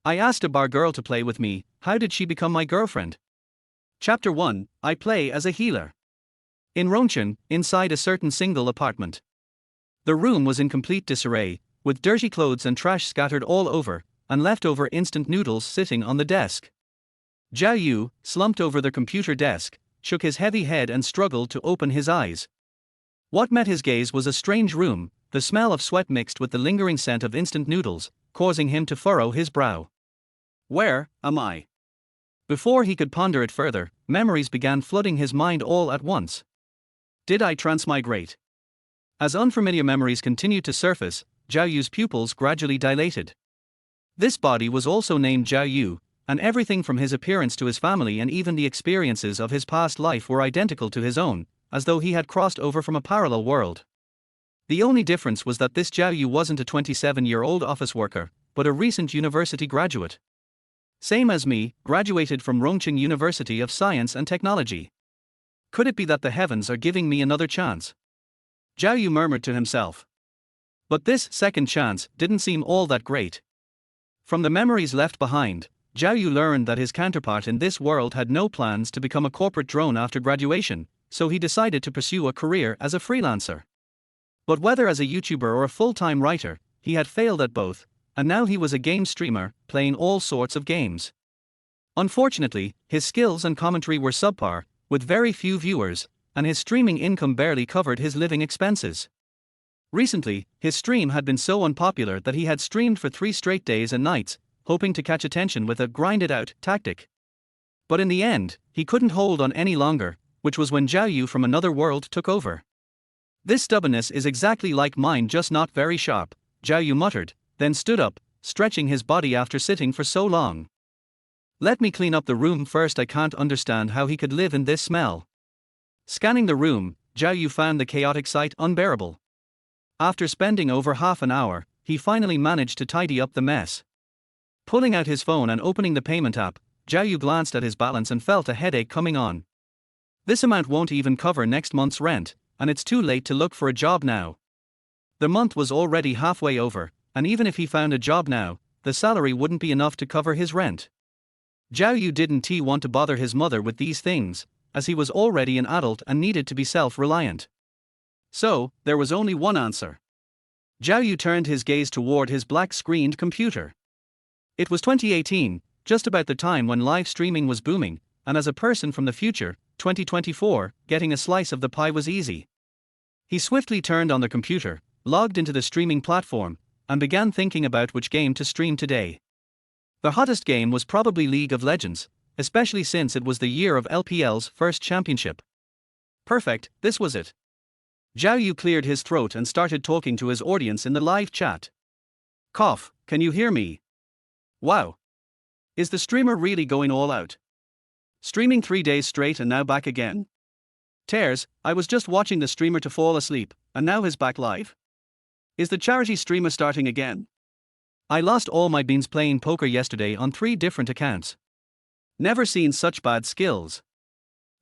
I asked a bar girl to play with me. How did she become my girlfriend? Chapter 1. I play as a healer. In Rongcheng, inside a certain single apartment. The room was in complete disarray, with dirty clothes and trash scattered all over, and leftover instant noodles sitting on the desk. Zhao Yu, slumped over the computer desk, shook his heavy head and struggled to open his eyes. What met his gaze was a strange room, the smell of sweat mixed with the lingering scent of instant noodles, causing him to furrow his brow. Where am I? Before he could ponder it further, memories began flooding his mind all at once. Did I transmigrate? As unfamiliar memories continued to surface, Zhao Yu's pupils gradually dilated. This body was also named Zhao Yu, and everything from his appearance to his family and even the experiences of his past life were identical to his own, as though he had crossed over from a parallel world. The only difference was that this Zhao Yu wasn't a 27-year-old office worker, but a recent university graduate. Same as me, graduated from Rongcheng University of Science and Technology. Could it be that the heavens are giving me another chance? Zhao Yu murmured to himself. But this second chance didn't seem all that great. From the memories left behind, Zhao Yu learned that his counterpart in this world had no plans to become a corporate drone after graduation, so he decided to pursue a career as a freelancer. But whether as a YouTuber or a full-time writer, he had failed at both, and now he was a game streamer, playing all sorts of games. Unfortunately, his skills and commentary were subpar, with very few viewers, and his streaming income barely covered his living expenses. Recently, his stream had been so unpopular that he had streamed for 3 straight days and nights, hoping to catch attention with a grind-it-out tactic. But in the end, he couldn't hold on any longer, which was when Zhao Yu from another world took over. This stubbornness is exactly like mine, just not very sharp, Zhao Yu muttered, then stood up, stretching his body after sitting for so long. Let me clean up the room first. I can't understand how he could live in this smell. Scanning the room, Zhao Yu found the chaotic sight unbearable. After spending over half an hour, he finally managed to tidy up the mess. Pulling out his phone and opening the payment app, Zhao Yu glanced at his balance and felt a headache coming on. This amount won't even cover next month's rent, and it's too late to look for a job now. The month was already halfway over, and even if he found a job now, the salary wouldn't be enough to cover his rent. Zhao Yu didn't want to bother his mother with these things, as he was already an adult and needed to be self-reliant. So, there was only one answer. Zhao Yu turned his gaze toward his black-screened computer. It was 2018, just about the time when live streaming was booming, and as a person from the future, 2024, getting a slice of the pie was easy. He swiftly turned on the computer, logged into the streaming platform, and began thinking about which game to stream today. The hottest game was probably League of Legends, especially since it was the year of LPL's first championship. Perfect, this was it. Zhao Yu cleared his throat and started talking to his audience in the live chat. Cough, can you hear me? Wow. Is the streamer really going all out? Streaming 3 days straight and now back again? Tears, I was just watching the streamer to fall asleep, and now he's back live? Is the charity streamer starting again? I lost all my beans playing poker yesterday on 3 different accounts. Never seen such bad skills.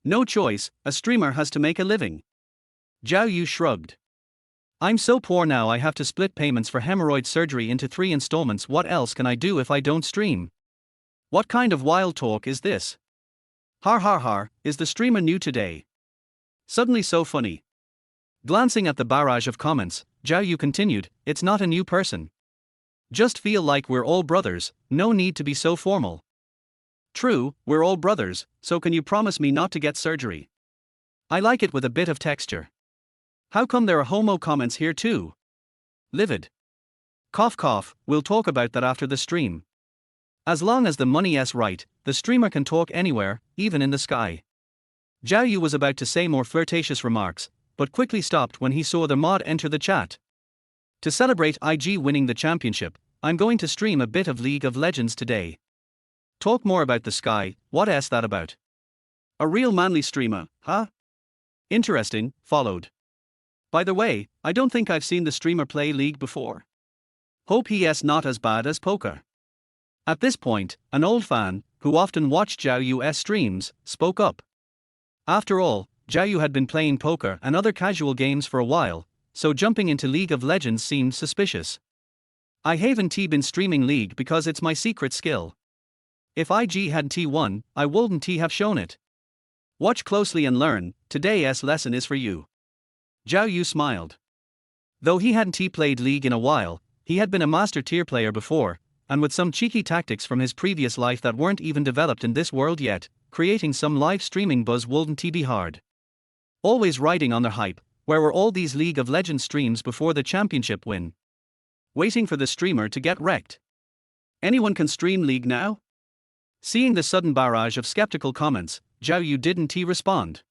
No choice, a streamer has to make a living. Zhao Yu shrugged. I'm so poor now I have to split payments for hemorrhoid surgery into 3 installments. What else can I do if I don't stream? What kind of wild talk is this? Har har har, is the streamer new today? Suddenly so funny. Glancing at the barrage of comments, Zhao Yu continued, it's not a new person. Just feel like we're all brothers, no need to be so formal. True, we're all brothers, so can you promise me not to get surgery? I like it with a bit of texture. How come there are homo comments here too? Livid. Cough cough, we'll talk about that after the stream. As long as the money's right, the streamer can talk anywhere, even in the sky. Zhao Yu was about to say more flirtatious remarks, but quickly stopped when he saw the mod enter the chat. To celebrate IG winning the championship, I'm going to stream a bit of League of Legends today. Talk more about the sky, what's that about? A real manly streamer, huh? Interesting, followed. By the way, I don't think I've seen the streamer play League before. Hope he's not as bad as poker. At this point, an old fan, who often watched Zhao Yu's streams, spoke up. After all, Zhao Yu had been playing poker and other casual games for a while, so jumping into League of Legends seemed suspicious. I haven't been streaming League because it's my secret skill. If IG hadn't won, I wouldn't have shown it. Watch closely and learn, today's lesson is for you. Zhao Yu smiled. Though he hadn't played League in a while, he had been a master tier player before, and with some cheeky tactics from his previous life that weren't even developed in this world yet, creating some live streaming buzz wouldn't be hard. Always riding on their hype, where were all these League of Legends streams before the championship win? Waiting for the streamer to get wrecked. Anyone can stream League now? Seeing the sudden barrage of skeptical comments, Zhao Yu didn't respond.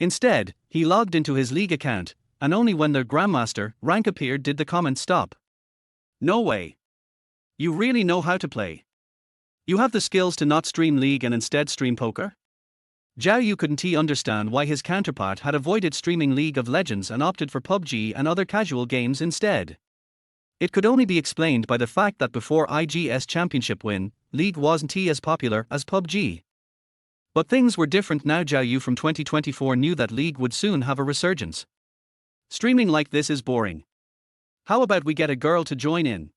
Instead, he logged into his League account, and only when the Grandmaster rank appeared did the comments stop. No way. You really know how to play. You have the skills to not stream League and instead stream poker? Zhao Yu couldn't understand why his counterpart had avoided streaming League of Legends and opted for PUBG and other casual games instead. It could only be explained by the fact that before IG's championship win, League wasn't as popular as PUBG. But things were different now. Zhao Yu from 2024 knew that League would soon have a resurgence. Streaming like this is boring. How about we get a girl to join in?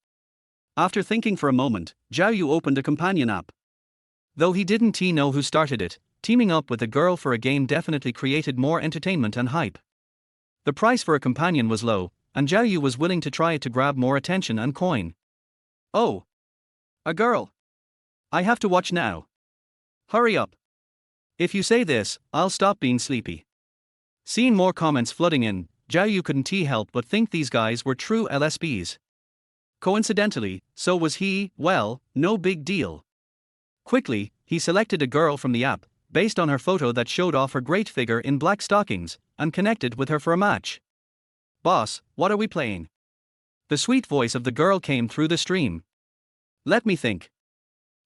After thinking for a moment, Zhao Yu opened a companion app. Though he didn't know who started it, teaming up with a girl for a game definitely created more entertainment and hype. The price for a companion was low, and Zhao Yu was willing to try it to grab more attention and coin. Oh! A girl! I have to watch now. Hurry up. If you say this, I'll stop being sleepy. Seeing more comments flooding in, Zhao Yu couldn't help but think these guys were true LSBs. Coincidentally, so was he. Well, no big deal. Quickly, he selected a girl from the app, based on her photo that showed off her great figure in black stockings, and connected with her for a match. Boss, what are we playing? The sweet voice of the girl came through the stream. Let me think.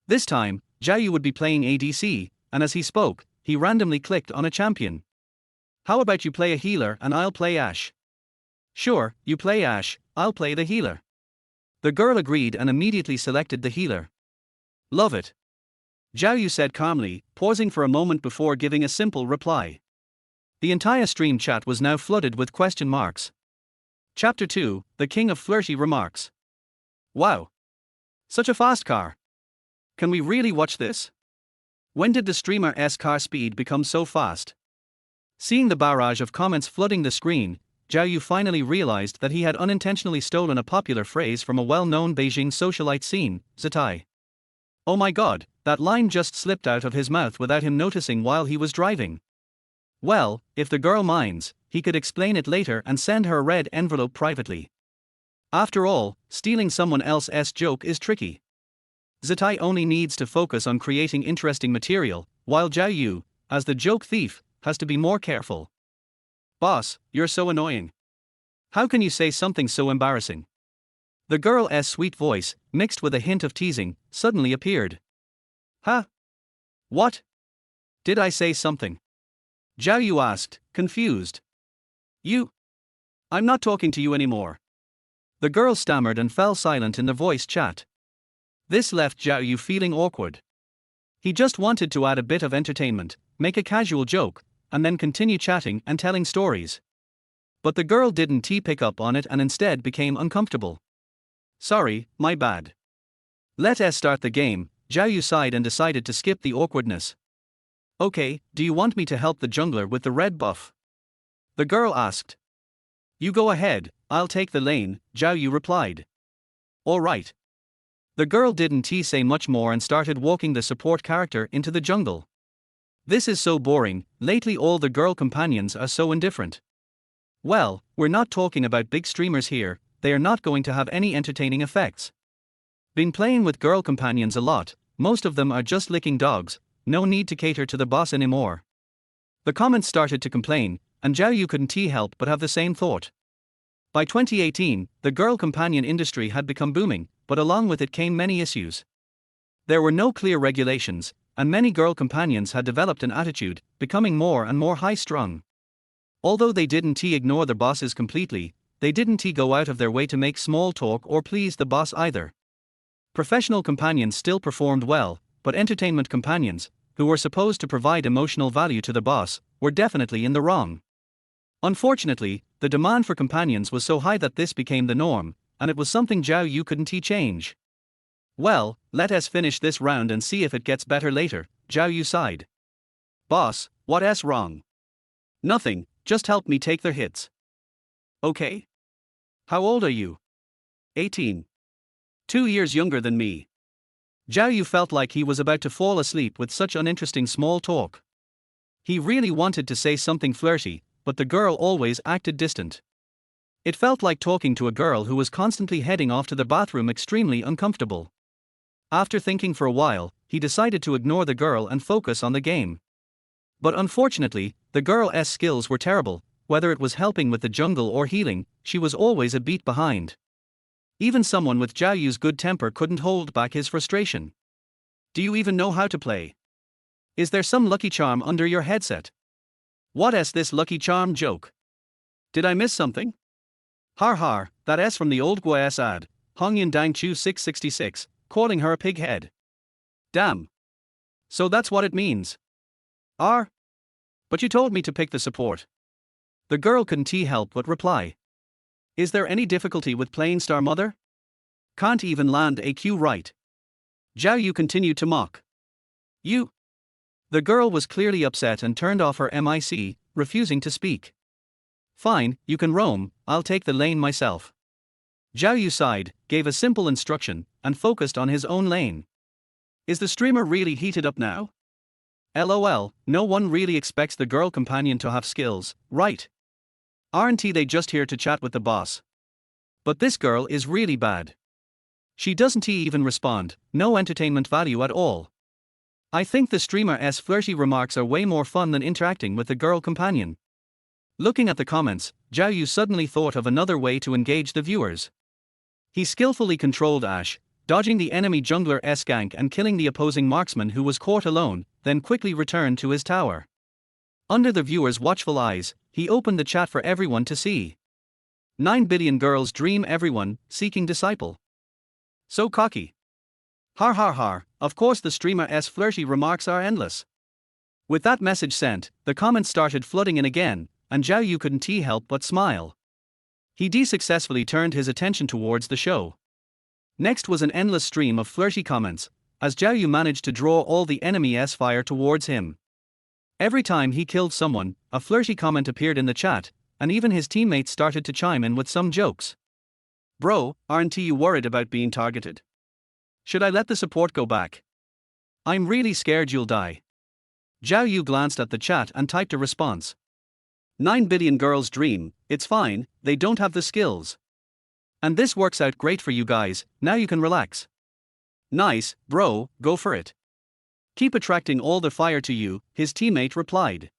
This time, Zhao Yu would be playing ADC, and as he spoke, he randomly clicked on a champion. How about you play a healer and I'll play Ashe? Sure, you play Ashe, I'll play the healer. The girl agreed and immediately selected the healer. Love it. Zhao Yu said calmly, pausing for a moment before giving a simple reply. The entire stream chat was now flooded with question marks. Chapter 2, The King of Flirty Remarks. Wow! Such a fast car. Can we really watch this? When did the streamer's car speed become so fast? Seeing the barrage of comments flooding the screen, Zhao Yu finally realized that he had unintentionally stolen a popular phrase from a well-known Beijing socialite scene, Zitai. Oh my god, that line just slipped out of his mouth without him noticing while he was driving. Well, if the girl minds, he could explain it later and send her a red envelope privately. After all, stealing someone else's joke is tricky. Zitai only needs to focus on creating interesting material, while Zhao Yu, as the joke thief, has to be more careful. Boss, you're so annoying. How can you say something so embarrassing? The girl's sweet voice, mixed with a hint of teasing, suddenly appeared. Huh? What? Did I say something? Zhao Yu asked, confused. You? I'm not talking to you anymore. The girl stammered and fell silent in the voice chat. This left Zhao Yu feeling awkward. He just wanted to add a bit of entertainment, make a casual joke, and then continue chatting and telling stories. But the girl didn't pick up on it and instead became uncomfortable. Sorry, my bad. Let's start the game. Zhao Yu sighed and decided to skip the awkwardness. Okay, do you want me to help the jungler with the red buff? The girl asked. You go ahead, I'll take the lane, Zhao Yu replied. Alright. The girl didn't say much more and started walking the support character into the jungle. This is so boring, lately all the girl companions are so indifferent. Well, we're not talking about big streamers here, they are not going to have any entertaining effects. Been playing with girl companions a lot, most of them are just licking dogs, no need to cater to the boss anymore. The comments started to complain, and Zhao Yu couldn't help but have the same thought. By 2018, the girl companion industry had become booming, but along with it came many issues. There were no clear regulations, and many girl companions had developed an attitude, becoming more and more high-strung. Although they didn't ignore the bosses completely, they didn't go out of their way to make small talk or please the boss either. Professional companions still performed well, but entertainment companions, who were supposed to provide emotional value to the boss, were definitely in the wrong. Unfortunately, the demand for companions was so high that this became the norm, and it was something Zhao Yu couldn't change. Well, let us finish this round and see if it gets better later, Zhao Yu sighed. Boss, what's wrong? Nothing, just help me take their hits. Okay. How old are you? 18. 2 years younger than me. Zhao Yu felt like he was about to fall asleep with such uninteresting small talk. He really wanted to say something flirty, but the girl always acted distant. It felt like talking to a girl who was constantly heading off to the bathroom, extremely uncomfortable. After thinking for a while, he decided to ignore the girl and focus on the game. But unfortunately, the girl's skills were terrible. Whether it was helping with the jungle or healing, she was always a beat behind. Even someone with Zhao Yu's good temper couldn't hold back his frustration. Do you even know how to play? Is there some lucky charm under your headset? What's this lucky charm joke? Did I miss something? Har har, that's from the old Guas ad, Hong Yin Dang Chu 666, calling her a pig head. Damn. So that's what it means. But you told me to pick the support. The girl couldn't help but reply. Is there any difficulty with playing Star Mother? Can't even land a Q right. Zhao Yu continued to mock. You. The girl was clearly upset and turned off her mic, refusing to speak. Fine, you can roam, I'll take the lane myself. Zhao Yu sighed, gave a simple instruction, and focused on his own lane. Is the streamer really heated up now? LOL, no one really expects the girl companion to have skills, right? Aren't they just here to chat with the boss? But this girl is really bad. She doesn't even respond, no entertainment value at all. I think the streamer's flirty remarks are way more fun than interacting with the girl companion. Looking at the comments, Zhao Yu suddenly thought of another way to engage the viewers. He skillfully controlled Ash, dodging the enemy jungler's gank and killing the opposing marksman who was caught alone, then quickly returned to his tower. Under the viewers' watchful eyes, he opened the chat for everyone to see. 9 billion girls dream everyone, seeking disciple. So cocky. Har har har, of course the streamer's flirty remarks are endless. With that message sent, the comments started flooding in again, and Zhao Yu couldn't help but smile. He successfully turned his attention towards the show. Next was an endless stream of flirty comments, as Zhao Yu managed to draw all the enemy's fire towards him. Every time he killed someone, a flirty comment appeared in the chat, and even his teammates started to chime in with some jokes. Bro, aren't you worried about being targeted? Should I let the support go back? I'm really scared you'll die. Zhao Yu glanced at the chat and typed a response. 9 billion girls dream, it's fine, they don't have the skills. And this works out great for you guys, now you can relax. Nice, bro, go for it. Keep attracting all the fire to you, his teammate replied.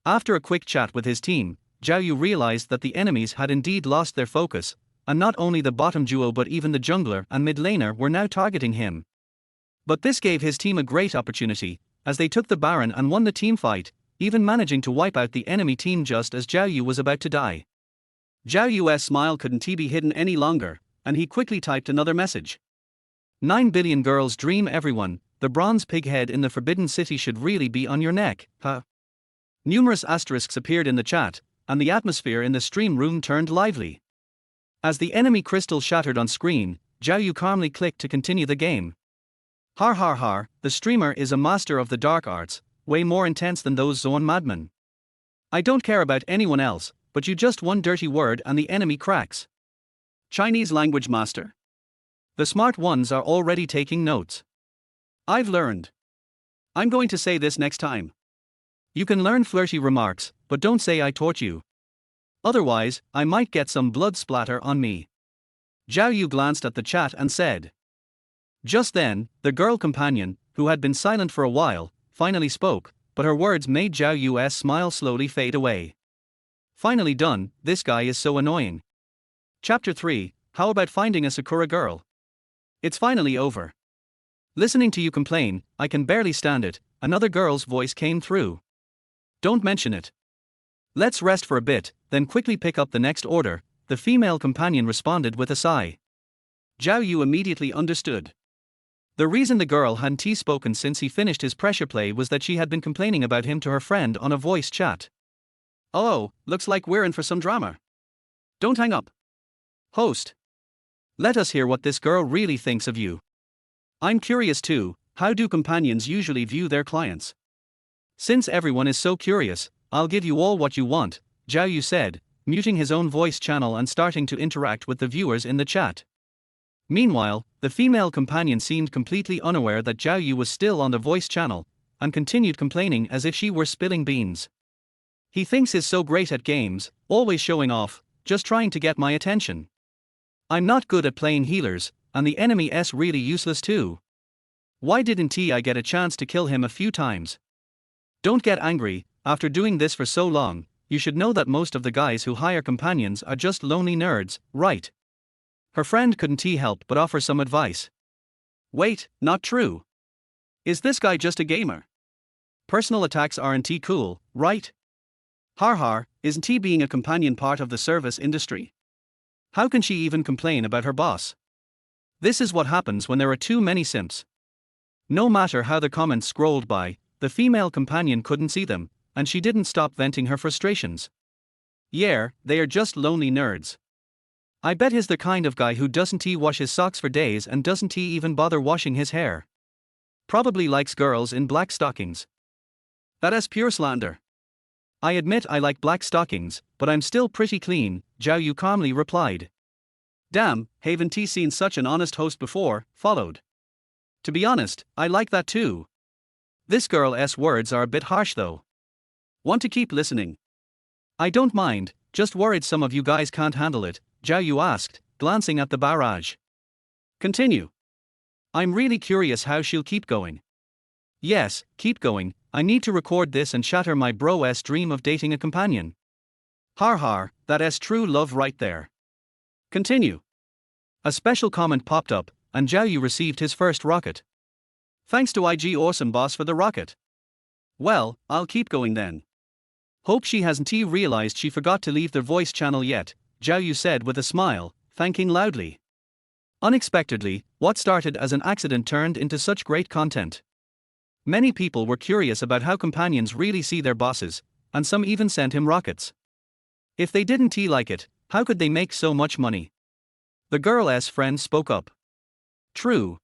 After a quick chat with his team, Zhao Yu realized that the enemies had indeed lost their focus, and not only the bottom duo but even the jungler and mid laner were now targeting him. But this gave his team a great opportunity, as they took the Baron and won the team fight, even managing to wipe out the enemy team just as Zhao Yu was about to die. Zhao Yu's smile couldn't be hidden any longer, and he quickly typed another message. 9 billion girls dream everyone, the bronze pig head in the Forbidden City should really be on your neck, huh? Numerous asterisks appeared in the chat, and the atmosphere in the stream room turned lively. As the enemy crystal shattered on screen, Zhao Yu calmly clicked to continue the game. Har har har, the streamer is a master of the dark arts, way more intense than those Zone madmen. I don't care about anyone else, but you just one dirty word and the enemy cracks. Chinese language master. The smart ones are already taking notes. I've learned. I'm going to say this next time. You can learn flirty remarks, but don't say I taught you. Otherwise, I might get some blood splatter on me. Zhao Yu glanced at the chat and said. Just then, the girl companion, who had been silent for a while, finally spoke, but her words made Zhao Yu's smile slowly fade away. Finally done, this guy is so annoying. Chapter 3, how about finding a Sakura girl? It's finally over. Listening to you complain, I can barely stand it, another girl's voice came through. Don't mention it. Let's rest for a bit, then quickly pick up the next order, the female companion responded with a sigh. Zhao Yu immediately understood. The reason the girl hadn't spoken since he finished his pressure play was that she had been complaining about him to her friend on a voice chat. Oh, looks like we're in for some drama. Don't hang up. Host. Let us hear what this girl really thinks of you. I'm curious too, how do companions usually view their clients? Since everyone is so curious, I'll give you all what you want, Zhao Yu said, muting his own voice channel and starting to interact with the viewers in the chat. Meanwhile, the female companion seemed completely unaware that Zhao Yu was still on the voice channel, and continued complaining as if she were spilling beans. He thinks he's so great at games, always showing off, just trying to get my attention. I'm not good at playing healers, and the enemy's really useless too. Why didn't I get a chance to kill him a few times? Don't get angry, after doing this for so long, you should know that most of the guys who hire companions are just lonely nerds, right? Her friend couldn't help but offer some advice. Wait, not true. Is this guy just a gamer? Personal attacks aren't cool, right? Har har, isn't he being a companion part of the service industry? How can she even complain about her boss? This is what happens when there are too many simps. No matter how the comments scrolled by, the female companion couldn't see them, and she didn't stop venting her frustrations. Yeah, they are just lonely nerds. I bet he's the kind of guy who doesn't wash his socks for days and doesn't even bother washing his hair. Probably likes girls in black stockings. That's pure slander. I admit I like black stockings, but I'm still pretty clean, Zhao Yu calmly replied. Damn, haven't seen such an honest host before, followed. To be honest, I like that too. This girl's words are a bit harsh though. Want to keep listening? I don't mind, just worried some of you guys can't handle it, Zhao Yu asked, glancing at the barrage. Continue. I'm really curious how she'll keep going. Yes, keep going, I need to record this and shatter my bro's dream of dating a companion. Har har, that's true love right there. Continue. A special comment popped up, and Zhao Yu received his first rocket. Thanks to IG Awesome Boss for the rocket. Well, I'll keep going then. Hope she hasn't realized she forgot to leave their voice channel yet, Zhao Yu said with a smile, thanking loudly. Unexpectedly, what started as an accident turned into such great content. Many people were curious about how companions really see their bosses, and some even sent him rockets. If they didn't like it, how could they make so much money? The girl's friend spoke up. True.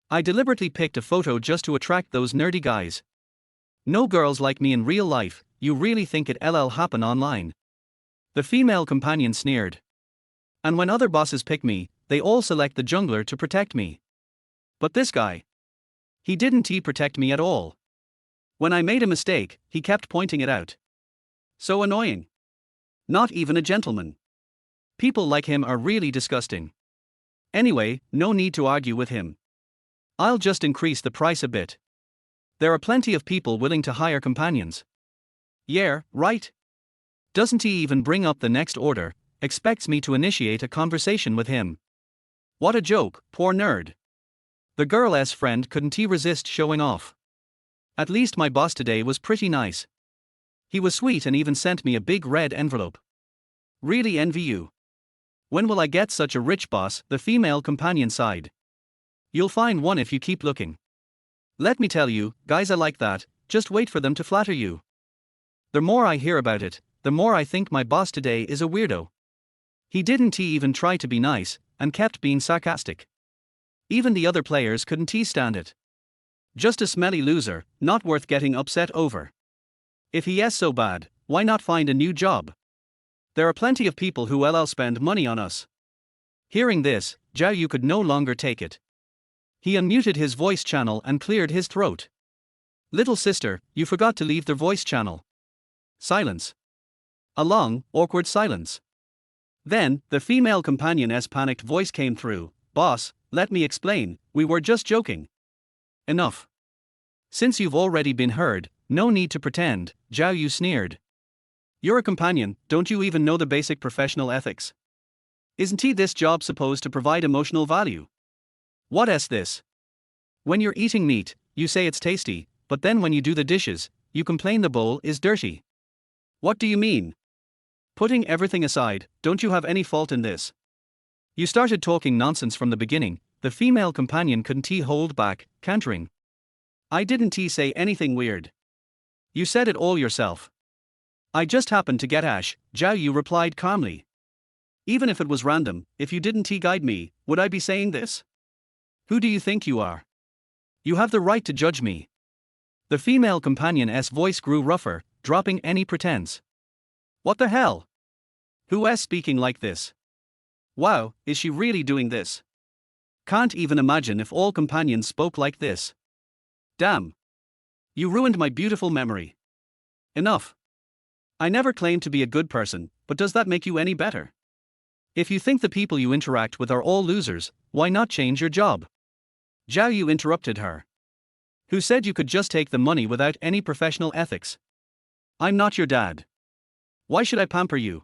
I deliberately picked a photo just to attract those nerdy guys. No girls like me in real life, you really think it'll happen online? The female companion sneered. And when other bosses pick me, they all select the jungler to protect me. But this guy. He didn't protect me at all. When I made a mistake, he kept pointing it out. So annoying. Not even a gentleman. People like him are really disgusting. Anyway, no need to argue with him. I'll just increase the price a bit. There are plenty of people willing to hire companions. Yeah, right? Doesn't he even bring up the next order, expects me to initiate a conversation with him. What a joke, poor nerd. The girl's friend couldn't resist showing off. At least my boss today was pretty nice. He was sweet and even sent me a big red envelope. Really envy you. When will I get such a rich boss? The female companion sighed. You'll find one if you keep looking. Let me tell you, guys are like that, just wait for them to flatter you. The more I hear about it, the more I think my boss today is a weirdo. He didn't even try to be nice, and kept being sarcastic. Even the other players couldn't stand it. Just a smelly loser, not worth getting upset over. If he is so bad, why not find a new job? There are plenty of people who will spend money on us. Hearing this, Zhao Yu could no longer take it. He unmuted his voice channel and cleared his throat. Little sister, you forgot to leave their voice channel. Silence. A long, awkward silence. Then, the female companion's panicked voice came through. Boss, let me explain, we were just joking. Enough. Since you've already been heard, no need to pretend, Zhao Yu sneered. You're a companion, don't you even know the basic professional ethics? Isn't this job supposed to provide emotional value? What's this? When you're eating meat, you say it's tasty, but then when you do the dishes, you complain the bowl is dirty. What do you mean? Putting everything aside, don't you have any fault in this? You started talking nonsense from the beginning, the female companion couldn't hold back, countering. I didn't say anything weird. You said it all yourself. I just happened to get Ash, Zhao Yu replied calmly. Even if it was random, if you didn't guide me, would I be saying this? Who do you think you are? You have the right to judge me. The female companion's voice grew rougher, dropping any pretense. What the hell? Who's speaking like this? Wow, is she really doing this? Can't even imagine if all companions spoke like this. Damn. You ruined my beautiful memory. Enough. I never claimed to be a good person, but does that make you any better? If you think the people you interact with are all losers, why not change your job? Zhao Yu interrupted her. Who said you could just take the money without any professional ethics? I'm not your dad. Why should I pamper you?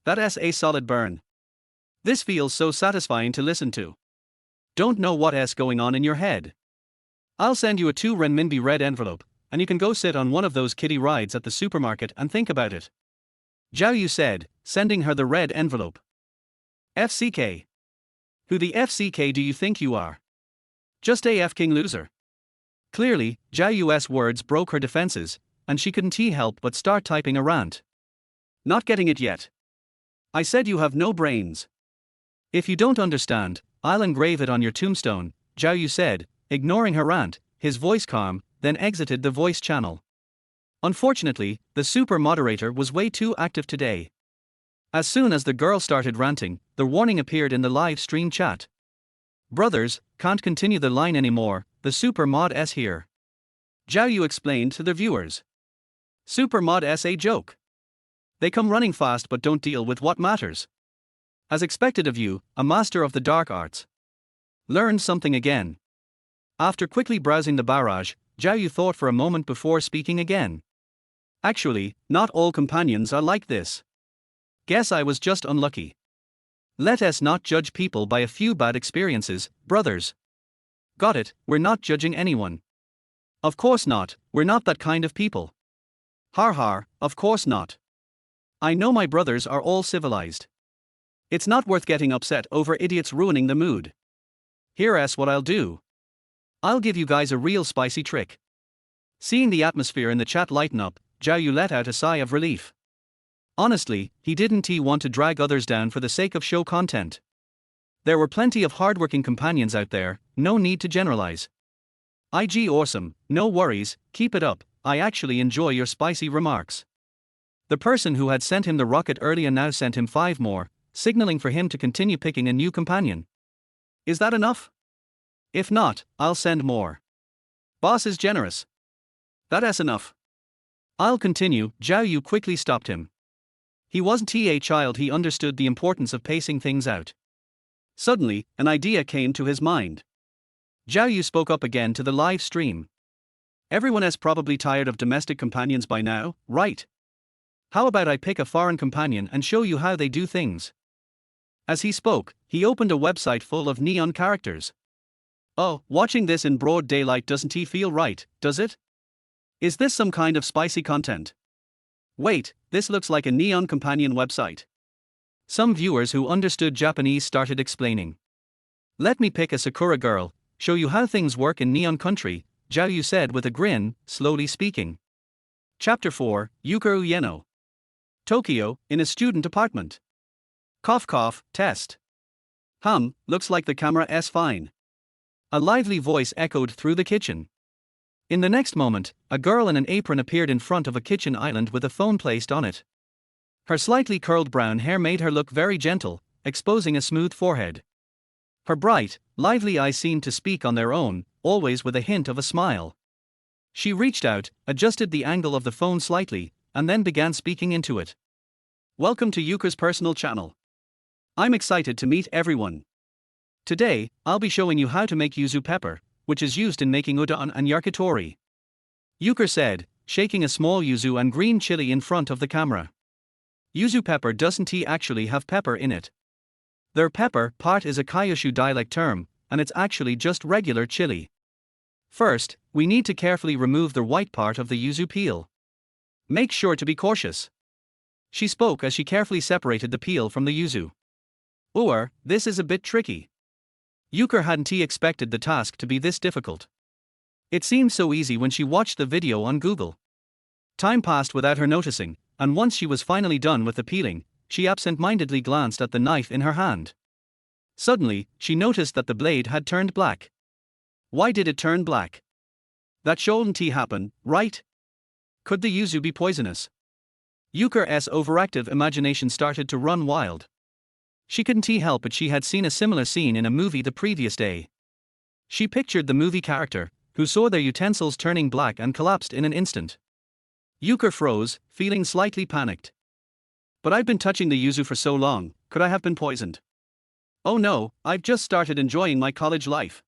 That's a solid burn. This feels so satisfying to listen to. Don't know what's going on in your head. I'll send you a 2 renminbi red envelope, and you can go sit on one of those kiddie rides at the supermarket and think about it. Zhao Yu said, sending her the red envelope. FCK. Who the FCK do you think you are? Just a F-king loser. Clearly, Zhao Yu's words broke her defenses, and she couldn't help but start typing a rant. Not getting it yet. I said you have no brains. If you don't understand, I'll engrave it on your tombstone, Zhao Yu said, ignoring her rant, his voice calm, then exited the voice channel. Unfortunately, the super moderator was way too active today. As soon as the girl started ranting, the warning appeared in the live stream chat. Brothers, can't continue the line anymore, the super mod's here. Zhao Yu explained to the viewers. Super mod's a joke. They come running fast but don't deal with what matters. As expected of you, a master of the dark arts. Learned something again. After quickly browsing the barrage, Zhao Yu thought for a moment before speaking again. Actually, not all companions are like this. Guess I was just unlucky. Let us not judge people by a few bad experiences, brothers. Got it, we're not judging anyone. Of course not, we're not that kind of people. Har har, of course not. I know my brothers are all civilized. It's not worth getting upset over idiots ruining the mood. Here's what I'll do. I'll give you guys a real spicy trick. Seeing the atmosphere in the chat lighten up, Zhao Yu let out a sigh of relief. Honestly, he didn't want to drag others down for the sake of show content. There were plenty of hardworking companions out there, no need to generalize. IG awesome, no worries, keep it up, I actually enjoy your spicy remarks. The person who had sent him the rocket earlier now sent him 5 more, signaling for him to continue picking a new companion. Is that enough? If not, I'll send more. Boss is generous. That's enough. I'll continue, Zhao Yu quickly stopped him. He wasn't a child, he understood the importance of pacing things out. Suddenly, an idea came to his mind. Zhao Yu spoke up again to the live stream. Everyone is probably tired of domestic companions by now, right? How about I pick a foreign companion and show you how they do things? As he spoke, he opened a website full of neon characters. Oh, watching this in broad daylight doesn't feel right, does it? Is this some kind of spicy content? Wait, this looks like a neon companion website. Some viewers who understood Japanese started explaining. Let me pick a Sakura girl, show you how things work in neon country, Zhao Yu said with a grin, slowly speaking. Chapter 4, Yukuru Yeno. Tokyo, in a student apartment. Cough cough, test. Looks like the camera's fine. A lively voice echoed through the kitchen. In the next moment, a girl in an apron appeared in front of a kitchen island with a phone placed on it. Her slightly curled brown hair made her look very gentle, exposing a smooth forehead. Her bright, lively eyes seemed to speak on their own, always with a hint of a smile. She reached out, adjusted the angle of the phone slightly, and then began speaking into it. Welcome to Yuka's personal channel. I'm excited to meet everyone. Today, I'll be showing you how to make yuzu pepper, which is used in making udon and yakitori. Yuka said, shaking a small yuzu and green chili in front of the camera. Yuzu pepper doesn't actually have pepper in it. Their pepper part is a Kyushu dialect term, and it's actually just regular chili. First, we need to carefully remove the white part of the yuzu peel. Make sure to be cautious. She spoke as she carefully separated the peel from the yuzu. This is a bit tricky. Yuka hadn't expected the task to be this difficult. It seemed so easy when she watched the video on Google. Time passed without her noticing, and once she was finally done with the peeling, she absent-mindedly glanced at the knife in her hand. Suddenly, she noticed that the blade had turned black. Why did it turn black? That shouldn't happen, right? Could the yuzu be poisonous? Yuker's overactive imagination started to run wild. She couldn't help it, she had seen a similar scene in a movie the previous day. She pictured the movie character, who saw their utensils turning black and collapsed in an instant. Yuker froze, feeling slightly panicked. But I've been touching the yuzu for so long, could I have been poisoned? Oh no, I've just started enjoying my college life.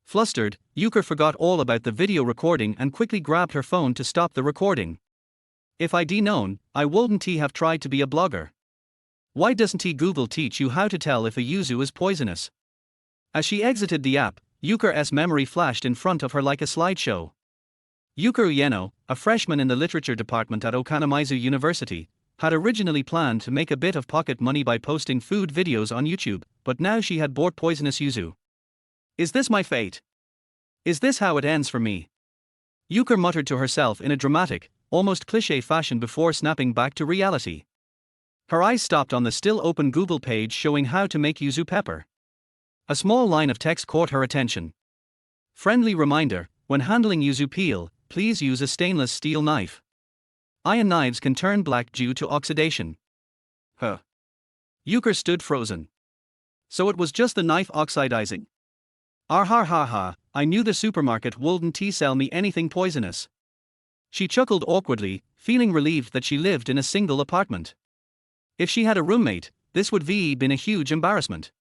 Flustered, Yuker forgot all about the video recording and quickly grabbed her phone to stop the recording. If I'd known, I wouldn't have tried to be a blogger. Why doesn't Google teach you how to tell if a yuzu is poisonous? As she exited the app, Yuker's memory flashed in front of her like a slideshow. Yuker Ueno, a freshman in the literature department at Okanamizu University, had originally planned to make a bit of pocket money by posting food videos on YouTube, but now she had bought poisonous yuzu. Is this my fate? Is this how it ends for me? Yuker muttered to herself in a dramatic, almost cliché fashion before snapping back to reality. Her eyes stopped on the still open Google page showing how to make yuzu pepper. A small line of text caught her attention. Friendly reminder, when handling yuzu peel, please use a stainless steel knife. Iron knives can turn black due to oxidation. Huh. Yuker stood frozen. So it was just the knife oxidizing. Ha, I knew the supermarket wouldn't sell me anything poisonous. She chuckled awkwardly, feeling relieved that she lived in a single apartment. If she had a roommate, this would been a huge embarrassment.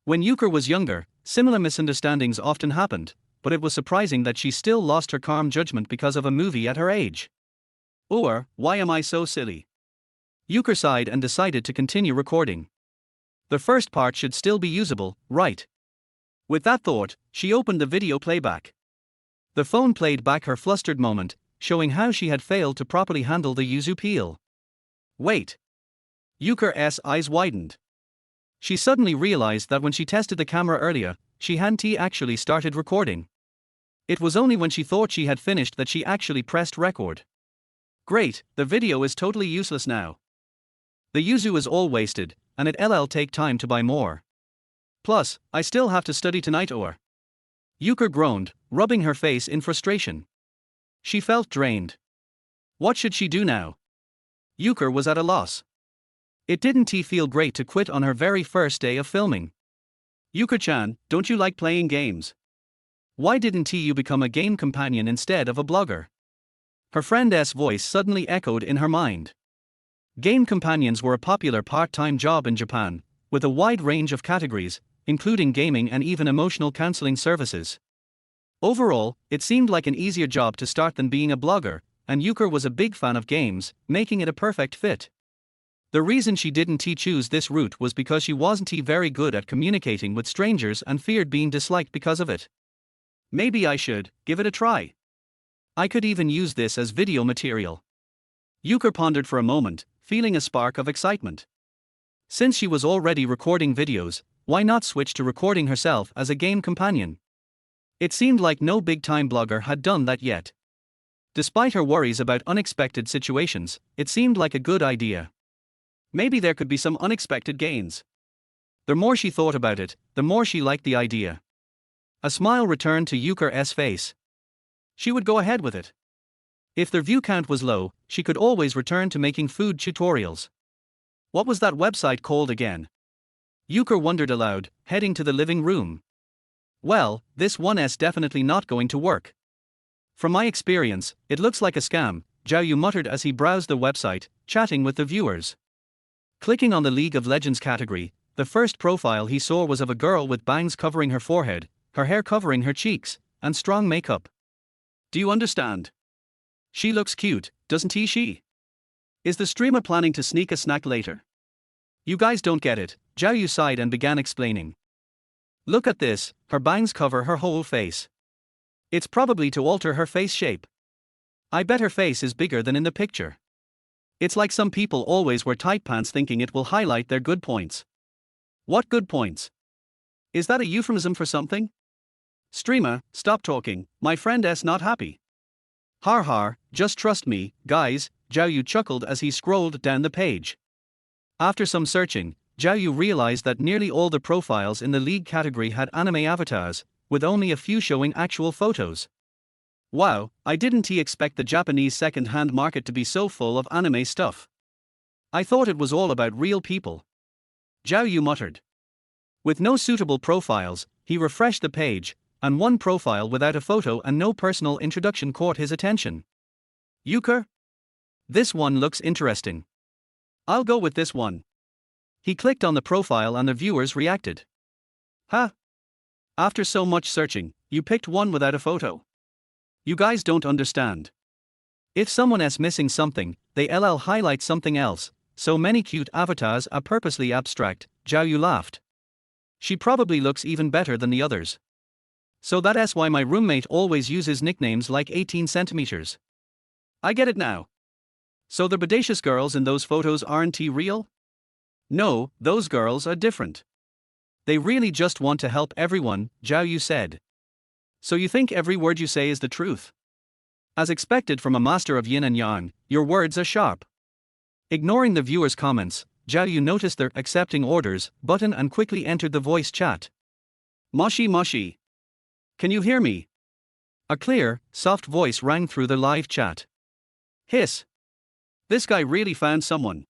When Yuker was younger, similar misunderstandings often happened, but it was surprising that she still lost her calm judgment because of a movie at her age. Or, why am I so silly? Yuker sighed and decided to continue recording. The first part should still be usable, right? With that thought, she opened the video playback. The phone played back her flustered moment, showing how she had failed to properly handle the yuzu peel. Wait. Yuker's eyes widened. She suddenly realized that when she tested the camera earlier, she hadn't actually started recording. It was only when she thought she had finished that she actually pressed record. Great, the video is totally useless now. The yuzu is all wasted, and it'll take time to buy more. Plus, I still have to study tonight or. Yuker groaned, rubbing her face in frustration. She felt drained. What should she do now? Yuker was at a loss. It didn't feel great to quit on her very first day of filming. Yuker-chan, don't you like playing games? Why didn't you become a game companion instead of a blogger? Her friend's voice suddenly echoed in her mind. Game companions were a popular part-time job in Japan, with a wide range of categories, including gaming and even emotional counseling services. Overall, it seemed like an easier job to start than being a blogger, and Yuker was a big fan of games, making it a perfect fit. The reason she didn't choose this route was because she wasn't very good at communicating with strangers and feared being disliked because of it. Maybe I should give it a try. I could even use this as video material. Yuker pondered for a moment, feeling a spark of excitement. Since she was already recording videos, why not switch to recording herself as a game companion? It seemed like no big-time blogger had done that yet. Despite her worries about unexpected situations, it seemed like a good idea. Maybe there could be some unexpected gains. The more she thought about it, the more she liked the idea. A smile returned to Yuker's face. She would go ahead with it. If their view count was low, she could always return to making food tutorials. What was that website called again? Yuker wondered aloud, heading to the living room. Well, this one's definitely not going to work. From my experience, it looks like a scam, Zhao Yu muttered as he browsed the website, chatting with the viewers. Clicking on the League of Legends category, the first profile he saw was of a girl with bangs covering her forehead, her hair covering her cheeks, and strong makeup. Do you understand? She looks cute, doesn't she? Is the streamer planning to sneak a snack later? You guys don't get it, Zhao Yu sighed and began explaining. Look at this, her bangs cover her whole face. It's probably to alter her face shape. I bet her face is bigger than in the picture. It's like some people always wear tight pants thinking it will highlight their good points. What good points? Is that a euphemism for something? Streamer, stop talking, my friend's not happy. Har, just trust me, guys, Zhao Yu chuckled as he scrolled down the page. After some searching, Zhao Yu realized that nearly all the profiles in the league category had anime avatars, with only a few showing actual photos. Wow, I didn't expect the Japanese second-hand market to be so full of anime stuff. I thought it was all about real people. Zhao Yu muttered. With no suitable profiles, he refreshed the page, and one profile without a photo and no personal introduction caught his attention. Euchre? This one looks interesting. I'll go with this one. He clicked on the profile and the viewers reacted. Huh? After so much searching, you picked one without a photo. You guys don't understand. If someone is missing something, they highlight something else. So many cute avatars are purposely abstract, Zhao Yu laughed. She probably looks even better than the others. So that's why my roommate always uses nicknames like 18 centimeters. I get it now. So the bodacious girls in those photos aren't real? No, those girls are different. They really just want to help everyone, Zhao Yu said. So you think every word you say is the truth? As expected from a master of yin and yang, your words are sharp. Ignoring the viewers' comments, Zhao Yu noticed their accepting orders button and quickly entered the voice chat. Moshi moshi. Can you hear me? A clear, soft voice rang through the live chat. Hiss. This guy really found someone.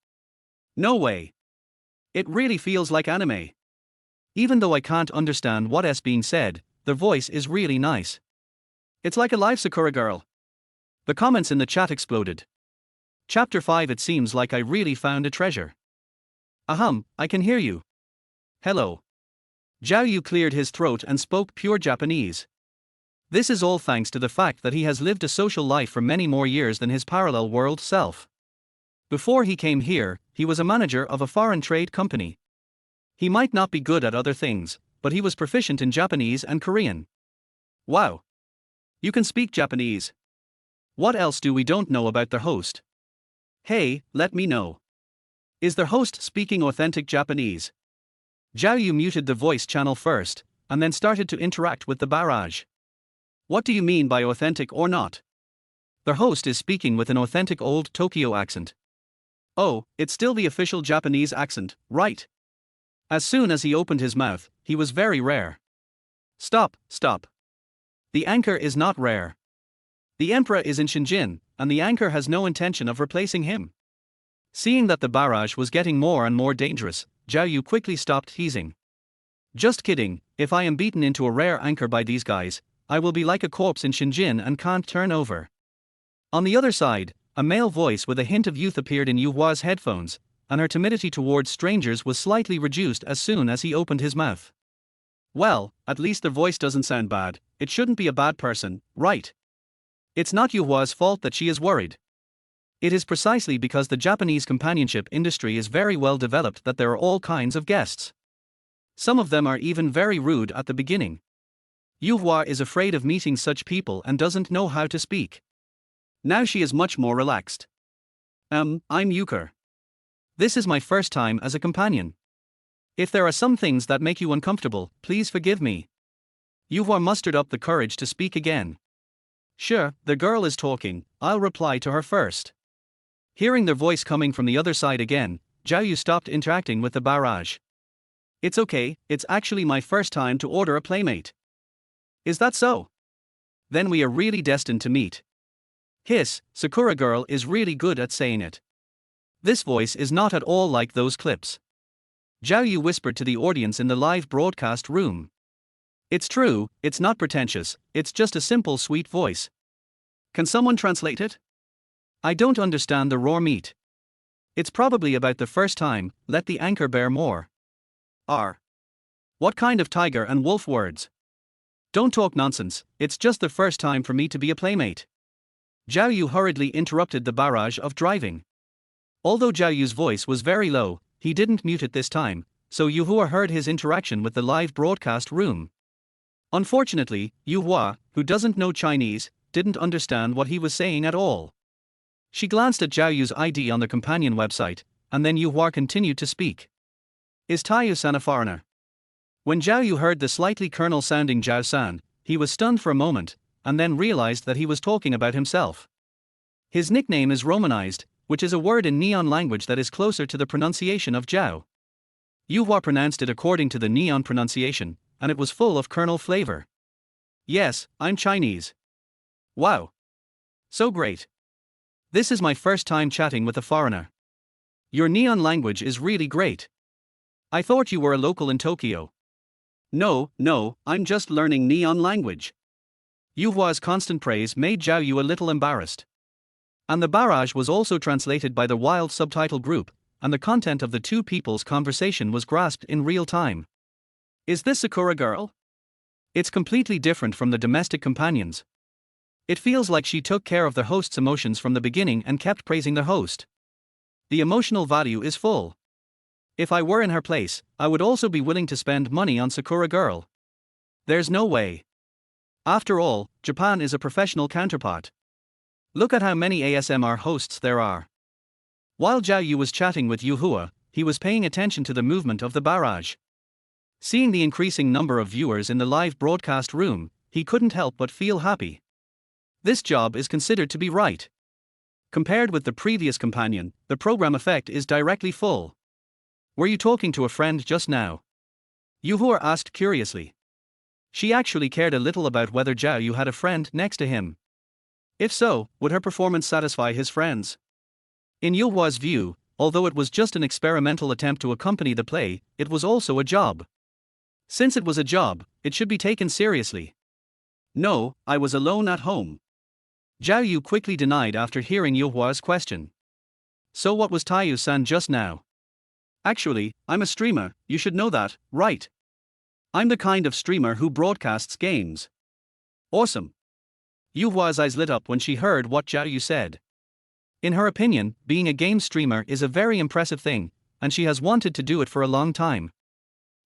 No way. It really feels like anime. Even though I can't understand what is being said, the voice is really nice. It's like a live Sakura girl. The comments in the chat exploded. Chapter 5. It seems like I really found a treasure. I can hear you. Hello. Zhao Yu cleared his throat and spoke pure Japanese. This is all thanks to the fact that he has lived a social life for many more years than his parallel world self. Before he came here, he was a manager of a foreign trade company. He might not be good at other things, but he was proficient in Japanese and Korean. Wow. You can speak Japanese. What else do we don't know about the host? Hey, let me know. Is the host speaking authentic Japanese? Zhao Yu muted the voice channel first, and then started to interact with the barrage. What do you mean by authentic or not? The host is speaking with an authentic old Tokyo accent. Oh, it's still the official Japanese accent, right? As soon as he opened his mouth, he was very rare. Stop. The anchor is not rare. The emperor is in Shenzhen, and the anchor has no intention of replacing him. Seeing that the barrage was getting more and more dangerous, Zhao Yu quickly stopped teasing. Just kidding, if I am beaten into a rare anchor by these guys, I will be like a corpse in Shenzhen and can't turn over. On the other side, a male voice with a hint of youth appeared in Yuhua's headphones, and her timidity towards strangers was slightly reduced as soon as he opened his mouth. Well, at least the voice doesn't sound bad. It shouldn't be a bad person, right? It's not Yuhua's fault that she is worried. It is precisely because the Japanese companionship industry is very well developed that there are all kinds of guests. Some of them are even very rude at the beginning. Yuhua is afraid of meeting such people and doesn't know how to speak. Now she is much more relaxed. I'm Euchre. This is my first time as a companion. If there are some things that make you uncomfortable, please forgive me. Yuhua mustered up the courage to speak again. Sure, the girl is talking, I'll reply to her first. Hearing their voice coming from the other side again, Zhao Yu stopped interacting with the barrage. It's okay, it's actually my first time to order a playmate. Is that so? Then we are really destined to meet. Hiss, Sakura girl is really good at saying it. This voice is not at all like those clips. Zhao Yu whispered to the audience in the live broadcast room. It's true, it's not pretentious, it's just a simple sweet voice. Can someone translate it? I don't understand the raw meat. It's probably about the first time, let the anchor bear more. What kind of tiger and wolf words? Don't talk nonsense, it's just the first time for me to be a playmate. Zhao Yu hurriedly interrupted the barrage of driving. Although Zhao Yu's voice was very low, he didn't mute it this time, so Yuhua heard his interaction with the live broadcast room. Unfortunately, Yuhua, who doesn't know Chinese, didn't understand what he was saying at all. She glanced at Zhao Yu's ID on the companion website, and then Yuhua continued to speak. Is Taiyu-san a foreigner? When Zhao Yu heard the slightly colonel-sounding Zhao-san, he was stunned for a moment, and then realized that he was talking about himself. His nickname is romanized, which is a word in Neon language that is closer to the pronunciation of Zhao. Yuhua pronounced it according to the Neon pronunciation, and it was full of kernel flavor. Yes, I'm Chinese. Wow. So great. This is my first time chatting with a foreigner. Your Neon language is really great. I thought you were a local in Tokyo. No, I'm just learning Neon language. Yuhua's constant praise made Zhao Yu a little embarrassed. And the barrage was also translated by the wild subtitle group, and the content of the two people's conversation was grasped in real time. Is this Sakura girl? It's completely different from the domestic companions. It feels like she took care of the host's emotions from the beginning and kept praising the host. The emotional value is full. If I were in her place, I would also be willing to spend money on Sakura girl. There's no way. After all, Japan is a professional counterpart. Look at how many ASMR hosts there are. While Zhao Yu was chatting with Yuhua, he was paying attention to the movement of the barrage. Seeing the increasing number of viewers in the live broadcast room, he couldn't help but feel happy. This job is considered to be right. Compared with the previous companion, the program effect is directly full. Were you talking to a friend just now? Yuhua asked curiously. She actually cared a little about whether Zhao Yu had a friend next to him. If so, would her performance satisfy his friends? In Yuhua's view, although it was just an experimental attempt to accompany the play, it was also a job. Since it was a job, it should be taken seriously. No, I was alone at home. Zhao Yu quickly denied after hearing Yuhua's question. So what was Taiyu-san just now? Actually, I'm a streamer, you should know that, right? I'm the kind of streamer who broadcasts games. Awesome. Yuhua's eyes lit up when she heard what Zhao Yu said. In her opinion, being a game streamer is a very impressive thing, and she has wanted to do it for a long time.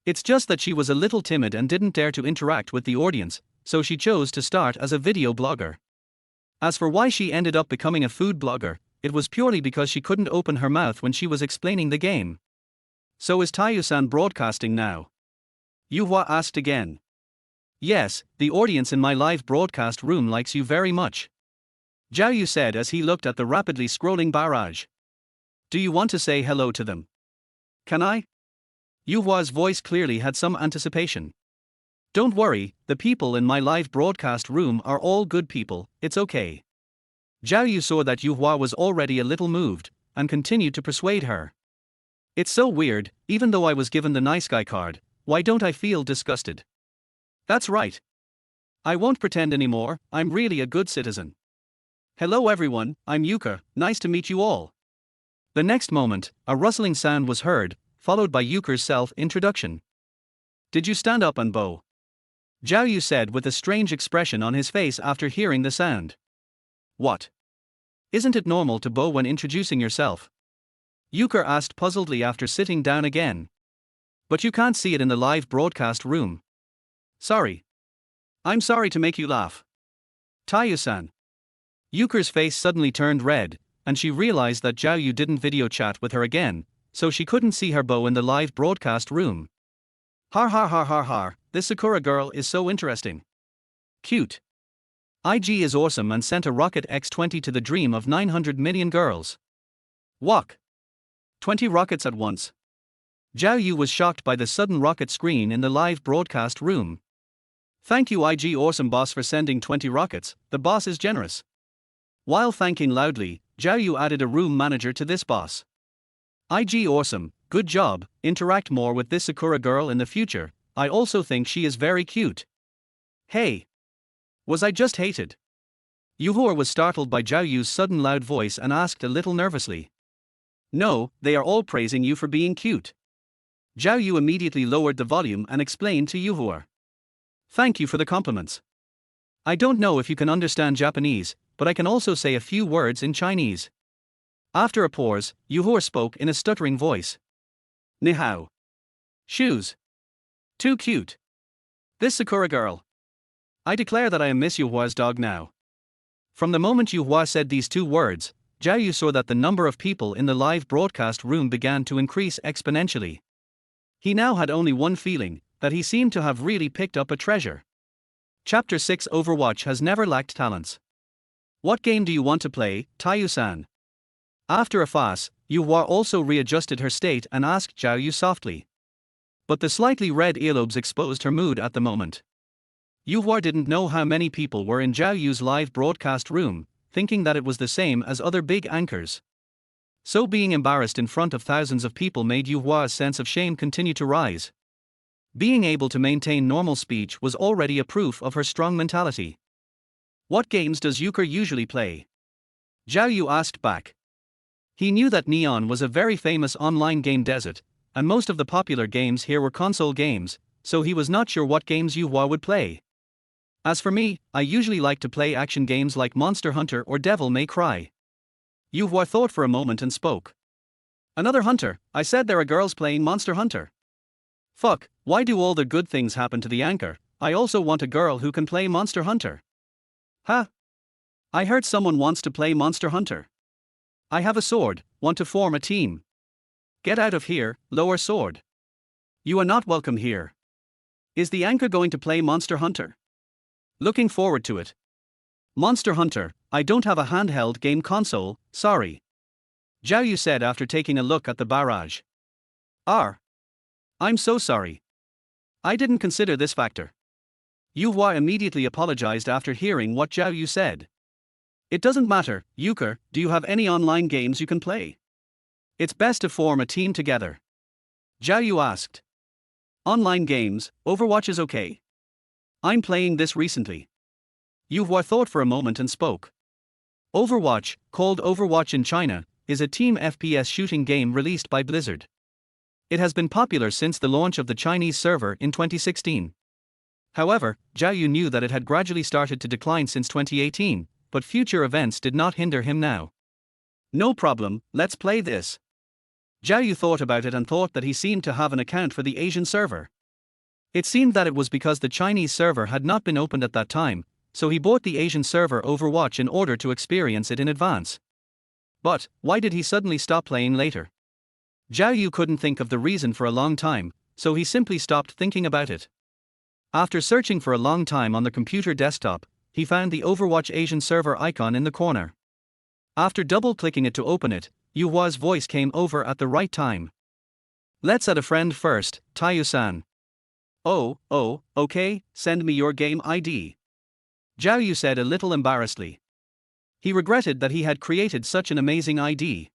It's just that she was a little timid and didn't dare to interact with the audience, so she chose to start as a video blogger. As for why she ended up becoming a food blogger, it was purely because she couldn't open her mouth when she was explaining the game. So is Taiyu-san broadcasting now? Yuhua asked again. Yes, the audience in my live broadcast room likes you very much. Zhao Yu said as he looked at the rapidly scrolling barrage. Do you want to say hello to them? Can I? Yuhua's voice clearly had some anticipation. Don't worry, the people in my live broadcast room are all good people, it's okay. Zhao Yu saw that Yuhua was already a little moved, and continued to persuade her. It's so weird, even though I was given the nice guy card, why don't I feel disgusted? That's right. I won't pretend anymore, I'm really a good citizen. Hello everyone, I'm Yuka, nice to meet you all. The next moment, a rustling sound was heard, followed by Yuka's self-introduction. Did you stand up and bow? Zhao Yu said with a strange expression on his face after hearing the sound. What? Isn't it normal to bow when introducing yourself? Yuka asked puzzledly after sitting down again. But you can't see it in the live broadcast room. Sorry. I'm sorry to make you laugh. Taiyu-san. Yuka's face suddenly turned red, and she realized that Zhao Yu didn't video chat with her again, so she couldn't see her bow in the live broadcast room. Har, this Sakura girl is so interesting. Cute. IG is awesome and sent a rocket X-20 to the dream of 900 million girls. Walk. 20 rockets at once. Zhao Yu was shocked by the sudden rocket screen in the live broadcast room. Thank you IG awesome boss for sending 20 rockets, the boss is generous. While thanking loudly, Zhao Yu added a room manager to this boss. IG awesome, good job, interact more with this Sakura girl in the future, I also think she is very cute. Hey. Was I just hated? Yuhua was startled by Zhao Yu's sudden loud voice and asked a little nervously. No, they are all praising you for being cute. Zhao Yu immediately lowered the volume and explained to Yuhua. Thank you for the compliments. I don't know if you can understand Japanese, but I can also say a few words in Chinese. After a pause, Yuhua spoke in a stuttering voice. Ni hao. Shoes. Too cute. This Sakura girl. I declare that I am Miss Yuhua's dog now. From the moment Yuhua said these two words, Zhao Yu saw that the number of people in the live broadcast room began to increase exponentially. He now had only one feeling, that he seemed to have really picked up a treasure. Chapter 6 Overwatch has never lacked talents. What game do you want to play, Taiyu-san? After a fuss, Yu Hua also readjusted her state and asked Zhao Yu softly. But the slightly red earlobes exposed her mood at the moment. Yu Hua didn't know how many people were in Zhao Yu's live broadcast room, thinking that it was the same as other big anchors. So being embarrassed in front of thousands of people made Yu Hua's sense of shame continue to rise. Being able to maintain normal speech was already a proof of her strong mentality. What games does Euchre usually play? Zhao Yu asked back. He knew that Neon was a very famous online game desert, and most of the popular games here were console games, so he was not sure what games Yu Hua would play. As for me, I usually like to play action games like Monster Hunter or Devil May Cry. Yu Hua thought for a moment and spoke. Another hunter, I said there are girls playing Monster Hunter. Fuck, why do all the good things happen to the anchor? I also want a girl who can play Monster Hunter. Huh? I heard someone wants to play Monster Hunter. I have a sword, want to form a team. Get out of here, lower sword. You are not welcome here. Is the anchor going to play Monster Hunter? Looking forward to it. Monster Hunter, I don't have a handheld game console, sorry. Zhao Yu said after taking a look at the barrage. I'm so sorry. I didn't consider this factor. Yu Hua immediately apologized after hearing what Zhao Yu said. It doesn't matter, Euchre, do you have any online games you can play? It's best to form a team together. Zhao Yu asked. Online games, Overwatch is okay. I'm playing this recently. Yu Hua thought for a moment and spoke. Overwatch, called Overwatch in China, is a team FPS shooting game released by Blizzard. It has been popular since the launch of the Chinese server in 2016. However, Zhao Yu knew that it had gradually started to decline since 2018, but future events did not hinder him now. No problem, let's play this. Zhao Yu thought about it and thought that he seemed to have an account for the Asian server. It seemed that it was because the Chinese server had not been opened at that time, so he bought the Asian server Overwatch in order to experience it in advance. But, why did he suddenly stop playing later? Zhao Yu couldn't think of the reason for a long time, so he simply stopped thinking about it. After searching for a long time on the computer desktop, he found the Overwatch Asian server icon in the corner. After double-clicking it to open it, Yu Hua's voice came over at the right time. Let's add a friend first, Tayu-san. Oh, okay, send me your game ID. Zhao Yu said a little embarrassedly. He regretted that he had created such an amazing ID.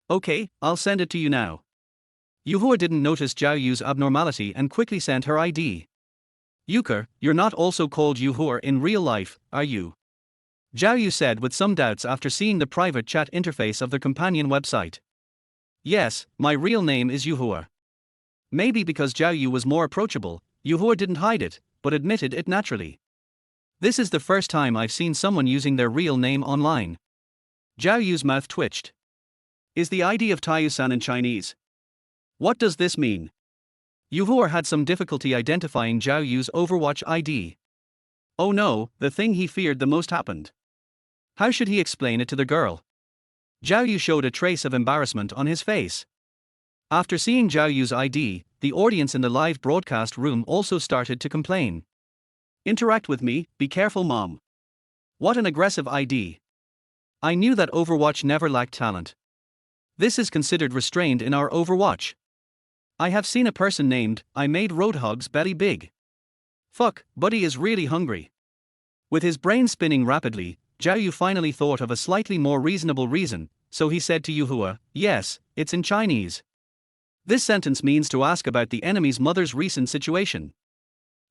Okay, I'll send it to you now. Yu Hua didn't notice Zhao Yu's abnormality and quickly sent her ID. Euchre, you're not also called Yu Hua in real life, are you? Zhao Yu said with some doubts after seeing the private chat interface of their companion website. Yes, my real name is Yu Hua. Maybe because Zhao Yu was more approachable, Yu Hua didn't hide it, but admitted it naturally. This is the first time I've seen someone using their real name online. Zhao Yu's mouth twitched. Is the ID of Tayu-san in Chinese? What does this mean? Yu Hua had some difficulty identifying Zhao Yu's Overwatch ID. Oh no, the thing he feared the most happened. How should he explain it to the girl? Zhao Yu showed a trace of embarrassment on his face. After seeing Zhao Yu's ID, the audience in the live broadcast room also started to complain. Interact with me, be careful mom. What an aggressive ID. I knew that Overwatch never lacked talent. This is considered restrained in our Overwatch. I have seen a person named, I made Roadhog's belly big. Fuck, buddy is really hungry. With his brain spinning rapidly, Zhao Yu finally thought of a slightly more reasonable reason, so he said to Yu Hua, yes, it's in Chinese. This sentence means to ask about the enemy's mother's recent situation.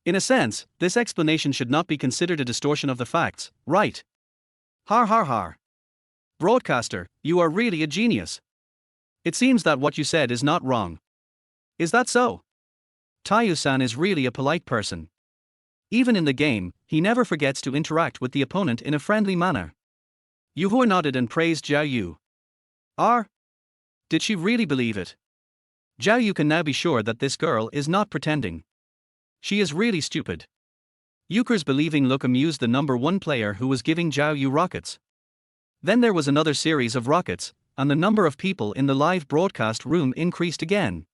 In a sense, this explanation should not be considered a distortion of the facts, right? Har har har. Broadcaster, you are really a genius. It seems that what you said is not wrong. Is that so? Tayu-san is really a polite person. Even in the game, he never forgets to interact with the opponent in a friendly manner. Yu Hua nodded and praised Zhao Yu. Did she really believe it? Zhao Yu can now be sure that this girl is not pretending. She is really stupid. Euchre's believing look amused the number one player who was giving Zhao Yu rockets. Then there was another series of rockets, and the number of people in the live broadcast room increased again.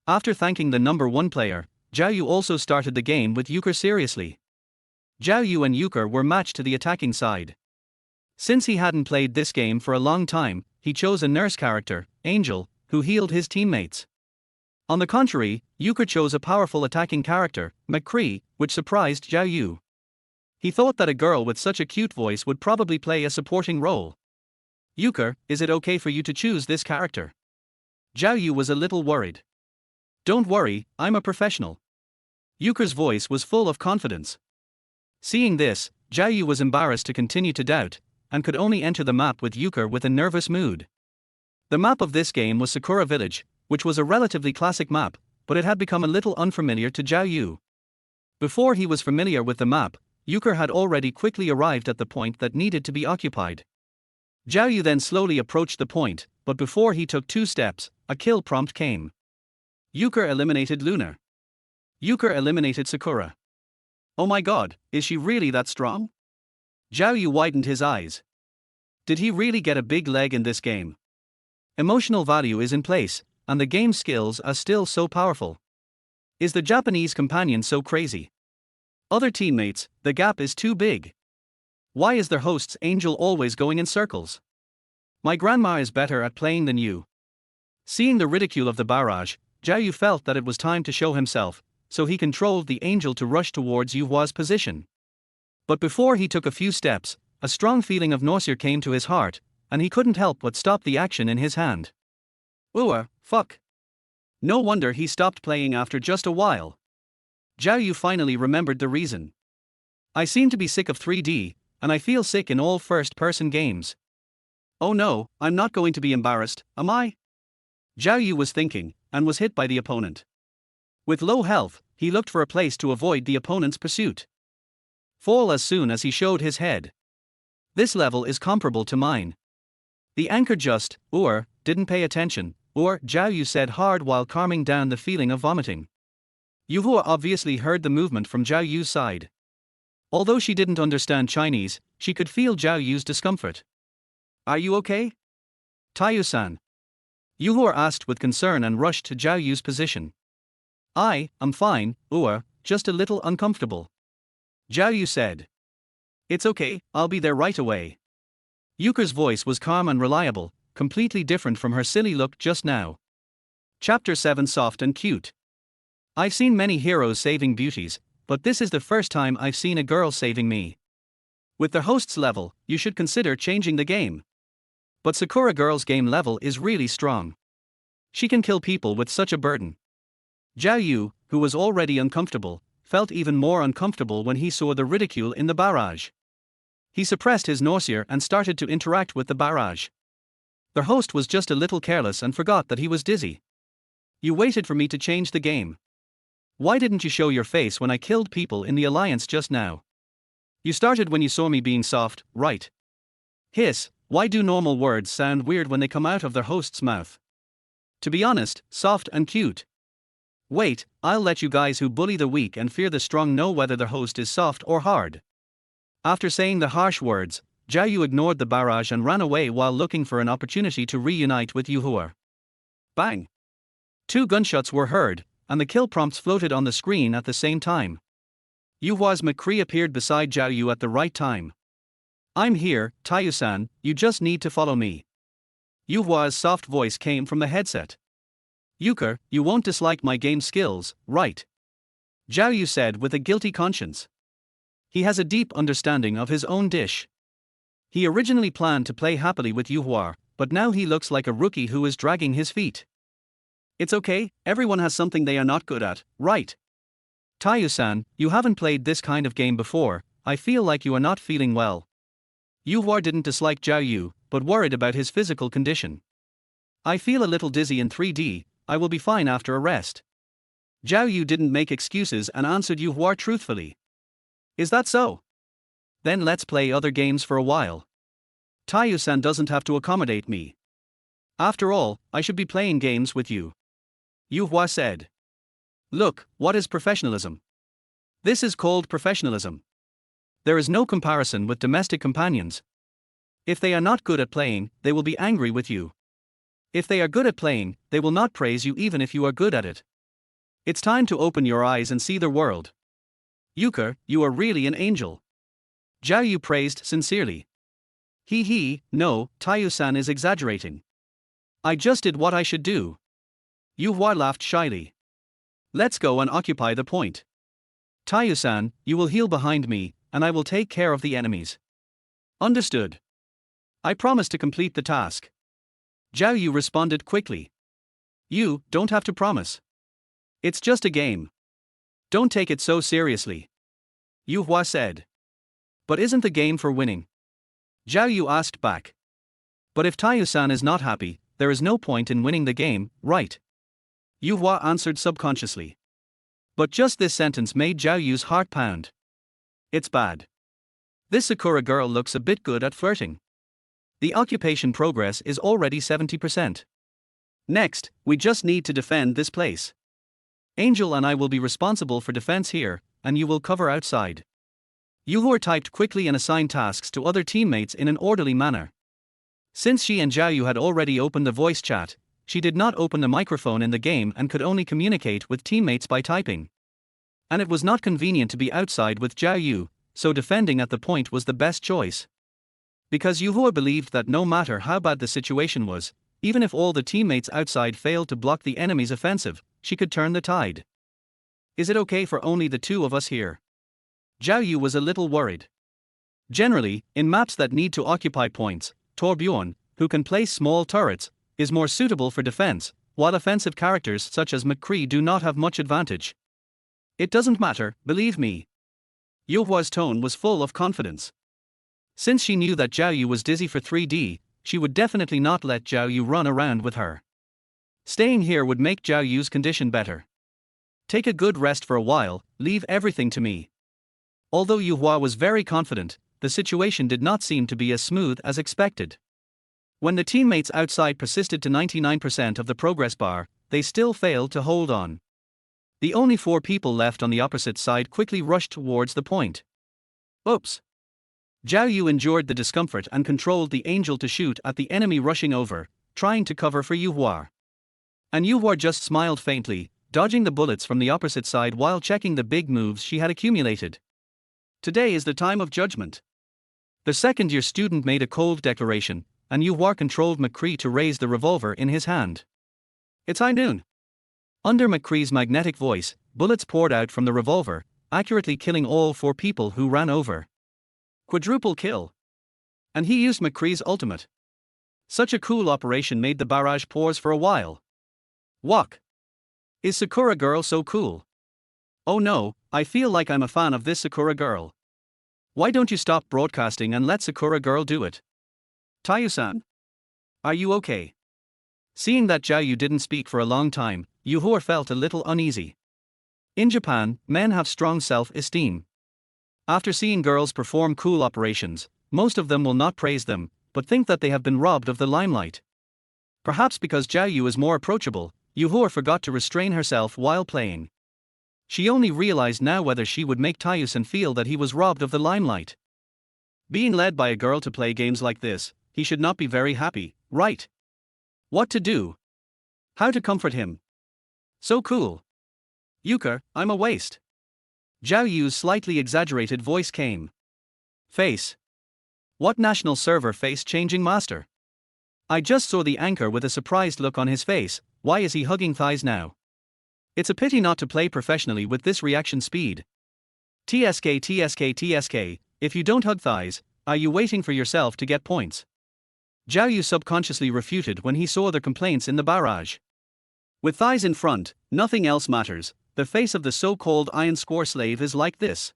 After thanking the number one player, Zhao Yu also started the game with Euchre seriously. Zhao Yu and Euchre were matched to the attacking side. Since he hadn't played this game for a long time, he chose a nurse character, Angel, who healed his teammates. On the contrary, Euchre chose a powerful attacking character, McCree, which surprised Zhao Yu. He thought that a girl with such a cute voice would probably play a supporting role. Euchre, is it okay for you to choose this character? Zhao Yu was a little worried. Don't worry, I'm a professional. Euchre's voice was full of confidence. Seeing this, Zhao Yu was embarrassed to continue to doubt, and could only enter the map with Euchre with a nervous mood. The map of this game was Sakura Village, which was a relatively classic map, but it had become a little unfamiliar to Zhao Yu. Before he was familiar with the map, Euchre had already quickly arrived at the point that needed to be occupied. Zhao Yu then slowly approached the point, but before he took 2 steps, a kill prompt came. Euchre eliminated Lunar. Euchre eliminated Sakura. Oh my god, is she really that strong? Zhao Yu widened his eyes. Did he really get a big leg in this game? Emotional value is in place, and the game's skills are still so powerful. Is the Japanese companion so crazy? Other teammates, the gap is too big. Why is their host's Angel always going in circles? My grandma is better at playing than you. Seeing the ridicule of the barrage, Zhao Yu felt that it was time to show himself, so he controlled the Angel to rush towards Yuhua's position. But before he took a few steps, a strong feeling of nausea came to his heart, and he couldn't help but stop the action in his hand. Fuck. No wonder he stopped playing after just a while. Zhao Yu finally remembered the reason. I seem to be sick of 3D, and I feel sick in all first-person games. Oh no, I'm not going to be embarrassed, am I? Zhao Yu was thinking, and was hit by the opponent. With low health, he looked for a place to avoid the opponent's pursuit. Fall as soon as he showed his head. This level is comparable to mine. The anchor just, didn't pay attention, Zhao Yu said hard while calming down the feeling of vomiting. Yuhua obviously heard the movement from Zhao Yu's side. Although she didn't understand Chinese, she could feel Zhao Yu's discomfort. Are you okay? Tayu-san. Yuhua asked with concern and rushed to Zhao Yu's position. I'm fine, just a little uncomfortable. Zhao Yu said. It's okay, I'll be there right away. Euchre's voice was calm and reliable, completely different from her silly look just now. Chapter 7 Soft and Cute. I've seen many heroes saving beauties, but this is the first time I've seen a girl saving me. With the host's level, you should consider changing the game. But Sakura Girl's game level is really strong. She can kill people with such a burden. Zhao Yu, who was already uncomfortable, felt even more uncomfortable when he saw the ridicule in the barrage. He suppressed his nausea and started to interact with the barrage. The host was just a little careless and forgot that he was dizzy. You waited for me to change the game. Why didn't you show your face when I killed people in the alliance just now? You started when you saw me being soft, right? Hiss, why do normal words sound weird when they come out of their host's mouth? To be honest, soft and cute. Wait, I'll let you guys who bully the weak and fear the strong know whether the host is soft or hard. After saying the harsh words, Zhao Yu ignored the barrage and ran away while looking for an opportunity to reunite with Yuhua. Bang! 2 gunshots were heard, and the kill prompts floated on the screen at the same time. Yuhua's McCree appeared beside Zhao Yu at the right time. I'm here, Tayu-san, you just need to follow me. Yuhua's soft voice came from the headset. Euchre, you won't dislike my game skills, right? Zhao Yu said with a guilty conscience. He has a deep understanding of his own dish. He originally planned to play happily with Yuhua, but now he looks like a rookie who is dragging his feet. It's okay, everyone has something they are not good at, right? Tayu-san, you haven't played this kind of game before, I feel like you are not feeling well. Yuhua didn't dislike Zhao Yu, but worried about his physical condition. I feel a little dizzy in 3D, I will be fine after a rest. Zhao Yu didn't make excuses and answered Yuhua truthfully. Is that so? Then let's play other games for a while. Tayu-san doesn't have to accommodate me. After all, I should be playing games with you. Yuhua said. Look, what is professionalism? This is called professionalism. There is no comparison with domestic companions. If they are not good at playing, they will be angry with you. If they are good at playing, they will not praise you even if you are good at it. It's time to open your eyes and see the world. Euchre, you are really an angel. Zhao Yu praised sincerely. No, Tayu-san is exaggerating. I just did what I should do. Yuhua laughed shyly. Let's go and occupy the point. Tayu-san, you will heal behind me, and I will take care of the enemies. Understood. I promise to complete the task. Zhao Yu responded quickly. You don't have to promise. It's just a game. Don't take it so seriously. Yuhua said. But isn't the game for winning? Zhao Yu asked back. But if Tayu-san is not happy, there is no point in winning the game, right? Yuhua answered subconsciously. But just this sentence made Zhao Yu's heart pound. It's bad. This Sakura girl looks a bit good at flirting. The occupation progress is already 70%. Next, we just need to defend this place. Angel and I will be responsible for defense here, and you will cover outside. Yuhua typed quickly and assigned tasks to other teammates in an orderly manner. Since she and Zhao Yu had already opened the voice chat, she did not open the microphone in the game and could only communicate with teammates by typing. And it was not convenient to be outside with Zhao Yu, so defending at the point was the best choice. Because Yuhua believed that no matter how bad the situation was, even if all the teammates outside failed to block the enemy's offensive, she could turn the tide. Is it okay for only the two of us here? Zhao Yu was a little worried. Generally, in maps that need to occupy points, Torbjorn, who can place small turrets, is more suitable for defense, while offensive characters such as McCree do not have much advantage. It doesn't matter, believe me. Yuhua's tone was full of confidence. Since she knew that Zhao Yu was dizzy for 3D, she would definitely not let Zhao Yu run around with her. Staying here would make Zhao Yu's condition better. Take a good rest for a while, leave everything to me. Although Yuhua was very confident, the situation did not seem to be as smooth as expected. When the teammates outside persisted to 99% of the progress bar, they still failed to hold on. The only 4 people left on the opposite side quickly rushed towards the point. Oops. Zhao Yu endured the discomfort and controlled the angel to shoot at the enemy rushing over, trying to cover for Yuhua. And Yuhua just smiled faintly, dodging the bullets from the opposite side while checking the big moves she had accumulated. Today is the time of judgment. The second-year student made a cold declaration, and Yuhua controlled McCree to raise the revolver in his hand. It's high noon. Under McCree's magnetic voice, bullets poured out from the revolver, accurately killing all 4 people who ran over. Quadruple kill. And he used McCree's ultimate. Such a cool operation made the barrage pause for a while. Wok. Is Sakura girl so cool? Oh no, I feel like I'm a fan of this Sakura girl. Why don't you stop broadcasting and let Sakura girl do it? Tayu-san? Are you okay? Seeing that Zhao Yu didn't speak for a long time, Yuhua felt a little uneasy. In Japan, men have strong self-esteem. After seeing girls perform cool operations, most of them will not praise them, but think that they have been robbed of the limelight. Perhaps because Zhao Yu is more approachable, Yuhua forgot to restrain herself while playing. She only realized now whether she would make Tayu-san feel that he was robbed of the limelight. Being led by a girl to play games like this, he should not be very happy, right? What to do? How to comfort him? So cool. Yuka, I'm a waste. Zhao Yu's slightly exaggerated voice came. Face. What national server face-changing master? I just saw the anchor with a surprised look on his face. Why is he hugging thighs now? It's a pity not to play professionally with this reaction speed. TSK, if you don't hug thighs, are you waiting for yourself to get points? Zhao Yu subconsciously refuted when he saw the complaints in the barrage. With thighs in front, nothing else matters. The face of the so-called iron score slave is like this.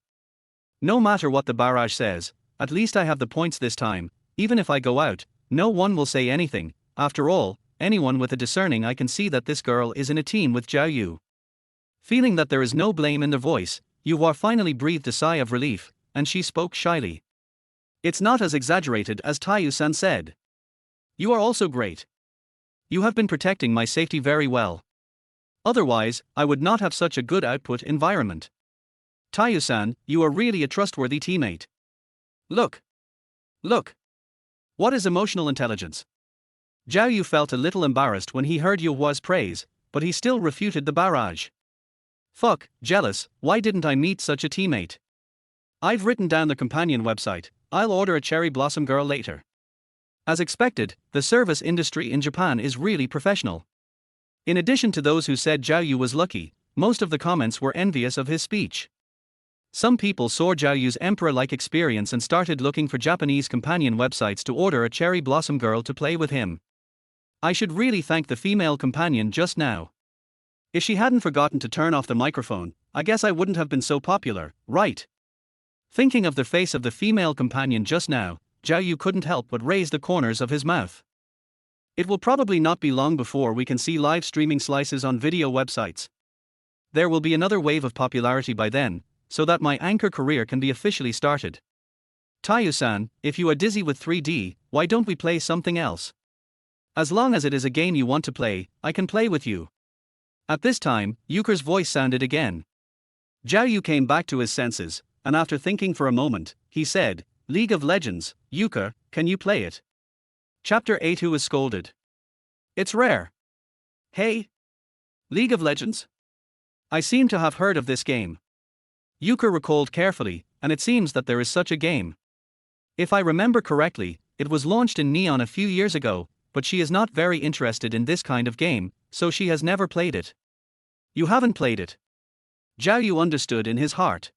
No matter what the barrage says, at least I have the points this time. Even if I go out, no one will say anything. After all, anyone with a discerning eye can see that this girl is in a team with Zhao Yu. Feeling that there is no blame in their voice, Yuhua finally breathed a sigh of relief, and she spoke shyly. It's not as exaggerated as Tayu-san said. You are also great. You have been protecting my safety very well. Otherwise, I would not have such a good output environment. Tayu-san, you are really a trustworthy teammate. Look. What is emotional intelligence? Zhao Yu felt a little embarrassed when he heard Yuhua's praise, but he still refuted the barrage. Fuck, jealous, why didn't I meet such a teammate? I've written down the companion website, I'll order a cherry blossom girl later. As expected, the service industry in Japan is really professional. In addition to those who said Zhao Yu was lucky, most of the comments were envious of his speech. Some people saw Zhao Yu's emperor-like experience and started looking for Japanese companion websites to order a cherry blossom girl to play with him. I should really thank the female companion just now. If she hadn't forgotten to turn off the microphone, I guess I wouldn't have been so popular, right? Thinking of the face of the female companion just now, Zhao Yu couldn't help but raise the corners of his mouth. It will probably not be long before we can see live streaming slices on video websites. There will be another wave of popularity by then, so that my anchor career can be officially started. Tayu-san, if you are dizzy with 3D, why don't we play something else? As long as it is a game you want to play, I can play with you. At this time, Yuker's voice sounded again. Zhao Yu came back to his senses, and after thinking for a moment, he said, League of Legends, Yuker, can you play it? Chapter 8. Who is scolded? It's rare. Hey? League of Legends? I seem to have heard of this game. Yuker recalled carefully, and it seems that there is such a game. If I remember correctly, it was launched in Neon a few years ago, but she is not very interested in this kind of game, so she has never played it. You haven't played it? Zhao Yu understood in his heart.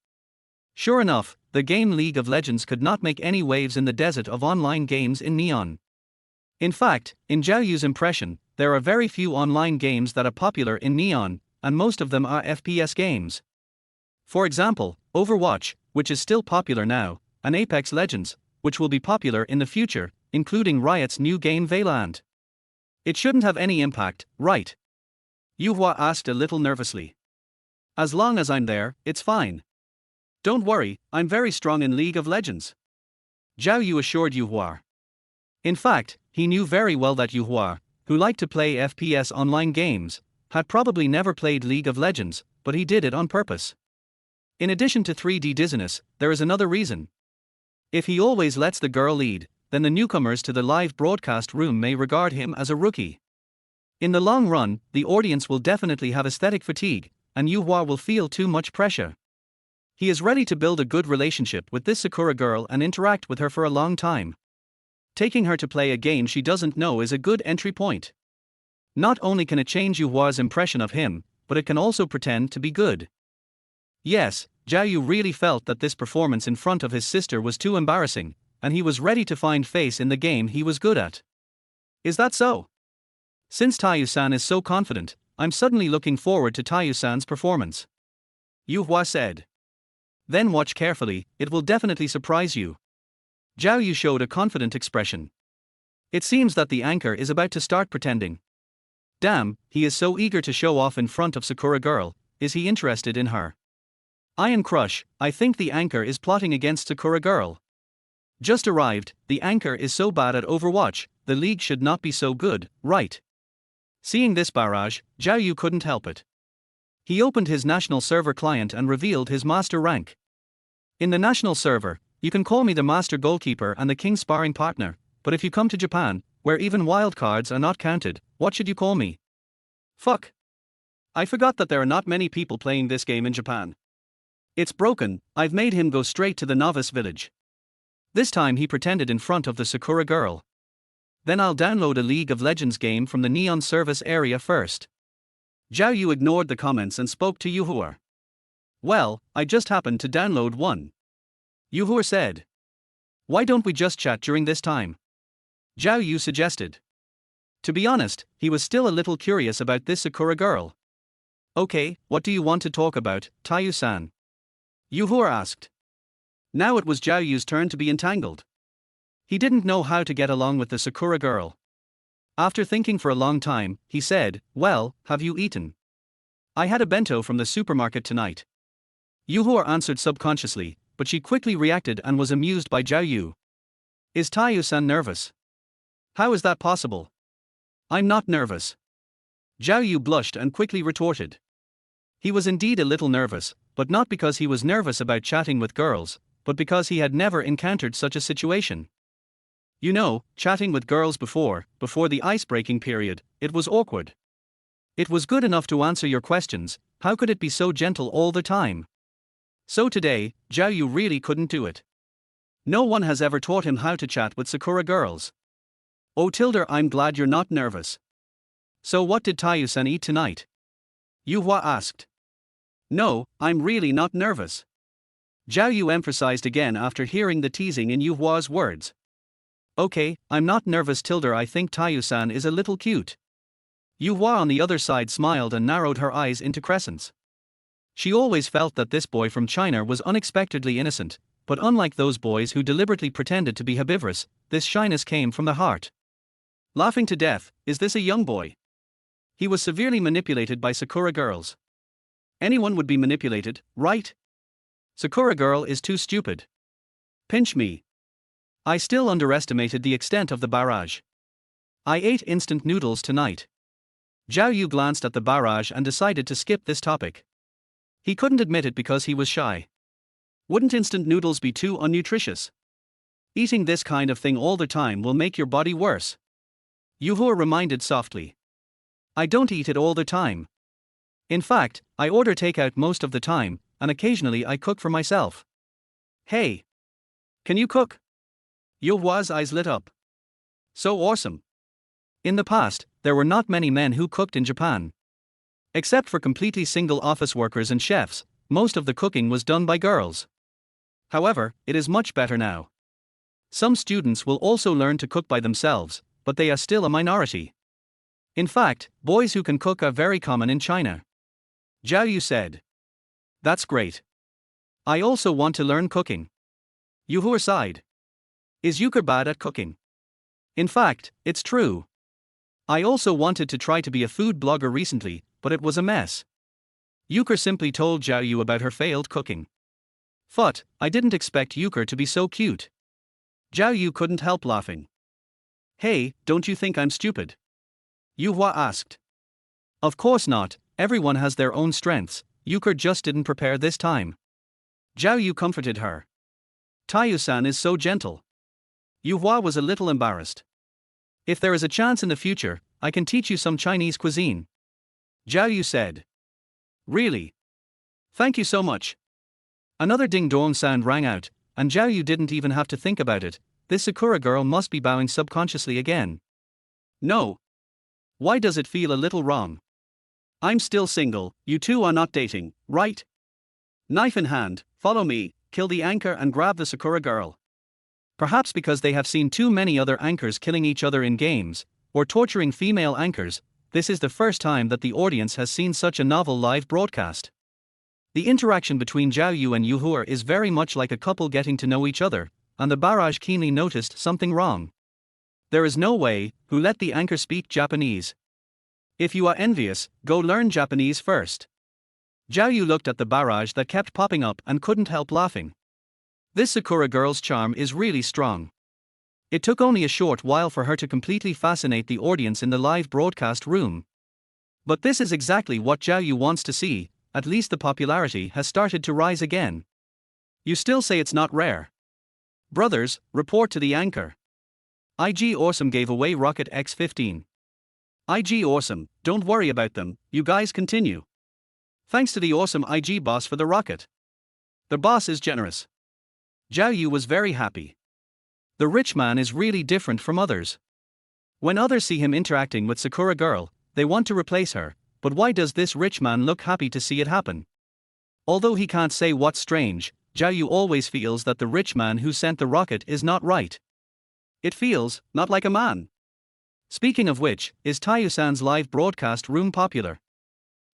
Sure enough, the game League of Legends could not make any waves in the desert of online games in Neon. In fact, in Zhao Yu's impression, there are very few online games that are popular in Neon, and most of them are FPS games. For example, Overwatch, which is still popular now, and Apex Legends, which will be popular in the future, including Riot's new game Valorant. It shouldn't have any impact, right? Yuhua asked a little nervously. As long as I'm there, it's fine. Don't worry, I'm very strong in League of Legends. Zhao Yu assured Yuhua. In fact, he knew very well that Yuhua, who liked to play FPS online games, had probably never played League of Legends, but he did it on purpose. In addition to 3D dizziness, there is another reason. If he always lets the girl lead, then the newcomers to the live broadcast room may regard him as a rookie. In the long run, the audience will definitely have aesthetic fatigue, and Yuhua will feel too much pressure. He is ready to build a good relationship with this Sakura girl and interact with her for a long time. Taking her to play a game she doesn't know is a good entry point. Not only can it change Yuhua's impression of him, but it can also pretend to be good. Yes, Zhao Yu really felt that this performance in front of his sister was too embarrassing, and he was ready to find face in the game he was good at. Is that so? Since Tayu-san is so confident, I'm suddenly looking forward to Tayu-san's performance. Yuhua said. Then watch carefully, it will definitely surprise you. Zhao Yu showed a confident expression. It seems that the anchor is about to start pretending. Damn, he is so eager to show off in front of Sakura girl, is he interested in her? Iron Crush, I think the anchor is plotting against Sakura girl. Just arrived, the anchor is so bad at Overwatch, the league should not be so good, right? Seeing this barrage, Zhao Yu couldn't help it. He opened his national server client and revealed his master rank. In the national server, you can call me the master goalkeeper and the king sparring partner, but if you come to Japan, where even wildcards are not counted, what should you call me? Fuck. I forgot that there are not many people playing this game in Japan. It's broken, I've made him go straight to the novice village. This time he pretended in front of the Sakura girl. Then I'll download a League of Legends game from the Neon service area first. Zhao Yu ignored the comments and spoke to Yuhua. Well, I just happened to download one. Yuhua said. Why don't we just chat during this time? Zhao Yu suggested. To be honest, he was still a little curious about this Sakura girl. Okay, what do you want to talk about, Tayu-san? Yuhua asked. Now it was Zhao Yu's turn to be entangled. He didn't know how to get along with the Sakura girl. After thinking for a long time, he said, well, have you eaten? I had a bento from the supermarket tonight. Yuhua answered subconsciously, but she quickly reacted and was amused by Zhao Yu. Is Tayu-san nervous? How is that possible? I'm not nervous. Zhao Yu blushed and quickly retorted. He was indeed a little nervous, but not because he was nervous about chatting with girls, but because he had never encountered such a situation. You know, chatting with girls before the ice-breaking period, it was awkward. It was good enough to answer your questions, how could it be so gentle all the time? So today, Zhao Yu really couldn't do it. No one has ever taught him how to chat with Sakura girls. Oh Tilda, I'm glad you're not nervous. So what did Tayu-san eat tonight? Yuhua asked. No, I'm really not nervous. Zhao Yu emphasized again after hearing the teasing in Yuhua's words. Okay, I'm not nervous Tilda, I think Tayu-san is a little cute. Yuhua on the other side smiled and narrowed her eyes into crescents. She always felt that this boy from China was unexpectedly innocent, but unlike those boys who deliberately pretended to be herbivorous, this shyness came from the heart. Laughing to death, is this a young boy? He was severely manipulated by Sakura girls. Anyone would be manipulated, right? Sakura girl is too stupid. Pinch me. I still underestimated the extent of the barrage. I ate instant noodles tonight. Zhao Yu glanced at the barrage and decided to skip this topic. He couldn't admit it because he was shy. Wouldn't instant noodles be too unnutritious? Eating this kind of thing all the time will make your body worse. Yuhua reminded softly. I don't eat it all the time. In fact, I order takeout most of the time, and occasionally I cook for myself. Hey! Can you cook? Yuhua's eyes lit up. So awesome. In the past, there were not many men who cooked in Japan. Except for completely single office workers and chefs, most of the cooking was done by girls. However, it is much better now. Some students will also learn to cook by themselves, but they are still a minority. In fact, boys who can cook are very common in China. Zhao Yu said. That's great. I also want to learn cooking. Yuhua sighed. Is Euchre bad at cooking? In fact, it's true. I also wanted to try to be a food blogger recently, but it was a mess. Euchre simply told Zhao Yu about her failed cooking. But, I didn't expect Euchre to be so cute. Zhao Yu couldn't help laughing. Hey, don't you think I'm stupid? Yuhua asked. Of course not, everyone has their own strengths, Euchre just didn't prepare this time. Zhao Yu comforted her. Tayu-san is so gentle. Yuhua was a little embarrassed. If there is a chance in the future, I can teach you some Chinese cuisine. Zhao Yu said. Really? Thank you so much. Another ding-dong sound rang out, and Zhao Yu didn't even have to think about it. This Sakura girl must be bowing subconsciously again. No. Why does it feel a little wrong? I'm still single, you two are not dating, right? Knife in hand, follow me, kill the anchor and grab the Sakura girl. Perhaps because they have seen too many other anchors killing each other in games, or torturing female anchors, this is the first time that the audience has seen such a novel live broadcast. The interaction between Zhao Yu and Yuhua is very much like a couple getting to know each other, and the barrage keenly noticed something wrong. There is no way, who let the anchor speak Japanese? If you are envious, go learn Japanese first. Zhao Yu looked at the barrage that kept popping up and couldn't help laughing. This Sakura girl's charm is really strong. It took only a short while for her to completely fascinate the audience in the live broadcast room. But this is exactly what Zhao Yu wants to see, at least the popularity has started to rise again. You still say it's not rare. Brothers, report to the anchor. IG Awesome gave away Rocket X-15. IG Awesome, don't worry about them, you guys continue. Thanks to the awesome IG boss for the rocket. The boss is generous. Zhao Yu was very happy. The rich man is really different from others. When others see him interacting with Sakura girl, they want to replace her, but why does this rich man look happy to see it happen? Although he can't say what's strange, Zhao Yu always feels that the rich man who sent the rocket is not right. It feels, not like a man. Speaking of which, is Tayu-san's live broadcast room popular?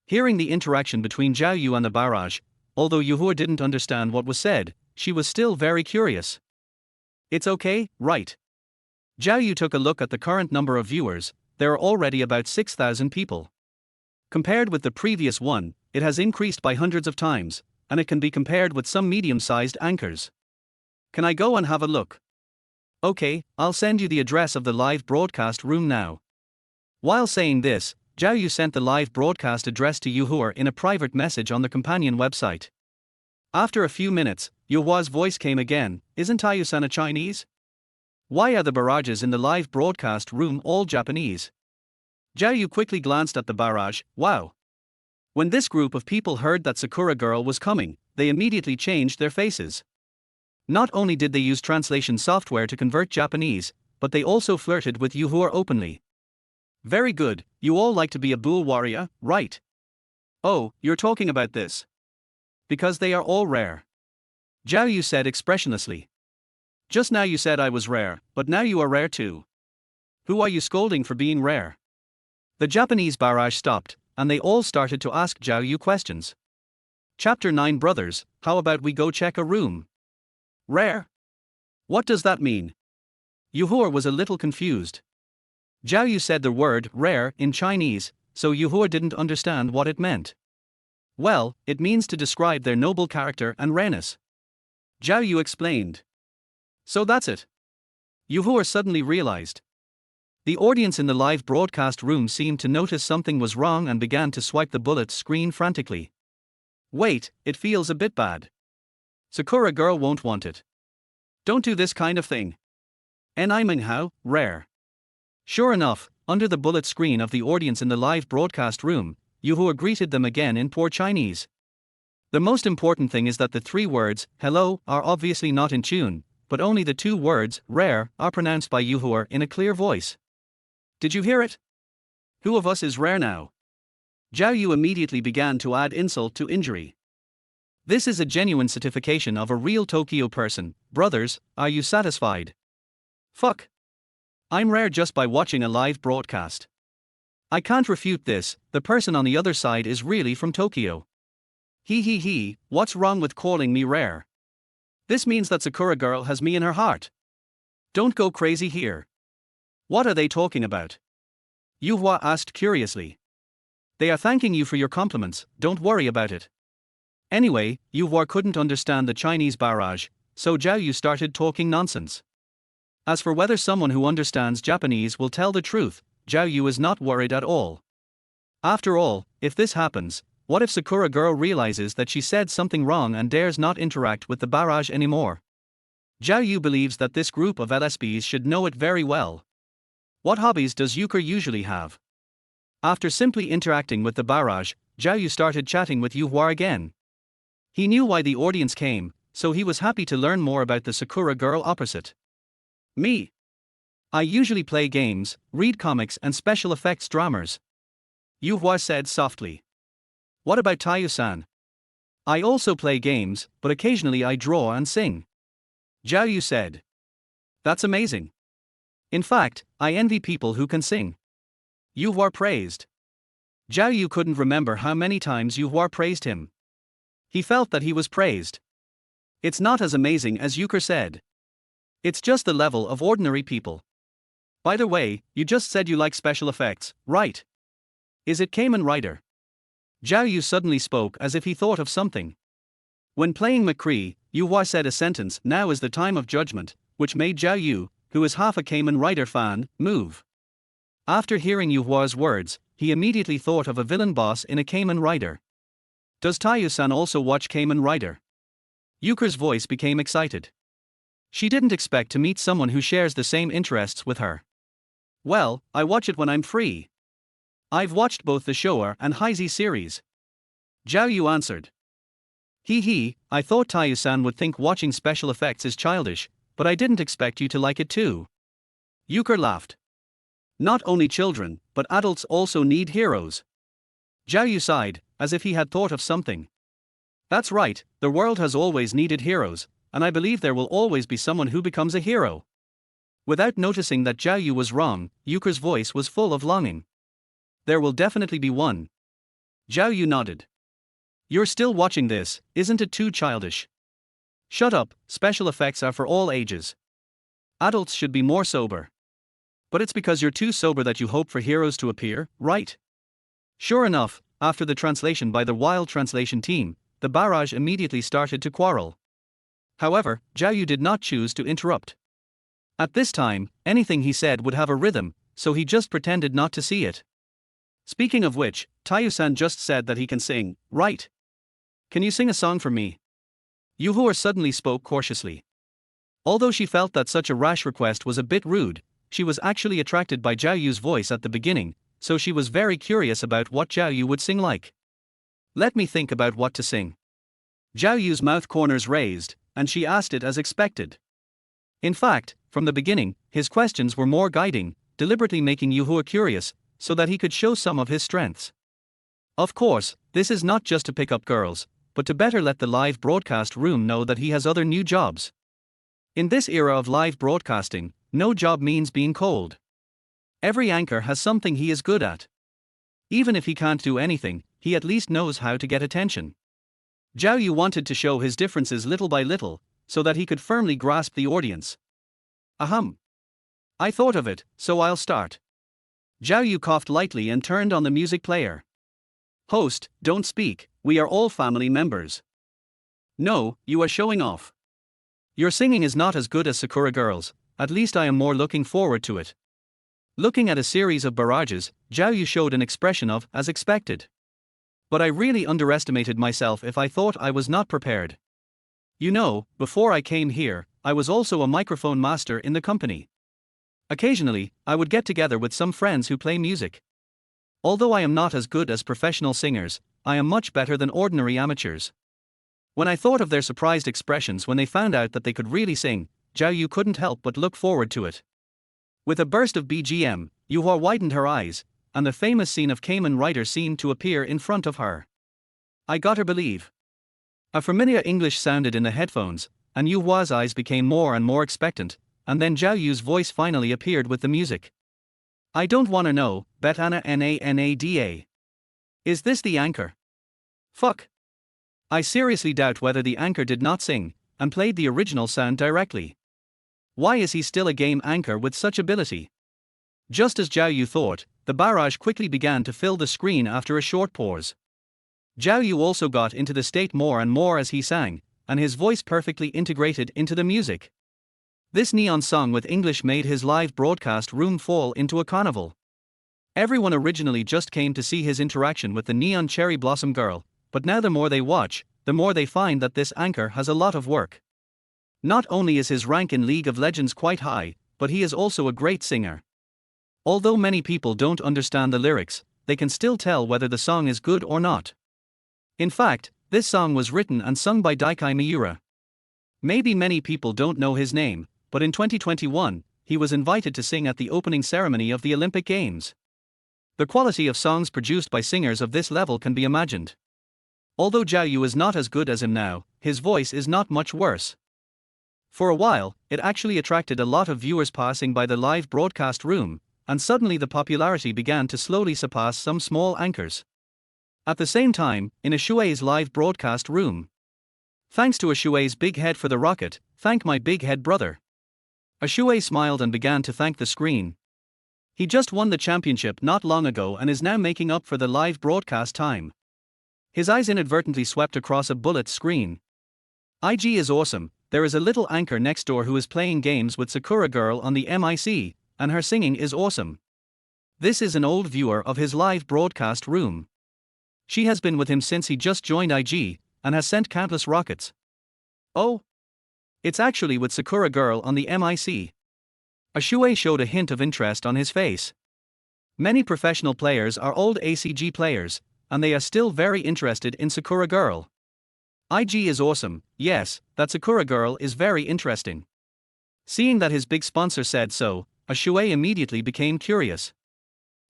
Hearing the interaction between Zhao Yu and the barrage, although Yuhua didn't understand what was said, she was still very curious. It's okay, right? Zhao Yu took a look at the current number of viewers. There are already about 6,000 people. Compared with the previous one, it has increased by hundreds of times, and it can be compared with some medium-sized anchors. Can I go and have a look? Okay, I'll send you the address of the live broadcast room now. While saying this, Zhao Yu sent the live broadcast address to Yuhua in a private message on the companion website. After a few minutes, Yuhua's voice came again. Isn't Tayu-san a Chinese? Why are the barrages in the live broadcast room all Japanese? Zhao Yu quickly glanced at the barrage. Wow. When this group of people heard that Sakura girl was coming, they immediately changed their faces. Not only did they use translation software to convert Japanese, but they also flirted with Yuhua openly. Very good, you all like to be a bull warrior, right? Oh, you're talking about this. Because they are all rare. Zhao Yu said expressionlessly. Just now you said I was rare, but now you are rare too. Who are you scolding for being rare? The Japanese barrage stopped, and they all started to ask Zhao Yu questions. Chapter 9 Brothers, how about we go check a room? Rare? What does that mean? Yuhua was a little confused. Zhao Yu said the word rare in Chinese, so Yuhua didn't understand what it meant. Well, it means to describe their noble character and rareness. Zhao Yu explained. So that's it. Yuhua suddenly realized. The audience in the live broadcast room seemed to notice something was wrong and began to swipe the bullet screen frantically. Wait, it feels a bit bad. Sakura girl won't want it. Don't do this kind of thing. How rare. Sure enough, under the bullet screen of the audience in the live broadcast room, Yuhua greeted them again in poor Chinese. The most important thing is that the 3 words, hello, are obviously not in tune, but only the 2 words, rare, are pronounced by Yuhua in a clear voice. Did you hear it? Who of us is rare now? Zhao Yu immediately began to add insult to injury. This is a genuine certification of a real Tokyo person. Brothers, are you satisfied? Fuck. I'm rare just by watching a live broadcast. I can't refute this, the person on the other side is really from Tokyo. What's wrong with calling me rare? This means that Sakura girl has me in her heart. Don't go crazy here. What are they talking about? Yuhua asked curiously. They are thanking you for your compliments, don't worry about it. Anyway, Yuhua couldn't understand the Chinese barrage, so Zhao Yu started talking nonsense. As for whether someone who understands Japanese will tell the truth, Zhao Yu is not worried at all. After all, if this happens, what if Sakura girl realizes that she said something wrong and dares not interact with the barrage anymore? Zhao Yu believes that this group of LSBs should know it very well. What hobbies does Euchre usually have? After simply interacting with the barrage, Zhao Yu started chatting with Yuhua again. He knew why the audience came, so he was happy to learn more about the Sakura girl opposite. Me. I usually play games, read comics and special effects dramas. Yuhua said softly. What about Tayu-san? I also play games, but occasionally I draw and sing. Zhao Yu said. That's amazing. In fact, I envy people who can sing. Yuhua praised. Zhao Yu couldn't remember how many times Yuhua praised him. He felt that he was praised. It's not as amazing as Euchre said. It's just the level of ordinary people. By the way, you just said you like special effects, right? Is it Kamen Rider? Zhao Yu suddenly spoke as if he thought of something. When playing McCree, Yuhua said a sentence, now is the time of judgment, which made Zhao Yu, who is half a Kamen Rider fan, move. After hearing Yuhua's words, he immediately thought of a villain boss in a Kamen Rider. Does Tayu-san also watch Kamen Rider? Yuchre's voice became excited. She didn't expect to meet someone who shares the same interests with her. Well, I watch it when I'm free. I've watched both the Showa and Heisei series. Zhao Yu answered. I thought Tayu-san would think watching special effects is childish, but I didn't expect you to like it too. Euchre laughed. Not only children, but adults also need heroes. Zhao Yu sighed, as if he had thought of something. That's right, the world has always needed heroes, and I believe there will always be someone who becomes a hero. Without noticing that Zhao Yu was wrong, Euchre's voice was full of longing. There will definitely be one. Zhao Yu nodded. You're still watching this, isn't it too childish? Shut up, special effects are for all ages. Adults should be more sober. But it's because you're too sober that you hope for heroes to appear, right? Sure enough, after the translation by the Wild Translation team, the barrage immediately started to quarrel. However, Zhao Yu did not choose to interrupt. At this time, anything he said would have a rhythm, so he just pretended not to see it. Speaking of which, Tayu-san just said that he can sing, right? Can you sing a song for me? Yuhua suddenly spoke cautiously. Although she felt that such a rash request was a bit rude, she was actually attracted by Zhao Yu's voice at the beginning, so she was very curious about what Zhao Yu would sing like. Let me think about what to sing. Zhao Yu's mouth corners raised, and she asked it as expected. In fact, from the beginning, his questions were more guiding, deliberately making Yuhua curious, so that he could show some of his strengths. Of course, this is not just to pick up girls, but to better let the live broadcast room know that he has other new jobs. In this era of live broadcasting, no job means being cold. Every anchor has something he is good at. Even if he can't do anything, he at least knows how to get attention. Zhao Yu wanted to show his differences little by little, so that he could firmly grasp the audience. Ahem. I thought of it, so I'll start. Zhao Yu coughed lightly and turned on the music player. Host, don't speak, we are all family members. No, you are showing off. Your singing is not as good as Sakura Girl's, at least I am more looking forward to it. Looking at a series of barrages, Zhao Yu showed an expression of, as expected. But I really underestimated myself if I thought I was not prepared. You know, before I came here, I was also a microphone master in the company. Occasionally, I would get together with some friends who play music. Although I am not as good as professional singers, I am much better than ordinary amateurs. When I thought of their surprised expressions when they found out that they could really sing, Zhao Yu couldn't help but look forward to it. With a burst of BGM, Yuhua widened her eyes, and the famous scene of Kamen Rider seemed to appear in front of her. I gotta believe. A familiar English sounded in the headphones, and Yuhua's eyes became more and more expectant, and then Zhao Yu's voice finally appeared with the music. I don't wanna know, Betana Nada. Is this the anchor? Fuck. I seriously doubt whether the anchor did not sing, and played the original sound directly. Why is he still a game anchor with such ability? Just as Zhao Yu thought, the barrage quickly began to fill the screen after a short pause. Zhao Yu also got into the state more and more as he sang, and his voice perfectly integrated into the music. This neon song with English made his live broadcast room fall into a carnival. Everyone originally just came to see his interaction with the neon cherry blossom girl, but now the more they watch, the more they find that this anchor has a lot of work. Not only is his rank in League of Legends quite high, but he is also a great singer. Although many people don't understand the lyrics, they can still tell whether the song is good or not. In fact, this song was written and sung by Daikai Miura. Maybe many people don't know his name, but in 2021, he was invited to sing at the opening ceremony of the Olympic Games. The quality of songs produced by singers of this level can be imagined. Although Zhao Yu is not as good as him now, his voice is not much worse. For a while, it actually attracted a lot of viewers passing by the live broadcast room, and suddenly the popularity began to slowly surpass some small anchors. At the same time, in Ashue's live broadcast room. Thanks to Ashue's big head for the rocket, thank my big head brother. Ashue smiled and began to thank the screen. He just won the championship not long ago and is now making up for the live broadcast time. His eyes inadvertently swept across a bullet screen. IG is awesome. There is a little anchor next door who is playing games with Sakura Girl on the MIC, and her singing is awesome. This is an old viewer of his live broadcast room. She has been with him since he just joined IG, and has sent countless rockets. Oh? It's actually with Sakura Girl on the MIC. Ashue showed a hint of interest on his face. Many professional players are old ACG players, and they are still very interested in Sakura Girl. IG is awesome, yes, that Sakura Girl is very interesting. Seeing that his big sponsor said so, Ashue immediately became curious.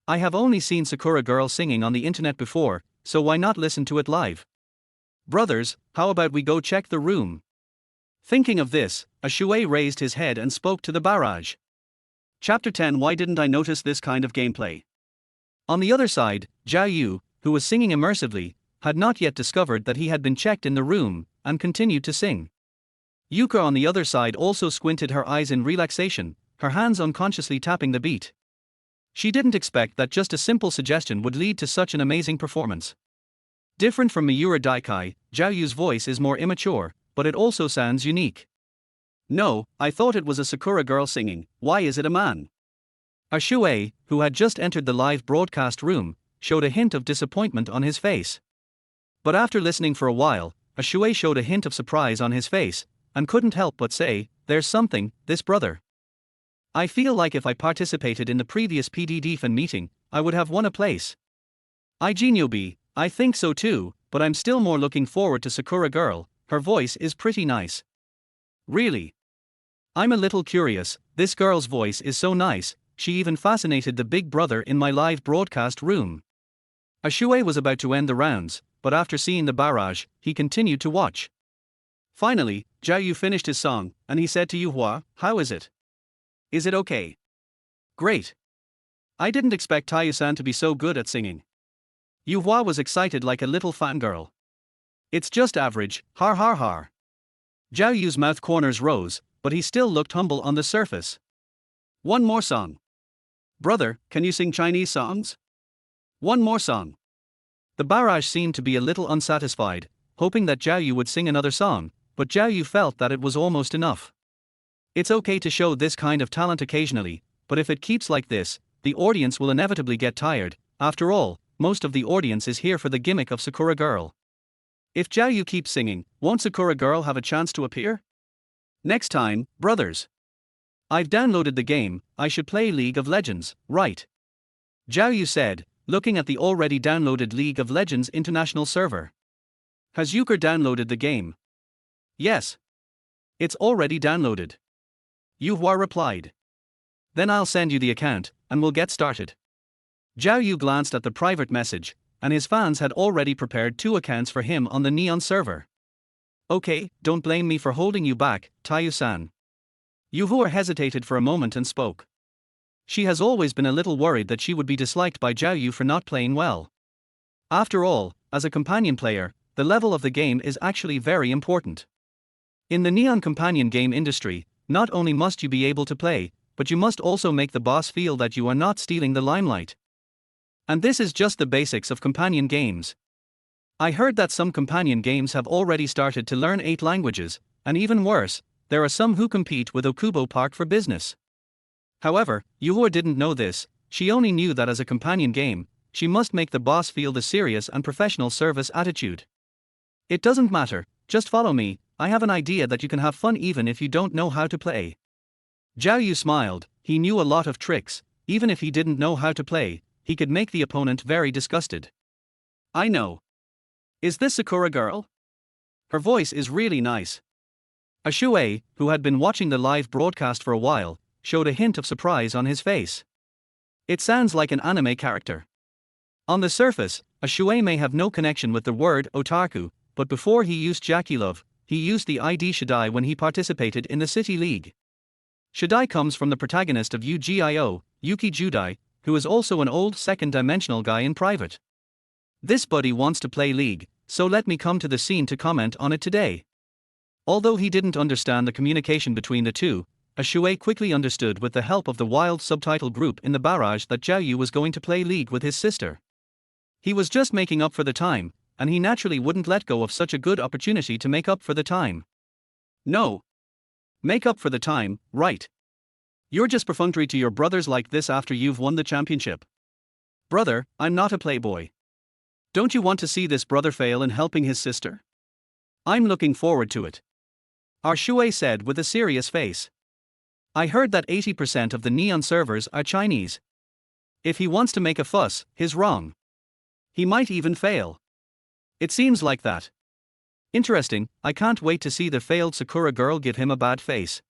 I have only seen Sakura Girl singing on the internet before, so why not listen to it live? Brothers, how about we go check the room? Thinking of this, Ashue raised his head and spoke to the barrage. Chapter 10. Why didn't I notice this kind of gameplay? On the other side, Zhao Yu, who was singing immersively, had not yet discovered that he had been checked in the room, and continued to sing. Yuka on the other side also squinted her eyes in relaxation, her hands unconsciously tapping the beat. She didn't expect that just a simple suggestion would lead to such an amazing performance. Different from Miura Daikai, Zhao Yu's voice is more immature, but it also sounds unique. No, I thought it was a Sakura Girl singing, why is it a man? Ashue, who had just entered the live broadcast room, showed a hint of disappointment on his face. But after listening for a while, Ashue showed a hint of surprise on his face, and couldn't help but say, there's something, this brother. I feel like if I participated in the previous PDD fan meeting, I would have won a place. Igeniobi, I think so too, but I'm still more looking forward to Sakura Girl, her voice is pretty nice. Really? I'm a little curious, this girl's voice is so nice, she even fascinated the big brother in my live broadcast room. Shui was about to end the rounds, but after seeing the barrage, he continued to watch. Finally, Zhao Yu finished his song, and he said to Yu Hua, "How is it? Is it okay?" "Great. I didn't expect Tayu-san to be so good at singing." Yu Hua was excited like a little fangirl. "It's just average, har har har." Zhao Yu's mouth corners rose, but he still looked humble on the surface. "One more song. Brother, can you sing Chinese songs? One more song." The barrage seemed to be a little unsatisfied, hoping that Zhao Yu would sing another song, but Zhao Yu felt that it was almost enough. It's okay to show this kind of talent occasionally, but if it keeps like this, the audience will inevitably get tired. After all, most of the audience is here for the gimmick of Sakura Girl. If Zhao Yu keeps singing, won't Sakura Girl have a chance to appear? Next time, brothers. I've downloaded the game, I should play League of Legends, right? Zhao Yu said, looking at the already downloaded League of Legends international server. Has Euchre downloaded the game? Yes. It's already downloaded. Yu Hua replied. Then I'll send you the account, and we'll get started. Zhao Yu glanced at the private message, and his fans had already prepared 2 accounts for him on the Neon server. Okay, don't blame me for holding you back, Tayu-san. Yu Hua hesitated for a moment and spoke. She has always been a little worried that she would be disliked by Zhao Yu for not playing well. After all, as a companion player, the level of the game is actually very important. In the Neon companion game industry, not only must you be able to play, but you must also make the boss feel that you are not stealing the limelight. And this is just the basics of companion games. I heard that some companion games have already started to learn 8 languages, and even worse, there are some who compete with Okubo Park for business. However, Yu Hua didn't know this, she only knew that as a companion game, she must make the boss feel the serious and professional service attitude. It doesn't matter, just follow me, I have an idea that you can have fun even if you don't know how to play. Zhao Yu smiled, he knew a lot of tricks, even if he didn't know how to play, he could make the opponent very disgusted. I know. Is this Sakura Girl? Her voice is really nice. Shui, who had been watching the live broadcast for a while, showed a hint of surprise on his face. It sounds like an anime character. On the surface, Shui may have no connection with the word otaku, but before he used Jakilove, he used the ID Shadai when he participated in the City League. Shadai comes from the protagonist of Yu-Gi-Oh, Yuki Judai, who is also an old second-dimensional guy in private. This buddy wants to play League, so let me come to the scene to comment on it today. Although he didn't understand the communication between the two, Shui quickly understood with the help of the wild subtitle group in the barrage that Zhao Yu was going to play League with his sister. He was just making up for the time, and he naturally wouldn't let go of such a good opportunity to make up for the time. No. Make up for the time, right? You're just perfunctory to your brothers like this after you've won the championship. Brother, I'm not a playboy. Don't you want to see this brother fail in helping his sister? I'm looking forward to it. Shui said with a serious face. I heard that 80% of the Neon servers are Chinese. If he wants to make a fuss, he's wrong. He might even fail. It seems like that. Interesting, I can't wait to see the failed Sakura Girl give him a bad face.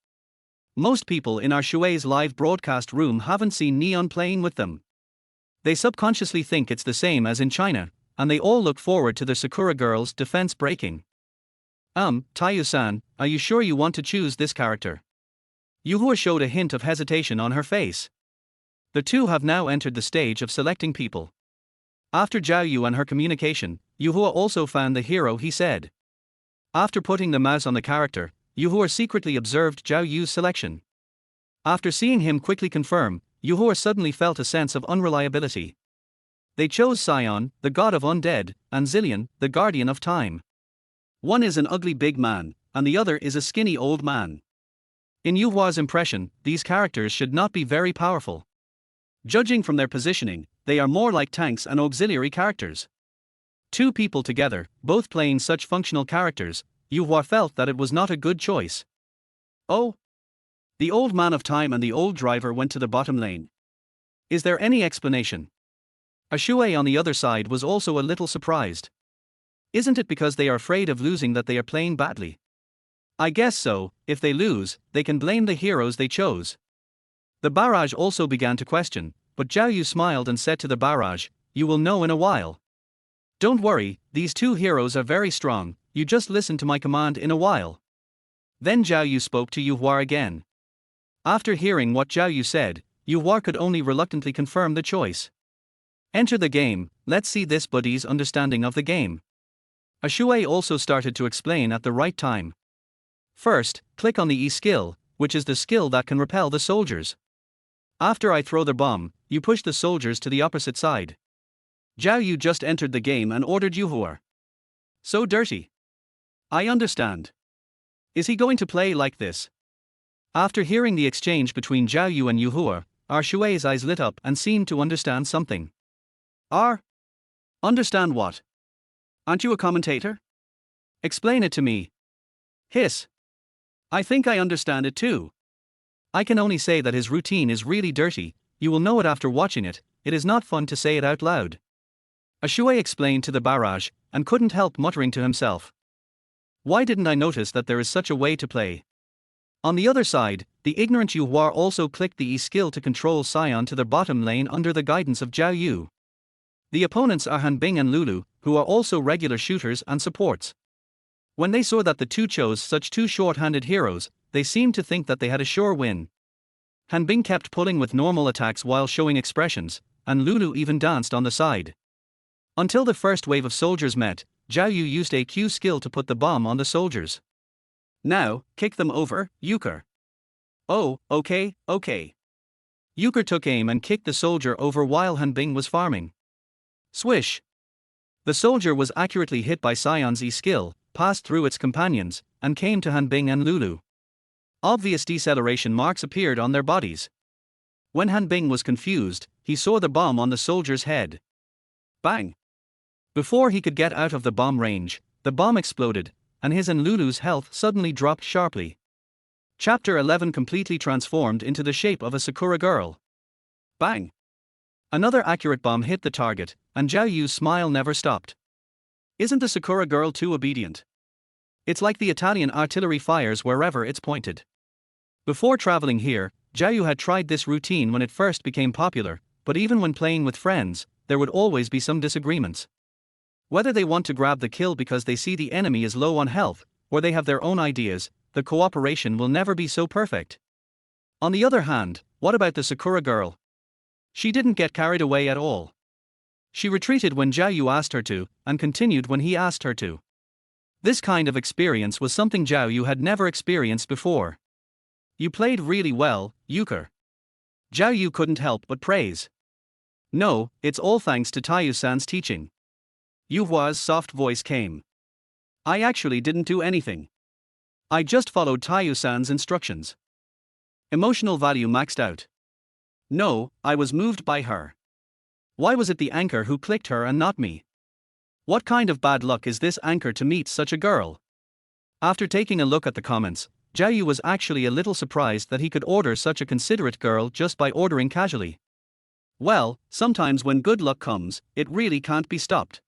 Most people in Shui's live broadcast room haven't seen Neon playing with them. They subconsciously think it's the same as in China, and they all look forward to the Sakura Girl's defense breaking. Tayu-san, are you sure you want to choose this character? Yu Hua showed a hint of hesitation on her face. The two have now entered the stage of selecting people. After Zhao Yu and her communication, Yu Hua also found the hero, he said. After putting the mouse on the character, Yu Hua secretly observed Zhao Yu's selection. After seeing him quickly confirm, Yu Hua suddenly felt a sense of unreliability. They chose Sion, the god of undead, and Zillion, the guardian of time. One is an ugly big man, and the other is a skinny old man. In Yu Hua's impression, these characters should not be very powerful. Judging from their positioning, they are more like tanks and auxiliary characters. Two people together, both playing such functional characters, Yu Hua felt that it was not a good choice. Oh? The old man of time and the old driver went to the bottom lane. Is there any explanation? Shui on the other side was also a little surprised. Isn't it because they are afraid of losing that they are playing badly? I guess so, if they lose, they can blame the heroes they chose. The barrage also began to question, but Zhao Yu smiled and said to the barrage, "You will know in a while. Don't worry, these two heroes are very strong, you just listen to my command in a while." Then Zhao Yu spoke to Yu Hua again. After hearing what Zhao Yu said, Yu Hua could only reluctantly confirm the choice. Enter the game, let's see this buddy's understanding of the game. A Shui also started to explain at the right time. First, click on the E skill, which is the skill that can repel the soldiers. After I throw the bomb, you push the soldiers to the opposite side. Zhao Yu just entered the game and ordered Yu Hua. So dirty. I understand. Is he going to play like this? After hearing the exchange between Zhao Yu and Yu Hua, our Shui's eyes lit up and seemed to understand something. Understand what? Aren't you a commentator? Explain it to me. Hiss. I think I understand it too. I can only say that his routine is really dirty, you will know it after watching it, it is not fun to say it out loud. A Shui explained to the barrage, and couldn't help muttering to himself. Why didn't I notice that there is such a way to play? On the other side, the ignorant Yu Hua also clicked the E skill to control Sion to the bottom lane under the guidance of Zhao Yu. The opponents are Han Bing and Lulu, who are also regular shooters and supports. When they saw that the two chose such two short-handed heroes, they seemed to think that they had a sure win. Han Bing kept pulling with normal attacks while showing expressions, and Lulu even danced on the side. Until the first wave of soldiers met, Zhao Yu used a Q skill to put the bomb on the soldiers. Now, kick them over, Euchre. Oh, okay. Euchre took aim and kicked the soldier over while Han Bing was farming. Swish. The soldier was accurately hit by Sion's E skill, passed through its companions, and came to Han Bing and Lulu. Obvious deceleration marks appeared on their bodies. When Han Bing was confused, he saw the bomb on the soldier's head. Bang! Before he could get out of the bomb range, the bomb exploded, and his and Lulu's health suddenly dropped sharply. Chapter 11 completely transformed into the shape of a Sakura girl. Bang! Another accurate bomb hit the target, and Zhao Yu's smile never stopped. Isn't the Sakura girl too obedient? It's like the Italian artillery fires wherever it's pointed. Before traveling here, Zhao Yu had tried this routine when it first became popular, but even when playing with friends, there would always be some disagreements. Whether they want to grab the kill because they see the enemy is low on health, or they have their own ideas, the cooperation will never be so perfect. On the other hand, what about the Sakura girl? She didn't get carried away at all. She retreated when Zhao Yu asked her to, and continued when he asked her to. This kind of experience was something Zhao Yu had never experienced before. You played really well, Euchre. Zhao Yu couldn't help but praise. No, it's all thanks to Taiyu-san's teaching. Yu Hua's soft voice came. I actually didn't do anything. I just followed Taiyu-san's instructions. Emotional value maxed out. No, I was moved by her. Why was it the anchor who clicked her and not me? What kind of bad luck is this anchor to meet such a girl? After taking a look at the comments, Zhao Yu was actually a little surprised that he could order such a considerate girl just by ordering casually. Well, sometimes when good luck comes, it really can't be stopped.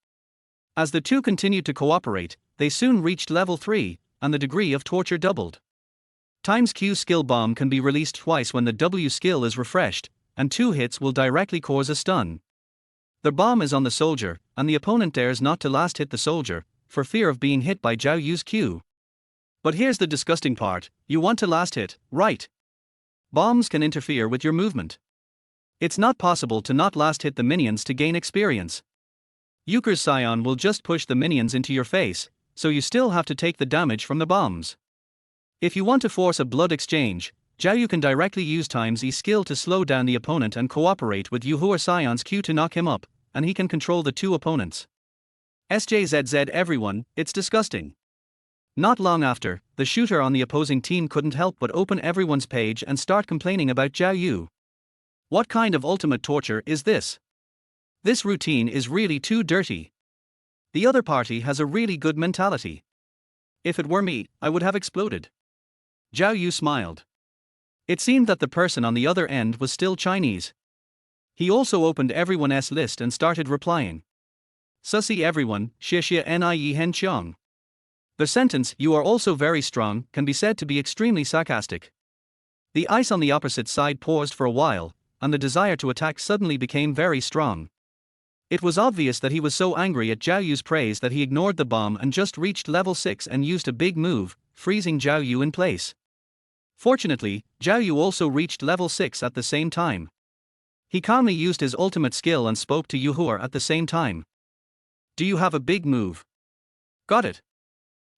As the two continued to cooperate, they soon reached level 3, and the degree of torture doubled. Times Q skill bomb can be released twice when the W skill is refreshed, and 2 hits will directly cause a stun. The bomb is on the soldier, and the opponent dares not to last hit the soldier, for fear of being hit by Zhao Yu's Q. But here's the disgusting part, you want to last hit, right? Bombs can interfere with your movement. It's not possible to not last hit the minions to gain experience. Euchre's Sion will just push the minions into your face, so you still have to take the damage from the bombs. If you want to force a blood exchange, Zhao Yu can directly use times E skill to slow down the opponent and cooperate with Yu Hua Sion's Q to knock him up, and he can control the two opponents. SJZZ everyone, it's disgusting. Not long after, the shooter on the opposing team couldn't help but open everyone's page and start complaining about Zhao Yu. What kind of ultimate torture is this? This routine is really too dirty. The other party has a really good mentality. If it were me, I would have exploded. Zhao Yu smiled. It seemed that the person on the other end was still Chinese. He also opened everyone's list and started replying. Sussy everyone, xie xie nie hen qiang. The sentence, "you are also very strong," can be said to be extremely sarcastic. The ice on the opposite side paused for a while, and the desire to attack suddenly became very strong. It was obvious that he was so angry at Zhao Yu's praise that he ignored the bomb and just reached level 6 and used a big move, freezing Zhao Yu in place. Fortunately, Zhao Yu also reached level 6 at the same time. He calmly used his ultimate skill and spoke to Yuhua at the same time. "Do you have a big move?" "Got it."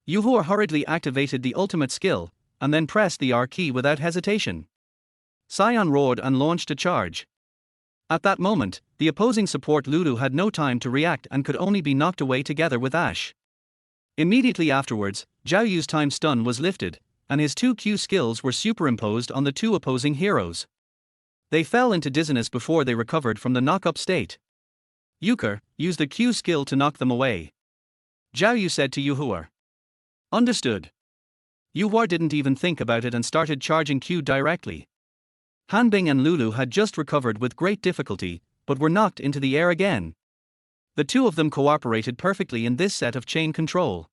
Yuhua hurriedly activated the ultimate skill, and then pressed the R key without hesitation. Sion roared and launched a charge. At that moment, the opposing support Lulu had no time to react and could only be knocked away together with Ash. Immediately afterwards, Zhao Yu's time stun was lifted, and his 2 Q skills were superimposed on the 2 opposing heroes. They fell into dizziness before they recovered from the knock-up state. Euchre used the Q skill to knock them away. Zhao Yu said to Yuhua. "Understood." Yuhua didn't even think about it and started charging Q directly. Hanbing and Lulu had just recovered with great difficulty, but were knocked into the air again. The two of them cooperated perfectly in this set of chain control.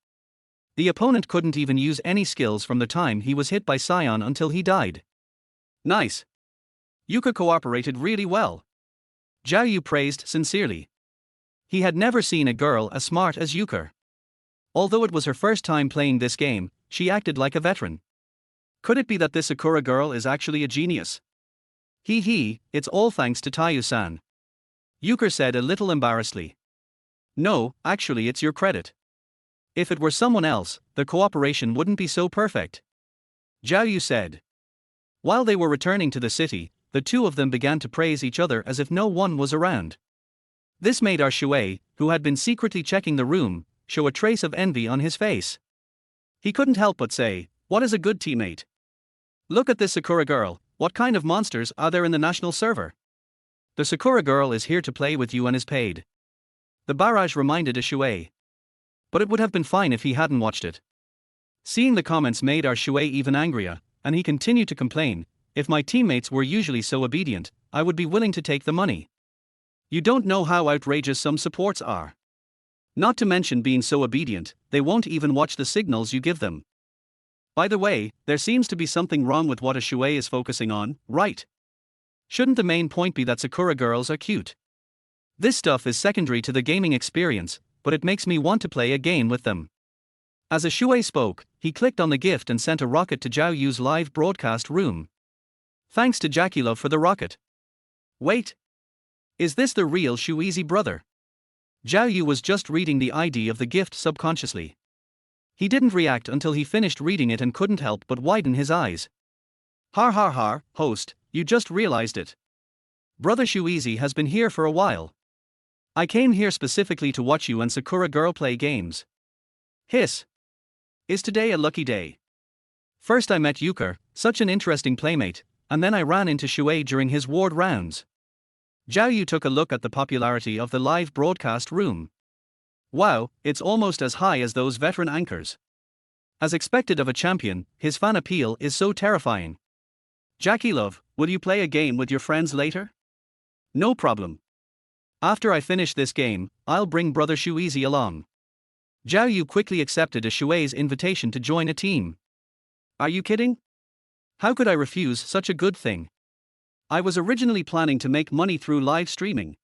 The opponent couldn't even use any skills from the time he was hit by Sion until he died. "Nice. Yuka cooperated really well." Zhao Yu praised sincerely. He had never seen a girl as smart as Yuka. Although it was her first time playing this game, she acted like a veteran. Could it be that this Sakura girl is actually a genius? It's all thanks to Tayu-san. Yuka said a little embarrassedly. "No, actually it's your credit. If it were someone else, the cooperation wouldn't be so perfect," Zhao Yu said. While they were returning to the city, the two of them began to praise each other as if no one was around. This made our Shuei, who had been secretly checking the room, show a trace of envy on his face. He couldn't help but say, "What is a good teammate? Look at this Sakura girl, what kind of monsters are there in the national server? The Sakura girl is here to play with you and is paid." The barrage reminded a Shuei. But it would have been fine if he hadn't watched it. Seeing the comments made our Shuei even angrier, and he continued to complain, "If my teammates were usually so obedient, I would be willing to take the money. You don't know how outrageous some supports are. Not to mention being so obedient, they won't even watch the signals you give them. By the way, there seems to be something wrong with what a Shuei is focusing on, right? Shouldn't the main point be that Sakura girls are cute? This stuff is secondary to the gaming experience, but it makes me want to play a game with them." As a Shuei spoke, he clicked on the gift and sent a rocket to Zhao Yu's live broadcast room. "Thanks to Jackie-love for the rocket." "Wait. Is this the real Shuizi brother?" Zhao Yu was just reading the ID of the gift subconsciously. He didn't react until he finished reading it and couldn't help but widen his eyes. Har, host, you just realized it. Brother Shuizi has been here for a while. I came here specifically to watch you and Sakura girl play games. Hiss. Is today a lucky day? First I met Yuka, such an interesting playmate, and then I ran into Shuei during his ward rounds. Zhao Yu took a look at the popularity of the live broadcast room. Wow, it's almost as high as those veteran anchors. As expected of a champion, his fan appeal is so terrifying. Jackie-love, will you play a game with your friends later? No problem. After I finish this game, I'll bring brother Shuizi along. Zhao Yu quickly accepted a Shuei's invitation to join a team. Are you kidding? How could I refuse such a good thing? I was originally planning to make money through live streaming.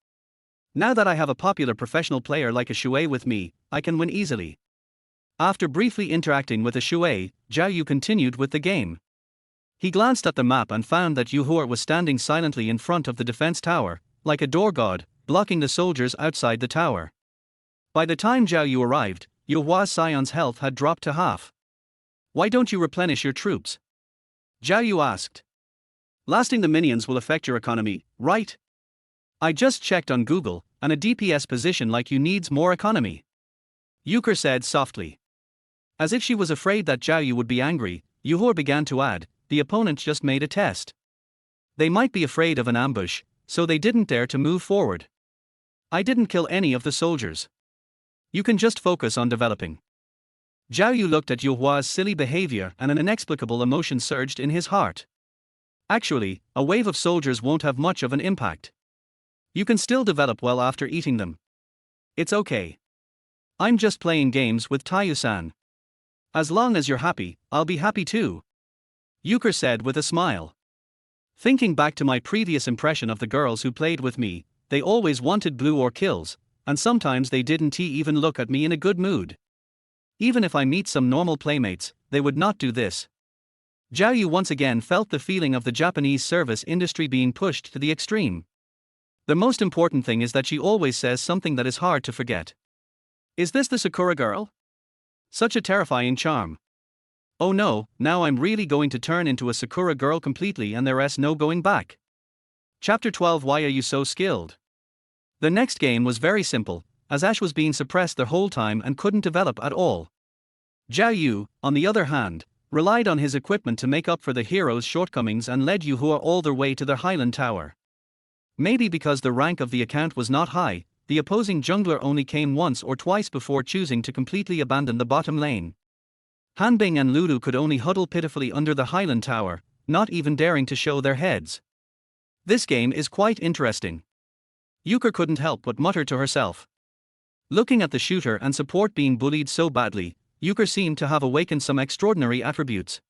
Now that I have a popular professional player like a Shuei with me, I can win easily. After briefly interacting with a Shuei, Zhao Yu continued with the game. He glanced at the map and found that Yuhua was standing silently in front of the defense tower, like a door god, blocking the soldiers outside the tower. By the time Zhao Yu arrived, Yuhua Sion's health had dropped to half. Why don't you replenish your troops? Zhao Yu asked. Lasting the minions will affect your economy, right? I just checked on Google, and a DPS position like you needs more economy. Yuka said softly. As if she was afraid that Zhao Yu would be angry, Yuhua began to add, the opponent just made a test. They might be afraid of an ambush, so they didn't dare to move forward. I didn't kill any of the soldiers. You can just focus on developing. Zhao Yu looked at Yuhua's silly behavior and an inexplicable emotion surged in his heart. Actually, a wave of soldiers won't have much of an impact. You can still develop well after eating them. It's okay. I'm just playing games with Tayu-san. As long as you're happy, I'll be happy too, Euchre said with a smile. Thinking back to my previous impression of the girls who played with me, they always wanted blue or kills, and sometimes they didn't even look at me in a good mood. Even if I meet some normal playmates, they would not do this. Zhao Yu once again felt the feeling of the Japanese service industry being pushed to the extreme. The most important thing is that she always says something that is hard to forget. Is this the Sakura girl? Such a terrifying charm. Oh no, now I'm really going to turn into a Sakura girl completely and there's no going back. Chapter 12. Why are you so skilled? The next game was very simple, as Ash was being suppressed the whole time and couldn't develop at all. Zhao Yu, on the other hand, relied on his equipment to make up for the hero's shortcomings and led Yuhua all their way to their Highland Tower. Maybe because the rank of the account was not high, the opposing jungler only came once or twice before choosing to completely abandon the bottom lane. Hanbing and Lulu could only huddle pitifully under the Highland Tower, not even daring to show their heads. This game is quite interesting. Euchre couldn't help but mutter to herself. Looking at the shooter and support being bullied so badly, Euchre seemed to have awakened some extraordinary attributes.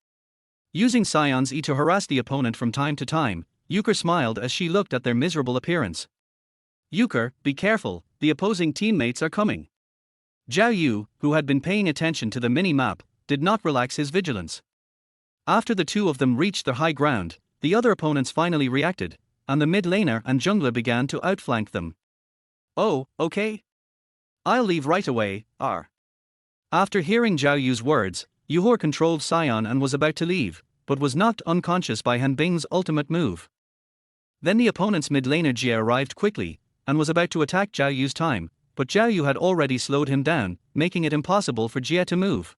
Using Scion's E to harass the opponent from time to time, Euchre smiled as she looked at their miserable appearance. Euchre, be careful, the opposing teammates are coming. Zhao Yu, who had been paying attention to the mini-map, did not relax his vigilance. After the two of them reached the high ground, the other opponents finally reacted, and the mid-laner and jungler began to outflank them. Oh, okay. I'll leave right away, After hearing Zhao Yu's words, Yuhua controlled Scion and was about to leave, but was knocked unconscious by Hanbing's ultimate move. Then the opponent's mid-laner Jie arrived quickly, and was about to attack Zhao Yu's time, but Zhao Yu had already slowed him down, making it impossible for Jie to move.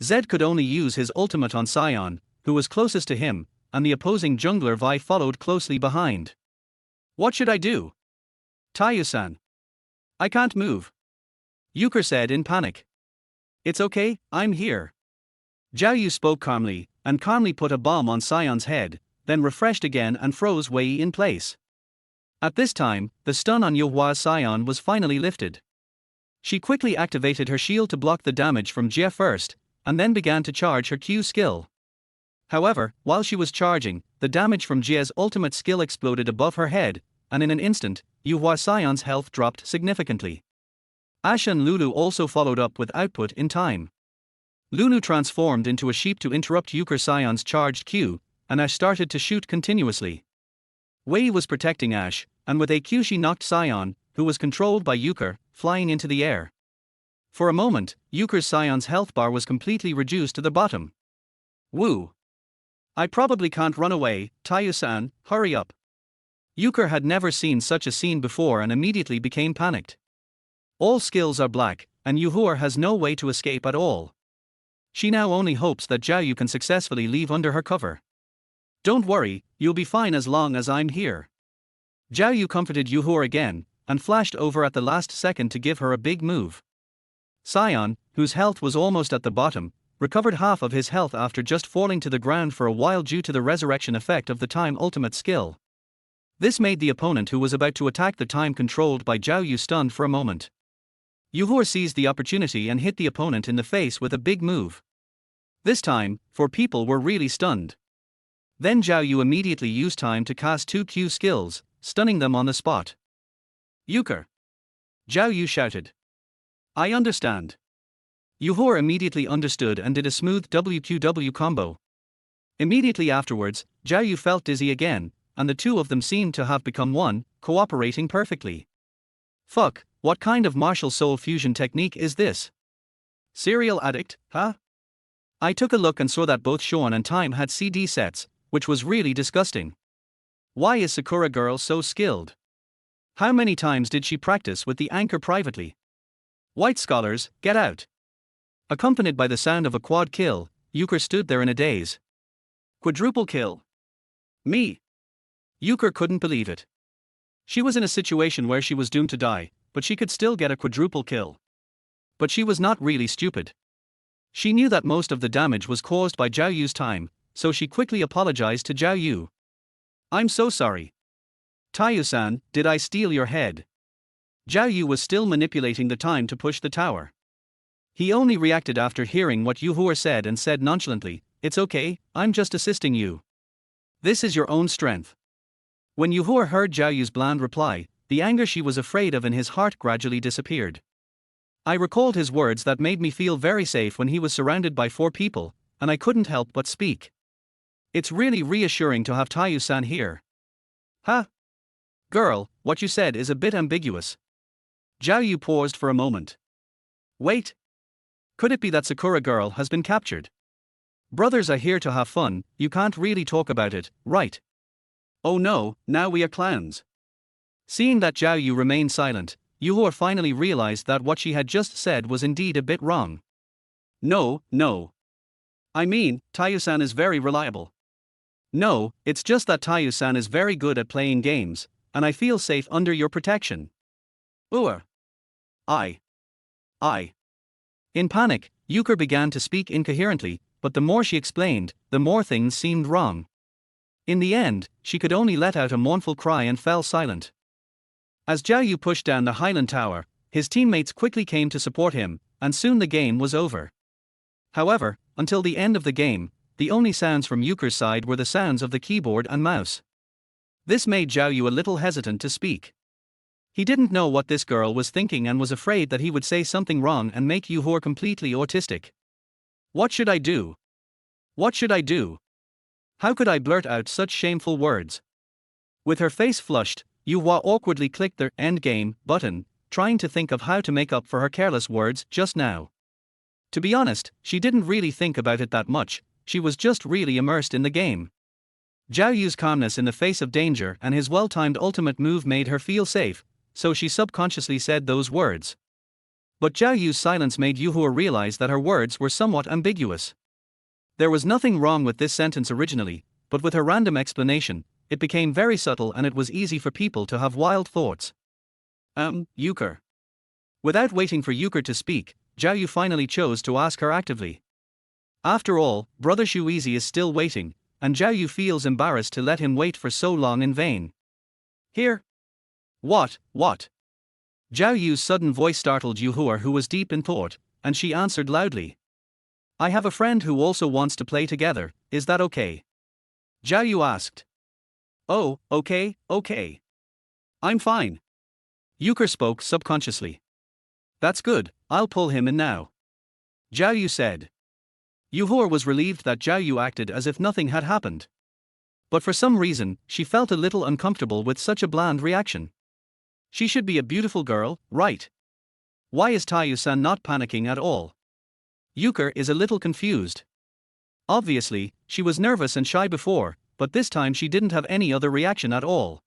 Zed could only use his ultimate on Scion, who was closest to him, and the opposing jungler Vi followed closely behind. What should I do? Tayu-san. I can't move. Euchre said in panic. It's okay, I'm here. Zhao Yu spoke calmly, and calmly put a bomb on Scion's head, then refreshed again and froze Wei in place. At this time, the stun on Yuhua's Scion was finally lifted. She quickly activated her shield to block the damage from Jie first, and then began to charge her Q skill. However, while she was charging, the damage from Jie's ultimate skill exploded above her head, and in an instant, Yuhua Scion's health dropped significantly. Ash and Lulu also followed up with output in time. Lulu transformed into a sheep to interrupt Euchre Scion's charged Q, and Ash started to shoot continuously. Wei was protecting Ash, and with a Q she knocked Scion, who was controlled by Euchre, flying into the air. For a moment, Euchre Scion's health bar was completely reduced to the bottom. Woo! I probably can't run away, Tayu-san, hurry up. Euchre had never seen such a scene before and immediately became panicked. All skills are black, and Yuhua has no way to escape at all. She now only hopes that Zhao Yu can successfully leave under her cover. Don't worry, you'll be fine as long as I'm here. Zhao Yu comforted Yuhua again, and flashed over at the last second to give her a big move. Scion, whose health was almost at the bottom, recovered half of his health after just falling to the ground for a while due to the resurrection effect of the time ultimate skill. This made the opponent who was about to attack the time controlled by Zhao Yu stunned for a moment. Yuhua seized the opportunity and hit the opponent in the face with a big move. This time, four people were really stunned. Then Zhao Yu immediately used time to cast two Q skills, stunning them on the spot. Euchre! Zhao Yu shouted. I understand. Yuhua immediately understood and did a smooth WQW combo. Immediately afterwards, Zhao Yu felt dizzy again, and the two of them seemed to have become one, cooperating perfectly. Fuck, what kind of martial soul fusion technique is this? Serial addict, huh? I took a look and saw that both Sean and Time had CD sets, which was really disgusting. Why is Sakura girl so skilled? How many times did she practice with the anchor privately? White scholars, get out. Accompanied by the sound of a quad kill, Euchre stood there in a daze. Quadruple kill. Me. Euchre couldn't believe it. She was in a situation where she was doomed to die, but she could still get a quadruple kill. But she was not really stupid. She knew that most of the damage was caused by Zhao Yu's time, so she quickly apologized to Zhao Yu. I'm so sorry. Tayu-san, did I steal your head? Zhao Yu was still manipulating the time to push the tower. He only reacted after hearing what Yu Hua said and said nonchalantly, "It's okay, I'm just assisting you. This is your own strength." When Yu Hua heard Zhao Yu's bland reply, the anger she was afraid of in his heart gradually disappeared. I recalled his words that made me feel very safe when he was surrounded by 4 people, and I couldn't help but speak. "It's really reassuring to have Taiyu-san here." "Huh? Girl, what you said is a bit ambiguous." Zhao Yu paused for a moment. "Wait. Could it be that Sakura girl has been captured? Brothers are here to have fun, you can't really talk about it, right?" "Oh no, now we are clowns." Seeing that Zhao Yu remained silent, Yu Hua finally realized that what she had just said was indeed a bit wrong. No. I mean, Taiyu-san is very reliable. No, it's just that Taiyu-san is very good at playing games, and I feel safe under your protection." I. In panic, Euchre began to speak incoherently, but the more she explained, the more things seemed wrong. In the end, she could only let out a mournful cry and fell silent. As Zhao Yu pushed down the Highland Tower, his teammates quickly came to support him, and soon the game was over. However, until the end of the game, the only sounds from Euchre's side were the sounds of the keyboard and mouse. This made Zhao Yu a little hesitant to speak. He didn't know what this girl was thinking and was afraid that he would say something wrong and make Yu Hua completely autistic. What should I do? What should I do? How could I blurt out such shameful words? With her face flushed, Yu Hua awkwardly clicked the end game button, trying to think of how to make up for her careless words just now. To be honest, she didn't really think about it that much, she was just really immersed in the game. Zhao Yu's calmness in the face of danger and his well-timed ultimate move made her feel safe, so she subconsciously said those words. But Zhao Yu's silence made Yu Hua realize that her words were somewhat ambiguous. There was nothing wrong with this sentence originally, but with her random explanation, it became very subtle and it was easy for people to have wild thoughts. Euchre. Without waiting for Euchre to speak, Zhao Yu finally chose to ask her actively. After all, Brother Shuizi is still waiting, and Zhao Yu feels embarrassed to let him wait for so long in vain. "Here?" What? Zhao Yu's sudden voice startled Yu Hua, who was deep in thought, and she answered loudly. "I have a friend who also wants to play together, is that okay?" Zhao Yu asked. "Oh, okay. I'm fine." Euchre spoke subconsciously. "That's good, I'll pull him in now," Zhao Yu said. Yu Hua was relieved that Zhao Yu acted as if nothing had happened. But for some reason, she felt a little uncomfortable with such a bland reaction. She should be a beautiful girl, right? Why is Taiyu-san not panicking at all? Euchre is a little confused. Obviously, she was nervous and shy before, but this time she didn't have any other reaction at all.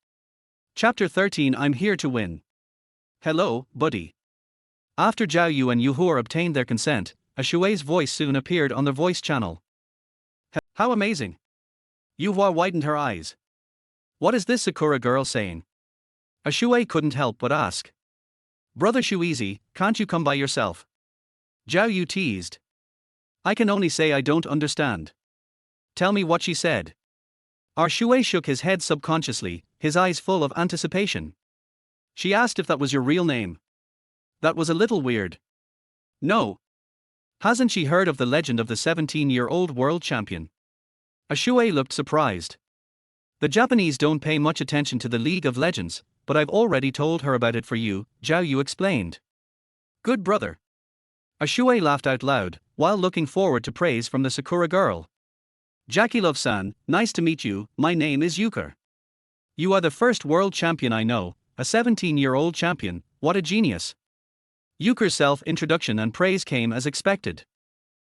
Chapter 13 I'm Here to Win. Hello, buddy. After Zhao Yu and Yu Hua obtained their consent, a Shui's voice soon appeared on the voice channel. How amazing! Yu Hua widened her eyes. What is this Sakura girl saying? A Shui couldn't help but ask. Brother Shuizi, can't you come by yourself? Zhao Yu teased. I can only say I don't understand. Tell me what she said. Our Shui shook his head subconsciously, his eyes full of anticipation. She asked if that was your real name. That was a little weird. No. Hasn't she heard of the legend of the 17-year-old world champion? A Shui looked surprised. The Japanese don't pay much attention to the League of Legends, but I've already told her about it for you, Zhao Yu explained. Good brother. A Shui laughed out loud, while looking forward to praise from the Sakura girl. Jackie Love-san, nice to meet you, my name is Euchre. You are the first world champion I know, a 17-year-old champion, what a genius. Euchre's self-introduction and praise came as expected.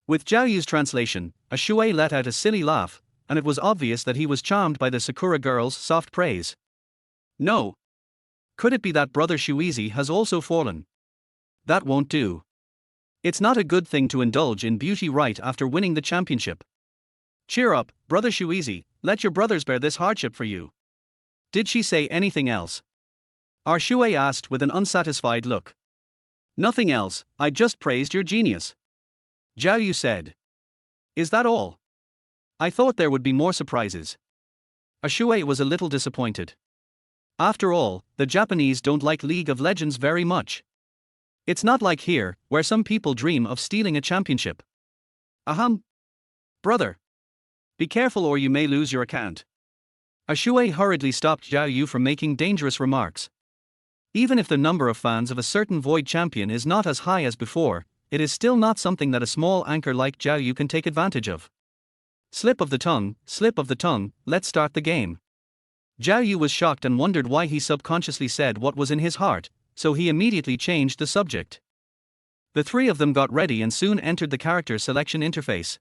With Zhao Yu's translation, a Shui let out a silly laugh, and it was obvious that he was charmed by the Sakura girl's soft praise. No. Could it be that Brother Shuizi has also fallen? That won't do. It's not a good thing to indulge in beauty right after winning the championship. Cheer up, Brother Shuizi, let your brothers bear this hardship for you. Did she say anything else? Our Shui asked with an unsatisfied look. Nothing else, I just praised your genius. Zhao Yu said. Is that all? I thought there would be more surprises. A Shui was a little disappointed. After all, the Japanese don't like League of Legends very much. It's not like here, where some people dream of stealing a championship. Ahem. Brother. Be careful or you may lose your account. A Shui hurriedly stopped Zhao Yu from making dangerous remarks. Even if the number of fans of a certain void champion is not as high as before, it is still not something that a small anchor like Zhao Yu can take advantage of. Slip of the tongue, let's start the game. Zhao Yu was shocked and wondered why he subconsciously said what was in his heart, so he immediately changed the subject. The three of them got ready and soon entered the character selection interface.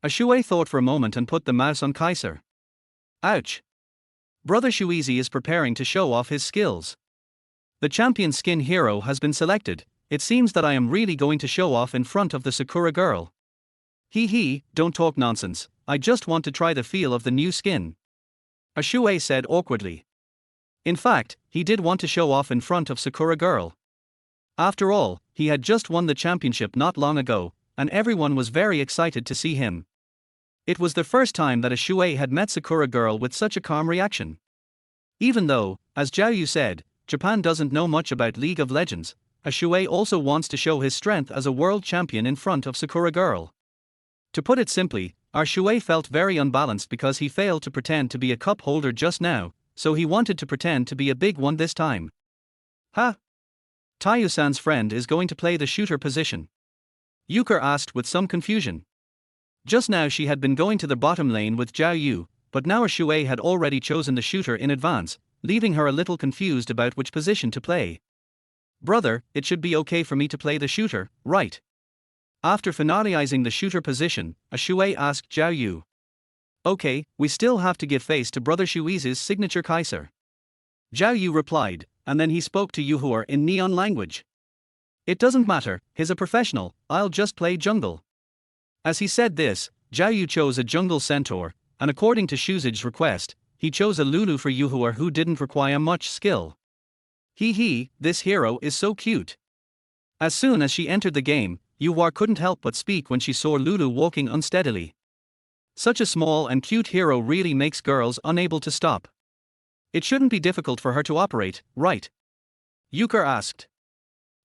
A Shui thought for a moment and put the mouse on Kaiser. Ouch. Brother Shuizi is preparing to show off his skills. The champion skin hero has been selected. It seems that I am really going to show off in front of the Sakura girl. Hee, don't talk nonsense, I just want to try the feel of the new skin. A Shui said awkwardly. In fact, he did want to show off in front of Sakura girl. After all, he had just won the championship not long ago, and everyone was very excited to see him. It was the first time that a Shui had met Sakura girl with such a calm reaction. Even though, as Zhao Yu said, Japan doesn't know much about League of Legends, a Shui also wants to show his strength as a world champion in front of Sakura girl. To put it simply, our Shui felt very unbalanced because he failed to pretend to be a cup holder just now, so he wanted to pretend to be a big one this time. Ha! Tayu-san's friend is going to play the shooter position. Euchre asked with some confusion. Just now she had been going to the bottom lane with Zhao Yu, but now a Shui had already chosen the shooter in advance, leaving her a little confused about which position to play. Brother, it should be okay for me to play the shooter, right? After finalizing the shooter position, a Shui asked Zhao Yu. Okay, we still have to give face to Brother Shuizi's signature Kaiser. Zhao Yu replied, and then he spoke to Yuhur in Neon language. It doesn't matter, he's a professional, I'll just play jungle. As he said this, Zhao Yu chose a jungle centaur, and according to Shuzi's request, he chose a Lulu for Yuhur who didn't require much skill. Hee, this hero is so cute. As soon as she entered the game, Yuhur couldn't help but speak when she saw Lulu walking unsteadily. Such a small and cute hero really makes girls unable to stop. It shouldn't be difficult for her to operate, right? Euchre asked.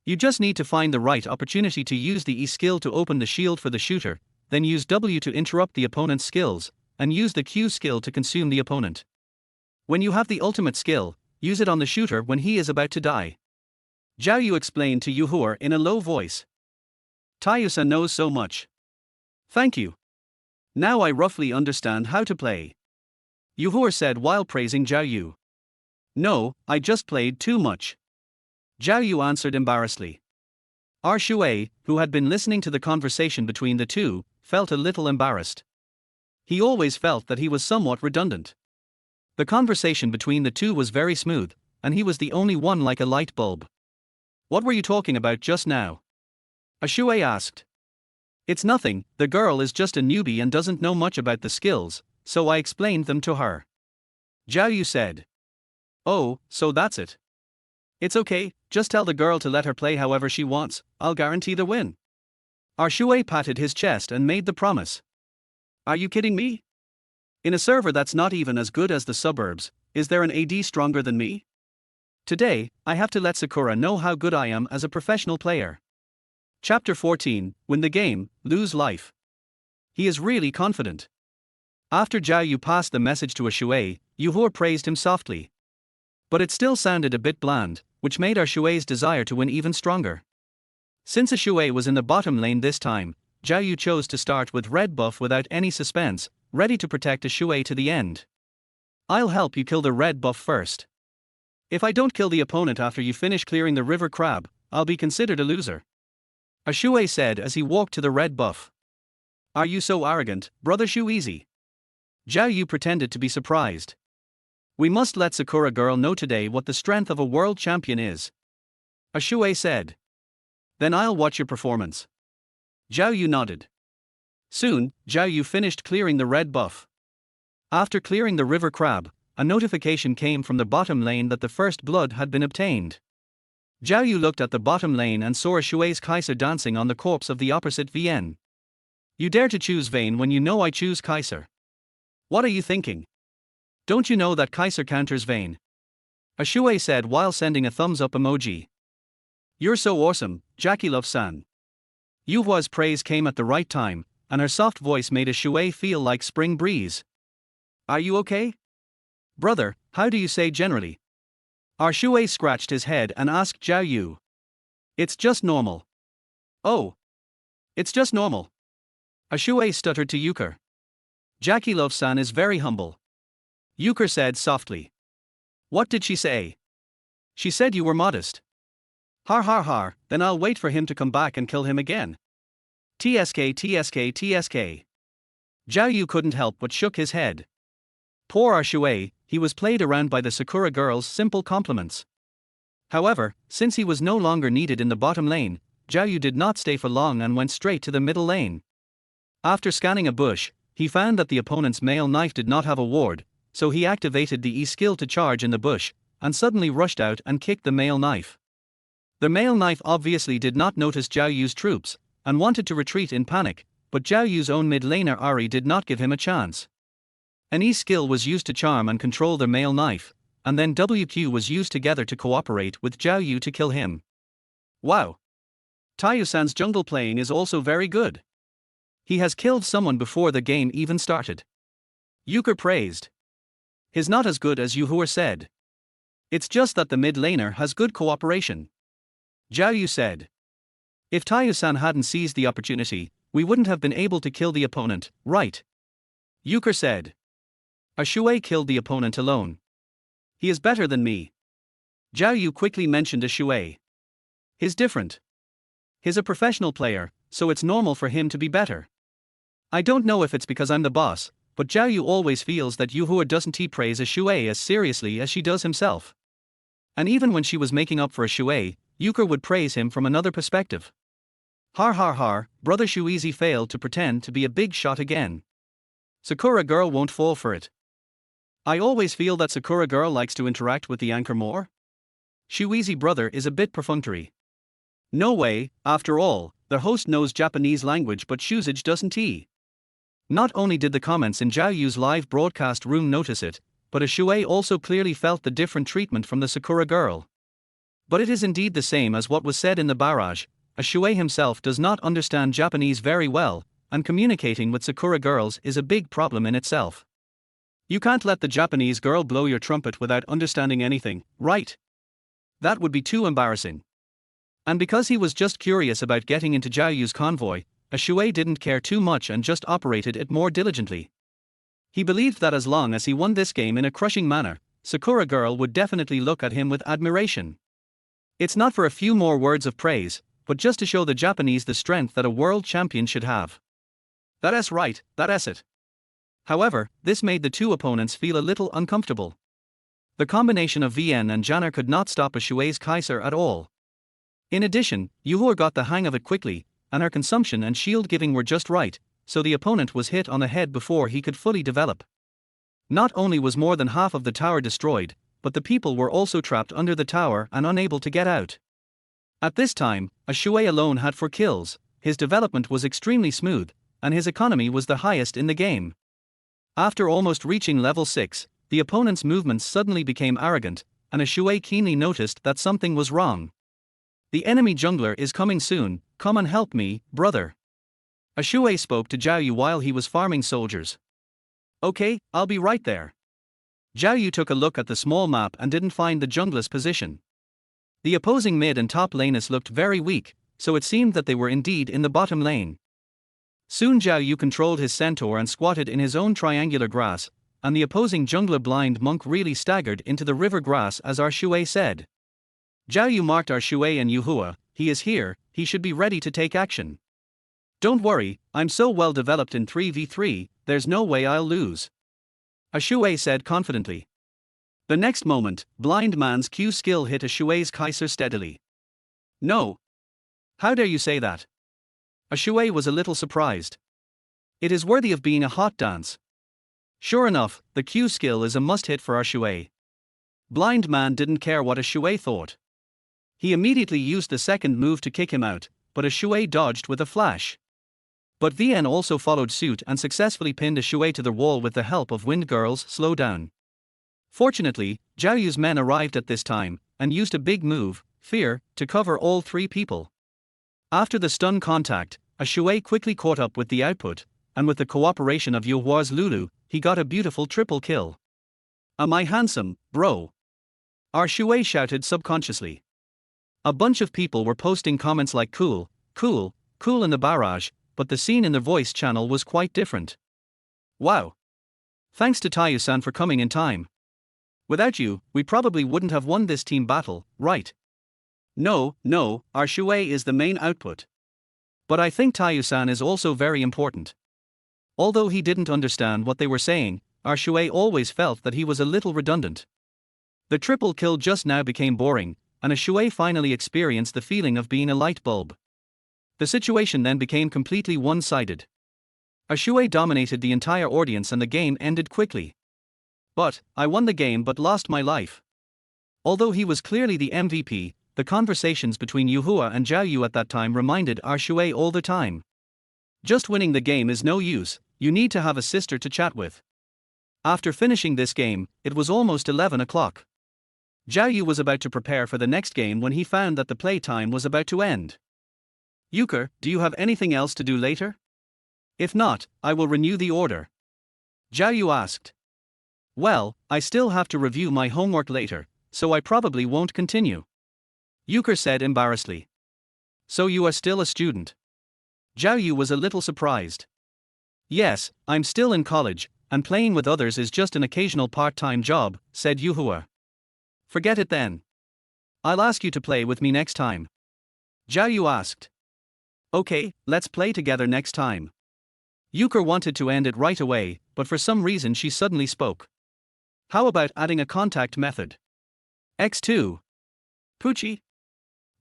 You just need to find the right opportunity to use the E skill to open the shield for the shooter, then use W to interrupt the opponent's skills, and use the Q skill to consume the opponent. When you have the ultimate skill, use it on the shooter when he is about to die. Zhao Yu explained to Yuhur in a low voice. Tayu-san knows so much. Thank you. Now I roughly understand how to play. Yuhur said while praising Zhao Yu. No, I just played too much. Zhao Yu answered embarrassedly. Our Shui, who had been listening to the conversation between the two, felt a little embarrassed. He always felt that he was somewhat redundant. The conversation between the two was very smooth, and he was the only one like a light bulb. What were you talking about just now? A Shui asked. It's nothing, the girl is just a newbie and doesn't know much about the skills, so I explained them to her. Zhao Yu said. Oh, so that's it. It's okay, just tell the girl to let her play however she wants, I'll guarantee the win. Our Shui patted his chest and made the promise. Are you kidding me? In a server that's not even as good as the suburbs, is there an AD stronger than me? Today, I have to let Sakura know how good I am as a professional player. Chapter 14, Win the game, lose life. He is really confident. After Zhao Yu passed the message to a Shui, Yuhur praised him softly. But it still sounded a bit bland, which made our Shui's desire to win even stronger. Since a Shui was in the bottom lane this time, Zhao Yu chose to start with red buff without any suspense, ready to protect a Shui to the end. I'll help you kill the red buff first. If I don't kill the opponent after you finish clearing the river crab, I'll be considered a loser. A Shui said as he walked to the red buff. Are you so arrogant, Brother Shuizi? Zhao Yu pretended to be surprised. We must let Sakura girl know today what the strength of a world champion is. A Shui said. Then I'll watch your performance. Zhao Yu nodded. Soon, Zhao Yu finished clearing the red buff. After clearing the river crab, a notification came from the bottom lane that the first blood had been obtained. Zhao Yu looked at the bottom lane and saw a Shui's Kaiser dancing on the corpse of the opposite VN. You dare to choose Vayne when you know I choose Kaiser. What are you thinking? Don't you know that Kaiser counters Vayne? A Shui said while sending a thumbs up emoji. You're so awesome, Jackie Love-san. Yuhua's praise came at the right time, and her soft voice made a Shui feel like spring breeze. Are you okay? Brother, how do you say generally? Our Shui scratched his head and asked Zhao Yu. It's just normal. Oh. It's just normal. A Shui stuttered to Euchre. Jackie Love-san is very humble. Euchre said softly. What did she say? She said you were modest. Har har har, then I'll wait for him to come back and kill him again. TSK TSK TSK. Zhao Yu couldn't help but shook his head. Poor our Shui, he was played around by the Sakura girl's simple compliments. However, since he was no longer needed in the bottom lane, Zhao Yu did not stay for long and went straight to the middle lane. After scanning a bush, he found that the opponent's male knife did not have a ward, so he activated the E skill to charge in the bush, and suddenly rushed out and kicked the male knife. The male knife obviously did not notice Zhao Yu's troops, and wanted to retreat in panic, but Zhao Yu's own mid-laner Ari did not give him a chance. An E skill was used to charm and control the male knife, and then WQ was used together to cooperate with Zhao Yu to kill him. Wow! Tayu-san's jungle playing is also very good. He has killed someone before the game even started. Euchre praised. He's not as good as Yuhua said. It's just that the mid-laner has good cooperation. Zhao Yu said. If Tayu-san hadn't seized the opportunity, we wouldn't have been able to kill the opponent, right? Euchre said. A Shui killed the opponent alone. He is better than me. Zhao Yu quickly mentioned a Shui. He's different. He's a professional player, so it's normal for him to be better. I don't know if it's because I'm the boss, but Zhao Yu always feels that Yuhua doesn't praise a Shui as seriously as she does himself. And even when she was making up for a Shui, Euchre would praise him from another perspective. Har har har, brother Shuizi failed to pretend to be a big shot again. Sakura girl won't fall for it. I always feel that Sakura girl likes to interact with the anchor more. Shuizi brother is a bit perfunctory. No way, after all, the host knows Japanese language but Shuzage doesn't. Not only did the comments in Zhao Yu's live broadcast room notice it, but a Shui also clearly felt the different treatment from the Sakura girl. But it is indeed the same as what was said in the barrage, a Shui himself does not understand Japanese very well, and communicating with Sakura girls is a big problem in itself. You can't let the Japanese girl blow your trumpet without understanding anything, right? That would be too embarrassing. And because he was just curious about getting into Zhao Yu's convoy, a Shui didn't care too much and just operated it more diligently. He believed that as long as he won this game in a crushing manner, Sakura girl would definitely look at him with admiration. It's not for a few more words of praise, but just to show the Japanese the strength that a world champion should have. That's right, that's it. However, this made the two opponents feel a little uncomfortable. The combination of VN and Janner could not stop a Shui's Kaiser at all. In addition, Yuhua got the hang of it quickly, and her consumption and shield giving were just right, so the opponent was hit on the head before he could fully develop. Not only was more than half of the tower destroyed, but the people were also trapped under the tower and unable to get out. At this time, a Shui alone had 4 kills, his development was extremely smooth, and his economy was the highest in the game. After almost reaching level 6, the opponent's movements suddenly became arrogant, and a Shui keenly noticed that something was wrong. The enemy jungler is coming soon, come and help me, brother. A Shui spoke to Zhao Yu while he was farming soldiers. Okay, I'll be right there. Zhao Yu took a look at the small map and didn't find the jungler's position. The opposing mid and top laners looked very weak, so it seemed that they were indeed in the bottom lane. Soon Zhao Yu controlled his centaur and squatted in his own triangular grass, and the opposing jungler blind monk really staggered into the river grass as our Shui said. Zhao Yu marked our Shui and Yuhua, he is here, he should be ready to take action. Don't worry, I'm so well developed in 3v3, there's no way I'll lose. A Shui said confidently. The next moment, blind man's Q skill hit a Shui's Kaiser steadily. No. How dare you say that? A Shui was a little surprised. It is worthy of being a hot dance. Sure enough, the Q skill is a must-hit for our Shui. Blind man didn't care what a Shui thought. He immediately used the second move to kick him out, but a Shui dodged with a flash. But VN also followed suit and successfully pinned a Shui to the wall with the help of Wind Girl's slowdown. Fortunately, Zhao Yu's men arrived at this time, and used a big move, fear, to cover all three people. After the stun contact, a Shui quickly caught up with the output, and with the cooperation of Yuhua's Lulu, he got a beautiful triple kill. Am I handsome, bro? Our Shui shouted subconsciously. A bunch of people were posting comments like cool, cool, cool in the barrage, but the scene in the voice channel was quite different. Wow. Thanks to Tayu-san for coming in time. Without you, we probably wouldn't have won this team battle, right? No, our Shui is the main output. But I think Tayu-san is also very important. Although he didn't understand what they were saying, our Shui always felt that he was a little redundant. The triple kill just now became boring, and a Shui finally experienced the feeling of being a light bulb. The situation then became completely one-sided. A Shui dominated the entire audience and the game ended quickly. But, I won the game but lost my life. Although he was clearly the MVP, the conversations between Yuhua and Zhao Yu at that time reminded our Shui all the time. Just winning the game is no use, you need to have a sister to chat with. After finishing this game, it was almost 11 o'clock. Zhao Yu was about to prepare for the next game when he found that the play time was about to end. Euchre, do you have anything else to do later? If not, I will renew the order. Zhao Yu asked. Well, I still have to review my homework later, so I probably won't continue. Euchre said embarrassedly. So you are still a student? Zhao Yu was a little surprised. Yes, I'm still in college, and playing with others is just an occasional part-time job, said Yuhua. Forget it then. I'll ask you to play with me next time. Zhao Yu asked. Okay, let's play together next time. Euchre wanted to end it right away, but for some reason she suddenly spoke. How about adding a contact method? X2. Poochie?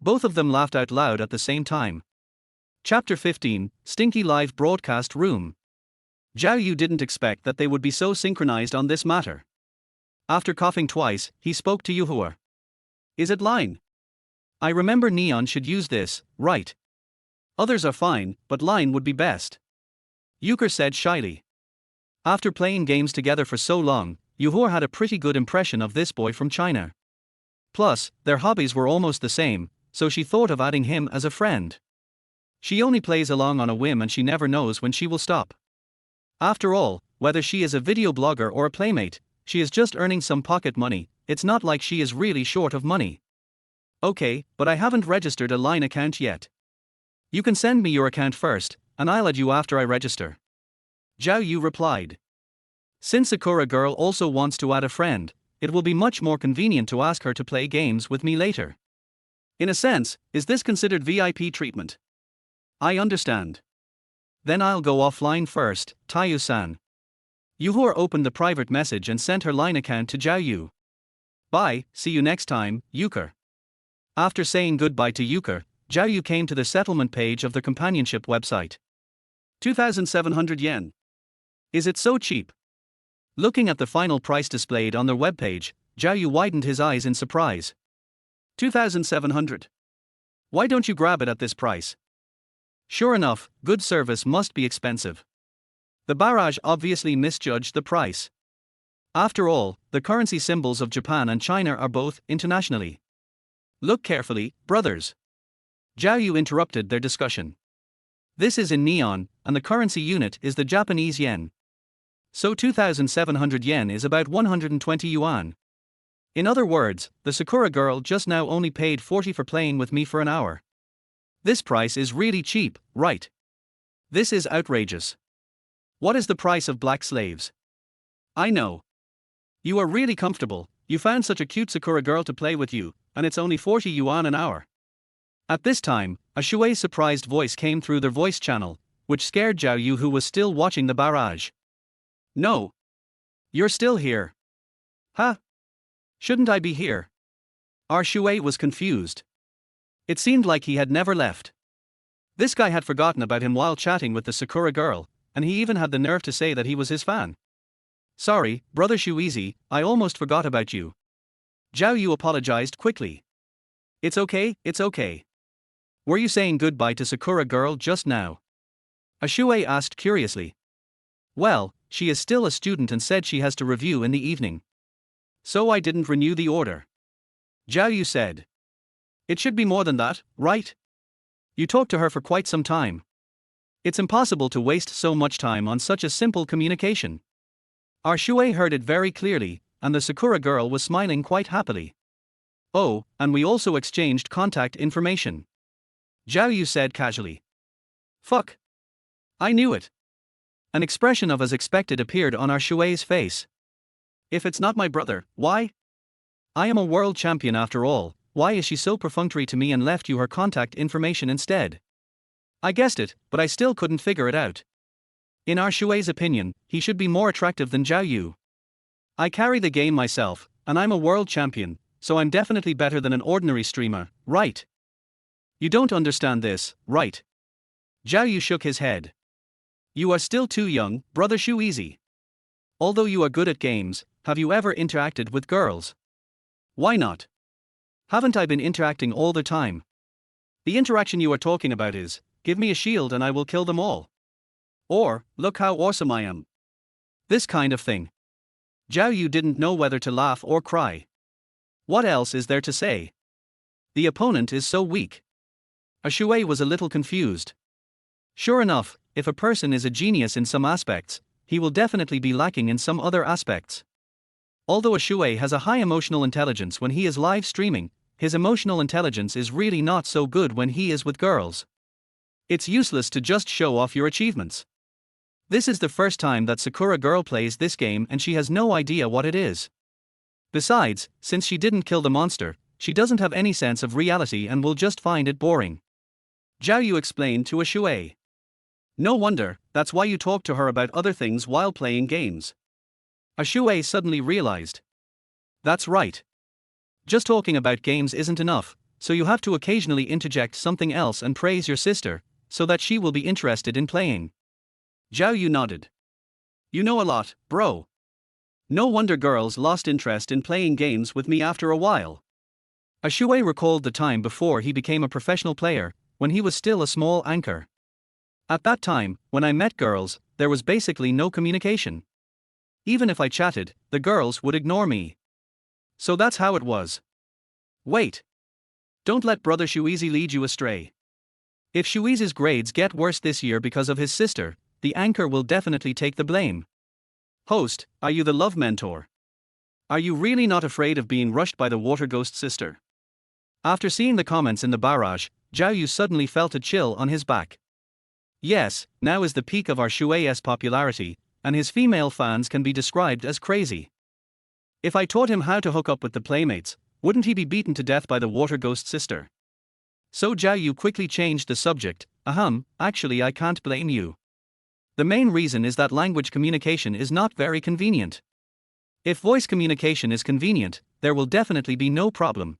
Both of them laughed out loud at the same time. Chapter 15, Stinky Live Broadcast Room. Zhao Yu didn't expect that they would be so synchronized on this matter. After coughing twice, he spoke to Yuhua. Is it line? I remember Neon should use this, right? Others are fine, but line would be best. Euchre said shyly. After playing games together for so long, Yuhua had a pretty good impression of this boy from China. Plus, their hobbies were almost the same, so she thought of adding him as a friend. She only plays along on a whim and she never knows when she will stop. After all, whether she is a video blogger or a playmate, she is just earning some pocket money, it's not like she is really short of money. Okay, but I haven't registered a line account yet. You can send me your account first, and I'll add you after I register. Zhao Yu replied. Since Sakura girl also wants to add a friend, it will be much more convenient to ask her to play games with me later. In a sense, is this considered VIP treatment? I understand. Then I'll go offline first, Tayu-san. Yuhua opened the private message and sent her line account to Zhao Yu. Bye, see you next time, Euchre. After saying goodbye to Euchre, Zhao Yu came to the settlement page of the companionship website. 2,700 yen. Is it so cheap? Looking at the final price displayed on their webpage, Zhao Yu widened his eyes in surprise. 2,700. Why don't you grab it at this price? Sure enough, good service must be expensive. The barrage obviously misjudged the price. After all, the currency symbols of Japan and China are both internationally. Look carefully, brothers. Zhao Yu interrupted their discussion. This is in neon, and the currency unit is the Japanese yen. So 2,700 yen is about 120 yuan. In other words, the Sakura girl just now only paid 40 for playing with me for an hour. This price is really cheap, right? This is outrageous. What is the price of black slaves? I know. You are really comfortable, you found such a cute Sakura girl to play with you, and it's only 40 yuan an hour. At this time, a Shuei's surprised voice came through their voice channel, which scared Zhao Yu, who was still watching the barrage. No. You're still here. Huh? Shouldn't I be here? Our Shuei was confused. It seemed like he had never left. This guy had forgotten about him while chatting with the Sakura girl, and he even had the nerve to say that he was his fan. Sorry, brother Shuizi, I almost forgot about you. Zhao Yu apologized quickly. It's okay. Were you saying goodbye to Sakura girl just now? A Shuei asked curiously. Well, she is still a student and said she has to review in the evening. So I didn't renew the order. Zhao Yu said. It should be more than that, right? You talked to her for quite some time. It's impossible to waste so much time on such a simple communication. Our Shui heard it very clearly, and the Sakura girl was smiling quite happily. Oh, and we also exchanged contact information. Zhao Yu said casually. Fuck. I knew it. An expression of as expected appeared on our Shui's face. If it's not my brother, why? I am a world champion after all, why is she so perfunctory to me and left you her contact information instead? I guessed it, but I still couldn't figure it out. In our Shui's opinion, he should be more attractive than Zhao Yu. I carry the game myself, and I'm a world champion, so I'm definitely better than an ordinary streamer, right? You don't understand this, right? Zhao Yu shook his head. You are still too young, brother Shu Easy. Although you are good at games, have you ever interacted with girls? Why not? Haven't I been interacting all the time? The interaction you are talking about is, give me a shield and I will kill them all. Or, look how awesome I am. This kind of thing. Zhao Yu didn't know whether to laugh or cry. What else is there to say? The opponent is so weak. Shui was a little confused. Sure enough, if a person is a genius in some aspects, he will definitely be lacking in some other aspects. Although Shui has a high emotional intelligence when he is live streaming, his emotional intelligence is really not so good when he is with girls. It's useless to just show off your achievements. This is the first time that Sakura girl plays this game and she has no idea what it is. Besides, since she didn't kill the monster, she doesn't have any sense of reality and will just find it boring. Zhao Yu explained to Shui. No wonder, that's why you talk to her about other things while playing games. Shui suddenly realized. That's right. Just talking about games isn't enough, so you have to occasionally interject something else and praise your sister, so that she will be interested in playing. Zhao Yu nodded. You know a lot, bro. No wonder girls lost interest in playing games with me after a while. Shui recalled the time before he became a professional player, when he was still a small anchor. At that time, when I met girls, there was basically no communication. Even if I chatted, the girls would ignore me. So that's how it was. Wait. Don't let brother Shuizi lead you astray. If Shuizi's grades get worse this year because of his sister, the anchor will definitely take the blame. Host, are you the love mentor? Are you really not afraid of being rushed by the water ghost sister? After seeing the comments in the barrage, Zhao Yu suddenly felt a chill on his back. Yes, now is the peak of our Shui's popularity, and his female fans can be described as crazy. If I taught him how to hook up with the playmates, wouldn't he be beaten to death by the water ghost sister? So Zhao Yu quickly changed the subject. Actually I can't blame you. The main reason is that language communication is not very convenient. If voice communication is convenient, there will definitely be no problem.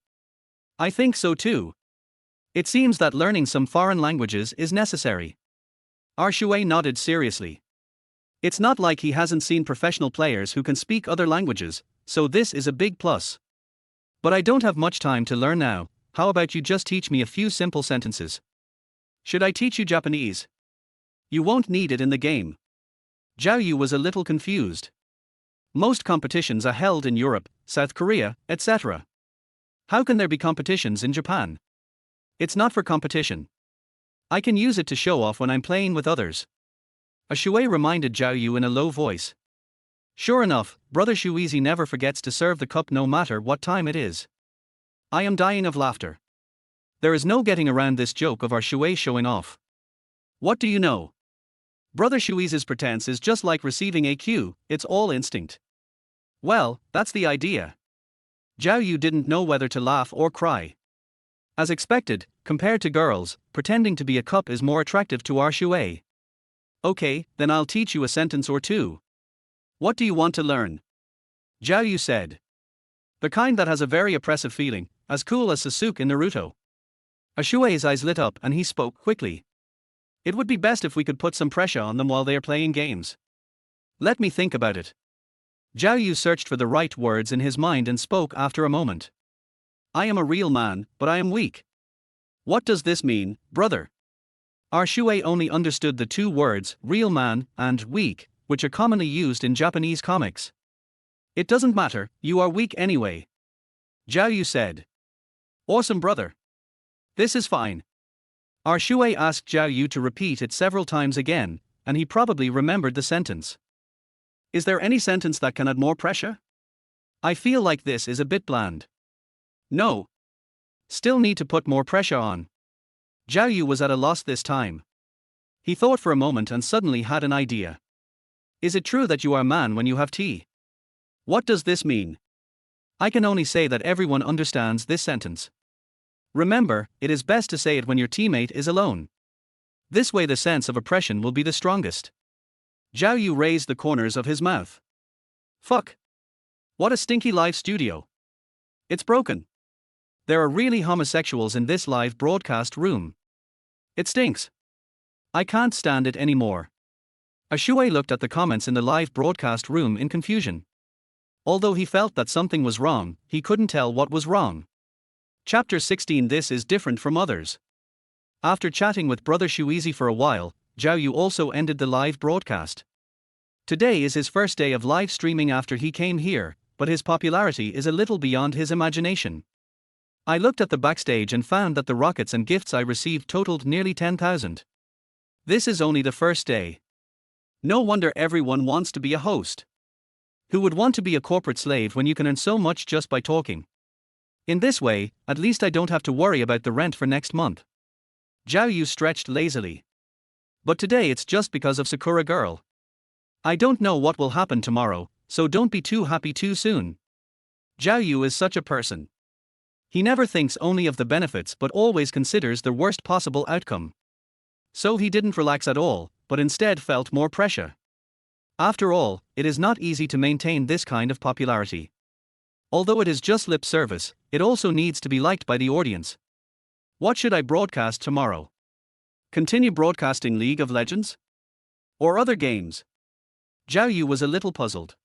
I think so too. It seems that learning some foreign languages is necessary. Shui nodded seriously. It's not like he hasn't seen professional players who can speak other languages, so this is a big plus. But I don't have much time to learn now, how about you just teach me a few simple sentences? Should I teach you Japanese? You won't need it in the game. Zhao Yu was a little confused. Most competitions are held in Europe, South Korea, etc. How can there be competitions in Japan? It's not for competition. I can use it to show off when I'm playing with others. Shui reminded Zhao Yu in a low voice. Sure enough, brother Shuizi never forgets to serve the cup no matter what time it is. I am dying of laughter. There is no getting around this joke of our Shui showing off. What do you know? Brother Shuizi's pretense is just like receiving a cue, it's all instinct. Well, that's the idea. Zhao Yu didn't know whether to laugh or cry. As expected, compared to girls, pretending to be a cup is more attractive to our Shui. Okay, then I'll teach you a sentence or two. What do you want to learn? Zhao Yu said. The kind that has a very oppressive feeling, as cool as Sasuke in Naruto. Shui's eyes lit up and he spoke quickly. It would be best if we could put some pressure on them while they are playing games. Let me think about it. Zhao Yu searched for the right words in his mind and spoke after a moment. I am a real man, but I am weak. What does this mean, brother? Our Shui only understood the two words, real man and weak, which are commonly used in Japanese comics. It doesn't matter, you are weak anyway. Zhao Yu said. Awesome brother. This is fine. Our Shui asked Zhao Yu to repeat it several times again, and he probably remembered the sentence. Is there any sentence that can add more pressure? I feel like this is a bit bland. No. Still need to put more pressure on. Zhao Yu was at a loss this time. He thought for a moment and suddenly had an idea. Is it true that you are a man when you have tea? What does this mean? I can only say that everyone understands this sentence. Remember, it is best to say it when your teammate is alone. This way the sense of oppression will be the strongest. Zhao Yu raised the corners of his mouth. Fuck. What a stinky live studio. It's broken. There are really homosexuals in this live broadcast room. It stinks. I can't stand it anymore. Shui looked at the comments in the live broadcast room in confusion. Although he felt that something was wrong, he couldn't tell what was wrong. Chapter 16. This is different from others. After chatting with Brother Shuizi for a while, Zhao Yu also ended the live broadcast. Today is his first day of live streaming after he came here, but his popularity is a little beyond his imagination. I looked at the backstage and found that the rockets and gifts I received totaled nearly 10,000. This is only the first day. No wonder everyone wants to be a host. Who would want to be a corporate slave when you can earn so much just by talking? In this way, at least I don't have to worry about the rent for next month. Zhao Yu stretched lazily. But today it's just because of Sakura Girl. I don't know what will happen tomorrow, so don't be too happy too soon. Zhao Yu is such a person. He never thinks only of the benefits but always considers the worst possible outcome. So he didn't relax at all, but instead felt more pressure. After all, it is not easy to maintain this kind of popularity. Although it is just lip service, it also needs to be liked by the audience. What should I broadcast tomorrow? Continue broadcasting League of Legends? Or other games? Zhao Yu was a little puzzled.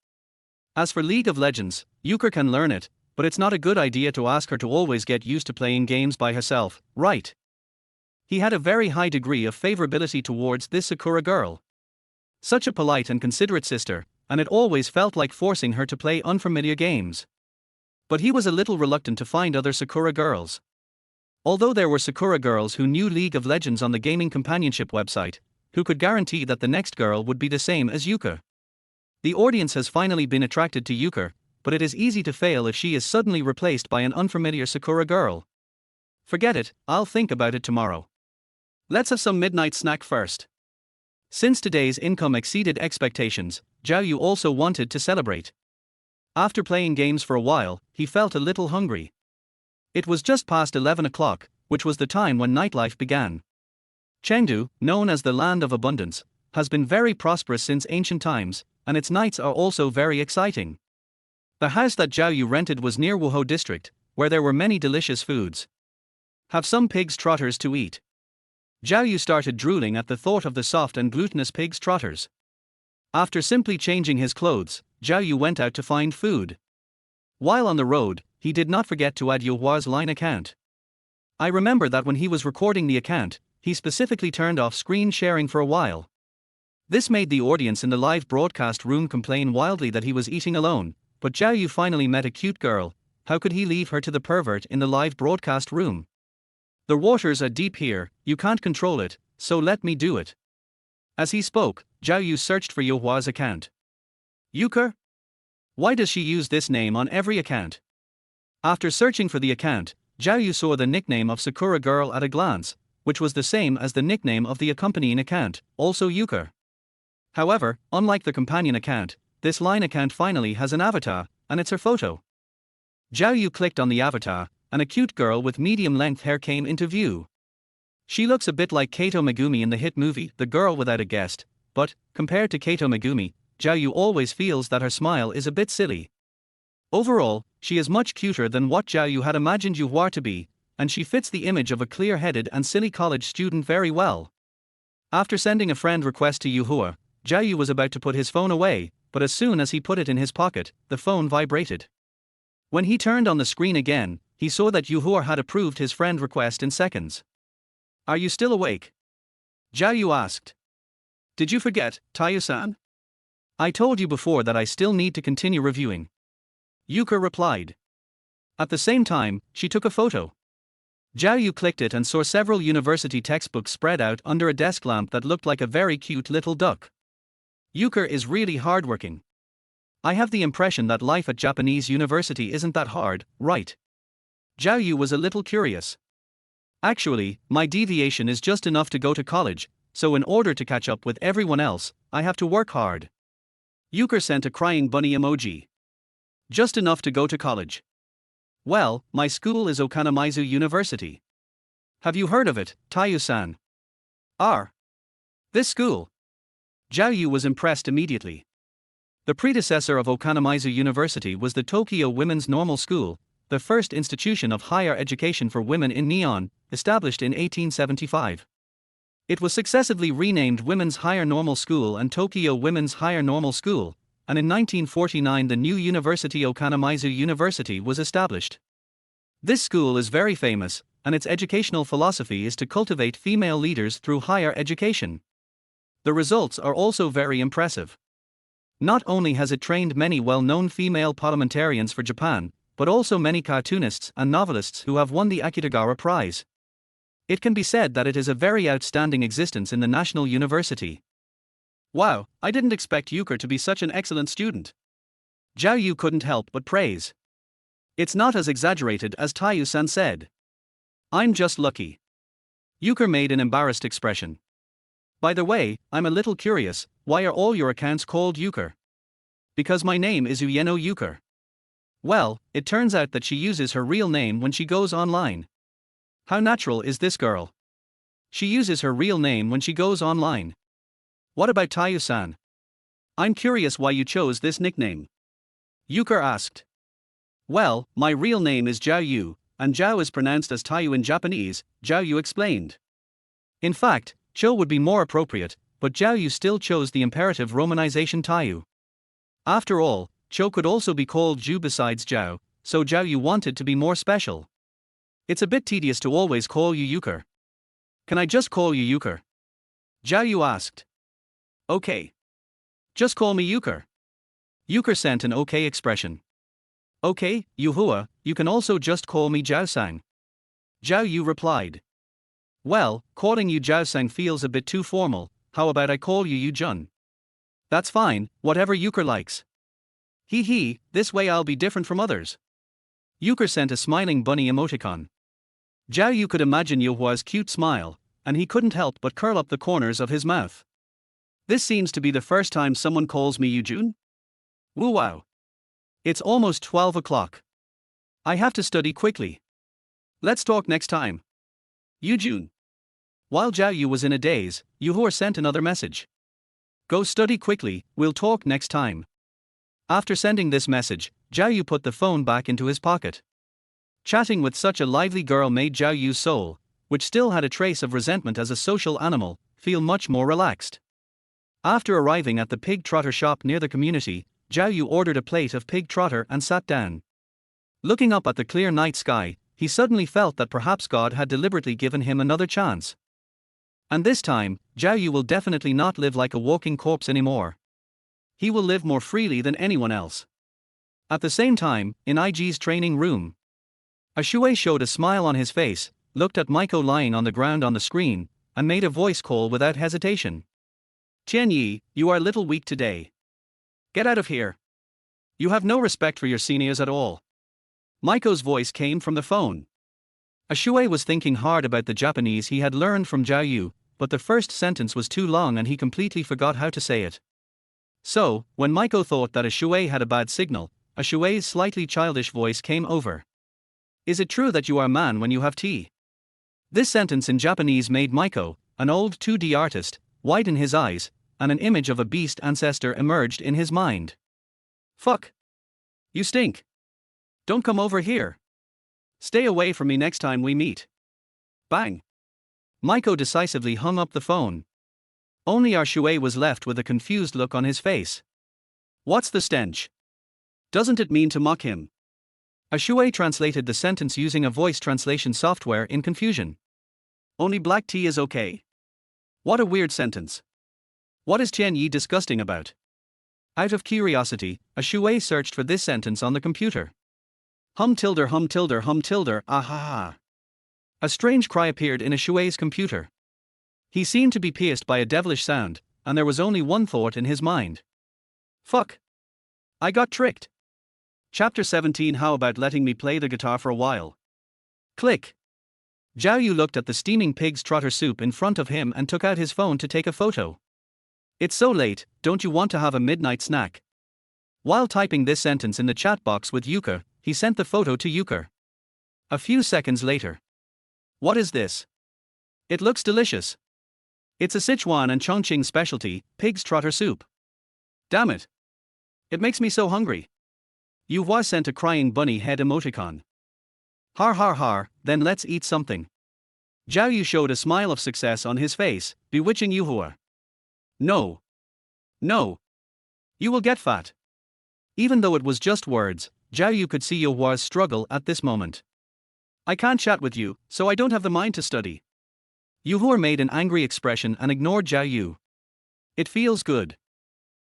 As for League of Legends, Euchre can learn it, but it's not a good idea to ask her to always get used to playing games by herself, right? He had a very high degree of favorability towards this Sakura Girl. Such a polite and considerate sister, and it always felt like forcing her to play unfamiliar games. But he was a little reluctant to find other Sakura girls. Although there were Sakura girls who knew League of Legends on the gaming companionship website, who could guarantee that the next girl would be the same as Yuka. The audience has finally been attracted to Yuka, but it is easy to fail if she is suddenly replaced by an unfamiliar Sakura girl. Forget it, I'll think about it tomorrow. Let's have some midnight snack first. Since today's income exceeded expectations, Zhao Yu also wanted to celebrate. After playing games for a while, he felt a little hungry. It was just past 11 o'clock, which was the time when nightlife began. Chengdu, known as the land of abundance, has been very prosperous since ancient times, and its nights are also very exciting. The house that Zhao Yu rented was near Wuhou district, where there were many delicious foods. Have some pig's trotters to eat. Zhao Yu started drooling at the thought of the soft and glutinous pig's trotters. After simply changing his clothes, Zhao Yu went out to find food. While on the road, he did not forget to add Yuhua's line account. I remember that when he was recording the account, he specifically turned off screen sharing for a while. This made the audience in the live broadcast room complain wildly that he was eating alone, but Zhao Yu finally met a cute girl. How could he leave her to the pervert in the live broadcast room? The waters are deep here, you can't control it, so let me do it. As he spoke, Zhao Yu searched for Yuhua's account. Euchre? Why does she use this name on every account? After searching for the account, Zhao Yu saw the nickname of Sakura Girl at a glance, which was the same as the nickname of the accompanying account, also Euchre. However, unlike the companion account, this line account finally has an avatar, and it's her photo. Zhao Yu clicked on the avatar, and a cute girl with medium-length hair came into view. She looks a bit like Kato Megumi in the hit movie The Girl Without a Guest, but, compared to Kato Megumi, Zhao Yu always feels that her smile is a bit silly. Overall, she is much cuter than what Zhao Yu had imagined Yuhua to be, and she fits the image of a clear-headed and silly college student very well. After sending a friend request to Yuhua, Zhao Yu was about to put his phone away, but as soon as he put it in his pocket, the phone vibrated. When he turned on the screen again, he saw that Yuhua had approved his friend request in seconds. Are you still awake? Zhao Yu asked. Did you forget, Tayu-san? I told you before that I still need to continue reviewing. Yuka replied. At the same time, she took a photo. Zhao Yu clicked it and saw several university textbooks spread out under a desk lamp that looked like a very cute little duck. Euchre is really hardworking. I have the impression that life at Japanese university isn't that hard, right? Zhao Yu was a little curious. Actually, my deviation is just enough to go to college, so in order to catch up with everyone else, I have to work hard. Euchre sent a crying bunny emoji. Just enough to go to college. Well, my school is Okanamizu University. Have you heard of it, Tayu-san? This school. Zhao Yu was impressed immediately. The predecessor of Okanamizu University was the Tokyo Women's Normal School, the first institution of higher education for women in Nihon, established in 1875. It was successively renamed Women's Higher Normal School and Tokyo Women's Higher Normal School, and in 1949 the new University Okanamizu University was established. This school is very famous, and its educational philosophy is to cultivate female leaders through higher education. The results are also very impressive. Not only has it trained many well-known female parliamentarians for Japan, but also many cartoonists and novelists who have won the Akutagawa Prize. It can be said that it is a very outstanding existence in the National University. Wow, I didn't expect Euchre to be such an excellent student. Zhao Yu couldn't help but praise. It's not as exaggerated as Tayu-san said. I'm just lucky. Euchre made an embarrassed expression. By the way, I'm a little curious, why are all your accounts called Euchre? Because my name is Uyeno Euchre. Well, it turns out that she uses her real name when she goes online. How natural is this girl? She uses her real name when she goes online. What about Tayu-san? I'm curious why you chose this nickname. Euchre asked. Well, my real name is Zhao Yu, and Zhao is pronounced as Tayu in Japanese, Zhao Yu explained. In fact, Cho would be more appropriate, but Zhao Yu still chose the imperative romanization Tayu. After all, Cho could also be called Zhu besides Zhao, so Zhao Yu wanted to be more special. It's a bit tedious to always call you Euchre. Can I just call you Euchre? Zhao Yu asked. Okay. Just call me Euchre. Euchre sent an okay expression. Okay, Yuhua, you can also just call me Zhao-sang. Zhao Yu replied. Well, calling you Zhao-sang feels a bit too formal, how about I call you Yu-jun? That's fine, whatever Euchre likes. Hee, this way I'll be different from others. Euchre sent a smiling bunny emoticon. Zhao Yu could imagine Yuhua's cute smile, and he couldn't help but curl up the corners of his mouth. This seems to be the first time someone calls me Yu-jun? Woo wow. It's almost 12 o'clock. I have to study quickly. Let's talk next time. Yu-jun. While Zhao Yu was in a daze, Yuhua sent another message. Go study quickly, we'll talk next time. After sending this message, Zhao Yu put the phone back into his pocket. Chatting with such a lively girl made Zhao Yu's soul, which still had a trace of resentment as a social animal, feel much more relaxed. After arriving at the pig trotter shop near the community, Zhao Yu ordered a plate of pig trotter and sat down. Looking up at the clear night sky, he suddenly felt that perhaps God had deliberately given him another chance. And this time, Zhao Yu will definitely not live like a walking corpse anymore. He will live more freely than anyone else. At the same time, in IG's training room, Shui showed a smile on his face, looked at Maiko lying on the ground on the screen, and made a voice call without hesitation. Tianyi, you are a little weak today. Get out of here. You have no respect for your seniors at all. Maiko's voice came from the phone. Shui was thinking hard about the Japanese he had learned from Zhao Yu, but the first sentence was too long and he completely forgot how to say it. So, when Maiko thought that Shui had a bad signal, Shui's slightly childish voice came over. Is it true that you are a man when you have tea? This sentence in Japanese made Maiko, an old 2D artist, widen his eyes, and an image of a beast ancestor emerged in his mind. Fuck. You stink. Don't come over here. Stay away from me next time we meet. Bang. Maiko decisively hung up the phone. Only Shui was left with a confused look on his face. What's the stench? Doesn't it mean to mock him? Shui translated the sentence using a voice translation software in confusion. Only black tea is okay. What a weird sentence. What is Tianyi disgusting about? Out of curiosity, Shui searched for this sentence on the computer. Hum tilde, ah ha ha. A strange cry appeared in Shui's computer. He seemed to be pierced by a devilish sound, and there was only one thought in his mind. Fuck. I got tricked. Chapter 17. How about letting me play the guitar for a while? Click. Zhao Yu looked at the steaming pig's trotter soup in front of him and took out his phone to take a photo. It's so late, don't you want to have a midnight snack? While typing this sentence in the chat box with Yuka, he sent the photo to Yuka. A few seconds later. What is this? It looks delicious. It's a Sichuan and Chongqing specialty, pig's trotter soup. Damn it. It makes me so hungry. Yuhua sent a crying bunny head emoticon. Har har har, then let's eat something. Zhao Yu showed a smile of success on his face, bewitching Yuhua. No. No. You will get fat. Even though it was just words, Zhao Yu could see Yuhua's struggle at this moment. I can't chat with you, so I don't have the mind to study. Yuhua made an angry expression and ignored Zhao Yu. It feels good.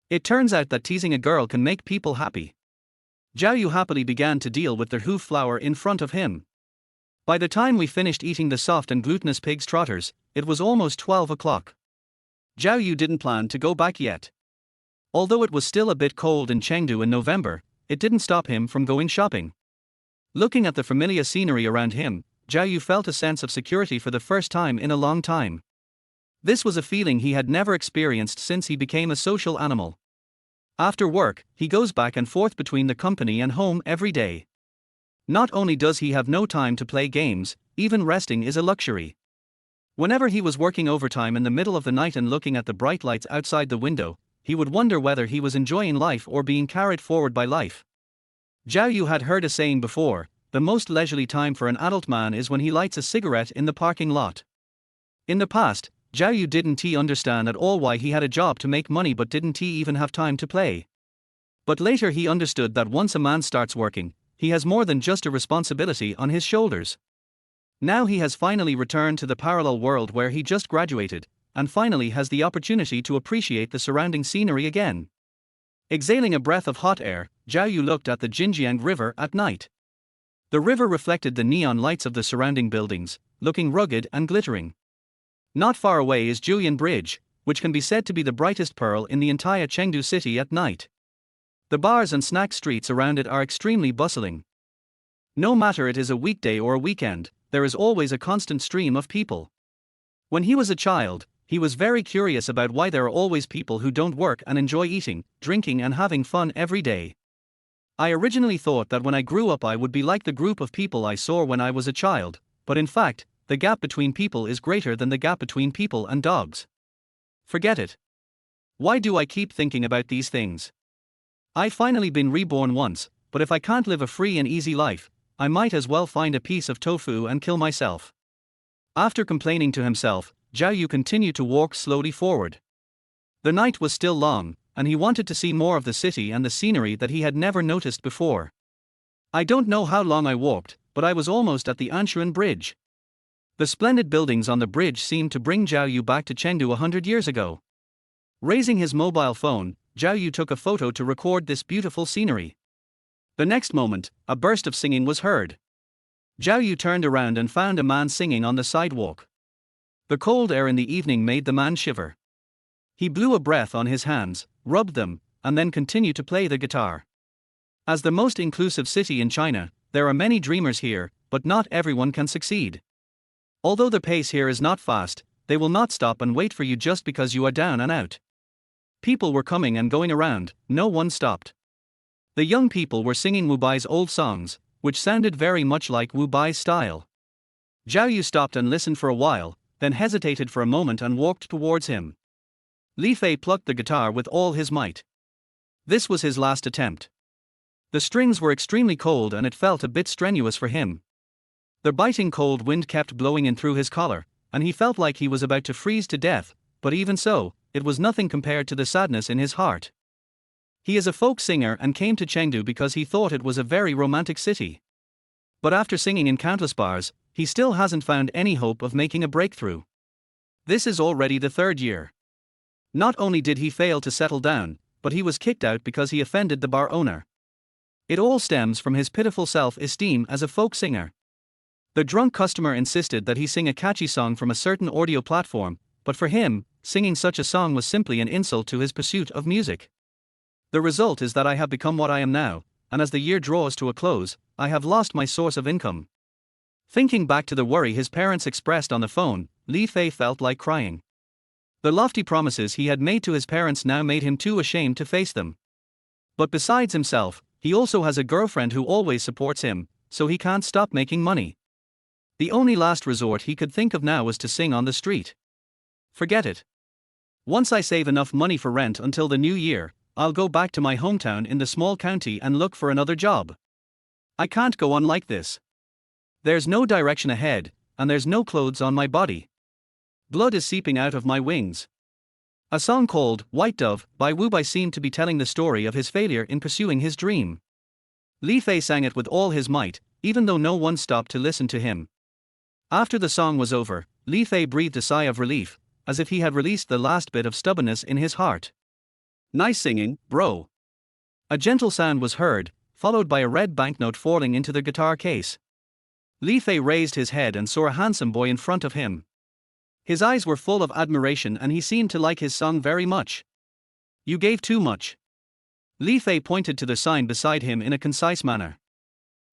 It turns out that teasing a girl can make people happy. Zhao Yu happily began to deal with the hoof flour in front of him. By the time we finished eating the soft and glutinous pig's trotters, it was almost 12 o'clock. Zhao Yu didn't plan to go back yet. Although it was still a bit cold in Chengdu in November, it didn't stop him from going shopping. Looking at the familiar scenery around him, Zhao Yu felt a sense of security for the first time in a long time. This was a feeling he had never experienced since he became a social animal. After work, he goes back and forth between the company and home every day. Not only does he have no time to play games, even resting is a luxury. Whenever he was working overtime in the middle of the night and looking at the bright lights outside the window, he would wonder whether he was enjoying life or being carried forward by life. Zhao Yu had heard a saying before, the most leisurely time for an adult man is when he lights a cigarette in the parking lot. In the past, Zhao Yu didn't understand at all why he had a job to make money but didn't even have time to play. But later he understood that once a man starts working, he has more than just a responsibility on his shoulders. Now he has finally returned to the parallel world where he just graduated, and finally has the opportunity to appreciate the surrounding scenery again. Exhaling a breath of hot air, Zhao Yu looked at the Jinjiang River at night. The river reflected the neon lights of the surrounding buildings, looking rugged and glittering. Not far away is Julian Bridge, which can be said to be the brightest pearl in the entire Chengdu city at night. The bars and snack streets around it are extremely bustling. No matter it is a weekday or a weekend, there is always a constant stream of people. When he was a child, he was very curious about why there are always people who don't work and enjoy eating, drinking and having fun every day. I originally thought that when I grew up I would be like the group of people I saw when I was a child, but in fact, the gap between people is greater than the gap between people and dogs. Forget it. Why do I keep thinking about these things? I've finally been reborn once, but if I can't live a free and easy life, I might as well find a piece of tofu and kill myself. After complaining to himself, Zhao Yu continued to walk slowly forward. The night was still long, and he wanted to see more of the city and the scenery that he had never noticed before. I don't know how long I walked, but I was almost at the Anshuan Bridge. The splendid buildings on the bridge seemed to bring Zhao Yu back to Chengdu 100 years ago. Raising his mobile phone, Zhao Yu took a photo to record this beautiful scenery. The next moment, a burst of singing was heard. Zhao Yu turned around and found a man singing on the sidewalk. The cold air in the evening made the man shiver. He blew a breath on his hands, rubbed them, and then continued to play the guitar. As the most inclusive city in China, there are many dreamers here, but not everyone can succeed. Although the pace here is not fast, they will not stop and wait for you just because you are down and out. People were coming and going around, no one stopped. The young people were singing Wu Bai's old songs, which sounded very much like Wu Bai's style. Zhao Yu stopped and listened for a while, then hesitated for a moment and walked towards him. Li Fei plucked the guitar with all his might. This was his last attempt. The strings were extremely cold and it felt a bit strenuous for him. The biting cold wind kept blowing in through his collar, and he felt like he was about to freeze to death, but even so, it was nothing compared to the sadness in his heart. He is a folk singer and came to Chengdu because he thought it was a very romantic city. But after singing in countless bars, he still hasn't found any hope of making a breakthrough. This is already the third year. Not only did he fail to settle down, but he was kicked out because he offended the bar owner. It all stems from his pitiful self-esteem as a folk singer. The drunk customer insisted that he sing a catchy song from a certain audio platform, but for him, singing such a song was simply an insult to his pursuit of music. The result is that I have become what I am now, and as the year draws to a close, I have lost my source of income. Thinking back to the worry his parents expressed on the phone, Li Fei felt like crying. The lofty promises he had made to his parents now made him too ashamed to face them. But besides himself, he also has a girlfriend who always supports him, so he can't stop making money. The only last resort he could think of now was to sing on the street. Forget it. Once I save enough money for rent until the new year, I'll go back to my hometown in the small county and look for another job. I can't go on like this. There's no direction ahead, and there's no clothes on my body. Blood is seeping out of my wings. A song called White Dove by Wu Bai seemed to be telling the story of his failure in pursuing his dream. Li Fei sang it with all his might, even though no one stopped to listen to him. After the song was over, Li Fei breathed a sigh of relief, as if he had released the last bit of stubbornness in his heart. Nice singing, bro. A gentle sound was heard, followed by a red banknote falling into the guitar case. Li Fei raised his head and saw a handsome boy in front of him. His eyes were full of admiration and he seemed to like his song very much. You gave too much. Li Fei pointed to the sign beside him in a concise manner.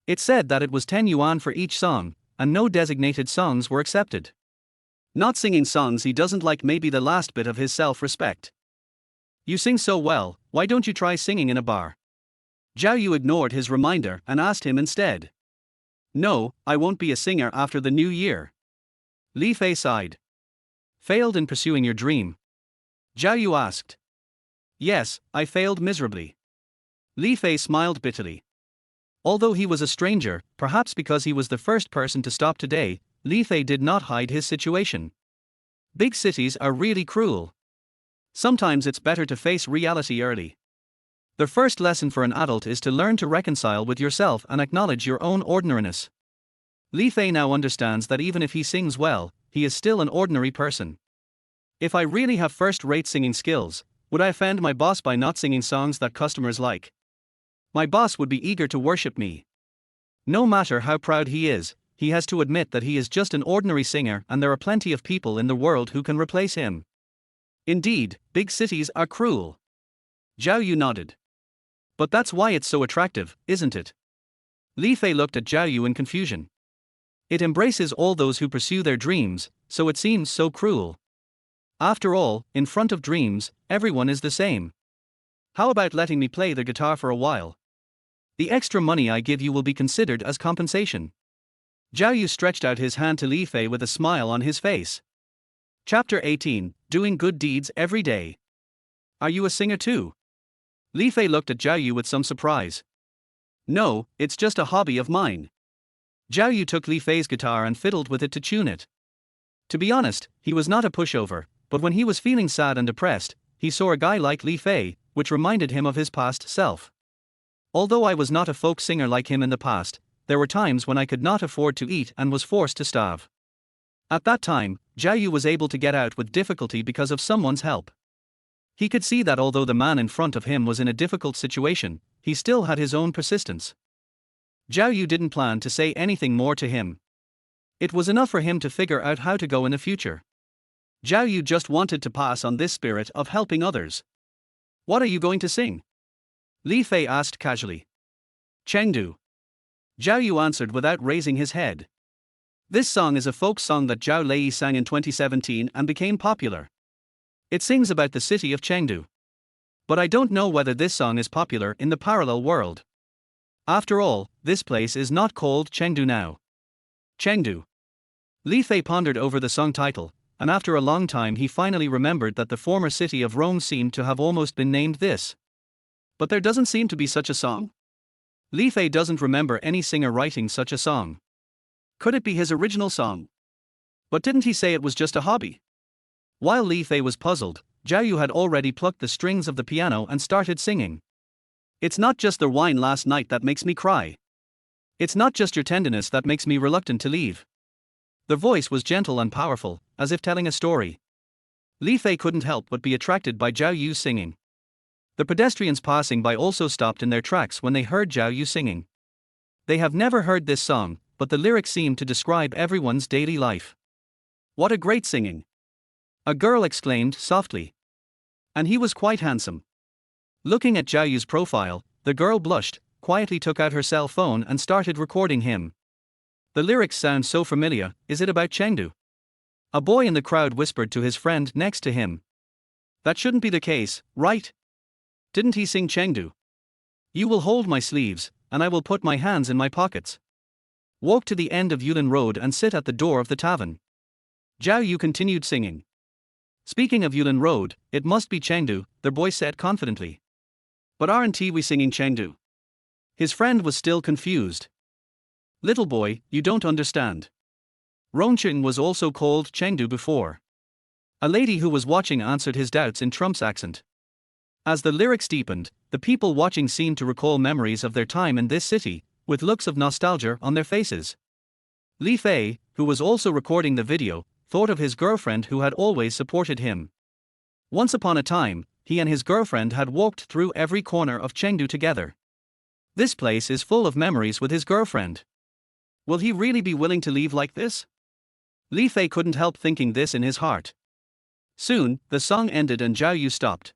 It said that it was 10 yuan for each song, and no designated songs were accepted. Not singing songs he doesn't like may be the last bit of his self-respect. You sing so well, why don't you try singing in a bar? Zhao Yu ignored his reminder and asked him instead. No, I won't be a singer after the new year. Li Fei sighed. Failed in pursuing your dream? Zhao Yu asked. Yes, I failed miserably. Li Fei smiled bitterly. Although he was a stranger, perhaps because he was the first person to stop today, Li Fei did not hide his situation. Big cities are really cruel. Sometimes it's better to face reality early. The first lesson for an adult is to learn to reconcile with yourself and acknowledge your own ordinariness. Li Fei now understands that even if he sings well, he is still an ordinary person. If I really have first-rate singing skills, would I offend my boss by not singing songs that customers like? My boss would be eager to worship me. No matter how proud he is, he has to admit that he is just an ordinary singer and there are plenty of people in the world who can replace him. Indeed, big cities are cruel. Zhao Yu nodded. But that's why it's so attractive, isn't it? Li Fei looked at Zhao Yu in confusion. It embraces all those who pursue their dreams, so it seems so cruel. After all, in front of dreams, everyone is the same. How about letting me play the guitar for a while? The extra money I give you will be considered as compensation. Zhao Yu stretched out his hand to Li Fei with a smile on his face. Chapter 18, Doing Good Deeds Every Day. Are you a singer too? Li Fei looked at Zhao Yu with some surprise. No, it's just a hobby of mine. Zhao Yu took Li Fei's guitar and fiddled with it to tune it. To be honest, he was not a pushover, but when he was feeling sad and depressed, he saw a guy like Li Fei, which reminded him of his past self. Although I was not a folk singer like him in the past, there were times when I could not afford to eat and was forced to starve. At that time, Zhao Yu was able to get out with difficulty because of someone's help. He could see that although the man in front of him was in a difficult situation, he still had his own persistence. Zhao Yu didn't plan to say anything more to him. It was enough for him to figure out how to go in the future. Zhao Yu just wanted to pass on this spirit of helping others. What are you going to sing? Li Fei asked casually. Chengdu. Zhao Yu answered without raising his head. This song is a folk song that Zhao Lei sang in 2017 and became popular. It sings about the city of Chengdu. But I don't know whether this song is popular in the parallel world. After all, this place is not called Chengdu now. Chengdu. Li Fei pondered over the song title, and after a long time he finally remembered that the former city of Rome seemed to have almost been named this. But there doesn't seem to be such a song. Li Fei doesn't remember any singer writing such a song. Could it be his original song? But didn't he say it was just a hobby? While Li Fei was puzzled, Zhao Yu had already plucked the strings of the piano and started singing. It's not just the wine last night that makes me cry. It's not just your tenderness that makes me reluctant to leave. The voice was gentle and powerful, as if telling a story. Li Fei couldn't help but be attracted by Zhao Yu's singing. The pedestrians passing by also stopped in their tracks when they heard Zhao Yu singing. They have never heard this song, but the lyrics seemed to describe everyone's daily life. What a great singing! A girl exclaimed softly. And he was quite handsome. Looking at Zhao Yu's profile, the girl blushed, quietly took out her cell phone and started recording him. The lyrics sound so familiar. Is it about Chengdu? A boy in the crowd whispered to his friend next to him. That shouldn't be the case, right? Didn't he sing Chengdu? You will hold my sleeves, and I will put my hands in my pockets. Walk to the end of Yulin Road and sit at the door of the tavern. Zhao Yu continued singing. Speaking of Yulin Road, it must be Chengdu, the boy said confidently. But aren't we singing Chengdu? His friend was still confused. Little boy, you don't understand. Rongcheng was also called Chengdu before. A lady who was watching answered his doubts in Trump's accent. As the lyrics deepened, the people watching seemed to recall memories of their time in this city, with looks of nostalgia on their faces. Li Fei, who was also recording the video, thought of his girlfriend who had always supported him. Once upon a time, he and his girlfriend had walked through every corner of Chengdu together. This place is full of memories with his girlfriend. Will he really be willing to leave like this? Li Fei couldn't help thinking this in his heart. Soon, the song ended and Zhao Yu stopped.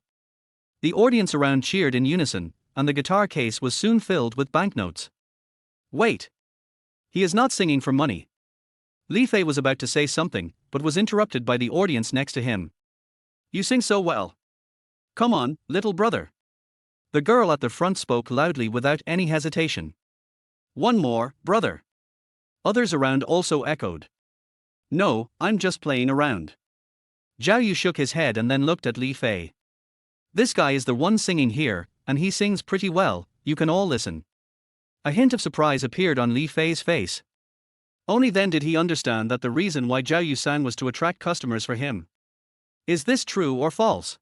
The audience around cheered in unison, and the guitar case was soon filled with banknotes. Wait! He is not singing for money. Li Fei was about to say something, but was interrupted by the audience next to him. You sing so well. Come on, little brother. The girl at the front spoke loudly without any hesitation. One more, brother. Others around also echoed. No, I'm just playing around. Zhao Yu shook his head and then looked at Li Fei. This guy is the one singing here, and he sings pretty well, you can all listen. A hint of surprise appeared on Li Fei's face. Only then did he understand that the reason why Zhao Yu sang was to attract customers for him. Is this true or false?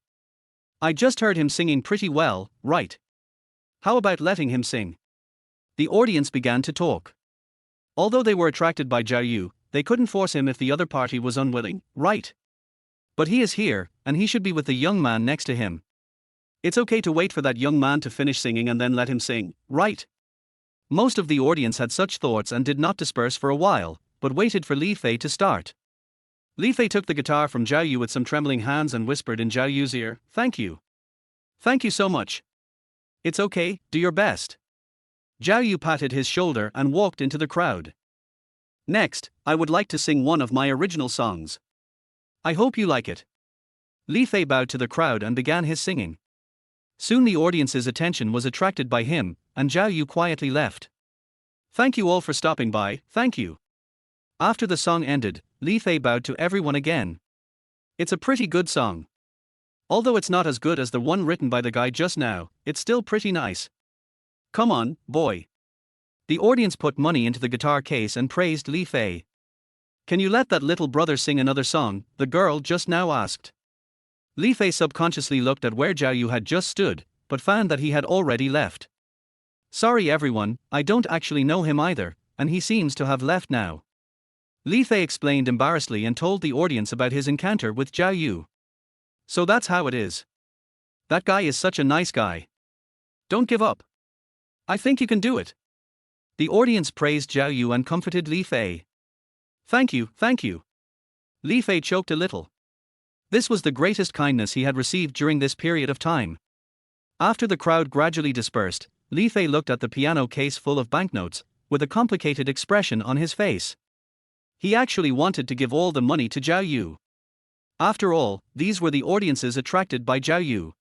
I just heard him singing pretty well, right? How about letting him sing? The audience began to talk. Although they were attracted by Zhao Yu, they couldn't force him if the other party was unwilling, right? But he is here, and he should be with the young man next to him. It's okay to wait for that young man to finish singing and then let him sing, right? Most of the audience had such thoughts and did not disperse for a while, but waited for Li Fei to start. Li Fei took the guitar from Zhao Yu with some trembling hands and whispered in Zhao Yu's ear, "Thank you. Thank you so much. It's okay, do your best." Zhao Yu patted his shoulder and walked into the crowd. Next, I would like to sing one of my original songs. I hope you like it. Li Fei bowed to the crowd and began his singing. Soon the audience's attention was attracted by him, and Zhao Yu quietly left. Thank you all for stopping by, thank you. After the song ended, Li Fei bowed to everyone again. It's a pretty good song. Although it's not as good as the one written by the guy just now, it's still pretty nice. Come on, boy. The audience put money into the guitar case and praised Li Fei. Can you let that little brother sing another song? The girl just now asked. Li Fei subconsciously looked at where Zhao Yu had just stood, but found that he had already left. Sorry everyone, I don't actually know him either, and he seems to have left now. Li Fei explained embarrassedly and told the audience about his encounter with Zhao Yu. So that's how it is. That guy is such a nice guy. Don't give up. I think you can do it. The audience praised Zhao Yu and comforted Li Fei. Thank you, thank you. Li Fei choked a little. This was the greatest kindness he had received during this period of time. After the crowd gradually dispersed, Li Fei looked at the piano case full of banknotes, with a complicated expression on his face. He actually wanted to give all the money to Zhao Yu. After all, these were the audiences attracted by Zhao Yu.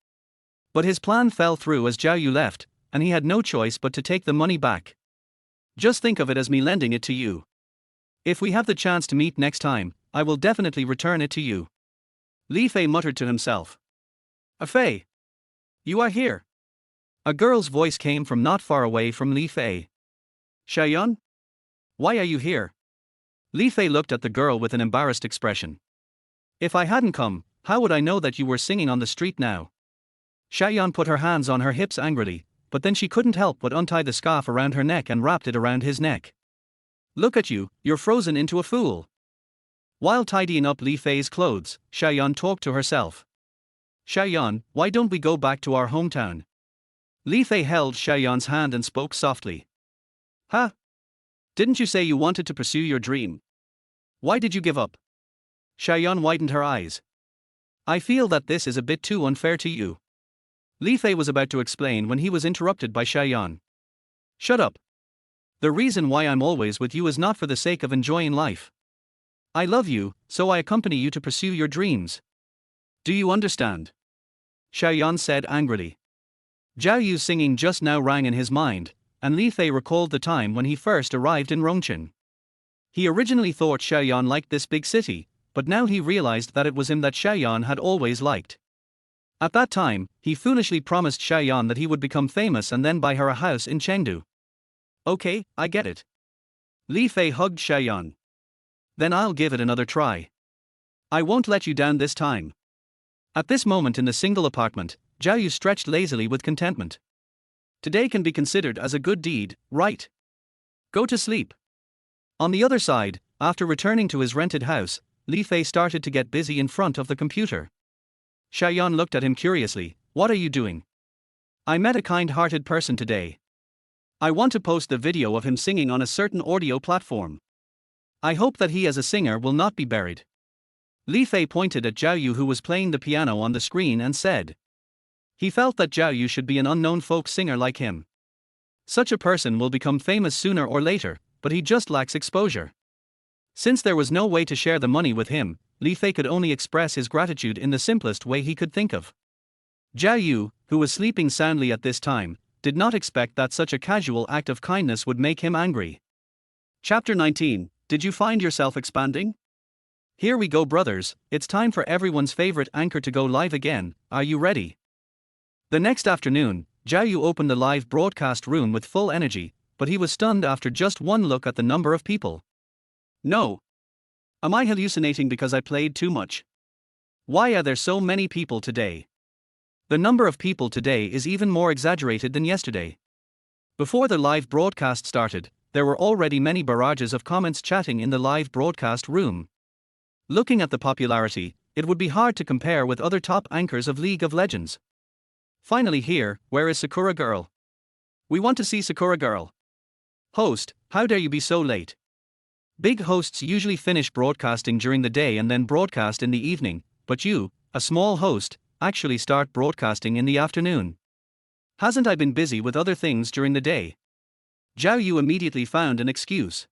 But his plan fell through as Zhao Yu left, and he had no choice but to take the money back. Just think of it as me lending it to you. If we have the chance to meet next time, I will definitely return it to you. Li Fei muttered to himself. Fei! You are here. A girl's voice came from not far away from Li Fei. Xiaoyun? Why are you here? Li Fei looked at the girl with an embarrassed expression. If I hadn't come, how would I know that you were singing on the street now? Xiaoyun put her hands on her hips angrily, but then she couldn't help but untie the scarf around her neck and wrapped it around his neck. Look at you, you're frozen into a fool. While tidying up Li Fei's clothes, Xiaoyun talked to herself. Xiaoyun, why don't we go back to our hometown? Li Fei held Xiaoyun's hand and spoke softly. Huh? Didn't you say you wanted to pursue your dream? Why did you give up? Xiaoyan widened her eyes. I feel that this is a bit too unfair to you. Li Fei was about to explain when he was interrupted by Xiaoyan. Shut up. The reason why I'm always with you is not for the sake of enjoying life. I love you, so I accompany you to pursue your dreams. Do you understand? Xiaoyan said angrily. Zhao Yu's singing just now rang in his mind, and Li Fei recalled the time when he first arrived in Rongcheng. He originally thought Xiaoyan liked this big city, but now he realized that it was him that Xiaoyan had always liked. At that time, he foolishly promised Xiaoyan that he would become famous and then buy her a house in Chengdu. Okay, I get it. Li Fei hugged Xiaoyan. Then I'll give it another try. I won't let you down this time. At this moment in the single apartment, Zhao Yu stretched lazily with contentment. Today can be considered as a good deed, right? Go to sleep. On the other side, after returning to his rented house, Li Fei started to get busy in front of the computer. Xiaoyan looked at him curiously. What are you doing? I met a kind-hearted person today. I want to post the video of him singing on a certain audio platform. I hope that he as a singer will not be buried. Li Fei pointed at Zhao Yu, who was playing the piano on the screen, and said. He felt that Zhao Yu should be an unknown folk singer like him. Such a person will become famous sooner or later, but he just lacks exposure. Since there was no way to share the money with him, Li Fei could only express his gratitude in the simplest way he could think of. Zhao Yu, who was sleeping soundly at this time, did not expect that such a casual act of kindness would make him angry. Chapter 19. Did you find yourself expanding? Here we go, brothers, it's time for everyone's favorite anchor to go live again. Are you ready? The next afternoon, Zhao Yu opened the live broadcast room with full energy, but he was stunned after just one look at the number of people. No. Am I hallucinating because I played too much? Why are there so many people today? The number of people today is even more exaggerated than yesterday. Before the live broadcast started, there were already many barrages of comments chatting in the live broadcast room. Looking at the popularity, it would be hard to compare with other top anchors of League of Legends. Finally here, where is Sakura Girl? We want to see Sakura Girl. Host, how dare you be so late? Big hosts usually finish broadcasting during the day and then broadcast in the evening, but you, a small host, actually start broadcasting in the afternoon. Hasn't I been busy with other things during the day? Zhao Yu immediately found an excuse.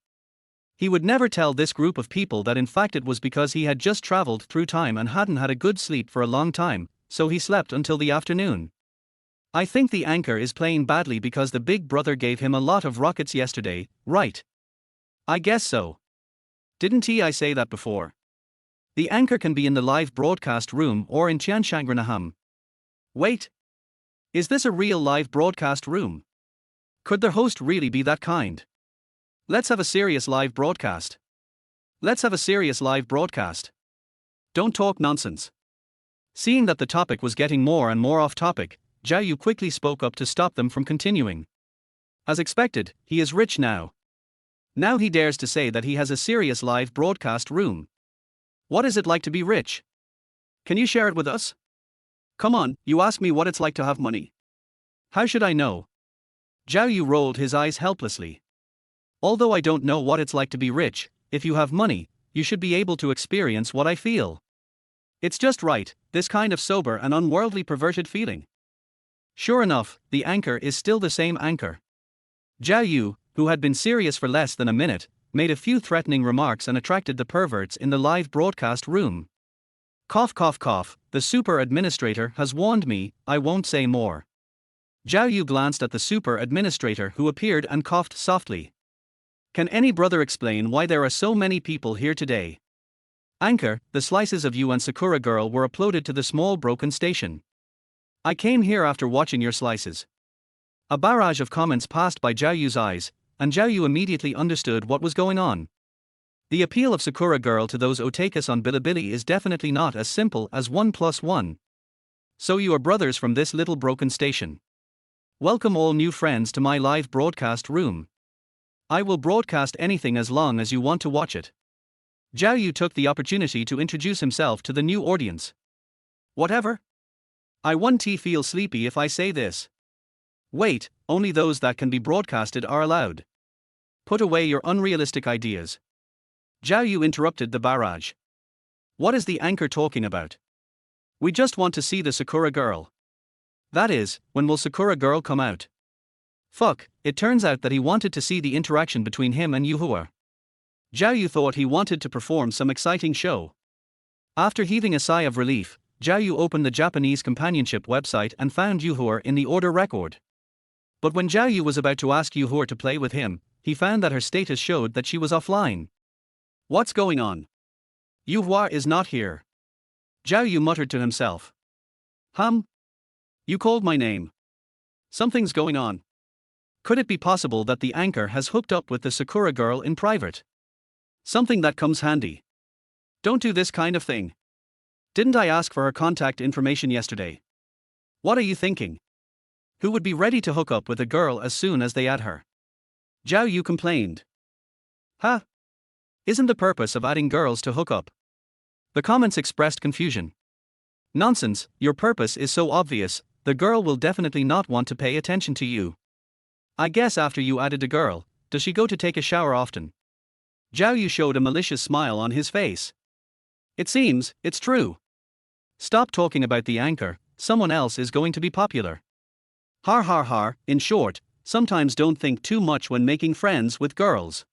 He would never tell this group of people that in fact it was because he had just traveled through time and hadn't had a good sleep for a long time, so he slept until the afternoon. I think the anchor is playing badly because the big brother gave him a lot of rockets yesterday, right? I guess so. Didn't I say that before? The anchor can be in the live broadcast room or in Tianshangranaham. Wait. Is this a real live broadcast room? Could the host really be that kind? Let's have a serious live broadcast. Let's have a serious live broadcast. Don't talk nonsense. Seeing that the topic was getting more and more off topic, Zhao Yu quickly spoke up to stop them from continuing. As expected, he is rich now. Now he dares to say that he has a serious live broadcast room. What is it like to be rich? Can you share it with us? Come on, you ask me what it's like to have money. How should I know? Zhao Yu rolled his eyes helplessly. Although I don't know what it's like to be rich, if you have money, you should be able to experience what I feel. It's just right, this kind of sober and unworldly perverted feeling. Sure enough, the anchor is still the same anchor. Zhao Yu, who had been serious for less than a minute, made a few threatening remarks and attracted the perverts in the live broadcast room. Cough cough cough, the super administrator has warned me, I won't say more. Zhao Yu glanced at the super administrator who appeared and coughed softly. Can any brother explain why there are so many people here today? Anchor, the slices of you and Sakura Girl were uploaded to the small broken station. I came here after watching your slices. A barrage of comments passed by Zhao Yu's eyes, and Zhao Yu immediately understood what was going on. The appeal of Sakura Girl to those otakus on Bilibili is definitely not as simple as 1 + 1. So you are brothers from this little broken station. Welcome all new friends to my live broadcast room. I will broadcast anything as long as you want to watch it. Zhao Yu took the opportunity to introduce himself to the new audience. Whatever? I won't feel sleepy if I say this. Wait, only those that can be broadcasted are allowed. Put away your unrealistic ideas. Zhao Yu interrupted the barrage. What is the anchor talking about? We just want to see the Sakura girl. That is, when will Sakura girl come out? Fuck, it turns out that he wanted to see the interaction between him and Yuhua. Zhao Yu thought he wanted to perform some exciting show. After heaving a sigh of relief, Zhao Yu opened the Japanese companionship website and found Yuhua in the order record. But when Zhao Yu was about to ask Yuhua to play with him, he found that her status showed that she was offline. What's going on? Yuhua is not here. Zhao Yu muttered to himself. You called my name. Something's going on. Could it be possible that the anchor has hooked up with the Sakura girl in private? Something that comes handy. Don't do this kind of thing. Didn't I ask for her contact information yesterday? What are you thinking? Who would be ready to hook up with a girl as soon as they add her? Zhao Yu complained. Isn't the purpose of adding girls to hook up? The comments expressed confusion. Nonsense, your purpose is so obvious, the girl will definitely not want to pay attention to you. I guess after you added a girl, does she go to take a shower often? Zhao Yu showed a malicious smile on his face. It seems, it's true. Stop talking about the anchor, someone else is going to be popular. Har har har, in short, sometimes don't think too much when making friends with girls.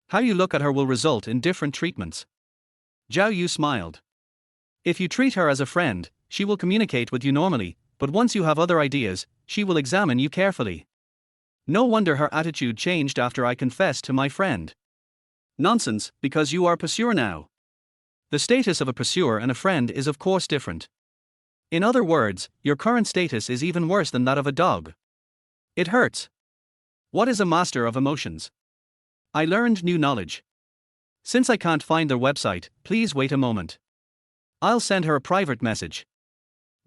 How you look at her will result in different treatments. Zhao Yu smiled. If you treat her as a friend, she will communicate with you normally, but once you have other ideas, she will examine you carefully. No wonder her attitude changed after I confessed to my friend. Nonsense, because you are pursuer now. The status of a pursuer and a friend is of course different. In other words, your current status is even worse than that of a dog. It hurts. What is a master of emotions? I learned new knowledge. Since I can't find their website, please wait a moment. I'll send her a private message.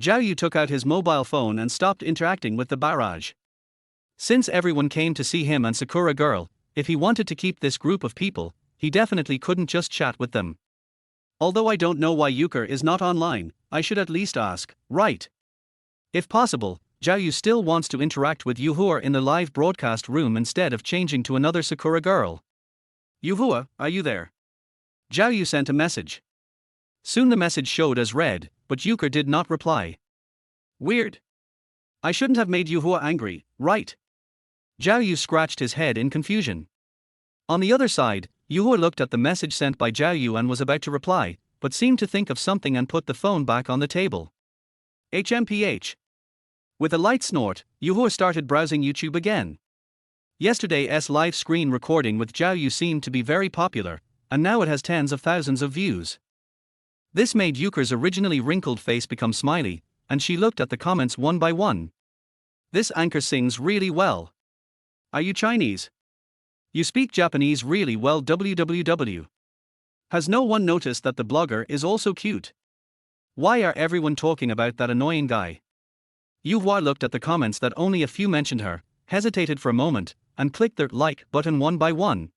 Zhao Yu took out his mobile phone and stopped interacting with the barrage. Since everyone came to see him and Sakura girl, if he wanted to keep this group of people, he definitely couldn't just chat with them. Although I don't know why Euchre is not online, I should at least ask, right? If possible, Zhao Yu still wants to interact with Yuhua in the live broadcast room instead of changing to another Sakura girl. Yuhua, are you there? Zhao Yu sent a message. Soon the message showed as read, but Euchre did not reply. Weird. I shouldn't have made Yuhua angry, right? Zhao Yu scratched his head in confusion. On the other side, Yuhua looked at the message sent by Zhao Yu and was about to reply, but seemed to think of something and put the phone back on the table. HMPH. With a light snort, Yuhua started browsing YouTube again. Yesterday's live screen recording with Zhao Yu seemed to be very popular, and now it has tens of thousands of views. This made Euchre's originally wrinkled face become smiley, and she looked at the comments one by one. This anchor sings really well. Are you Chinese? You speak Japanese really well www. Has no one noticed that the blogger is also cute? Why are everyone talking about that annoying guy? Yuhua looked at the comments that only a few mentioned her, hesitated for a moment, and clicked the like button one by one.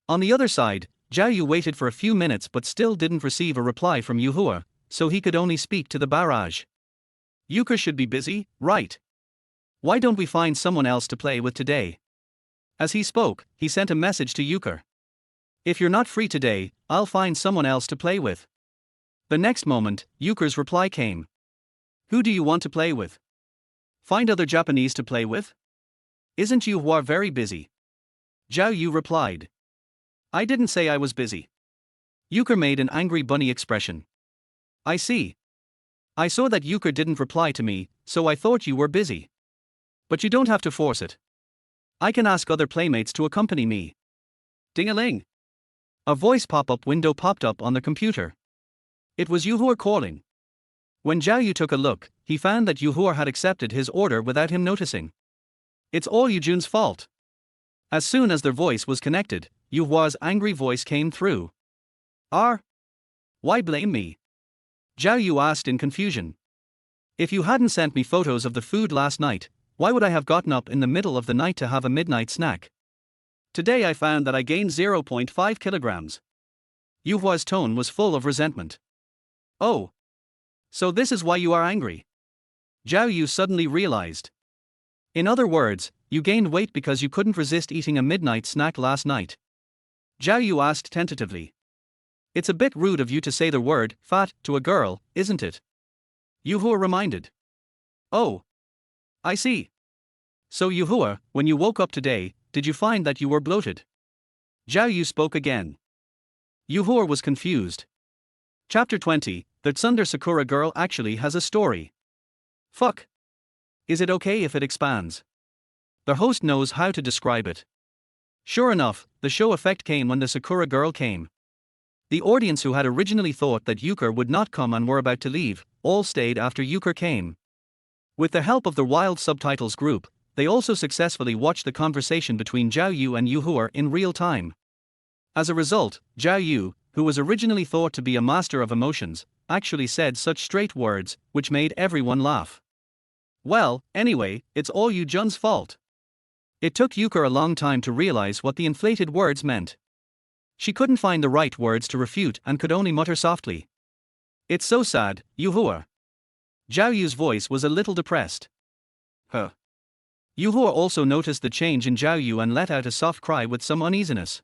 On the other side, Zhao Yu waited for a few minutes but still didn't receive a reply from Yuhua, so he could only speak to the barrage. Euchre should be busy, right? Why don't we find someone else to play with today? As he spoke, he sent a message to Euchre. If you're not free today, I'll find someone else to play with. The next moment, Euchre's reply came. Who do you want to play with? Find other Japanese to play with? Isn't Yuhua very busy? Zhao Yu replied. I didn't say I was busy. Euchre made an angry bunny expression. I see. I saw that Euchre didn't reply to me, so I thought you were busy. But you don't have to force it. I can ask other playmates to accompany me. Ding-a-ling. A voice pop-up window popped up on the computer. It was Yuhua calling. When Zhao Yu took a look, he found that Yuhua had accepted his order without him noticing. It's all Yujun's fault. As soon as their voice was connected, Yuhua's angry voice came through. Why blame me? Zhao Yu asked in confusion. If you hadn't sent me photos of the food last night, why would I have gotten up in the middle of the night to have a midnight snack? Today I found that I gained 0.5 kilograms. Yuhua's tone was full of resentment. Oh. So this is why you are angry? Zhao Yu suddenly realized. In other words, you gained weight because you couldn't resist eating a midnight snack last night? Zhao Yu asked tentatively. It's a bit rude of you to say the word fat to a girl, isn't it? Yuhua reminded. Oh. I see. So Yuhua, when you woke up today, did you find that you were bloated? Zhao Yu spoke again. Yuhua was confused. Chapter 20, The Tsundere Sakura Girl actually has a story. Fuck. Is it okay if it expands? The host knows how to describe it. Sure enough, the show effect came when the Sakura girl came. The audience who had originally thought that Euchre would not come and were about to leave, all stayed after Euchre came. With the help of the Wild Subtitles group, they also successfully watched the conversation between Zhao Yu and Yuhua in real time. As a result, Zhao Yu, who was originally thought to be a master of emotions, actually said such straight words, which made everyone laugh. Well, anyway, it's all Yu Jun's fault. It took Euchre a long time to realize what the inflated words meant. She couldn't find the right words to refute and could only mutter softly. It's so sad, Yuhua. Zhao Yu's voice was a little depressed. Huh. Yuhua also noticed the change in Zhao Yu and let out a soft cry with some uneasiness.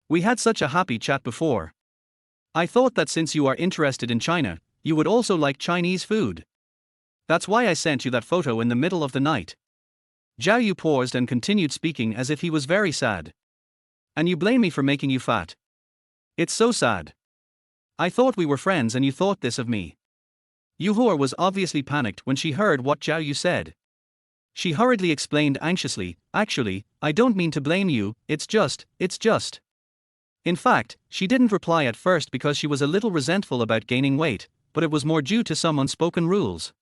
We had such a happy chat before. I thought that since you are interested in China, you would also like Chinese food. That's why I sent you that photo in the middle of the night. Zhao Yu paused and continued speaking as if he was very sad. And you blame me for making you fat. It's so sad. I thought we were friends and you thought this of me. Yuhua was obviously panicked when she heard what Zhao Yu said. She hurriedly explained anxiously, actually, I don't mean to blame you, it's just. In fact, she didn't reply at first because she was a little resentful about gaining weight, but it was more due to some unspoken rules.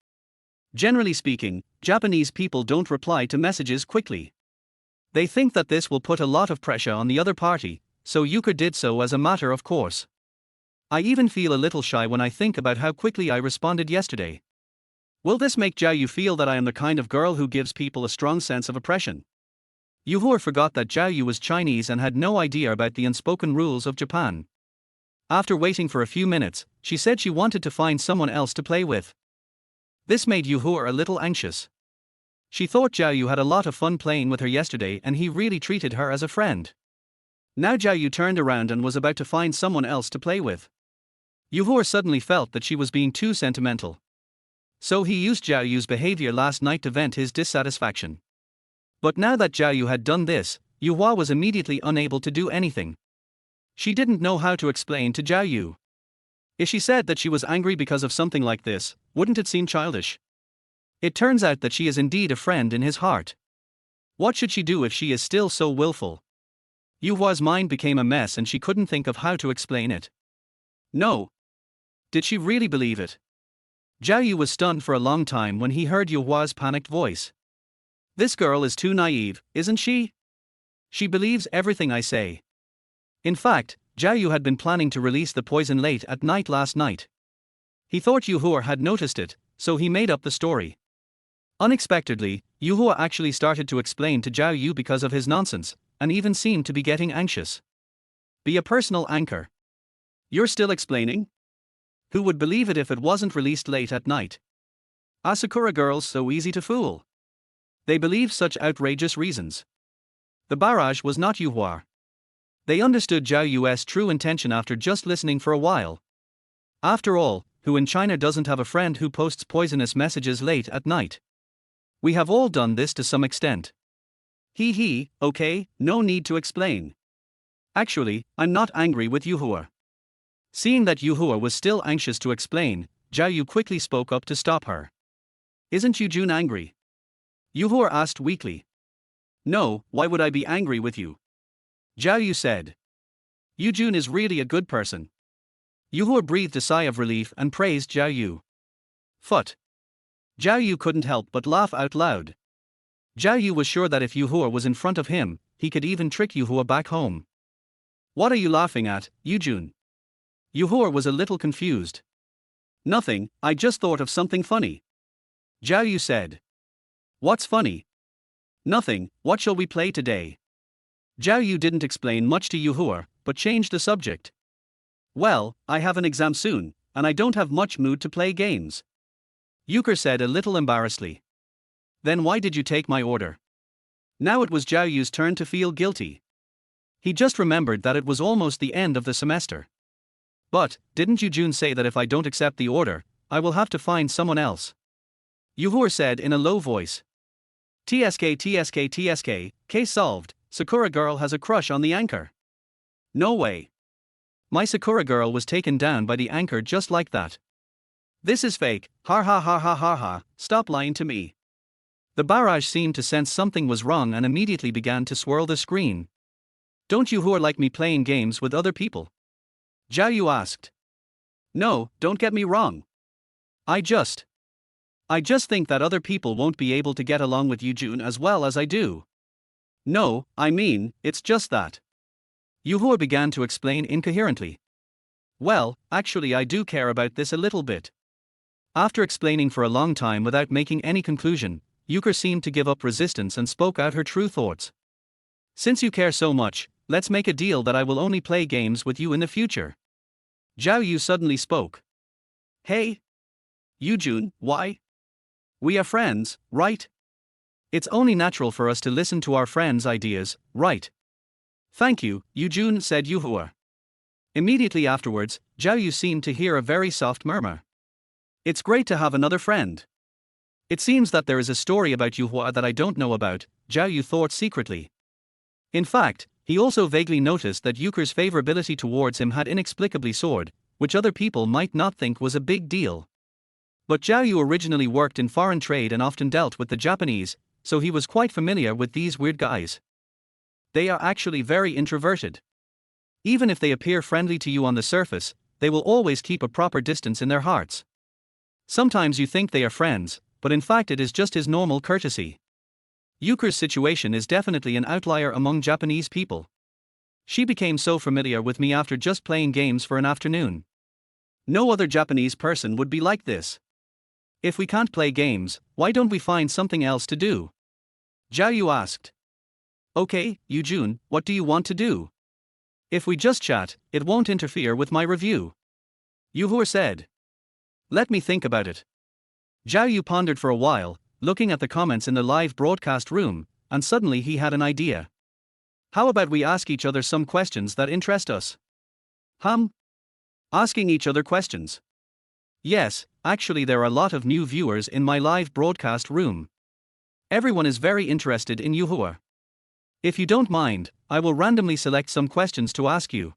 Generally speaking, Japanese people don't reply to messages quickly. They think that this will put a lot of pressure on the other party, so Euchre did so as a matter of course. I even feel a little shy when I think about how quickly I responded yesterday. Will this make Zhao Yu feel that I am the kind of girl who gives people a strong sense of oppression? Yuhua forgot that Zhao Yu was Chinese and had no idea about the unspoken rules of Japan. After waiting for a few minutes, she said she wanted to find someone else to play with. This made Yuhua a little anxious. She thought Zhao Yu had a lot of fun playing with her yesterday and he really treated her as a friend. Now Zhao Yu turned around and was about to find someone else to play with. Yuhua suddenly felt that she was being too sentimental. So he used Zhao Yu's behavior last night to vent his dissatisfaction. But now that Zhao Yu had done this, Yuhua was immediately unable to do anything. She didn't know how to explain to Zhao Yu. If she said that she was angry because of something like this, wouldn't it seem childish? It turns out that she is indeed a friend in his heart. What should she do if she is still so willful? Yuhua's mind became a mess and she couldn't think of how to explain it. No. Did she really believe it? Zhao Yu was stunned for a long time when he heard Yuhua's panicked voice. This girl is too naive, isn't she? She believes everything I say. In fact, Zhao Yu had been planning to release the poison late at night last night. He thought Yuhua had noticed it, so he made up the story. Unexpectedly, Yuhua actually started to explain to Zhao Yu because of his nonsense, and even seemed to be getting anxious. Be a personal anchor. You're still explaining? Who would believe it if it wasn't released late at night? Are Sakura girls so easy to fool? They believe such outrageous reasons. The barrage was not Yuhua. They understood Zhao Yu's true intention after just listening for a while. After all, who in China doesn't have a friend who posts poisonous messages late at night? We have all done this to some extent. Okay, no need to explain. Actually, I'm not angry with Yuhua. Seeing that Yuhua was still anxious to explain, Zhao Yu quickly spoke up to stop her. Isn't Yu Jun angry? Yuhua asked weakly. No, why would I be angry with you? Zhao Yu said. Yu Jun is really a good person. Yuhua breathed a sigh of relief and praised Zhao Yu. Phut. Zhao Yu couldn't help but laugh out loud. Zhao Yu was sure that if Yuhua was in front of him, he could even trick Yuhua back home. What are you laughing at, Yu Jun? Yuhua was a little confused. Nothing, I just thought of something funny. Zhao Yu said. What's funny? Nothing, what shall we play today? Zhao Yu didn't explain much to Yuhua, but changed the subject. Well, I have an exam soon, and I don't have much mood to play games. Euchre said a little embarrassedly. Then why did you take my order? Now it was Zhao Yu's turn to feel guilty. He just remembered that it was almost the end of the semester. But, didn't Yujun say that if I don't accept the order, I will have to find someone else? Yuhua said in a low voice. TSK, case solved, Sakura girl has a crush on the anchor. No way. My Sakura girl was taken down by the anchor just like that. This is fake, ha ha ha ha ha ha, stop lying to me. The barrage seemed to sense something was wrong and immediately began to swirl the screen. Don't you whore like me playing games with other people? Zhao Yu asked. No, don't get me wrong. I just think that other people won't be able to get along with Yujun as well as I do. No, I mean, it's just that. Yuhua began to explain incoherently. Well, actually I do care about this a little bit. After explaining for a long time without making any conclusion, Euchre seemed to give up resistance and spoke out her true thoughts. Since you care so much, let's make a deal that I will only play games with you in the future. Zhao Yu suddenly spoke. Hey! Yujun, why? We are friends, right? It's only natural for us to listen to our friends' ideas, right? Thank you, Yujun, said Yuhua. Immediately afterwards, Zhao Yu seemed to hear a very soft murmur. It's great to have another friend. It seems that there is a story about Yuhua that I don't know about, Zhao Yu thought secretly. In fact, he also vaguely noticed that Euchre's favorability towards him had inexplicably soared, which other people might not think was a big deal. But Zhao Yu originally worked in foreign trade and often dealt with the Japanese, so he was quite familiar with these weird guys. They are actually very introverted. Even if they appear friendly to you on the surface, they will always keep a proper distance in their hearts. Sometimes you think they are friends, but in fact it is just his normal courtesy. Euchre's situation is definitely an outlier among Japanese people. She became so familiar with me after just playing games for an afternoon. No other Japanese person would be like this. If we can't play games, why don't we find something else to do? Zhao Yu asked. Okay, Yujun, what do you want to do? If we just chat, it won't interfere with my review. Yuhua said. Let me think about it. Zhao Yu pondered for a while, looking at the comments in the live broadcast room, and suddenly he had an idea. How about we ask each other some questions that interest us? Asking each other questions. Yes, actually there are a lot of new viewers in my live broadcast room. Everyone is very interested in Yuhua. If you don't mind, I will randomly select some questions to ask you.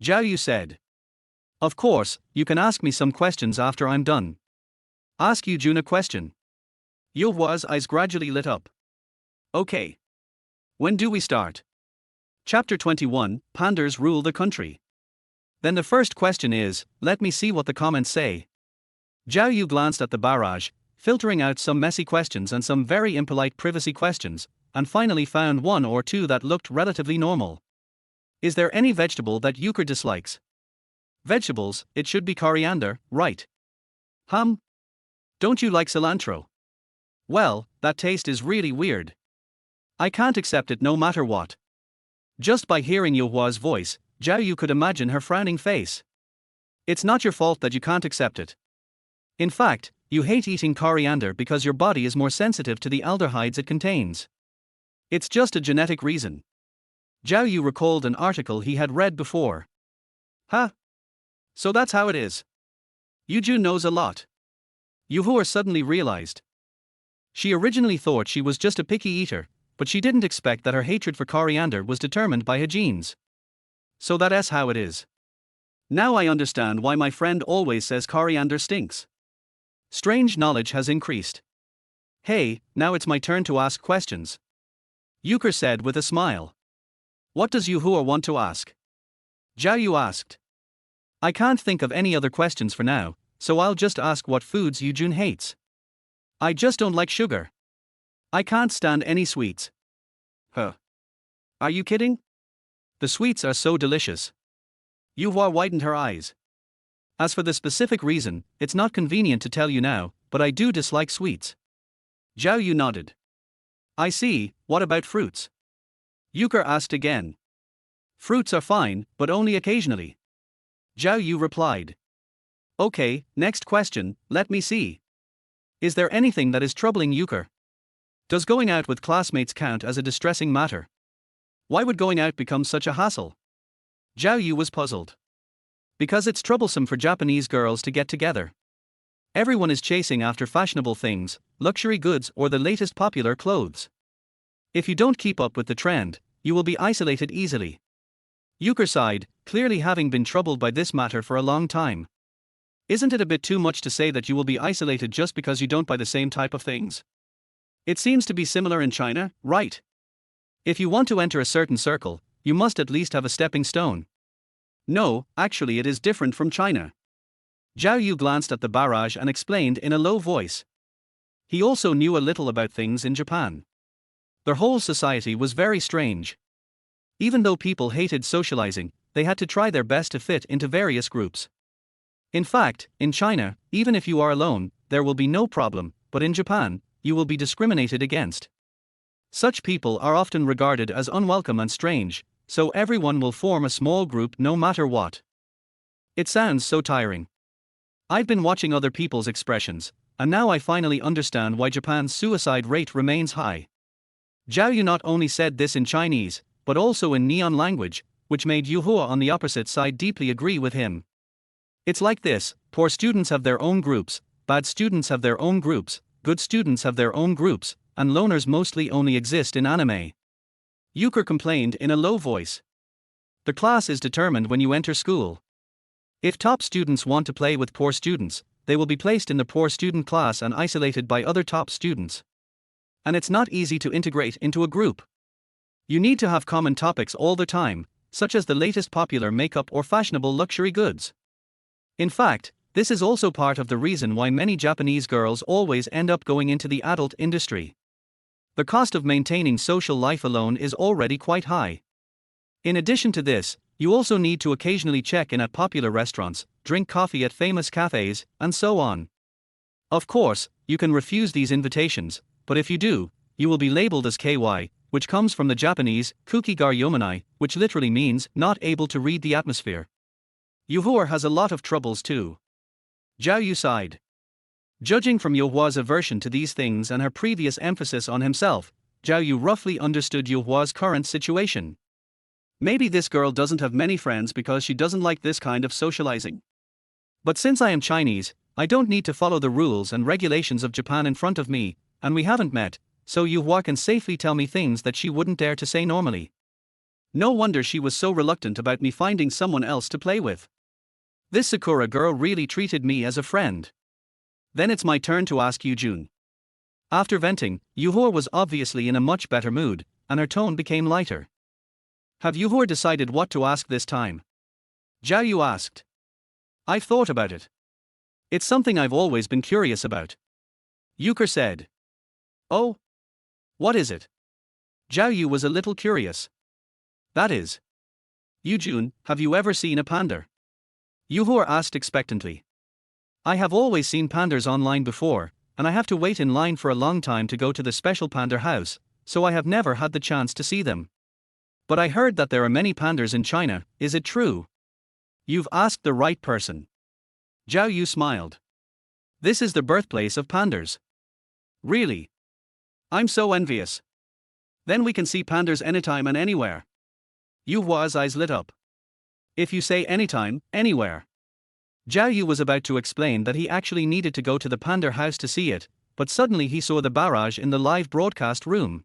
Zhao Yu said. Of course, you can ask me some questions after I'm done. Ask Yujun a question. Yuhua's eyes gradually lit up. Okay. When do we start? Chapter 21, Pandas Rule the Country. Then the first question is, let me see what the comments say. Zhao Yu glanced at the barrage, filtering out some messy questions and some very impolite privacy questions, and finally found one or two that looked relatively normal. Is there any vegetable that Euchre dislikes? Vegetables, it should be coriander, right? Don't you like cilantro? Well, that taste is really weird. I can't accept it no matter what. Just by hearing Yuhua's voice, Zhao Yu could imagine her frowning face. It's not your fault that you can't accept it. In fact, you hate eating coriander because your body is more sensitive to the aldehydes it contains. It's just a genetic reason. Zhao Yu recalled an article he had read before. So that's how it is. Yujun knows a lot. Yuhua suddenly realized. She originally thought she was just a picky eater, but she didn't expect that her hatred for coriander was determined by her genes. So that's how it is. Now I understand why my friend always says coriander stinks. Strange knowledge has increased. Hey, now it's my turn to ask questions. Euchre said with a smile. What does Yuhua want to ask? Zhao Yu asked. I can't think of any other questions for now, so I'll just ask what foods Yujun hates. I just don't like sugar. I can't stand any sweets. Are you kidding? The sweets are so delicious. Yuhua widened her eyes. As for the specific reason, it's not convenient to tell you now, but I do dislike sweets. Zhao Yu nodded. I see, what about fruits? Euchre asked again. Fruits are fine, but only occasionally. Zhao Yu replied. Okay, next question, let me see. Is there anything that is troubling Euchre? Does going out with classmates count as a distressing matter? Why would going out become such a hassle? Zhao Yu was puzzled. Because it's troublesome for Japanese girls to get together. Everyone is chasing after fashionable things, luxury goods, or the latest popular clothes. If you don't keep up with the trend, you will be isolated easily. Euchre sighed, clearly having been troubled by this matter for a long time. Isn't it a bit too much to say that you will be isolated just because you don't buy the same type of things? It seems to be similar in China, right? If you want to enter a certain circle, you must at least have a stepping stone. No, actually it is different from China. Zhao Yu glanced at the barrage and explained in a low voice. He also knew a little about things in Japan. Their whole society was very strange. Even though people hated socializing, they had to try their best to fit into various groups. In fact, in China, even if you are alone, there will be no problem, but in Japan, you will be discriminated against. Such people are often regarded as unwelcome and strange, so everyone will form a small group no matter what. It sounds so tiring. I've been watching other people's expressions, and now I finally understand why Japan's suicide rate remains high. Zhao Yu not only said this in Chinese, but also in Neon language, which made Yu Hua on the opposite side deeply agree with him. It's like this: poor students have their own groups, bad students have their own groups, good students have their own groups, and loners mostly only exist in anime. Euchre complained in a low voice. The class is determined when you enter school. If top students want to play with poor students, they will be placed in the poor student class and isolated by other top students. And it's not easy to integrate into a group. You need to have common topics all the time, such as the latest popular makeup or fashionable luxury goods. In fact, this is also part of the reason why many Japanese girls always end up going into the adult industry. The cost of maintaining social life alone is already quite high. In addition to this, you also need to occasionally check in at popular restaurants, drink coffee at famous cafes, and so on. Of course, you can refuse these invitations, but if you do, you will be labeled as KY, which comes from the Japanese kukigar yomanai, which literally means not able to read the atmosphere. Yuhua has a lot of troubles too. Zhao Yu sighed. Judging from Yuhua's aversion to these things and her previous emphasis on himself, Zhao Yu roughly understood Yuhua's current situation. Maybe this girl doesn't have many friends because she doesn't like this kind of socializing. But since I am Chinese, I don't need to follow the rules and regulations of Japan in front of me, and we haven't met, so Yuhua can safely tell me things that she wouldn't dare to say normally. No wonder she was so reluctant about me finding someone else to play with. This Sakura girl really treated me as a friend. Then it's my turn to ask Yujun. After venting, Yuhua was obviously in a much better mood, and her tone became lighter. Have Yuhua decided what to ask this time? Zhao Yu asked. I've thought about it. It's something I've always been curious about. Euchre said. Oh? What is it? Zhao Yu was a little curious. That is. Yujun, have you ever seen a panda? Yuhua asked expectantly. I have always seen pandas online before, and I have to wait in line for a long time to go to the special panda house, so I have never had the chance to see them. But I heard that there are many pandas in China, is it true? You've asked the right person. Zhao Yu smiled. This is the birthplace of pandas. Really? I'm so envious. Then we can see pandas anytime and anywhere. Yuhua's eyes lit up. If you say anytime, anywhere. Zhao Yu was about to explain that he actually needed to go to the panda house to see it, but suddenly he saw the barrage in the live broadcast room.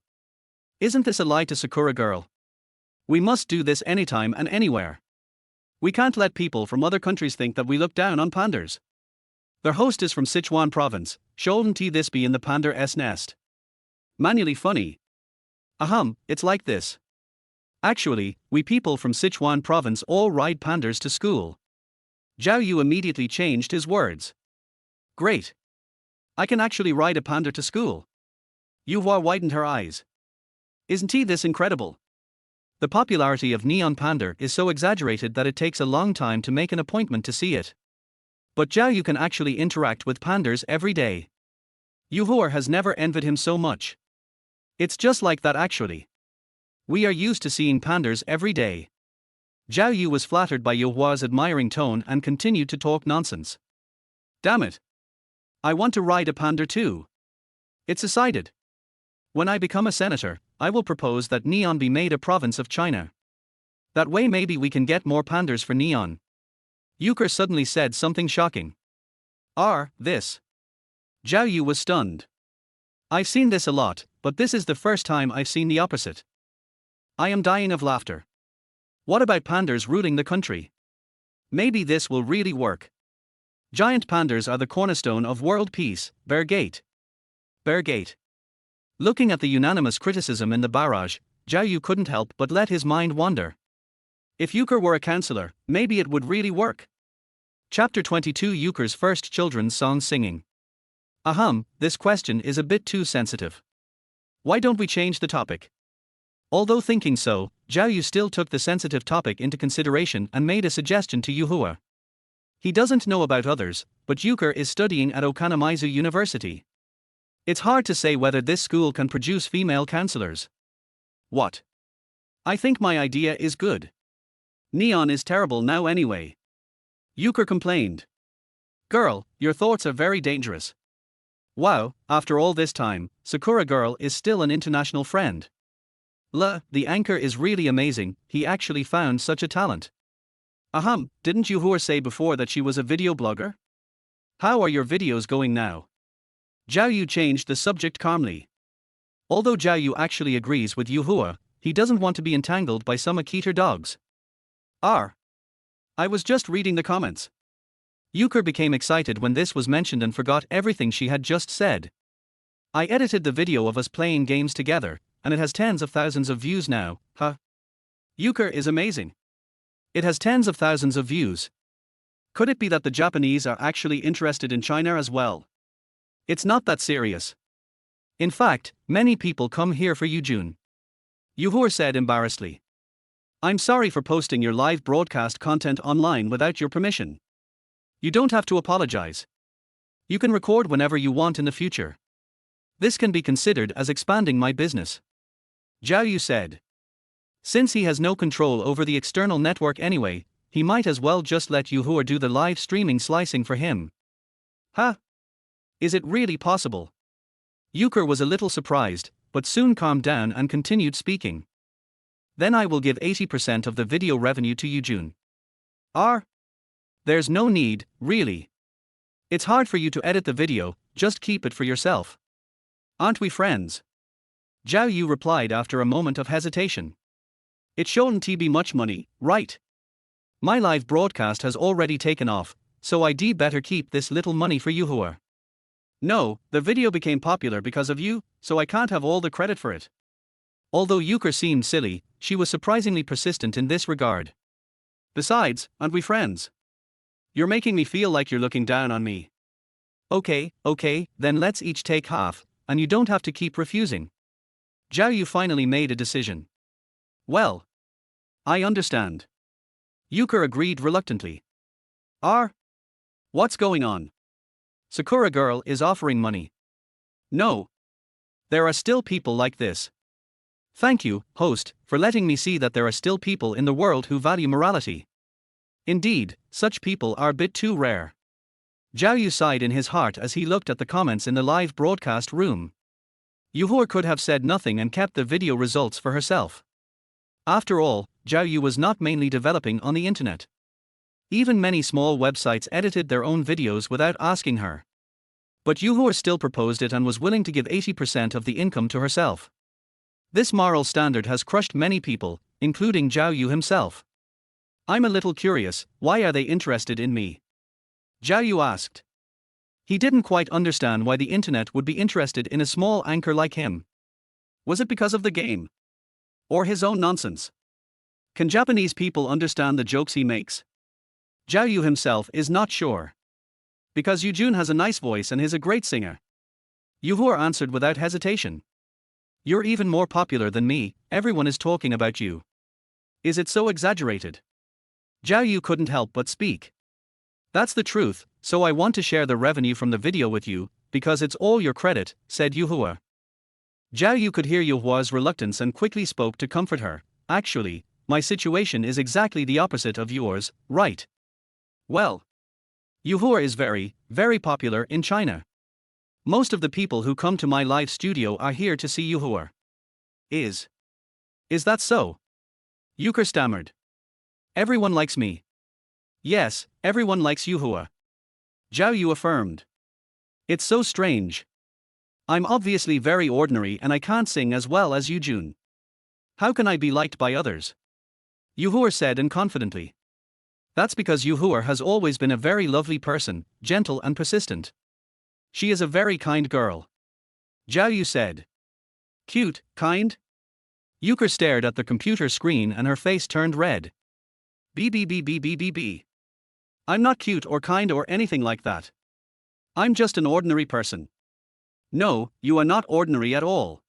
Isn't this a lie to Sakura girl? We must do this anytime and anywhere. We can't let people from other countries think that we look down on pandas. Their host is from Sichuan province, shouldn't this be in the panda's nest? Manually funny. It's like this. Actually, we people from Sichuan province all ride pandas to school. Zhao Yu immediately changed his words. Great. I can actually ride a panda to school. Yuhua widened her eyes. Isn't this incredible? The popularity of Neon Panda is so exaggerated that it takes a long time to make an appointment to see it. But Zhao Yu can actually interact with pandas every day. Yuhua has never envied him so much. It's just like that actually. We are used to seeing pandas every day. Zhao Yu was flattered by Yuhua's admiring tone and continued to talk nonsense. Damn it. I want to ride a panda too. It's decided. When I become a senator, I will propose that Neon be made a province of China. That way maybe we can get more panders for Neon. Euchre suddenly said something shocking. This. Zhao Yu was stunned. I've seen this a lot, but this is the first time I've seen the opposite. I am dying of laughter. What about pandas ruling the country? Maybe this will really work. Giant pandas are the cornerstone of world peace, Bear Gate. Bear Gate. Looking at the unanimous criticism in the barrage, Zhao Yu couldn't help but let his mind wander. If Euchre were a counselor, maybe it would really work. Chapter 22 Euchre's first children's song singing. This question is a bit too sensitive. Why don't we change the topic? Although thinking so, Zhao Yu still took the sensitive topic into consideration and made a suggestion to Yuhua. He doesn't know about others, but Euchre is studying at Okanamizu University. It's hard to say whether this school can produce female counselors. What? I think my idea is good. Neon is terrible now anyway. Euchre complained. Girl, your thoughts are very dangerous. Wow, after all this time, Sakura Girl is still an international friend. The anchor is really amazing, he actually found such a talent. Didn't Yuhua say before that she was a video blogger? How are your videos going now? Zhao Yu changed the subject calmly. Although Zhao Yu actually agrees with Yuhua, he doesn't want to be entangled by some Akiter dogs. I was just reading the comments. Euchre became excited when this was mentioned and forgot everything she had just said. I edited the video of us playing games together, and it has tens of thousands of views now, Euchre is amazing. It has tens of thousands of views. Could it be that the Japanese are actually interested in China as well? It's not that serious. In fact, many people come here for Yujun. Yuhua said embarrassedly. I'm sorry for posting your live broadcast content online without your permission. You don't have to apologize. You can record whenever you want in the future. This can be considered as expanding my business. Zhao Yu said. Since he has no control over the external network anyway, he might as well just let Yuhua do the live streaming slicing for him. Is it really possible? Euchre was a little surprised, but soon calmed down and continued speaking. Then I will give 80% of the video revenue to Yujun. There's no need, really. It's hard for you to edit the video, just keep it for yourself. Aren't we friends? Zhao Yu replied after a moment of hesitation. It shouldn't be much money, right? My live broadcast has already taken off, so I'd better keep this little money for Yuhua. No, the video became popular because of you, so I can't have all the credit for it. Although Euchre seemed silly, she was surprisingly persistent in this regard. Besides, aren't we friends? You're making me feel like you're looking down on me. Okay, then let's each take half, and you don't have to keep refusing. Zhao Yu finally made a decision. Well, I understand. Euchre agreed reluctantly. What's going on? Sakura Girl is offering money. No. There are still people like this. Thank you, host, for letting me see that there are still people in the world who value morality. Indeed, such people are a bit too rare. Zhao Yu sighed in his heart as he looked at the comments in the live broadcast room. Yuhua could have said nothing and kept the video results for herself. After all, Zhao Yu was not mainly developing on the internet. Even many small websites edited their own videos without asking her. But Yuhua still proposed it and was willing to give 80% of the income to herself. This moral standard has crushed many people, including Zhao Yu himself. I'm a little curious, why are they interested in me? Zhao Yu asked. He didn't quite understand why the internet would be interested in a small anchor like him. Was it because of the game? Or his own nonsense? Can Japanese people understand the jokes he makes? Zhao Yu himself is not sure. Because Yujun has a nice voice and is a great singer. Yuhua answered without hesitation. You're even more popular than me, everyone is talking about you. Is it so exaggerated? Zhao Yu couldn't help but speak. That's the truth, so I want to share the revenue from the video with you, because it's all your credit, said Yuhua. Zhao Yu could hear Yuhua's reluctance and quickly spoke to comfort her. Actually, my situation is exactly the opposite of yours, right? Well, Yuhua is very, very popular in China. Most of the people who come to my live studio are here to see Yuhua. Is that so? Euchre stammered. Everyone likes me. Yes, everyone likes Yuhua. Zhao Yu affirmed. It's so strange. I'm obviously very ordinary and I can't sing as well as Yujun. How can I be liked by others? Yuhua said confidently. That's because Yuhua has always been a very lovely person, gentle and persistent. She is a very kind girl. Zhao Yu said. Cute, kind? Euchre stared at the computer screen and her face turned red. B. I'm not cute or kind or anything like that. I'm just an ordinary person. No, you are not ordinary at all.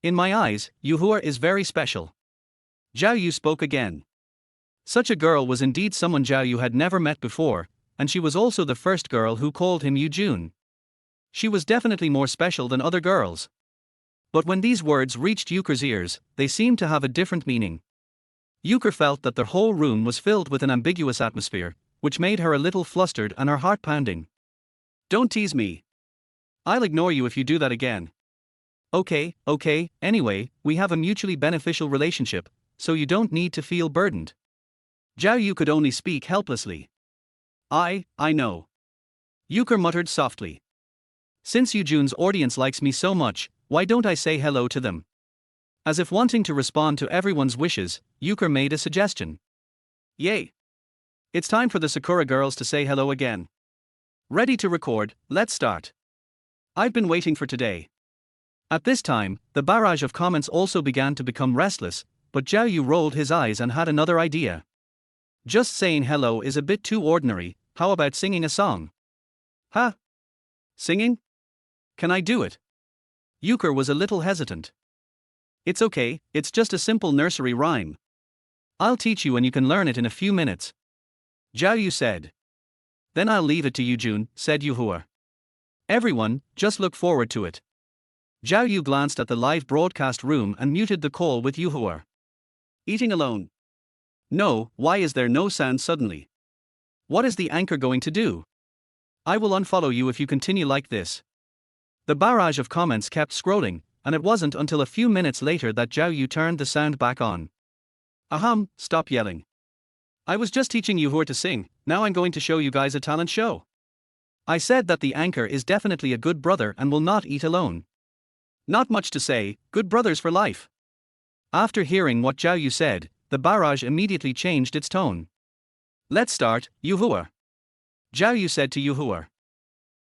In my eyes, Yuhua is very special. Zhao Yu spoke again. Such a girl was indeed someone Zhao Yu had never met before, and she was also the first girl who called him Yujun. She was definitely more special than other girls. But when these words reached Euchre's ears, they seemed to have a different meaning. Euchre felt that the whole room was filled with an ambiguous atmosphere, which made her a little flustered and her heart pounding. Don't tease me. I'll ignore you if you do that again. Okay, anyway, we have a mutually beneficial relationship, so you don't need to feel burdened. Zhao Yu could only speak helplessly. I know. Euchre muttered softly. Since Yujun's audience likes me so much, why don't I say hello to them? As if wanting to respond to everyone's wishes, Euchre made a suggestion. Yay! It's time for the Sakura girls to say hello again. Ready to record, let's start. I've been waiting for today. At this time, the barrage of comments also began to become restless, but Zhao Yu rolled his eyes and had another idea. Just saying hello is a bit too ordinary, how about singing a song? Huh? Singing? Can I do it? Euchre was a little hesitant. It's okay, it's just a simple nursery rhyme. I'll teach you and you can learn it in a few minutes. Zhao Yu said. Then I'll leave it to Yujun, said Yuhua. Everyone, just look forward to it. Zhao Yu glanced at the live broadcast room and muted the call with Yuhua. Eating alone. No, why is there no sound suddenly? What is the anchor going to do? I will unfollow you if you continue like this. The barrage of comments kept scrolling, and it wasn't until a few minutes later that Zhao Yu turned the sound back on. Ahem, stop yelling. I was just teaching Yuhua to sing, now I'm going to show you guys a talent show. I said that the anchor is definitely a good brother and will not eat alone. Not much to say, good brothers for life. After hearing what Zhao Yu said, the barrage immediately changed its tone. Let's start, Yuhua. Zhao Yu said to Yuhua.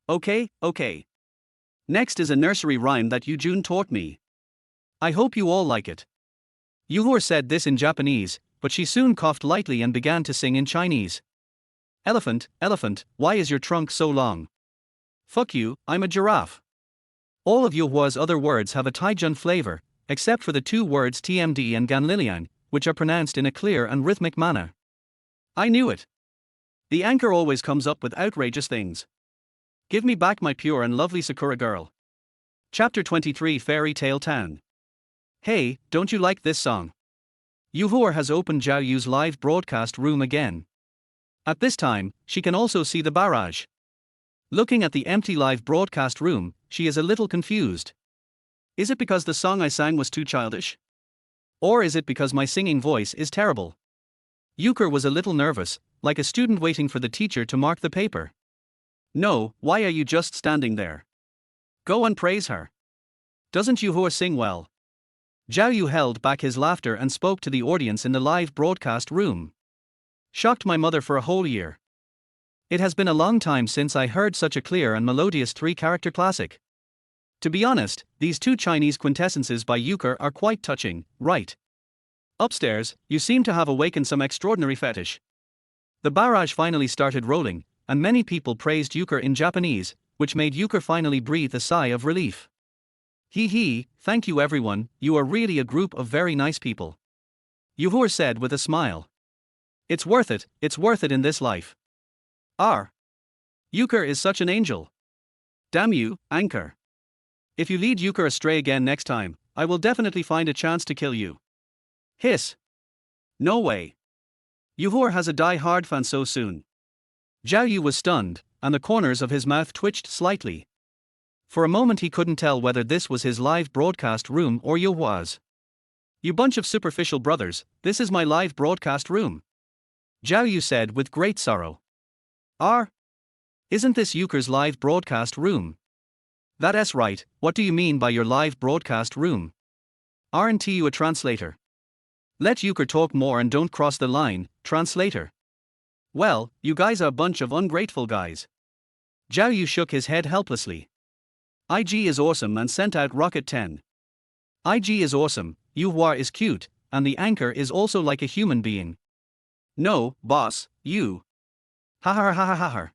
Okay. Next is a nursery rhyme that Yujun taught me. I hope you all like it. Yuhua said this in Japanese, but she soon coughed lightly and began to sing in Chinese. Elephant, why is your trunk so long? Fuck you, I'm a giraffe. All of Yuhua's other words have a Taijun flavor, except for the two words TMD and Ganlilian, which are pronounced in a clear and rhythmic manner. I knew it. The anchor always comes up with outrageous things. Give me back my pure and lovely Sakura girl. Chapter 23 Fairy Tale Town. Hey, don't you like this song? Yuhua has opened Zhao Yu's live broadcast room again. At this time, she can also see the barrage. Looking at the empty live broadcast room, she is a little confused. Is it because the song I sang was too childish? Or is it because my singing voice is terrible? Euchre was a little nervous, like a student waiting for the teacher to mark the paper. No, why are you just standing there? Go and praise her. Doesn't Yuhua sing well? Zhao Yu held back his laughter and spoke to the audience in the live broadcast room. Shocked my mother for a whole year. It has been a long time since I heard such a clear and melodious three-character classic. To be honest, these two Chinese quintessences by Euchre are quite touching, right? Upstairs, you seem to have awakened some extraordinary fetish. The barrage finally started rolling, and many people praised Euchre in Japanese, which made Euchre finally breathe a sigh of relief. Thank you everyone, you are really a group of very nice people. Yuhua said with a smile. It's worth it in this life. Euchre is such an angel. Damn you, anchor. If you lead Euchre astray again next time, I will definitely find a chance to kill you. Hiss. No way. Yuhua has a die-hard fan so soon. Zhao Yu was stunned, and the corners of his mouth twitched slightly. For a moment he couldn't tell whether this was his live broadcast room or Yuhua's. "You bunch of superficial brothers, this is my live broadcast room," Zhao Yu said with great sorrow. Isn't this Euchre's live broadcast room?" "That's right, what do you mean by your live broadcast room? Aren't you a translator? Let Euchre talk more and don't cross the line, translator." "Well, you guys are a bunch of ungrateful guys." Zhao Yu shook his head helplessly. "IG is awesome and sent out Rocket 10. IG is awesome, Yuhua is cute, and the anchor is also like a human being." "No, boss, you." "Ha ha ha ha ha ha.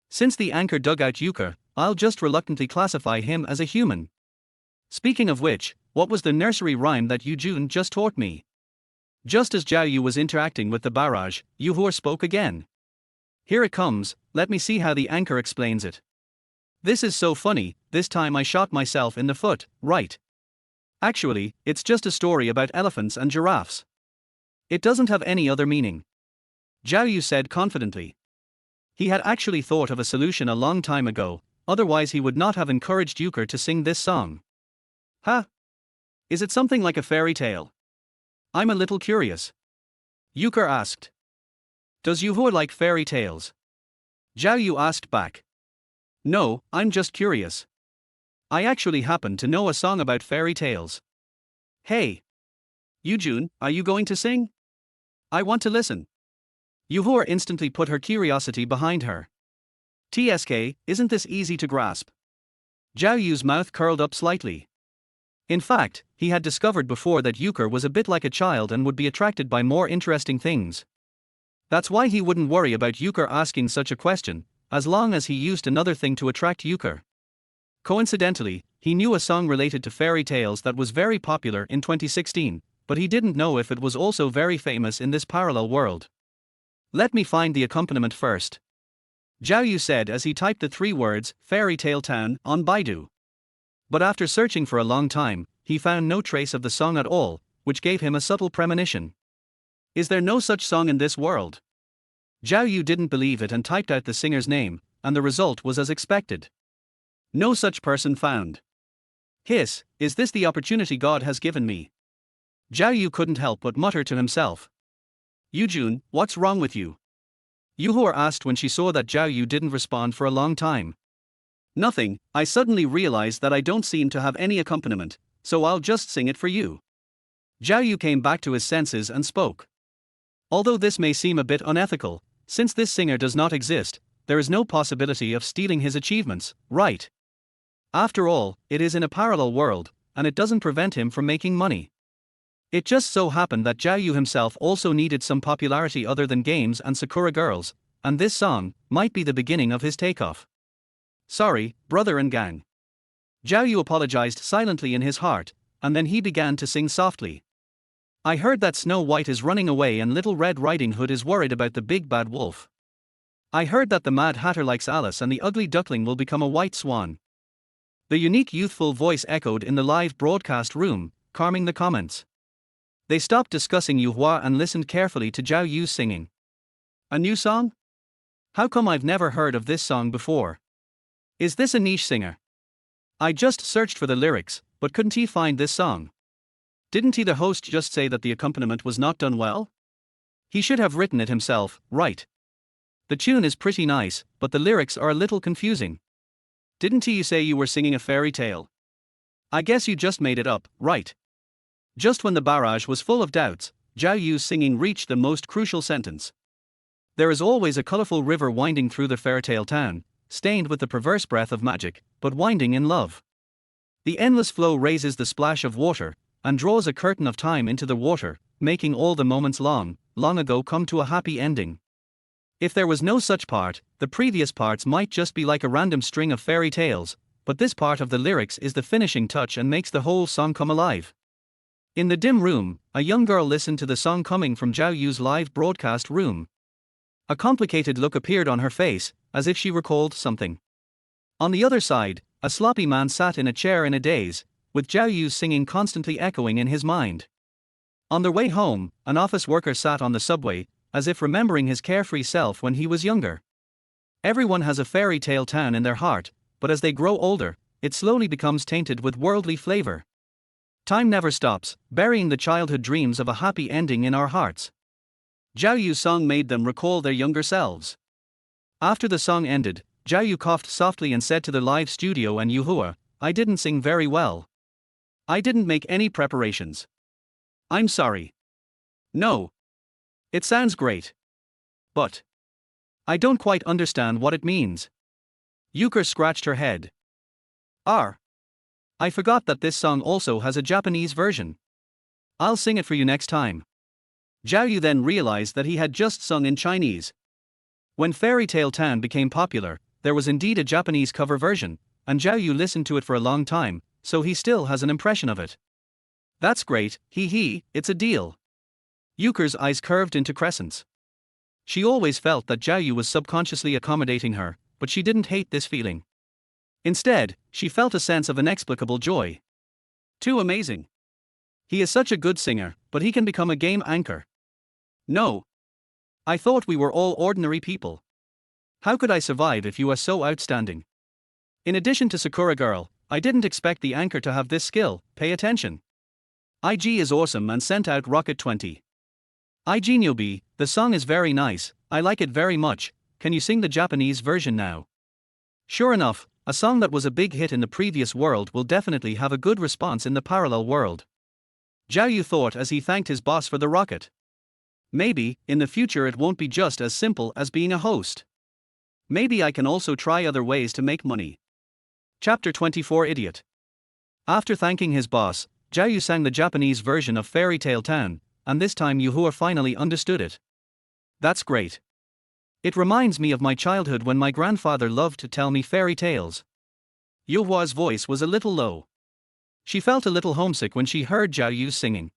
Since the anchor dug out Euchre, I'll just reluctantly classify him as a human. Speaking of which, what was the nursery rhyme that Yujun just taught me?" Just as Zhao Yu was interacting with the barrage, Yuhua spoke again. "Here it comes, let me see how the anchor explains it. This is so funny, this time I shot myself in the foot, right? Actually, it's just a story about elephants and giraffes. It doesn't have any other meaning," Zhao Yu said confidently. He had actually thought of a solution a long time ago, otherwise he would not have encouraged Euchre to sing this song. "Huh? Is it something like a fairy tale? I'm a little curious," Euchre asked. "Does Yuhua like fairy tales?" Zhao Yu asked back. "No, I'm just curious. I actually happen to know a song about fairy tales." "Hey! Yujun, are you going to sing? I want to listen." Yuhua instantly put her curiosity behind her. "TSK, isn't this easy to grasp?" Zhao Yu's mouth curled up slightly. In fact, he had discovered before that Euchre was a bit like a child and would be attracted by more interesting things. That's why he wouldn't worry about Euchre asking such a question, as long as he used another thing to attract Euchre. Coincidentally, he knew a song related to fairy tales that was very popular in 2016, but he didn't know if it was also very famous in this parallel world. "Let me find the accompaniment first," Zhao Yu said as he typed the 3 words, "Fairy Tale Town," on Baidu. But after searching for a long time, he found no trace of the song at all, which gave him a subtle premonition. Is there no such song in this world? Zhao Yu didn't believe it and typed out the singer's name, and the result was as expected. No such person found. Hiss, is this the opportunity God has given me? Zhao Yu couldn't help but mutter to himself. Yujun, what's wrong with you? Yuhua asked when she saw that Zhao Yu didn't respond for a long time. Nothing, I suddenly realized that I don't seem to have any accompaniment, so I'll just sing it for you. Zhao Yu came back to his senses and spoke. Although this may seem a bit unethical, since this singer does not exist, there is no possibility of stealing his achievements, right? After all, it is in a parallel world, and it doesn't prevent him from making money. It just so happened that Zhao Yu himself also needed some popularity other than games and Sakura girls, and this song might be the beginning of his takeoff. Sorry, brother and gang. Zhao Yu apologized silently in his heart, and then he began to sing softly. I heard that Snow White is running away and Little Red Riding Hood is worried about the big bad wolf. I heard that the Mad Hatter likes Alice and the ugly duckling will become a white swan. The unique youthful voice echoed in the live broadcast room, calming the comments. They stopped discussing Yuhua and listened carefully to Zhao Yu singing. A new song? How come I've never heard of this song before? Is this a niche singer? I just searched for the lyrics, but couldn't he find this song? Didn't he the host just say that the accompaniment was not done well? He should have written it himself, right? The tune is pretty nice, but the lyrics are a little confusing. Didn't you say you were singing a fairy tale? I guess you just made it up, right? Just when the barrage was full of doubts, Zhao Yu's singing reached the most crucial sentence. There is always a colorful river winding through the fairytale town, stained with the perverse breath of magic, but winding in love. The endless flow raises the splash of water, and draws a curtain of time into the water, making all the moments long ago come to a happy ending. If there was no such part, the previous parts might just be like a random string of fairy tales, but this part of the lyrics is the finishing touch and makes the whole song come alive. In the dim room, a young girl listened to the song coming from Zhao Yu's live broadcast room. A complicated look appeared on her face, as if she recalled something. On the other side, a sloppy man sat in a chair in a daze, with Zhao Yu's singing constantly echoing in his mind. On their way home, an office worker sat on the subway, as if remembering his carefree self when he was younger. Everyone has a fairy tale town in their heart, but as they grow older, it slowly becomes tainted with worldly flavor. Time never stops, burying the childhood dreams of a happy ending in our hearts. Zhao Yu's song made them recall their younger selves. After the song ended, Zhao Yu coughed softly and said to the live studio and Yuhua, "I didn't sing very well. I didn't make any preparations. I'm sorry." "No. It sounds great. But I don't quite understand what it means." Euchre scratched her head. I forgot that this song also has a Japanese version. I'll sing it for you next time." Zhao Yu then realized that he had just sung in Chinese. When Fairy Tale Town became popular, there was indeed a Japanese cover version, and Zhao Yu listened to it for a long time, so he still has an impression of it. "That's great, it's a deal." Euchre's eyes curved into crescents. She always felt that Zhao Yu was subconsciously accommodating her, but she didn't hate this feeling. Instead, she felt a sense of inexplicable joy. Too amazing. He is such a good singer, but he can become a game anchor. No. I thought we were all ordinary people. How could I survive if you are so outstanding? In addition to Sakura Girl, I didn't expect the anchor to have this skill. Pay attention. IG is awesome and sent out Rocket 20. IG Nyobi, the song is very nice, I like it very much, can you sing the Japanese version now? Sure enough, a song that was a big hit in the previous world will definitely have a good response in the parallel world. Zhao Yu thought as he thanked his boss for the rocket. Maybe, in the future it won't be just as simple as being a host. Maybe I can also try other ways to make money. Chapter 24 Idiot. After thanking his boss, Zhao Yu sang the Japanese version of Fairy Tale Town, and this time Yuhua finally understood it. That's great. It reminds me of my childhood when my grandfather loved to tell me fairy tales. Yuhua's voice was a little low. She felt a little homesick when she heard Zhao Yu singing.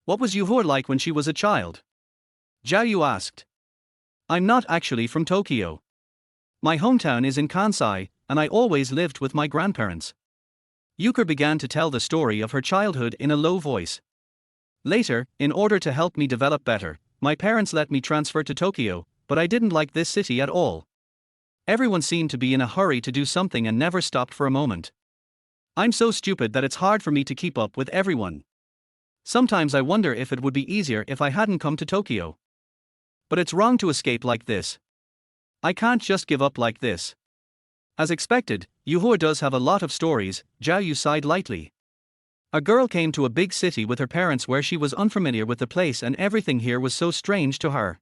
What was Yuhua like when she was a child? Zhao Yu asked. I'm not actually from Tokyo. My hometown is in Kansai, and I always lived with my grandparents. Euchre began to tell the story of her childhood in a low voice. Later, in order to help me develop better, my parents let me transfer to Tokyo, but I didn't like this city at all. Everyone seemed to be in a hurry to do something and never stopped for a moment. I'm so stupid that it's hard for me to keep up with everyone. Sometimes I wonder if it would be easier if I hadn't come to Tokyo. But it's wrong to escape like this. I can't just give up like this. As expected, Yuhua does have a lot of stories, Zhao Yu sighed lightly. A girl came to a big city with her parents where she was unfamiliar with the place and everything here was so strange to her.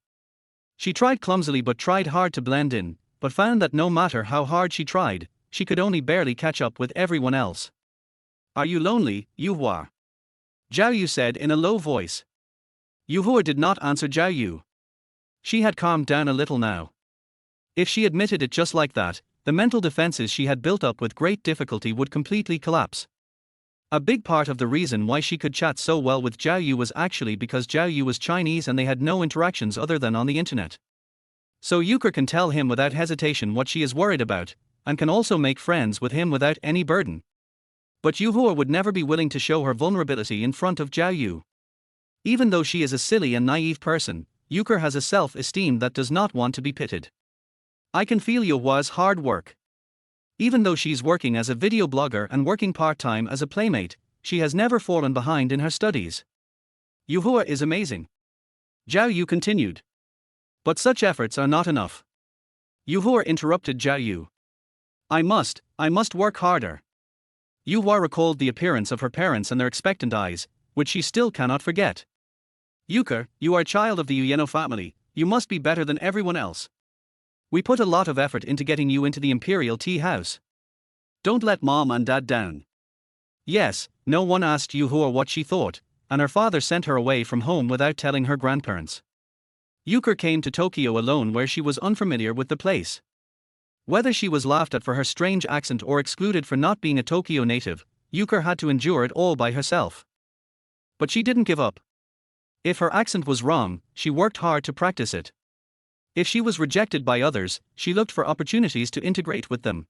She tried clumsily but tried hard to blend in, but found that no matter how hard she tried, she could only barely catch up with everyone else. Are you lonely, Yuhua? Zhao Yu said in a low voice. Yuhua did not answer Zhao Yu. She had calmed down a little now. If she admitted it just like that, the mental defenses she had built up with great difficulty would completely collapse. A big part of the reason why she could chat so well with Zhao Yu was actually because Zhao Yu was Chinese and they had no interactions other than on the internet. So Euchre can tell him without hesitation what she is worried about, and can also make friends with him without any burden. But Yuhua would never be willing to show her vulnerability in front of Zhao Yu. Even though she is a silly and naive person, Euchre has a self-esteem that does not want to be pitted. I can feel Yuhua's hard work. Even though she's working as a video blogger and working part-time as a playmate, she has never fallen behind in her studies. Yuhua is amazing. Zhao Yu continued. But such efforts are not enough. Yuhua interrupted Zhao Yu. I must work harder. Yuhua recalled the appearance of her parents and their expectant eyes, which she still cannot forget. Euchre, you are a child of the Ueno family, you must be better than everyone else. We put a lot of effort into getting you into the Imperial Tea House. Don't let mom and dad down. Yes, no one asked Yuhua what she thought, and her father sent her away from home without telling her grandparents. Euchre came to Tokyo alone where she was unfamiliar with the place. Whether she was laughed at for her strange accent or excluded for not being a Tokyo native, Euchre had to endure it all by herself. But she didn't give up. If her accent was wrong, she worked hard to practice it. If she was rejected by others, she looked for opportunities to integrate with them.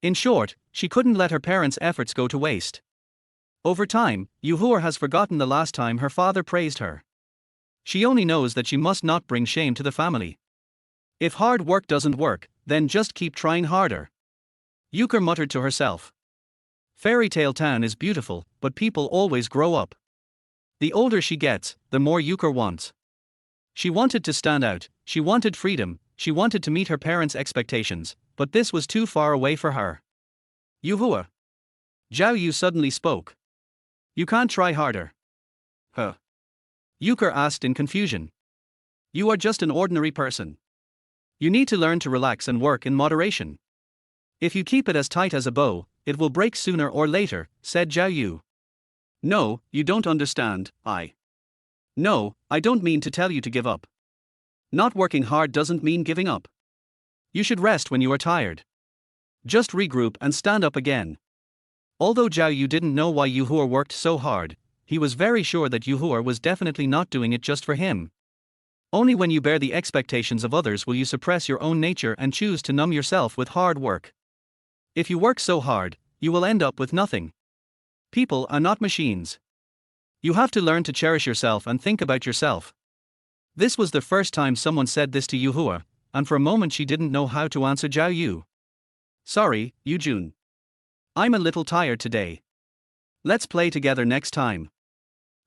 In short, she couldn't let her parents' efforts go to waste. Over time, Yuhua has forgotten the last time her father praised her. She only knows that she must not bring shame to the family. If hard work doesn't work, then just keep trying harder. Euchre muttered to herself. Fairy tale town is beautiful, but people always grow up. The older she gets, the more Euchre wants. She wanted to stand out, she wanted freedom, she wanted to meet her parents' expectations, but this was too far away for her. Yuhua. Zhao Yu suddenly spoke. You can't try harder. Huh? Euchre asked in confusion. You are just an ordinary person. You need to learn to relax and work in moderation. If you keep it as tight as a bow, it will break sooner or later, said Zhao Yu. No, you don't understand, No, I don't mean to tell you to give up. Not working hard doesn't mean giving up. You should rest when you are tired. Just regroup and stand up again. Although Zhao Yu didn't know why Yuhua worked so hard, he was very sure that Yuhua was definitely not doing it just for him. Only when you bear the expectations of others will you suppress your own nature and choose to numb yourself with hard work. If you work so hard, you will end up with nothing. People are not machines. You have to learn to cherish yourself and think about yourself. This was the first time someone said this to Yuhua, and for a moment she didn't know how to answer Zhao Yu. Sorry, Yujun. I'm a little tired today. Let's play together next time.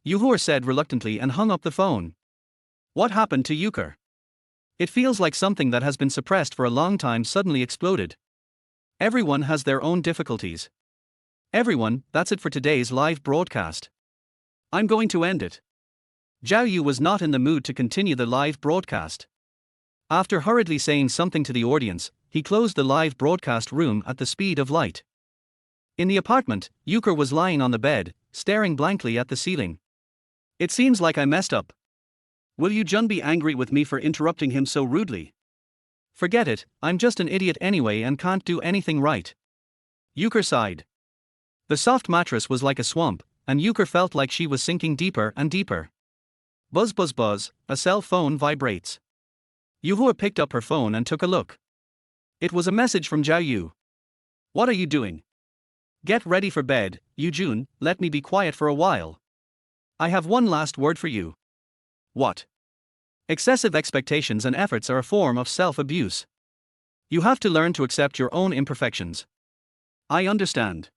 Yuhua said reluctantly and hung up the phone. What happened to Euchre? It feels like something that has been suppressed for a long time suddenly exploded. Everyone has their own difficulties. Everyone, that's it for today's live broadcast. I'm going to end it. Zhao Yu was not in the mood to continue the live broadcast. After hurriedly saying something to the audience, he closed the live broadcast room at the speed of light. In the apartment, Euchre was lying on the bed, staring blankly at the ceiling. It seems like I messed up. Will Yujun be angry with me for interrupting him so rudely? Forget it, I'm just an idiot anyway and can't do anything right. Euchre sighed. The soft mattress was like a swamp, and Euchre felt like she was sinking deeper and deeper. Buzz buzz buzz, a cell phone vibrates. Yuhua picked up her phone and took a look. It was a message from Zhao Yu. What are you doing? Get ready for bed, Yujun, let me be quiet for a while. I have one last word for you. What? Excessive expectations and efforts are a form of self-abuse. You have to learn to accept your own imperfections. I understand.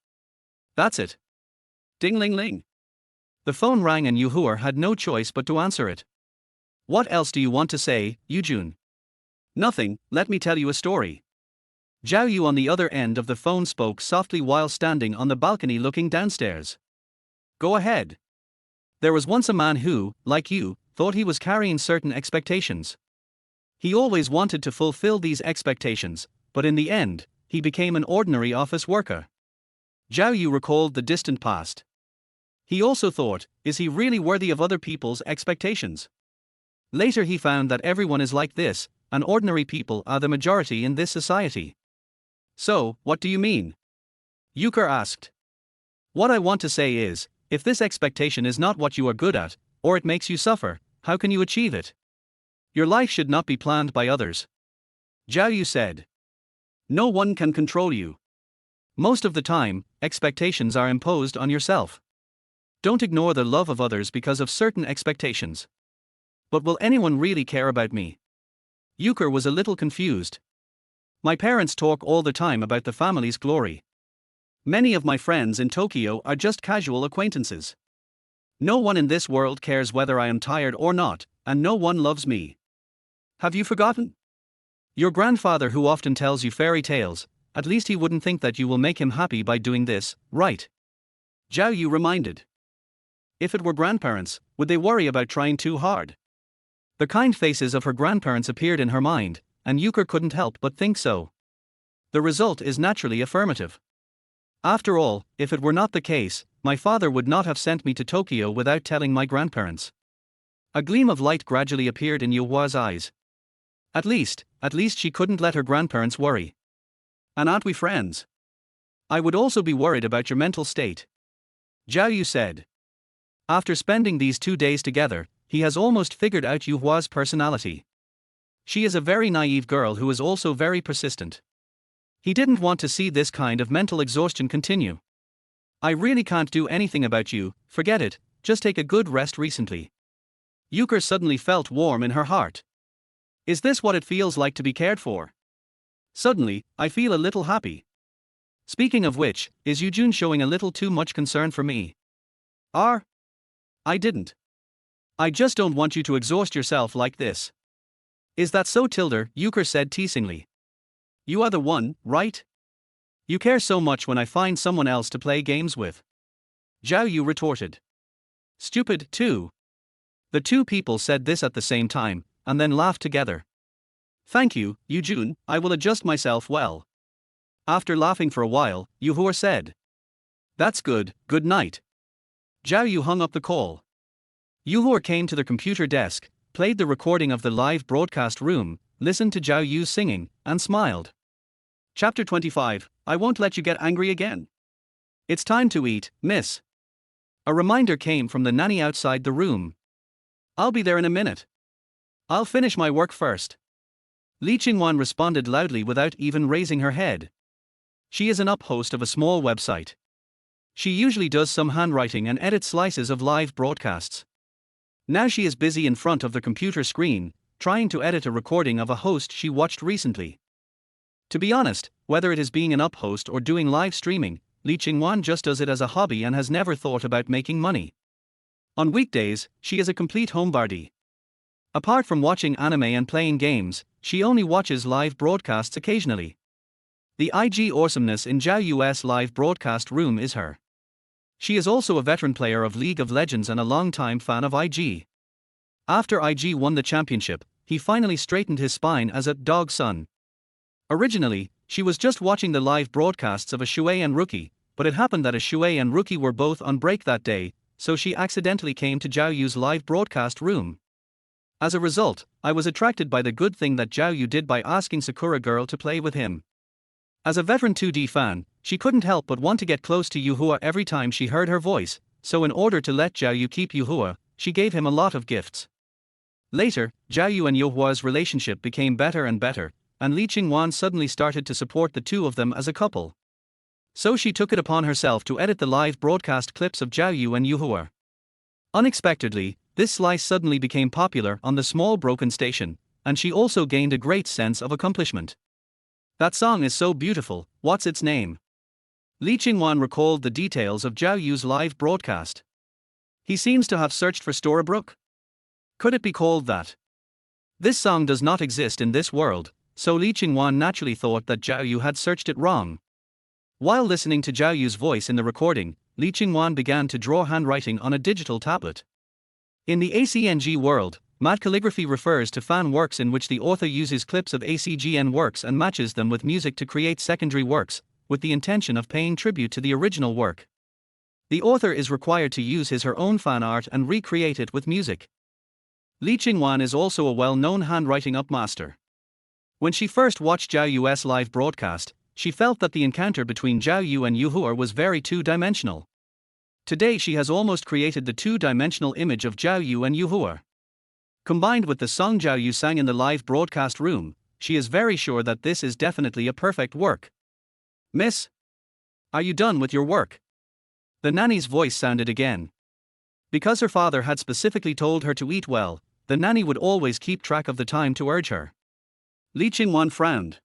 That's it. Ding-ling-ling. The phone rang and Yuhua had no choice but to answer it. What else do you want to say, Yujun? Nothing, let me tell you a story. Zhao Yu on the other end of the phone spoke softly while standing on the balcony looking downstairs. Go ahead. There was once a man who, like you, thought he was carrying certain expectations. He always wanted to fulfill these expectations, but in the end, he became an ordinary office worker. Zhao Yu recalled the distant past. He also thought, is he really worthy of other people's expectations? Later he found that everyone is like this, and ordinary people are the majority in this society. So, what do you mean? Euchre asked. What I want to say is, if this expectation is not what you are good at, or it makes you suffer, how can you achieve it? Your life should not be planned by others. Zhao Yu said. No one can control you. Most of the time, expectations are imposed on yourself. Don't ignore the love of others because of certain expectations. But will anyone really care about me? Euchre was a little confused. My parents talk all the time about the family's glory. Many of my friends in Tokyo are just casual acquaintances. No one in this world cares whether I am tired or not, and no one loves me. Have you forgotten? Your grandfather who often tells you fairy tales, at least he wouldn't think that you will make him happy by doing this, right? Zhao Yu reminded. If it were grandparents, would they worry about trying too hard? The kind faces of her grandparents appeared in her mind, and Euchre couldn't help but think so. The result is naturally affirmative. After all, if it were not the case, my father would not have sent me to Tokyo without telling my grandparents. A gleam of light gradually appeared in Yuhua's eyes. At least she couldn't let her grandparents worry. And aren't we friends? I would also be worried about your mental state. Zhao Yu said. After spending these 2 days together, he has almost figured out Yuhua's personality. She is a very naive girl who is also very persistent. He didn't want to see this kind of mental exhaustion continue. I really can't do anything about you, forget it, just take a good rest recently. Euchre suddenly felt warm in her heart. Is this what it feels like to be cared for? Suddenly, I feel a little happy. Speaking of which, is Yujun showing a little too much concern for me? I didn't. I just don't want you to exhaust yourself like this. Is that so, Tilda? Euchre said teasingly. You are the one, right? You care so much when I find someone else to play games with. Zhao Yu retorted. Stupid, too. The two people said this at the same time, and then laughed together. Thank you, Yujun, I will adjust myself well. After laughing for a while, Yuhua said. That's good, good night. Zhao Yu hung up the call. Yuhua came to the computer desk, played the recording of the live broadcast room, listened to Zhao Yu singing, and smiled. Chapter 25, I won't let you get angry again. It's time to eat, miss. A reminder came from the nanny outside the room. I'll be there in a minute. I'll finish my work first. Li Qingwan responded loudly without even raising her head. She is an up-host of a small website. She usually does some handwriting and edits slices of live broadcasts. Now she is busy in front of the computer screen, trying to edit a recording of a host she watched recently. To be honest, whether it is being an up-host or doing live streaming, Li Qingwan just does it as a hobby and has never thought about making money. On weekdays, she is a complete homebody. Apart from watching anime and playing games, she only watches live broadcasts occasionally. The IG awesomeness in Zhao Yu's live broadcast room is her. She is also a veteran player of League of Legends and a long-time fan of IG. After IG won the championship, he finally straightened his spine as a dog son. Originally, she was just watching the live broadcasts of a Shui and Rookie, but it happened that a Shui and Rookie were both on break that day, so she accidentally came to Zhao Yu's live broadcast room. As a result, I was attracted by the good thing that Zhao Yu did by asking Sakura Girl to play with him. As a veteran 2D fan, she couldn't help but want to get close to Yuhua every time she heard her voice, so in order to let Zhao Yu keep Yuhua, she gave him a lot of gifts. Later, Zhao Yu and Yuhua's relationship became better and better, and Li Qingwan suddenly started to support the two of them as a couple. So she took it upon herself to edit the live broadcast clips of Zhao Yu and Yuhua. Unexpectedly, this slice suddenly became popular on the small broken station, and she also gained a great sense of accomplishment. That song is so beautiful, what's its name? Li Qingwan recalled the details of Zhao Yu's live broadcast. He seems to have searched for Storybrooke? Could it be called that? This song does not exist in this world, so Li Qingwan naturally thought that Zhao Yu had searched it wrong. While listening to Zhao Yu's voice in the recording, Li Qingwan began to draw handwriting on a digital tablet. In the ACNG world, matte calligraphy refers to fan works in which the author uses clips of ACGN works and matches them with music to create secondary works, with the intention of paying tribute to the original work. The author is required to use his/her own fan art and recreate it with music. Li Qingwan is also a well-known handwriting up master. When she first watched Zhao Yu's live broadcast, she felt that the encounter between Zhao Yu and Yuhua was very two-dimensional. Today she has almost created the two-dimensional image of Zhao Yu and Yuhua. Combined with the song Zhao Yu sang in the live broadcast room, she is very sure that this is definitely a perfect work. Miss? Are you done with your work? The nanny's voice sounded again. Because her father had specifically told her to eat well, the nanny would always keep track of the time to urge her. Li Qingwan frowned.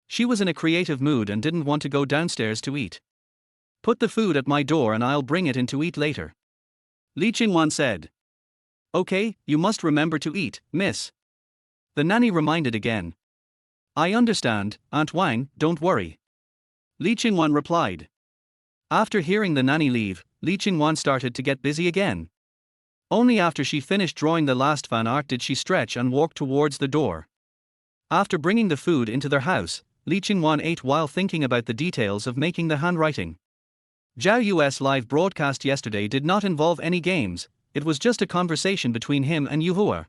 She was in a creative mood and didn't want to go downstairs to eat. Put the food at my door and I'll bring it in to eat later. Li Qingwan said. Okay, you must remember to eat, miss. The nanny reminded again. I understand, Aunt Wang, don't worry. Li Qingwan replied. After hearing the nanny leave, Li Qingwan started to get busy again. Only after she finished drawing the last fan art did she stretch and walk towards the door. After bringing the food into their house, Li Qingwan ate while thinking about the details of making the handwriting. Zhao Yu's live broadcast yesterday did not involve any games, it was just a conversation between him and Yuhua.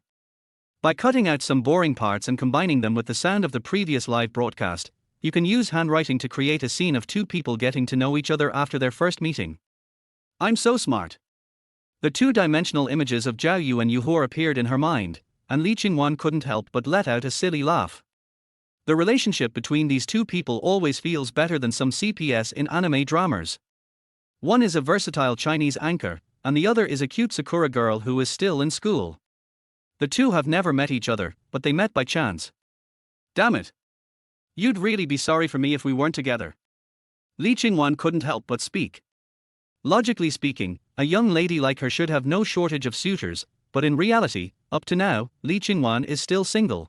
By cutting out some boring parts and combining them with the sound of the previous live broadcast, you can use handwriting to create a scene of two people getting to know each other after their first meeting. I'm so smart. The two-dimensional images of Zhao Yu and Yuhua appeared in her mind, and Li Qingwan couldn't help but let out a silly laugh. The relationship between these two people always feels better than some CPS in anime dramas. One is a versatile Chinese anchor, and the other is a cute Sakura girl who is still in school. The two have never met each other, but they met by chance. Damn it. You'd really be sorry for me if we weren't together. Li Qingwan couldn't help but speak. Logically speaking, a young lady like her should have no shortage of suitors, but in reality, up to now, Li Qingwan is still single.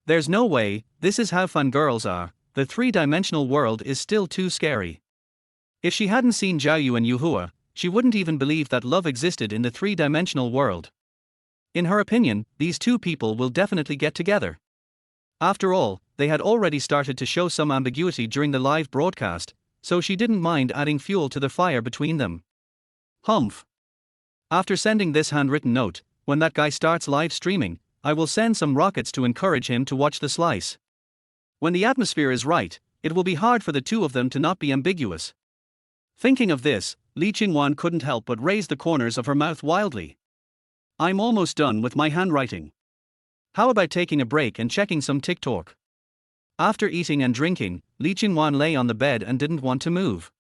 There's no way, this is how fun girls are, the three-dimensional world is still too scary. If she hadn't seen Zhao Yu and Yuhua, she wouldn't even believe that love existed in the three-dimensional world. In her opinion, these two people will definitely get together. After all, they had already started to show some ambiguity during the live broadcast, so she didn't mind adding fuel to the fire between them. Humph. After sending this handwritten note, when that guy starts live streaming, I will send some rockets to encourage him to watch the slice. When the atmosphere is right, it will be hard for the two of them to not be ambiguous. Thinking of this, Li Qingwan couldn't help but raise the corners of her mouth wildly. I'm almost done with my handwriting. How about taking a break and checking some TikTok? After eating and drinking, Li Qingwan lay on the bed and didn't want to move.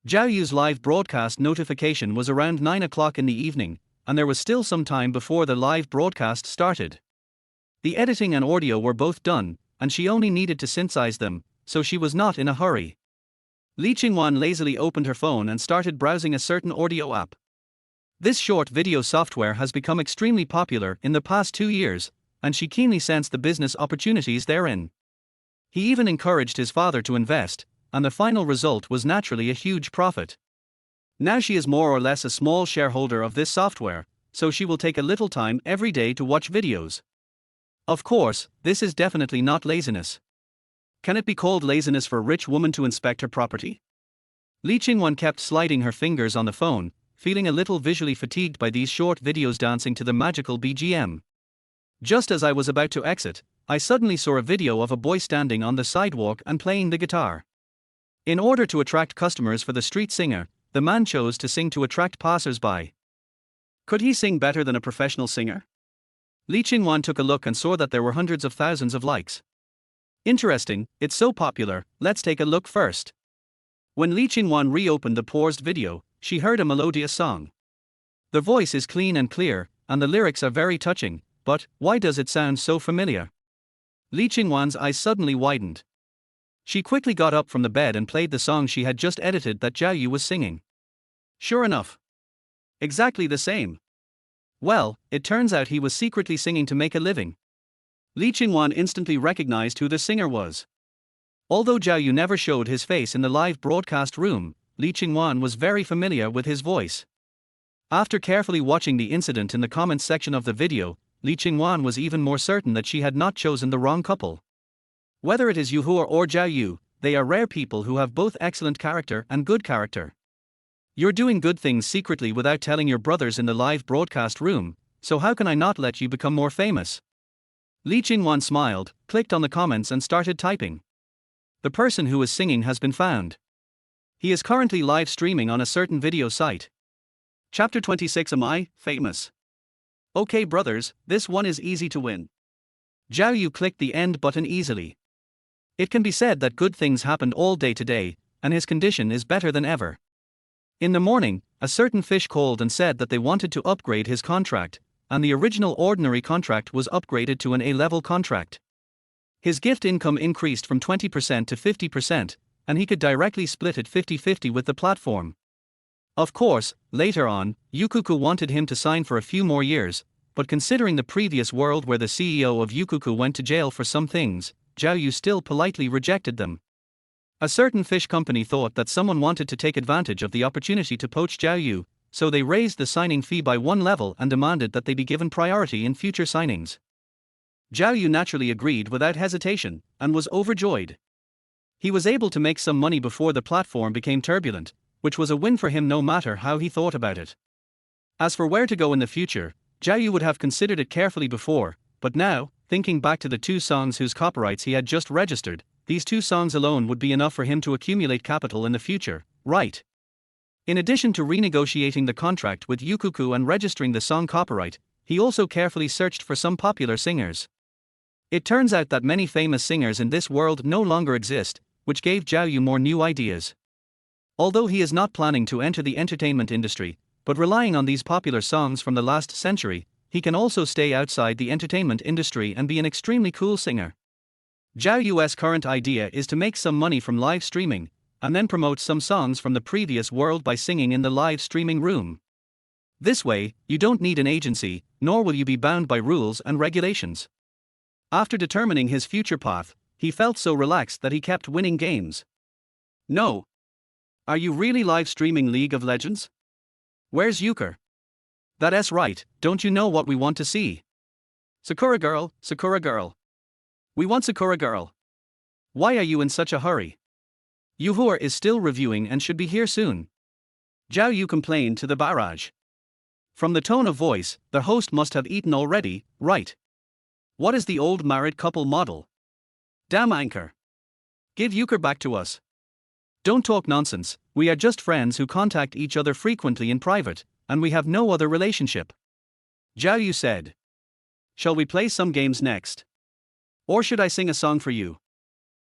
Zhao Yu's live broadcast notification was around 9 o'clock in the evening, and there was still some time before the live broadcast started. The editing and audio were both done, and she only needed to synthesize them, so she was not in a hurry. Li Qingwan lazily opened her phone and started browsing a certain audio app. This short video software has become extremely popular in the past 2 years, and she keenly sensed the business opportunities therein. He even encouraged his father to invest, and the final result was naturally a huge profit. Now she is more or less a small shareholder of this software, so she will take a little time every day to watch videos. Of course, this is definitely not laziness. Can it be called laziness for a rich woman to inspect her property? Li Qingwan kept sliding her fingers on the phone, feeling a little visually fatigued by these short videos dancing to the magical BGM. Just as I was about to exit, I suddenly saw a video of a boy standing on the sidewalk and playing the guitar. In order to attract customers for the street singer, the man chose to sing to attract passers-by. Could he sing better than a professional singer? Li Qingwan took a look and saw that there were hundreds of thousands of likes. Interesting, it's so popular, let's take a look first. When Li Qingwan reopened the paused video, she heard a melodious song. The voice is clean and clear, and the lyrics are very touching, but why does it sound so familiar? Li Qingwan's eyes suddenly widened. She quickly got up from the bed and played the song she had just edited that Zhao Yu was singing. Sure enough. Exactly the same. Well, it turns out he was secretly singing to make a living. Li Qingwan instantly recognized who the singer was. Although Zhao Yu never showed his face in the live broadcast room, Li Qingwan was very familiar with his voice. After carefully watching the incident in the comments section of the video, Li Qingwan was even more certain that she had not chosen the wrong couple. Whether it is Yuhua or Zhao Yu, they are rare people who have both excellent character and good character. You're doing good things secretly without telling your brothers in the live broadcast room, so how can I not let you become more famous? Li Qingwan smiled, clicked on the comments and started typing. The person who is singing has been found. He is currently live streaming on a certain video site. Chapter 26. Am I famous? Okay brothers, this one is easy to win. Zhao Yu clicked the end button easily. It can be said that good things happened all day today, and his condition is better than ever. In the morning, a certain fish called and said that they wanted to upgrade his contract, and the original ordinary contract was upgraded to an A-level contract. His gift income increased from 20% to 50%, and he could directly split it 50-50 with the platform. Of course, later on, Yukuku wanted him to sign for a few more years, but considering the previous world where the CEO of Yukuku went to jail for some things, Zhao Yu still politely rejected them. A certain fish company thought that someone wanted to take advantage of the opportunity to poach Zhao Yu, so they raised the signing fee by 1 level and demanded that they be given priority in future signings. Zhao Yu naturally agreed without hesitation, and was overjoyed. He was able to make some money before the platform became turbulent, which was a win for him no matter how he thought about it. As for where to go in the future, Zhao Yu would have considered it carefully before, but now, thinking back to the 2 songs whose copyrights he had just registered, these 2 songs alone would be enough for him to accumulate capital in the future, right? In addition to renegotiating the contract with Yukuku and registering the song copyright, he also carefully searched for some popular singers. It turns out that many famous singers in this world no longer exist, which gave Zhao Yu more new ideas. Although he is not planning to enter the entertainment industry, but relying on these popular songs from the last century, he can also stay outside the entertainment industry and be an extremely cool singer. Zhao Yu's current idea is to make some money from live streaming, and then promotes some songs from the previous world by singing in the live streaming room. This way, you don't need an agency, nor will you be bound by rules and regulations. After determining his future path, he felt so relaxed that he kept winning games. No. Are you really live streaming League of Legends? Where's Euchre? That's right, don't you know what we want to see? Sakura girl, Sakura girl. We want Sakura girl. Why are you in such a hurry? Yuhur is still reviewing and should be here soon. Zhao Yu complained to the barrage. From the tone of voice, the host must have eaten already, right? What is the old married couple model? Damn anchor. Give Euchre back to us. Don't talk nonsense, we are just friends who contact each other frequently in private, and we have no other relationship. Zhao Yu said. Shall we play some games next? Or should I sing a song for you?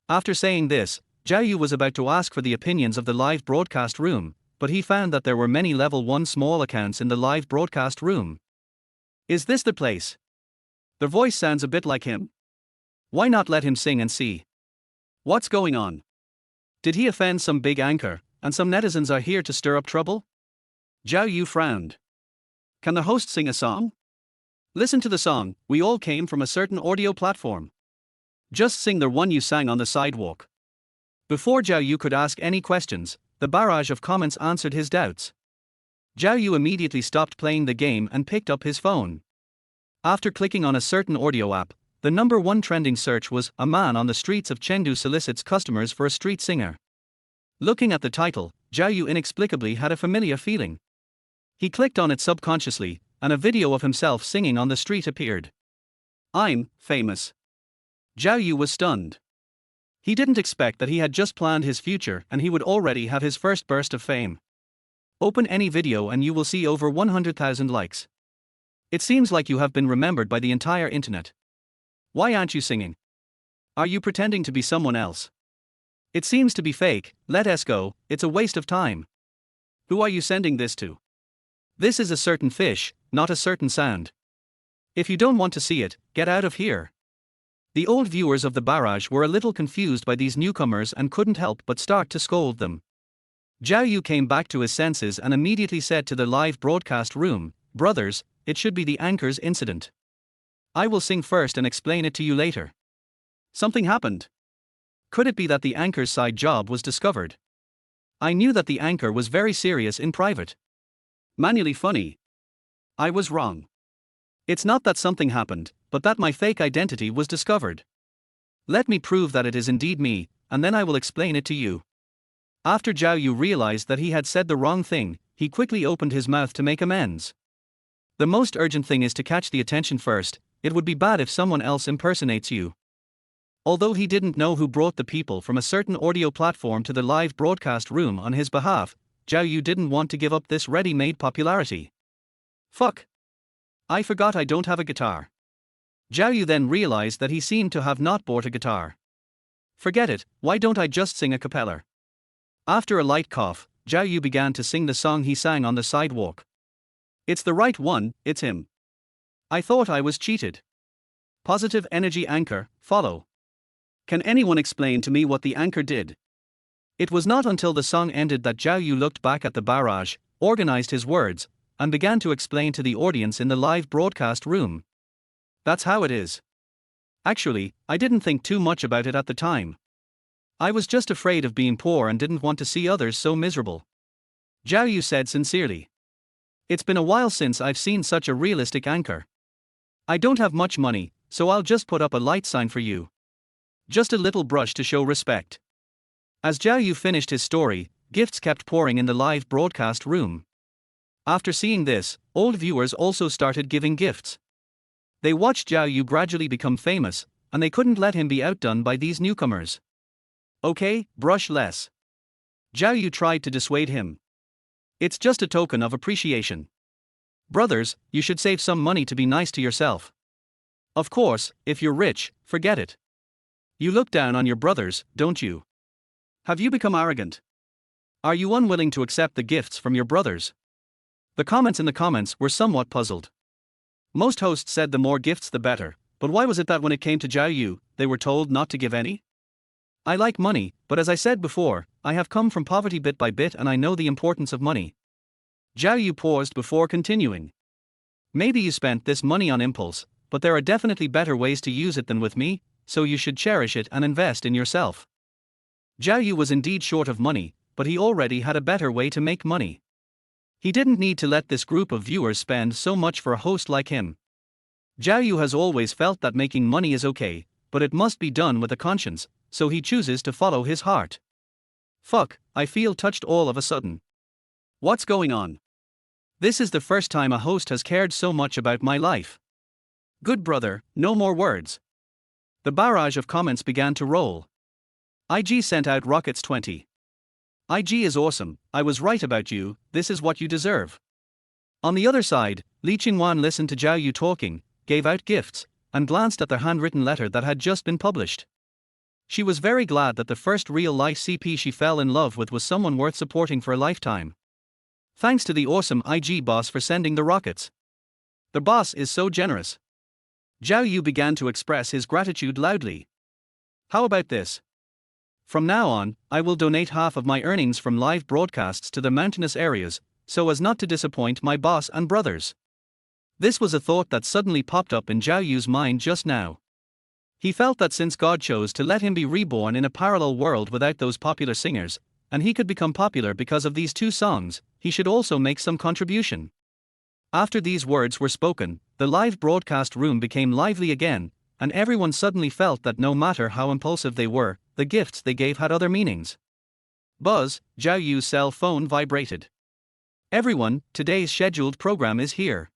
After saying this, Zhao Yu was about to ask for the opinions of the live broadcast room, but he found that there were many level 1 small accounts in the live broadcast room. Is this the place? The voice sounds a bit like him. Why not let him sing and see? What's going on? Did he offend some big anchor, and some netizens are here to stir up trouble? Zhao Yu frowned. Can the host sing a song? Listen to the song, we all came from a certain audio platform. Just sing the one you sang on the sidewalk. Before Zhao Yu could ask any questions, the barrage of comments answered his doubts. Zhao Yu immediately stopped playing the game and picked up his phone. After clicking on a certain audio app, the number 1 trending search was "A man on the streets of Chengdu solicits customers for a street singer." Looking at the title, Zhao Yu inexplicably had a familiar feeling. He clicked on it subconsciously, and a video of himself singing on the street appeared. I'm famous. Zhao Yu was stunned. He didn't expect that he had just planned his future and he would already have his first burst of fame. Open any video and you will see over 100,000 likes. It seems like you have been remembered by the entire internet. Why aren't you singing? Are you pretending to be someone else? It seems to be fake, let us go, it's a waste of time. Who are you sending this to? This is a certain fish, not a certain sound. If you don't want to see it, get out of here. The old viewers of the barrage were a little confused by these newcomers and couldn't help but start to scold them. Zhao Yu came back to his senses and immediately said to the live broadcast room, "Brothers, it should be the anchor's incident. I will sing first and explain it to you later." Something happened. Could it be that the anchor's side job was discovered? I knew that the anchor was very serious in private. Manually funny. I was wrong. It's not that something happened, but that my fake identity was discovered. Let me prove that it is indeed me, and then I will explain it to you. After Zhao Yu realized that he had said the wrong thing, he quickly opened his mouth to make amends. The most urgent thing is to catch the attention first. It would be bad if someone else impersonates you. Although he didn't know who brought the people from a certain audio platform to the live broadcast room on his behalf, Zhao Yu didn't want to give up this ready-made popularity. Fuck. I forgot I don't have a guitar. Zhao Yu then realized that he seemed to have not bought a guitar. Forget it, why don't I just sing a cappella? After a light cough, Zhao Yu began to sing the song he sang on the sidewalk. It's the right one, it's him. I thought I was cheated. Positive energy anchor, follow. Can anyone explain to me what the anchor did? It was not until the song ended that Zhao Yu looked back at the barrage, organized his words, and began to explain to the audience in the live broadcast room. That's how it is. Actually, I didn't think too much about it at the time. I was just afraid of being poor and didn't want to see others so miserable. Zhao Yu said sincerely. It's been a while since I've seen such a realistic anchor. I don't have much money, so I'll just put up a light sign for you. Just a little brush to show respect. As Zhao Yu finished his story, gifts kept pouring in the live broadcast room. After seeing this, old viewers also started giving gifts. They watched Zhao Yu gradually become famous, and they couldn't let him be outdone by these newcomers. Okay, brush less. Zhao Yu tried to dissuade him. It's just a token of appreciation. Brothers, you should save some money to be nice to yourself. Of course, if you're rich, forget it. You look down on your brothers, don't you? Have you become arrogant? Are you unwilling to accept the gifts from your brothers? The comments in the comments were somewhat puzzled. Most hosts said the more gifts the better, but why was it that when it came to Zhao Yu, they were told not to give any? I like money, but as I said before, I have come from poverty bit by bit and I know the importance of money. Zhao Yu paused before continuing. Maybe you spent this money on impulse, but there are definitely better ways to use it than with me, so you should cherish it and invest in yourself. Zhao Yu was indeed short of money, but he already had a better way to make money. He didn't need to let this group of viewers spend so much for a host like him. Zhao Yu has always felt that making money is okay, but it must be done with a conscience, so he chooses to follow his heart. Fuck, I feel touched all of a sudden. What's going on? This is the first time a host has cared so much about my life. Good brother, no more words. The barrage of comments began to roll. IG sent out rockets 20. IG is awesome, I was right about you, this is what you deserve. On the other side, Li Qingwan listened to Zhao Yu talking, gave out gifts, and glanced at the handwritten letter that had just been published. She was very glad that the first real-life CP she fell in love with was someone worth supporting for a lifetime. Thanks to the awesome IG boss for sending the rockets. The boss is so generous. Zhao Yu began to express his gratitude loudly. How about this? From now on, I will donate half of my earnings from live broadcasts to the mountainous areas, so as not to disappoint my boss and brothers. This was a thought that suddenly popped up in Zhao Yu's mind just now. He felt that since God chose to let him be reborn in a parallel world without those popular singers, and he could become popular because of these two songs, he should also make some contribution. After these words were spoken, the live broadcast room became lively again, and everyone suddenly felt that no matter how impulsive they were, the gifts they gave had other meanings. Buzz, Zhao Yu's cell phone vibrated. Everyone, today's scheduled program is here.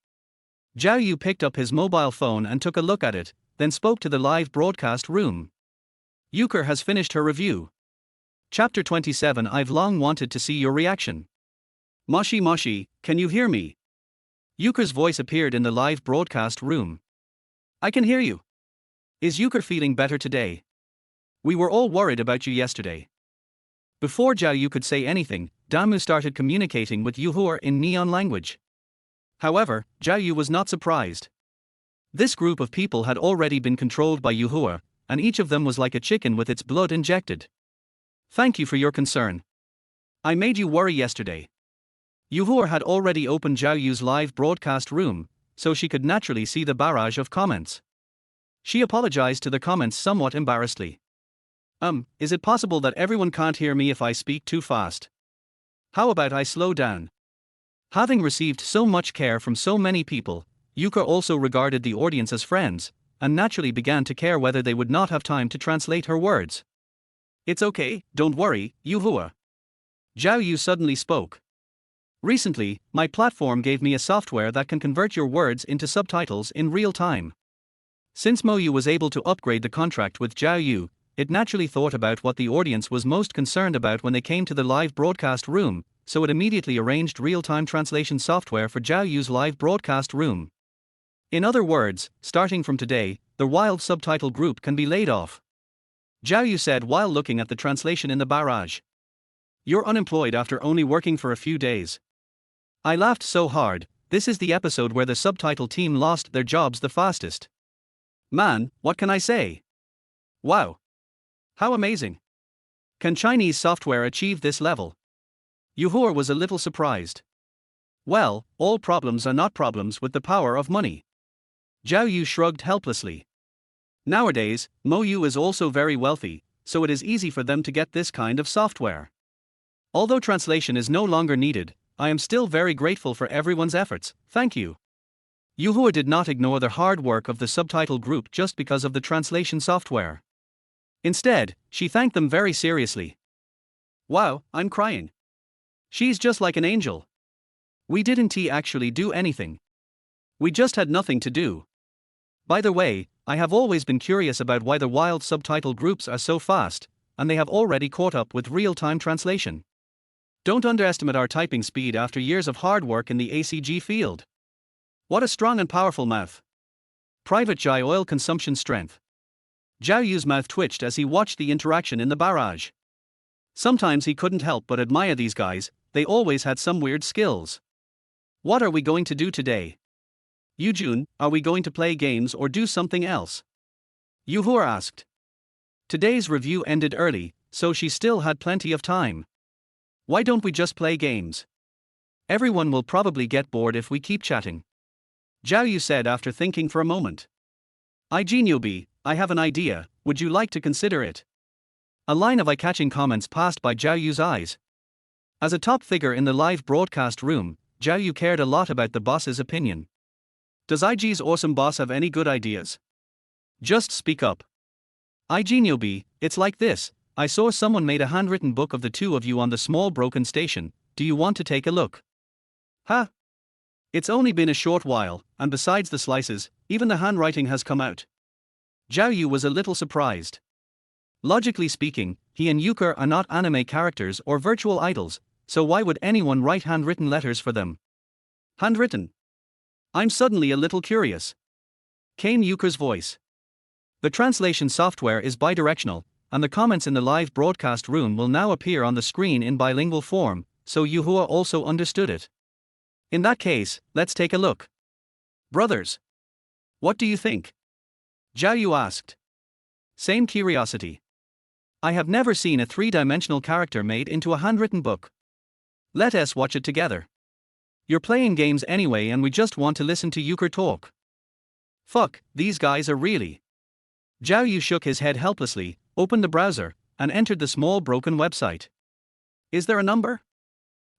Zhao Yu picked up his mobile phone and took a look at it, then spoke to the live broadcast room. Euchre has finished her review. Chapter 27. I've long wanted to see your reaction. Moshi Moshi, can you hear me? Euchre's voice appeared in the live broadcast room. I can hear you. Is Euchre feeling better today? We were all worried about you yesterday. Before Zhao Yu could say anything, Damu started communicating with Yuhur in neon language. However, Zhao Yu was not surprised. This group of people had already been controlled by Yuhur, and each of them was like a chicken with its blood injected. Thank you for your concern. I made you worry yesterday. Yuhur had already opened Zhao Yu's live broadcast room, so she could naturally see the barrage of comments. She apologized to the comments somewhat embarrassedly. Is it possible that everyone can't hear me if I speak too fast? How about I slow down? Having received so much care from so many people, Yuka also regarded the audience as friends, and naturally began to care whether they would not have time to translate her words. It's okay, don't worry, Yuhua. Zhao Yu suddenly spoke. Recently, my platform gave me a software that can convert your words into subtitles in real time. Since Mo Yu was able to upgrade the contract with Zhao Yu, it naturally thought about what the audience was most concerned about when they came to the live broadcast room, so it immediately arranged real-time translation software for Zhao Yu's live broadcast room. In other words, starting from today, the wild subtitle group can be laid off. Zhao Yu said while looking at the translation in the barrage. You're unemployed after only working for a few days. I laughed so hard. This is the episode where the subtitle team lost their jobs the fastest. Man, what can I say? Wow. How amazing. Can Chinese software achieve this level? Yuhur was a little surprised. Well, all problems are not problems with the power of money. Zhao Yu shrugged helplessly. Nowadays, Mo Yu is also very wealthy, so it is easy for them to get this kind of software. Although translation is no longer needed, I am still very grateful for everyone's efforts, thank you. Yuhur did not ignore the hard work of the subtitle group just because of the translation software. Instead, she thanked them very seriously. Wow, I'm crying. She's just like an angel. We didn't actually do anything. We just had nothing to do. By the way, I have always been curious about why the wild subtitle groups are so fast, and they have already caught up with real-time translation. Don't underestimate our typing speed after years of hard work in the ACG field. What a strong and powerful mouth. Private Jai oil consumption strength. Zhao Yu's mouth twitched as he watched the interaction in the barrage. Sometimes he couldn't help but admire these guys, they always had some weird skills. What are we going to do today? Yujun, are we going to play games or do something else? Yuhur asked. Today's review ended early, so she still had plenty of time. Why don't we just play games? Everyone will probably get bored if we keep chatting. Zhao Yu said after thinking for a moment. Igenobi, I have an idea, would you like to consider it? A line of eye-catching comments passed by Zhao Yu's eyes. As a top figure in the live broadcast room, Zhao Yu cared a lot about the boss's opinion. Does IG's awesome boss have any good ideas? Just speak up. Igenobi, it's like this, I saw someone made a handwritten book of the two of you on the small broken station, do you want to take a look? Huh? It's only been a short while, and besides the slices, even the handwriting has come out. Zhao Yu was a little surprised. Logically speaking, he and Euchre are not anime characters or virtual idols, so why would anyone write handwritten letters for them? Handwritten? I'm suddenly a little curious. Came Euchre's voice. The translation software is bidirectional, and the comments in the live broadcast room will now appear on the screen in bilingual form, so Yuhua also understood it. In that case, let's take a look. Brothers. What do you think? Zhao Yu asked. Same curiosity. I have never seen a three-dimensional character made into a handwritten book. Let us watch it together. You're playing games anyway and we just want to listen to Euchre talk. Fuck, these guys are really. Zhao Yu shook his head helplessly, opened the browser, and entered the small broken website. Is there a number?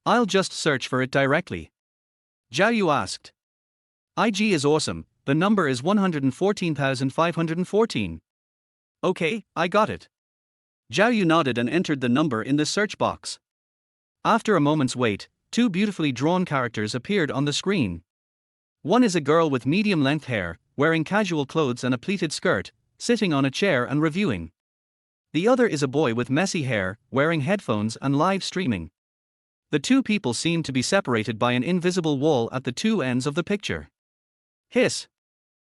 I'll just search for it directly. Zhao Yu asked. IG is awesome, the number is 114,514. Okay, I got it. Zhao Yu nodded and entered the number in the search box. After a moment's wait, two beautifully drawn characters appeared on the screen. One is a girl with medium-length hair, wearing casual clothes and a pleated skirt, sitting on a chair and reviewing. The other is a boy with messy hair, wearing headphones and live streaming. The two people seem to be separated by an invisible wall at the two ends of the picture. Hiss.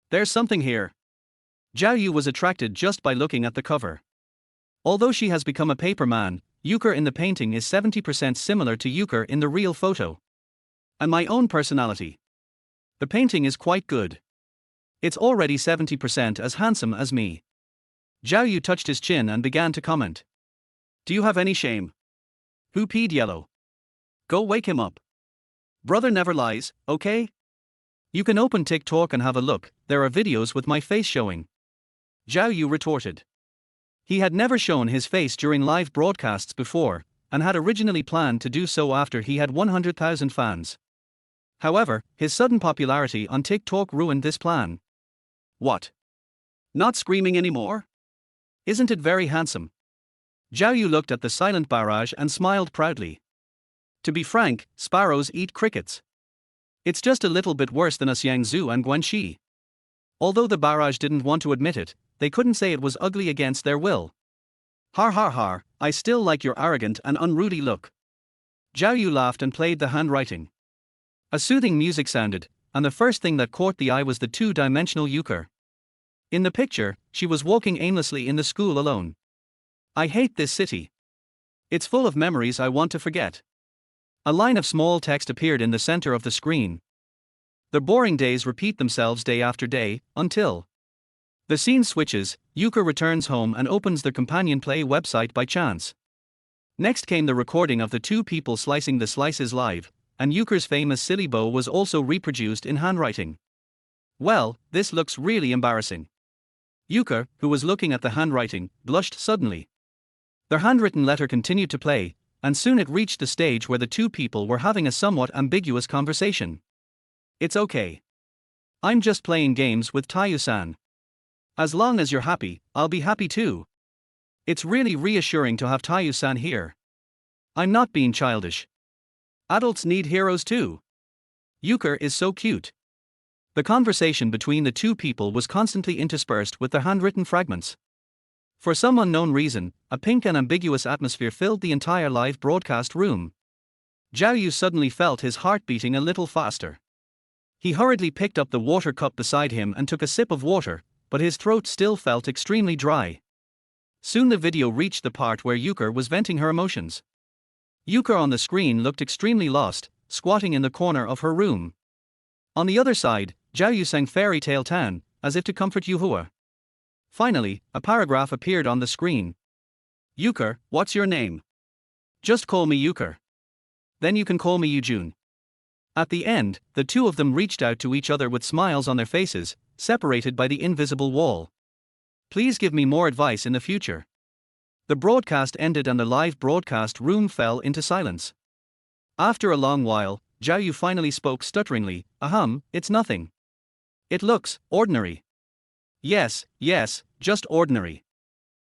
There's something here. Zhao Yu was attracted just by looking at the cover. Although she has become a paper man, Euchre in the painting is 70% similar to Euchre in the real photo. And my own personality. The painting is quite good. It's already 70% as handsome as me. Zhao Yu touched his chin and began to comment. Do you have any shame? Who peed yellow? Go wake him up. Brother never lies, okay? You can open TikTok and have a look, there are videos with my face showing. Zhao Yu retorted. He had never shown his face during live broadcasts before, and had originally planned to do so after he had 100,000 fans. However, his sudden popularity on TikTok ruined this plan. What? Not screaming anymore? Isn't it very handsome? Zhao Yu looked at the silent barrage and smiled proudly. To be frank, sparrows eat crickets. It's just a little bit worse than us Yangzhou and Guanxi. Although the barrage didn't want to admit it, they couldn't say it was ugly against their will. Har har har, I still like your arrogant and unruly look. Zhao Yu laughed and played the handwriting. A soothing music sounded, and the first thing that caught the eye was the two-dimensional Euchre. In the picture, she was walking aimlessly in the school alone. I hate this city. It's full of memories I want to forget. A line of small text appeared in the center of the screen. The boring days repeat themselves day after day, until... The scene switches, Euchre returns home and opens the Companion Play website by chance. Next came the recording of the two people slicing the slices live, and Euchre's famous silly bow was also reproduced in handwriting. Well, this looks really embarrassing. Euchre, who was looking at the handwriting, blushed suddenly. Their handwritten letter continued to play, and soon it reached the stage where the two people were having a somewhat ambiguous conversation. It's okay. I'm just playing games with Tayu-san. As long as you're happy, I'll be happy too. It's really reassuring to have Tayu-san here. I'm not being childish. Adults need heroes too. Euchre is so cute. The conversation between the two people was constantly interspersed with the handwritten fragments. For some unknown reason, a pink and ambiguous atmosphere filled the entire live broadcast room. Zhao Yu suddenly felt his heart beating a little faster. He hurriedly picked up the water cup beside him and took a sip of water, but his throat still felt extremely dry. Soon the video reached the part where Euchre was venting her emotions. Euchre on the screen looked extremely lost, squatting in the corner of her room. On the other side, Zhao Yu sang Fairy Tale Town, as if to comfort Yuhua. Finally, a paragraph appeared on the screen. Euchre, what's your name? Just call me Euchre. Then you can call me Eugene. At the end, the two of them reached out to each other with smiles on their faces, separated by the invisible wall. Please give me more advice in the future. The broadcast ended and the live broadcast room fell into silence. After a long while, Zhao Yu finally spoke stutteringly, it's nothing. It looks ordinary. Yes, just ordinary.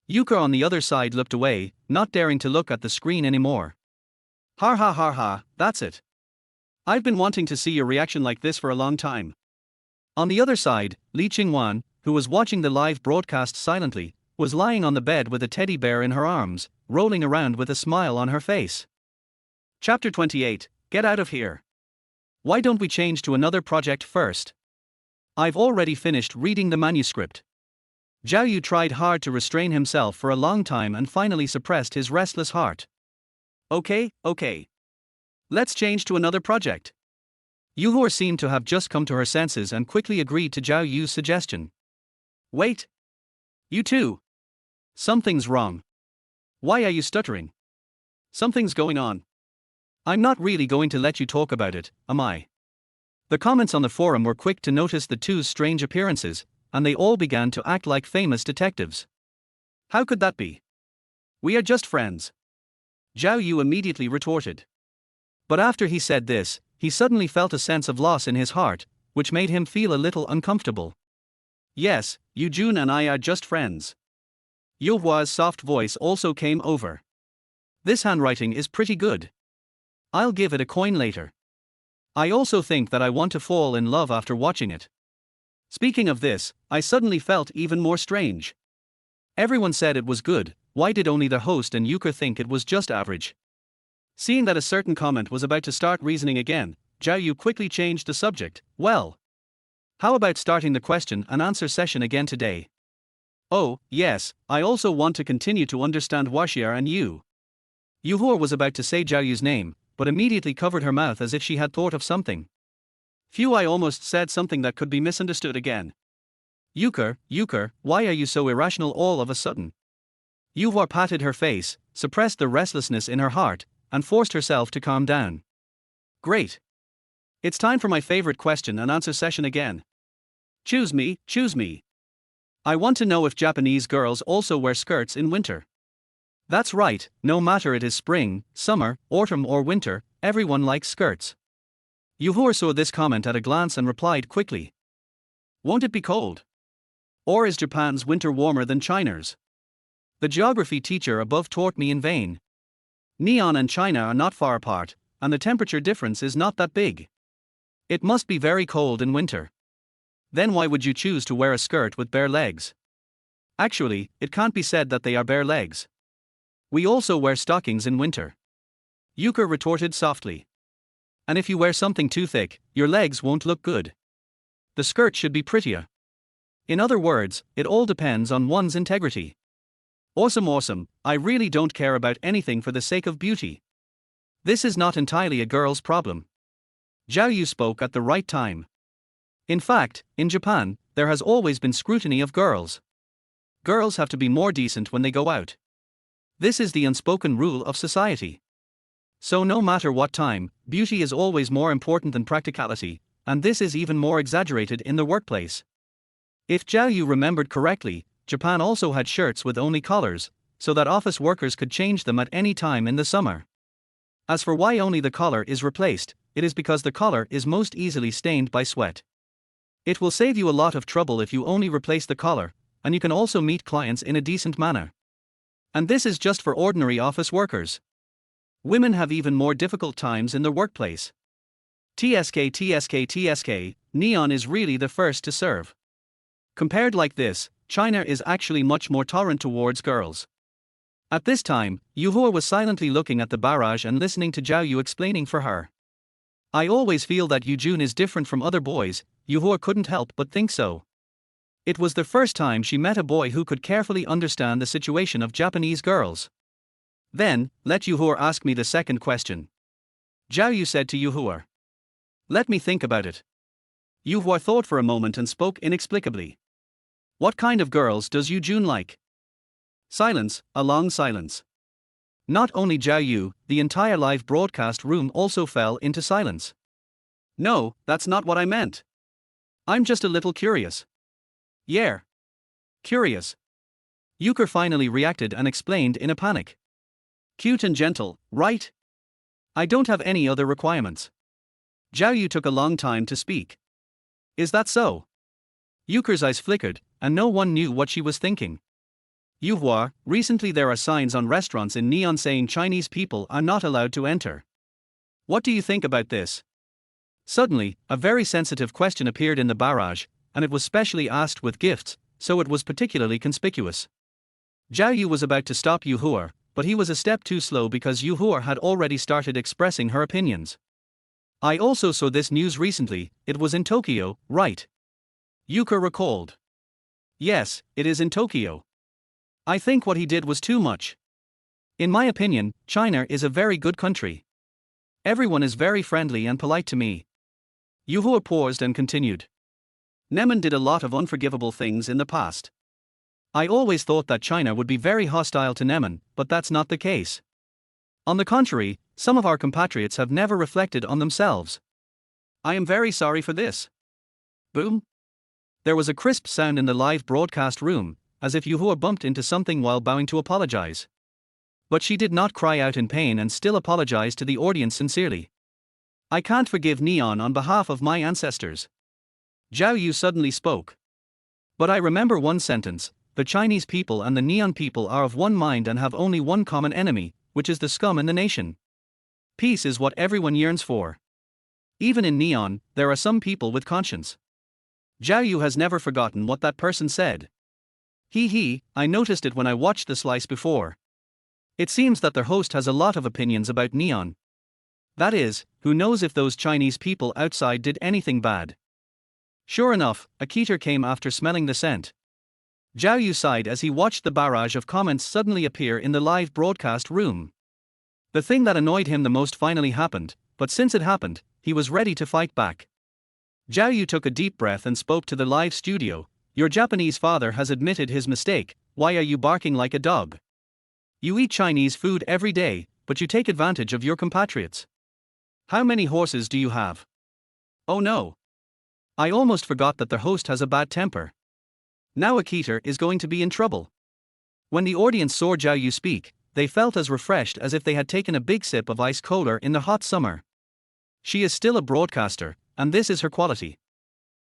Euchre on the other side looked away, not daring to look at the screen anymore. Ha, that's it. I've been wanting to see your reaction like this for a long time. On the other side, Li Qingwan, who was watching the live broadcast silently, was lying on the bed with a teddy bear in her arms, rolling around with a smile on her face. Chapter 28, Get out of here. Why don't we change to another project first? I've already finished reading the manuscript. Zhao Yu tried hard to restrain himself for a long time and finally suppressed his restless heart. Okay. Let's change to another project. Yuhua seemed to have just come to her senses and quickly agreed to Zhao Yu's suggestion. Wait. You too. Something's wrong. Why are you stuttering? Something's going on. I'm not really going to let you talk about it, am I? The comments on the forum were quick to notice the two's strange appearances, and they all began to act like famous detectives. How could that be? We are just friends. Zhao Yu immediately retorted. But after he said this, he suddenly felt a sense of loss in his heart, which made him feel a little uncomfortable. Yes, Eugene and I are just friends. Yuhua's soft voice also came over. This handwriting is pretty good. I'll give it a coin later. I also think that I want to fall in love after watching it. Speaking of this, I suddenly felt even more strange. Everyone said it was good, why did only the host and Euchre think it was just average? Seeing that a certain comment was about to start reasoning again, Zhao Yu quickly changed the subject. Well, how about starting the question and answer session again today? Oh, yes, I also want to continue to understand Waxia and you. Yuhua was about to say Zhao Yu's name, but immediately covered her mouth as if she had thought of something. Phew, I almost said something that could be misunderstood again. Euchre, why are you so irrational all of a sudden? Yuhua patted her face, suppressed the restlessness in her heart, and forced herself to calm down. Great. It's time for my favorite question and answer session again. Choose me. I want to know if Japanese girls also wear skirts in winter. That's right, no matter it is spring, summer, autumn or winter, everyone likes skirts. Yuhua saw this comment at a glance and replied quickly. Won't it be cold? Or is Japan's winter warmer than China's? The geography teacher above taught me in vain. Neon and China are not far apart, and the temperature difference is not that big. It must be very cold in winter. Then why would you choose to wear a skirt with bare legs? Actually, it can't be said that they are bare legs. We also wear stockings in winter. Euchre retorted softly. And if you wear something too thick, your legs won't look good. The skirt should be prettier. In other words, it all depends on one's integrity. Awesome, I really don't care about anything for the sake of beauty. This is not entirely a girl's problem. Zhao Yu spoke at the right time. In fact, in Japan, there has always been scrutiny of girls. Girls have to be more decent when they go out. This is the unspoken rule of society. So no matter what time, beauty is always more important than practicality, and this is even more exaggerated in the workplace. If Zhao Yu remembered correctly, Japan also had shirts with only collars, so that office workers could change them at any time in the summer. As for why only the collar is replaced, it is because the collar is most easily stained by sweat. It will save you a lot of trouble if you only replace the collar, and you can also meet clients in a decent manner. And this is just for ordinary office workers. Women have even more difficult times in the workplace. TSK, Neon is really the first to serve. Compared like this, China is actually much more tolerant towards girls. At this time, Yuhua was silently looking at the barrage and listening to Zhao Yu explaining for her. I always feel that Eugene is different from other boys, Yuhua couldn't help but think so. It was the first time she met a boy who could carefully understand the situation of Japanese girls. Then, let Yuhua ask me the second question. Zhao Yu said to Yuhua. Let me think about it. Yuhua thought for a moment and spoke inexplicably. What kind of girls does Eugene like? Silence, a long silence. Not only Zhao Yu, the entire live broadcast room also fell into silence. No, that's not what I meant. I'm just a little curious. Yeah. Curious. Euchre finally reacted and explained in a panic. Cute and gentle, right? I don't have any other requirements. Zhao Yu took a long time to speak. Is that so? Euchre's eyes flickered, and no one knew what she was thinking. Yuhua, recently there are signs on restaurants in neon saying Chinese people are not allowed to enter. What do you think about this? Suddenly, a very sensitive question appeared in the barrage, and it was specially asked with gifts, so it was particularly conspicuous. Zhao Yu was about to stop Yuhua, but he was a step too slow because Yuhua had already started expressing her opinions. I also saw this news recently, it was in Tokyo, right? Euchre recalled. Yes, it is in Tokyo. I think what he did was too much. In my opinion, China is a very good country. Everyone is very friendly and polite to me. Yuhua paused and continued. Neman did a lot of unforgivable things in the past. I always thought that China would be very hostile to Neman, but that's not the case. On the contrary, some of our compatriots have never reflected on themselves. I am very sorry for this. Boom. There was a crisp sound in the live broadcast room, as if Yuhua bumped into something while bowing to apologize. But she did not cry out in pain and still apologized to the audience sincerely. I can't forgive Neon on behalf of my ancestors. Zhao Yu suddenly spoke. But I remember one sentence, the Chinese people and the Neon people are of one mind and have only one common enemy, which is the scum in the nation. Peace is what everyone yearns for. Even in Neon, there are some people with conscience. Zhao Yu has never forgotten what that person said. I noticed it when I watched the slice before. It seems that their host has a lot of opinions about Neon. That is, who knows if those Chinese people outside did anything bad. Sure enough, a Keter came after smelling the scent. Zhao Yu sighed as he watched the barrage of comments suddenly appear in the live broadcast room. The thing that annoyed him the most finally happened, but since it happened, he was ready to fight back. Zhao Yu took a deep breath and spoke to the live studio. Your Japanese father has admitted his mistake, why are you barking like a dog? You eat Chinese food every day, but you take advantage of your compatriots. How many horses do you have? Oh no. I almost forgot that the host has a bad temper. Now a Keter is going to be in trouble. When the audience saw Zhao Yu speak, they felt as refreshed as if they had taken a big sip of ice cola in the hot summer. She is still a broadcaster, and this is her quality.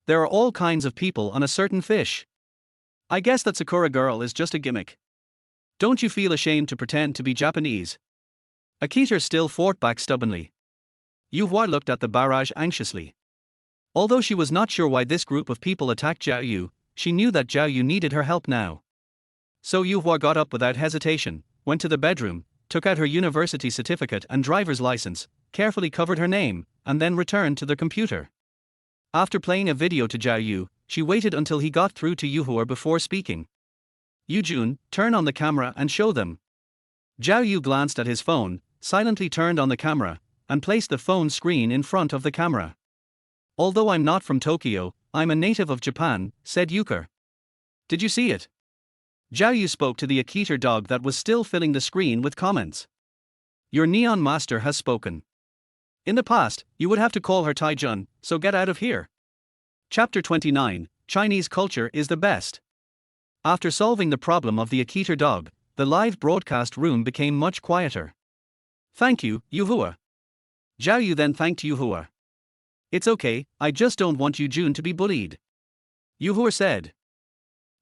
There are all kinds of people on a certain fish. I guess that Sakura girl is just a gimmick. Don't you feel ashamed to pretend to be Japanese? A Keter still fought back stubbornly. Yuhua looked at the barrage anxiously. Although she was not sure why this group of people attacked Zhao Yu, she knew that Zhao Yu needed her help now. So Yuhua got up without hesitation, went to the bedroom, took out her university certificate and driver's license, carefully covered her name, and then returned to the computer. After playing a video to Zhao Yu, she waited until he got through to Yuhua before speaking. Yujun, turn on the camera and show them. Zhao Yu glanced at his phone, silently turned on the camera, and placed the phone screen in front of the camera. Although I'm not from Tokyo, I'm a native of Japan, said Euchre. Did you see it? Zhao Yu spoke to the Akiter dog that was still filling the screen with comments. Your neon master has spoken. In the past, you would have to call her Taijun, so get out of here. Chapter 29, Chinese culture is the best. After solving the problem of the Akiter dog, the live broadcast room became much quieter. Thank you, Yuhua. Zhao Yu then thanked Yuhua. It's okay, I just don't want Yujun to be bullied. Yuhua said.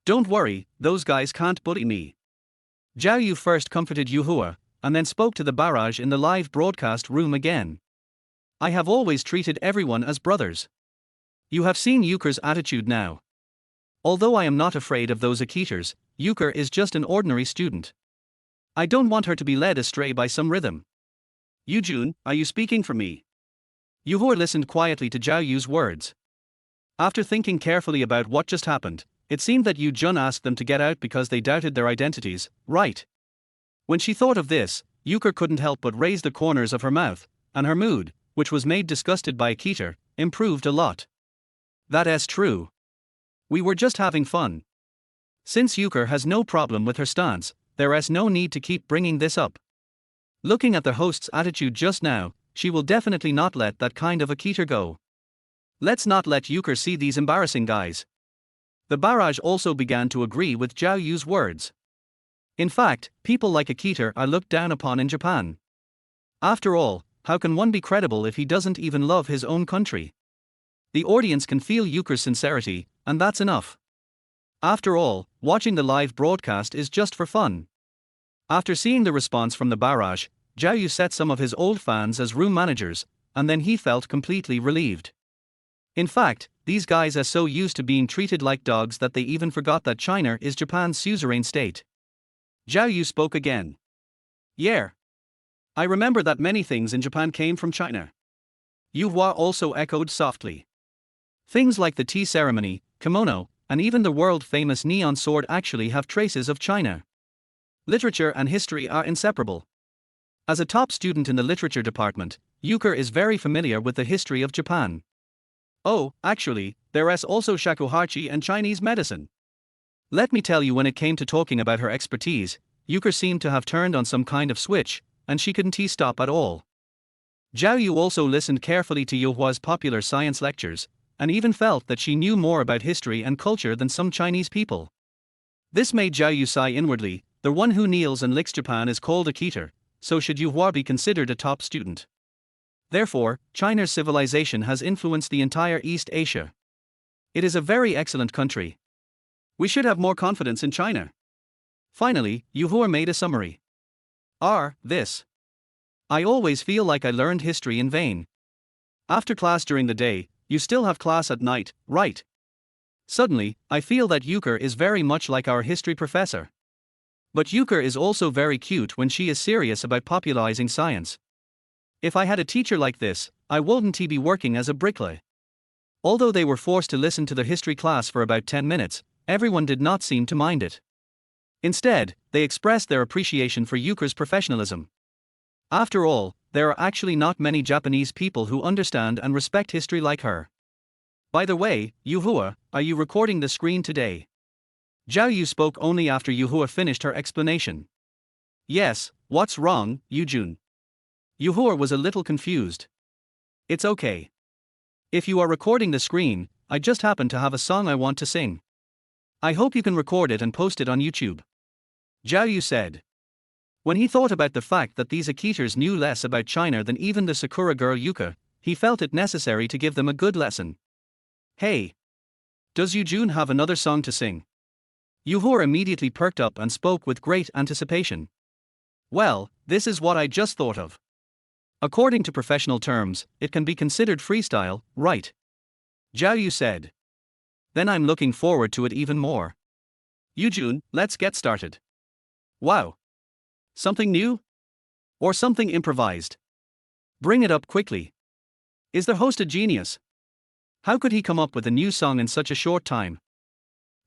Don't worry, those guys can't bully me. Zhao Yu first comforted Yuhua, and then spoke to the barrage in the live broadcast room again. I have always treated everyone as brothers. You have seen Euchre's attitude now. Although I am not afraid of those Aketers, Euchre is just an ordinary student. I don't want her to be led astray by some rhythm. Yujun, are you speaking for me? Yuhua listened quietly to Zhao Yu's words. After thinking carefully about what just happened, it seemed that Yujun asked them to get out because they doubted their identities, right? When she thought of this, Euchre couldn't help but raise the corners of her mouth, and her mood, which was made disgusted by Keter, improved a lot. That's true. We were just having fun. Since Euchre has no problem with her stance, there's no need to keep bringing this up. Looking at the host's attitude just now, she will definitely not let that kind of a keter go. Let's not let Euchre see these embarrassing guys. The barrage also began to agree with Zhao Yu's words. In fact, people like Akita are looked down upon in Japan. After all, how can one be credible if he doesn't even love his own country? The audience can feel Euchre's sincerity, and that's enough. After all, watching the live broadcast is just for fun. After seeing the response from the barrage, Zhao Yu set some of his old fans as room managers, and then he felt completely relieved. In fact, these guys are so used to being treated like dogs that they even forgot that China is Japan's suzerain state. Zhao Yu spoke again. Yeah. I remember that many things in Japan came from China. Yu Hua also echoed softly. Things like the tea ceremony, kimono, and even the world-famous neon sword actually have traces of China. Literature and history are inseparable. As a top student in the literature department, Euchre is very familiar with the history of Japan. Oh, actually, there's also shakuhachi and Chinese medicine. Let me tell you, when it came to talking about her expertise, Euchre seemed to have turned on some kind of switch, and she couldn't stop at all. Zhao Yu also listened carefully to Yu Hua's popular science lectures, and even felt that she knew more about history and culture than some Chinese people. This made Zhao Yu sigh inwardly. The one who kneels and licks Japan is called a keter, so should Yu Hua be considered a top student? Therefore, China's civilization has influenced the entire East Asia. It is a very excellent country. We should have more confidence in China. Finally, Yu Hua made a summary. This. I always feel like I learned history in vain. After class during the day, you still have class at night, right? Suddenly, I feel that Euchre is very much like our history professor. But Euchre is also very cute when she is serious about popularizing science. If I had a teacher like this, I wouldn't be working as a bricklayer. Although they were forced to listen to the history class for about 10 minutes, everyone did not seem to mind it. Instead, they expressed their appreciation for Euchre's professionalism. After all, there are actually not many Japanese people who understand and respect history like her. By the way, Yu Hua, are you recording the screen today? Zhao Yu spoke only after Yu Hua finished her explanation. Yes, what's wrong, Yu Jun? Yu Hua was a little confused. It's okay. If you are recording the screen, I just happen to have a song I want to sing. I hope you can record it and post it on YouTube. Zhao Yu said. When he thought about the fact that these Akiters knew less about China than even the Sakura girl Yuka, he felt it necessary to give them a good lesson. Hey! Does Yu Jun have another song to sing? Yu Hua immediately perked up and spoke with great anticipation. Well, this is what I just thought of. According to professional terms, it can be considered freestyle, right? Zhao Yu said. Then I'm looking forward to it even more. Yu Jun, let's get started. Wow! Something new? Or something improvised? Bring it up quickly. Is the host a genius? How could he come up with a new song in such a short time?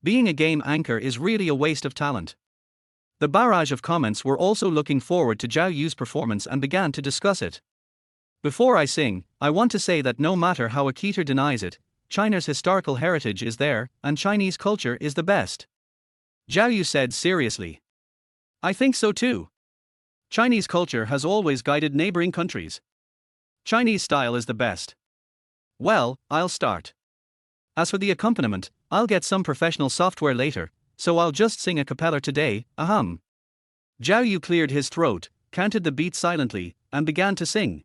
Being a game anchor is really a waste of talent. The barrage of comments were also looking forward to Zhao Yu's performance and began to discuss it. Before I sing, I want to say that no matter how a keter denies it, China's historical heritage is there, and Chinese culture is the best. Zhao Yu said seriously. I think so too. Chinese culture has always guided neighboring countries. Chinese style is the best. Well, I'll start. As for the accompaniment, I'll get some professional software later, so I'll just sing a cappella today, ahem. Zhao Yu cleared his throat, counted the beat silently, and began to sing.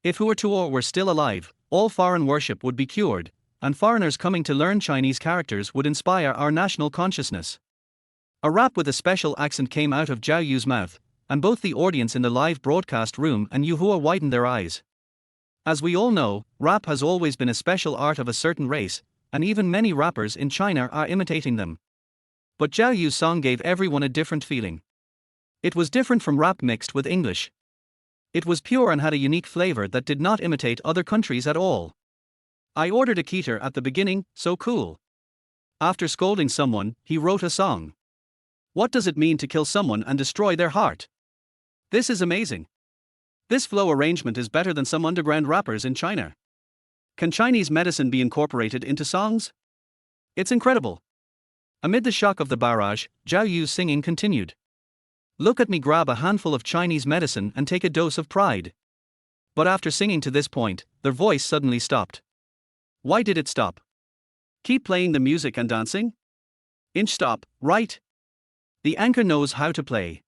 If Huatuo were still alive, all foreign worship would be cured, and foreigners coming to learn Chinese characters would inspire our national consciousness. A rap with a special accent came out of Zhao Yu's mouth, and both the audience in the live broadcast room and Yu Hua widened their eyes. As we all know, rap has always been a special art of a certain race, and even many rappers in China are imitating them. But Zhao Yu's song gave everyone a different feeling. It was different from rap mixed with English. It was pure and had a unique flavor that did not imitate other countries at all. I ordered a keter at the beginning, so cool. After scolding someone, he wrote a song. What does it mean to kill someone and destroy their heart? This is amazing. This flow arrangement is better than some underground rappers in China. Can Chinese medicine be incorporated into songs? It's incredible. Amid the shock of the barrage, Zhao Yu's singing continued. Look at me grab a handful of Chinese medicine and take a dose of pride. But after singing to this point, their voice suddenly stopped. Why did it stop? Keep playing the music and dancing? Inch stop, right? The anchor knows how to play.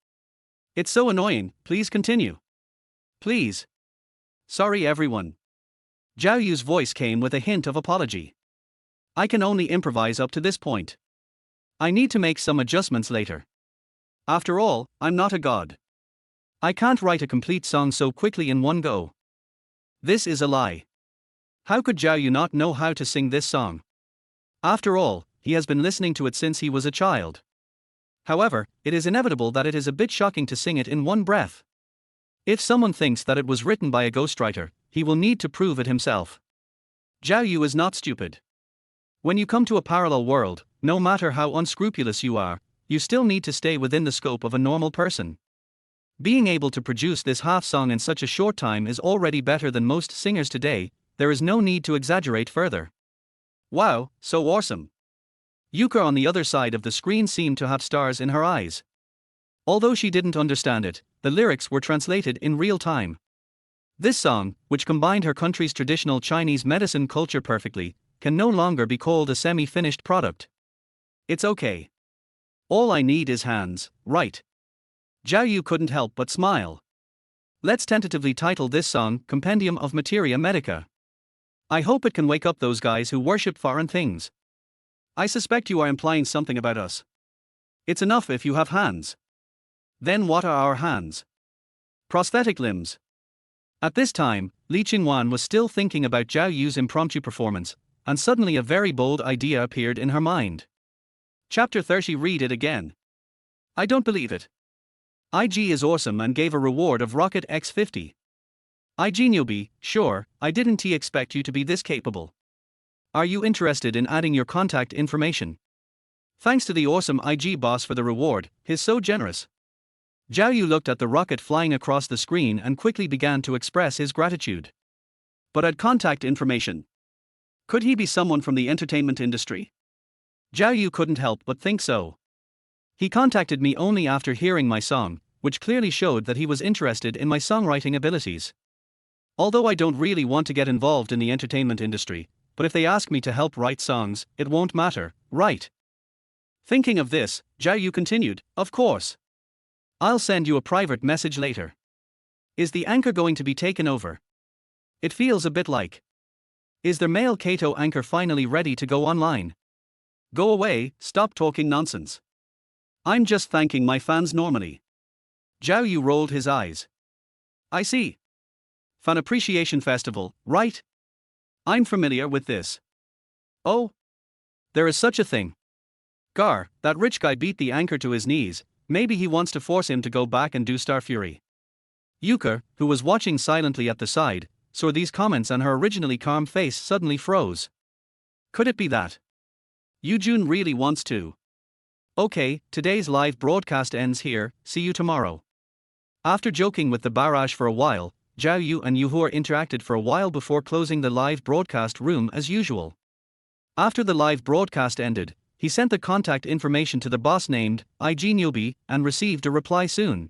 It's so annoying, please continue. Please. Sorry everyone. Zhao Yu's voice came with a hint of apology. I can only improvise up to this point. I need to make some adjustments later. After all, I'm not a god. I can't write a complete song so quickly in one go. This is a lie. How could Zhao Yu not know how to sing this song? After all, he has been listening to it since he was a child. However, it is inevitable that it is a bit shocking to sing it in one breath. If someone thinks that it was written by a ghostwriter, he will need to prove it himself. Zhao Yu is not stupid. When you come to a parallel world, no matter how unscrupulous you are, you still need to stay within the scope of a normal person. Being able to produce this half song in such a short time is already better than most singers today, there is no need to exaggerate further. Wow, so awesome. Yuka on the other side of the screen seemed to have stars in her eyes. Although she didn't understand it, the lyrics were translated in real time. This song, which combined her country's traditional Chinese medicine culture perfectly, can no longer be called a semi-finished product. It's okay. All I need is hands, right? Zhao Yu couldn't help but smile. Let's tentatively title this song Compendium of Materia Medica. I hope it can wake up those guys who worship foreign things. I suspect you are implying something about us. It's enough if you have hands. Then what are our hands? Prosthetic limbs. At this time, Li Qingwan was still thinking about Zhao Yu's impromptu performance, and suddenly a very bold idea appeared in her mind. Chapter 30. Read it again. I don't believe it. IG is awesome and gave a reward of Rocket X50. IG newbie, sure, I didn't expect you to be this capable. Are you interested in adding your contact information? Thanks to the awesome IG boss for the reward, he's so generous. Zhao Yu looked at the rocket flying across the screen and quickly began to express his gratitude. But add contact information. Could he be someone from the entertainment industry? Zhao Yu couldn't help but think so. He contacted me only after hearing my song, which clearly showed that he was interested in my songwriting abilities. Although I don't really want to get involved in the entertainment industry, but if they ask me to help write songs, it won't matter, right? Thinking of this, Zhao Yu continued, of course. I'll send you a private message later. Is the anchor going to be taken over? It feels a bit like. Is the male Kato anchor finally ready to go online? Go away, stop talking nonsense. I'm just thanking my fans normally. Zhao Yu rolled his eyes. I see. Fan Appreciation Festival, right? I'm familiar with this. Oh? There is such a thing. Gar, that rich guy beat the anchor to his knees, maybe he wants to force him to go back and do Star Fury. Yuka, who was watching silently at the side, saw these comments and her originally calm face suddenly froze. Could it be that Yujun really wants to? Okay, today's live broadcast ends here, see you tomorrow. After joking with the barrage for a while, Zhao Yu and Yuhua interacted for a while before closing the live broadcast room as usual. After the live broadcast ended, he sent the contact information to the boss named IG Newbie and received a reply soon.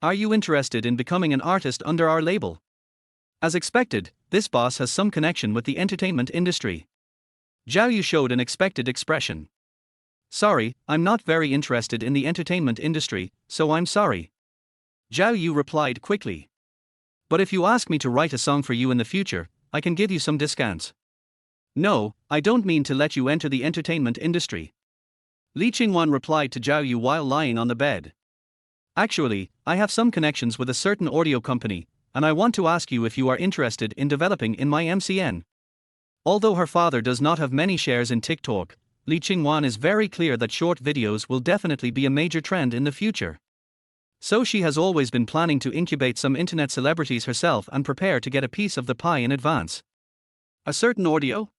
Are you interested in becoming an artist under our label? As expected, this boss has some connection with the entertainment industry. Zhao Yu showed an expected expression. Sorry, I'm not very interested in the entertainment industry, so I'm sorry. Zhao Yu replied quickly. But if you ask me to write a song for you in the future, I can give you some discounts. No, I don't mean to let you enter the entertainment industry. Li Qingwan replied to Zhao Yu while lying on the bed. Actually, I have some connections with a certain audio company, and I want to ask you if you are interested in developing in my MCN. Although her father does not have many shares in TikTok, Li Qingwan is very clear that short videos will definitely be a major trend in the future. So she has always been planning to incubate some internet celebrities herself and prepare to get a piece of the pie in advance. A certain audio?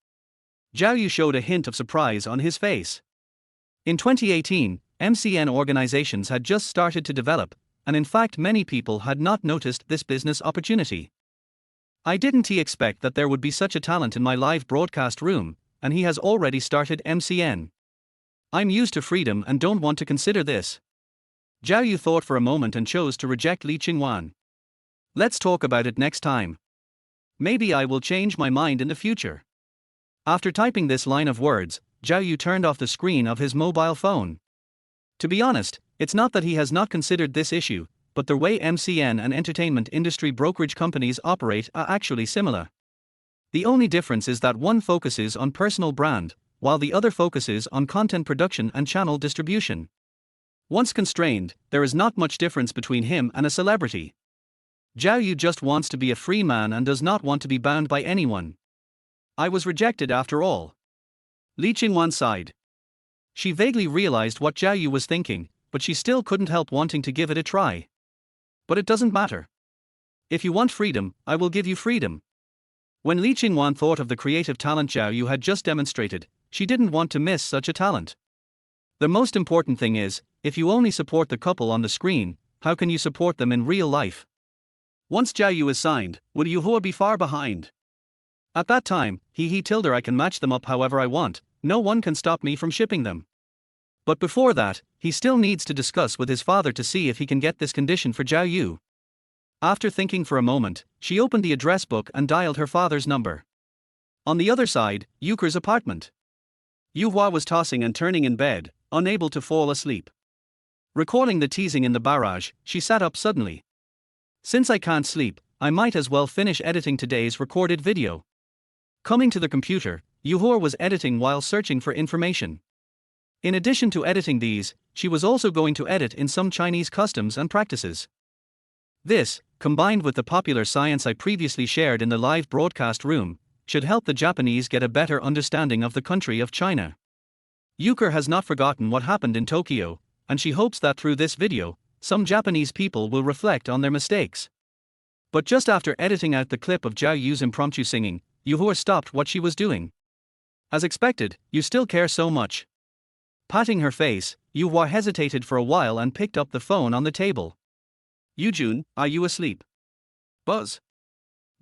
Zhao Yu showed a hint of surprise on his face. In 2018, MCN organizations had just started to develop, and in fact many people had not noticed this business opportunity. I didn't expect that there would be such a talent in my live broadcast room, and he has already started MCN. I'm used to freedom and don't want to consider this. Zhao Yu thought for a moment and chose to reject Li Qingwan. Let's talk about it next time. Maybe I will change my mind in the future. After typing this line of words, Zhao Yu turned off the screen of his mobile phone. To be honest, it's not that he has not considered this issue, but the way MCN and entertainment industry brokerage companies operate are actually similar. The only difference is that one focuses on personal brand, while the other focuses on content production and channel distribution. Once constrained, there is not much difference between him and a celebrity. Zhao Yu just wants to be a free man and does not want to be bound by anyone. I was rejected after all. Li Qingwan sighed. She vaguely realized what Zhao Yu was thinking, but she still couldn't help wanting to give it a try. But it doesn't matter. If you want freedom, I will give you freedom. When Li Qingwan thought of the creative talent Zhao Yu had just demonstrated, she didn't want to miss such a talent. The most important thing is, if you only support the couple on the screen, how can you support them in real life? Once Zhao Yu is signed, will Yuhua be far behind? At that time, he told her I can match them up however I want, no one can stop me from shipping them. But before that, he still needs to discuss with his father to see if he can get this condition for Zhao Yu. After thinking for a moment, she opened the address book and dialed her father's number. On the other side, Euchre's apartment. Yuhua was tossing and turning in bed, unable to fall asleep. Recalling the teasing in the barrage, she sat up suddenly. Since I can't sleep, I might as well finish editing today's recorded video. Coming to the computer, Yuhua was editing while searching for information. In addition to editing these, she was also going to edit in some Chinese customs and practices. This, combined with the popular science I previously shared in the live broadcast room, should help the Japanese get a better understanding of the country of China. Euchre has not forgotten what happened in Tokyo, and she hopes that through this video, some Japanese people will reflect on their mistakes. But just after editing out the clip of Zhao Yu's impromptu singing, Yuhua stopped what she was doing. As expected, you still care so much. Patting her face, Yuhua hesitated for a while and picked up the phone on the table. Yujun, are you asleep? Buzz.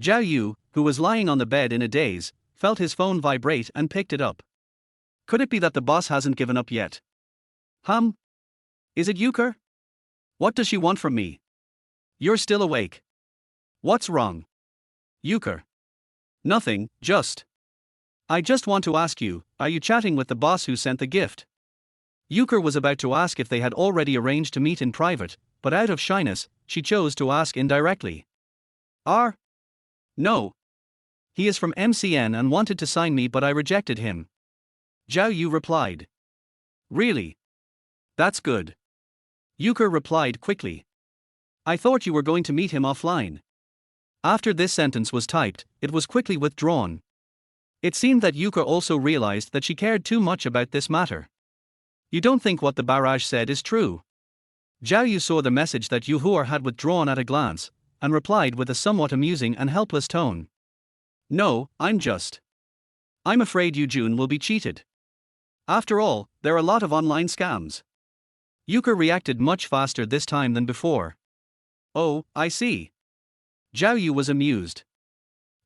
Zhao Yu, who was lying on the bed in a daze, felt his phone vibrate and picked it up. Could it be that the boss hasn't given up yet? Is it Euchre? What does she want from me? You're still awake. What's wrong? Euchre. Nothing, I just want to ask you, are you chatting with the boss who sent the gift? Euchre was about to ask if they had already arranged to meet in private, but out of shyness, she chose to ask indirectly. No. He is from MCN and wanted to sign me but I rejected him. Zhao Yu replied. Really? That's good. Euchre replied quickly. I thought you were going to meet him offline. After this sentence was typed, it was quickly withdrawn. It seemed that Euchre also realized that she cared too much about this matter. You don't think what the barrage said is true? Zhao Yu saw the message that Yuhua had withdrawn at a glance, and replied with a somewhat amusing and helpless tone. No, I'm afraid Yujun will be cheated. After all, there are a lot of online scams. Euchre reacted much faster this time than before. Oh, I see. Zhao Yu was amused.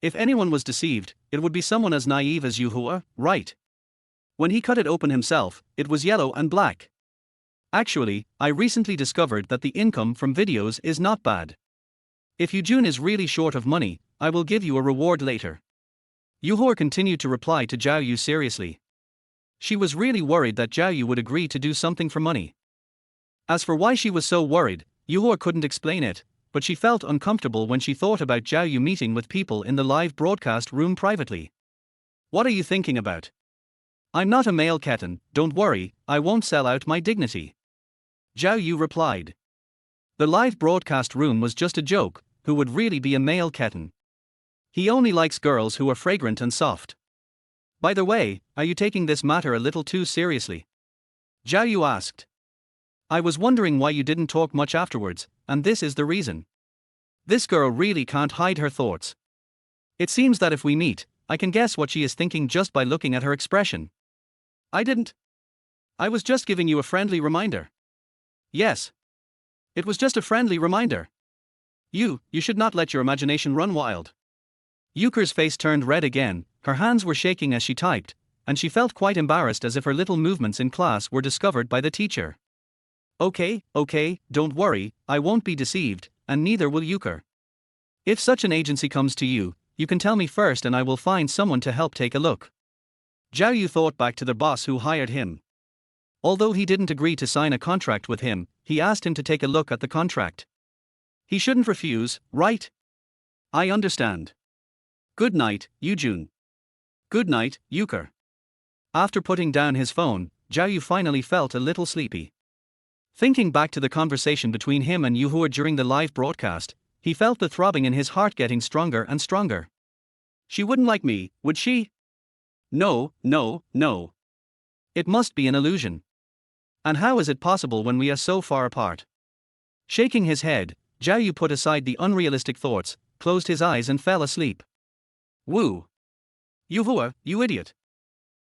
If anyone was deceived, it would be someone as naive as Yuhua, right? When he cut it open himself, it was yellow and black. Actually, I recently discovered that the income from videos is not bad. If Yujun is really short of money, I will give you a reward later. Yuhua continued to reply to Zhao Yu seriously. She was really worried that Zhao Yu would agree to do something for money. As for why she was so worried, Yuhua couldn't explain it, but she felt uncomfortable when she thought about Zhao Yu meeting with people in the live broadcast room privately. What are you thinking about? I'm not a male keten, don't worry, I won't sell out my dignity. Zhao Yu replied. The live broadcast room was just a joke, who would really be a male keten? He only likes girls who are fragrant and soft. By the way, are you taking this matter a little too seriously? Zhao Yu asked. I was wondering why you didn't talk much afterwards, and this is the reason. This girl really can't hide her thoughts. It seems that if we meet, I can guess what she is thinking just by looking at her expression. I didn't. I was just giving you a friendly reminder. Yes. It was just a friendly reminder. You should not let your imagination run wild. Euchre's face turned red again, her hands were shaking as she typed, and she felt quite embarrassed as if her little movements in class were discovered by the teacher. Okay, don't worry, I won't be deceived, and neither will Euchre. If such an agency comes to you, you can tell me first and I will find someone to help take a look. Zhao Yu thought back to the boss who hired him. Although he didn't agree to sign a contract with him, he asked him to take a look at the contract. He shouldn't refuse, right? I understand. Good night, Yujun. Good night, Euchre. After putting down his phone, Zhao Yu finally felt a little sleepy. Thinking back to the conversation between him and Yuhua during the live broadcast, he felt the throbbing in his heart getting stronger and stronger. She wouldn't like me, would she? No. It must be an illusion. And how is it possible when we are so far apart? Shaking his head, Zhao Yu put aside the unrealistic thoughts, closed his eyes and fell asleep. Woo! Yuhua, you idiot!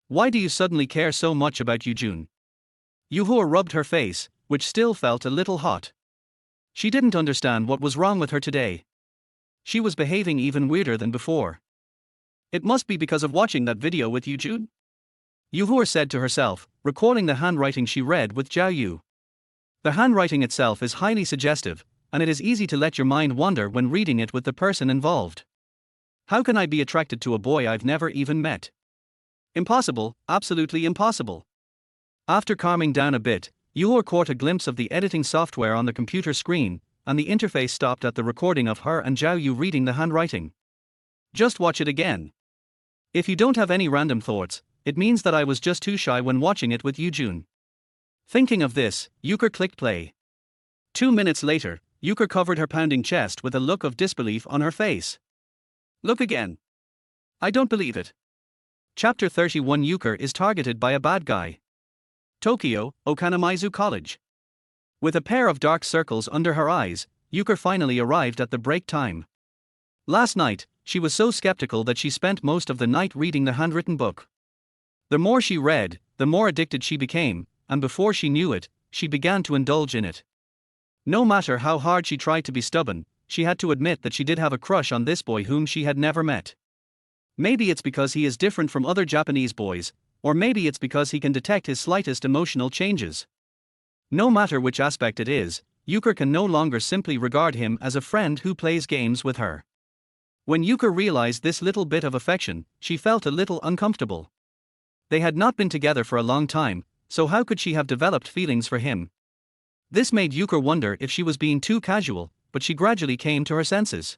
Why do you suddenly care so much about Yujun? Yuhua rubbed her face, which still felt a little hot. She didn't understand what was wrong with her today. She was behaving even weirder than before. It must be because of watching that video with Yujun? Yuhua said to herself, recalling the handwriting she read with Zhao Yu. The handwriting itself is highly suggestive, and it is easy to let your mind wander when reading it with the person involved. How can I be attracted to a boy I've never even met? Impossible, absolutely impossible. After calming down a bit, Yuhua caught a glimpse of the editing software on the computer screen, and the interface stopped at the recording of her and Zhao Yu reading the handwriting. Just watch it again. If you don't have any random thoughts, it means that I was just too shy when watching it with Yujun. Thinking of this, Euchre clicked play. 2 minutes later, Euchre covered her pounding chest with a look of disbelief on her face. Look again. I don't believe it. Chapter 31. Euchre is targeted by a bad guy. Tokyo, Okanamizu College. With a pair of dark circles under her eyes, Euchre finally arrived at the break time. Last night, she was so skeptical that she spent most of the night reading the handwritten book. The more she read, the more addicted she became, and before she knew it, she began to indulge in it. No matter how hard she tried to be stubborn, she had to admit that she did have a crush on this boy whom she had never met. Maybe it's because he is different from other Japanese boys, or maybe it's because he can detect his slightest emotional changes. No matter which aspect it is, Euchre can no longer simply regard him as a friend who plays games with her. When Euchre realized this little bit of affection, she felt a little uncomfortable. They had not been together for a long time, so how could she have developed feelings for him? This made Euchre wonder if she was being too casual, but she gradually came to her senses.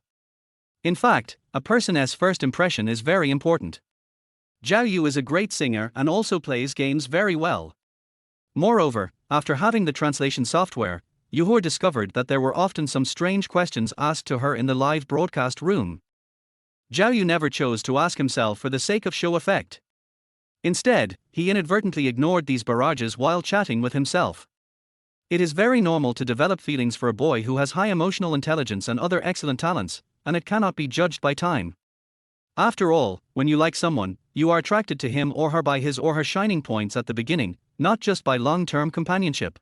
In fact, a person's first impression is very important. Zhao Yu is a great singer and also plays games very well. Moreover, after having the translation software, Yuhua discovered that there were often some strange questions asked to her in the live broadcast room. Zhao Yu never chose to ask himself for the sake of show effect. Instead, he inadvertently ignored these barrages while chatting with himself. It is very normal to develop feelings for a boy who has high emotional intelligence and other excellent talents, and it cannot be judged by time. After all, when you like someone, you are attracted to him or her by his or her shining points at the beginning, not just by long-term companionship.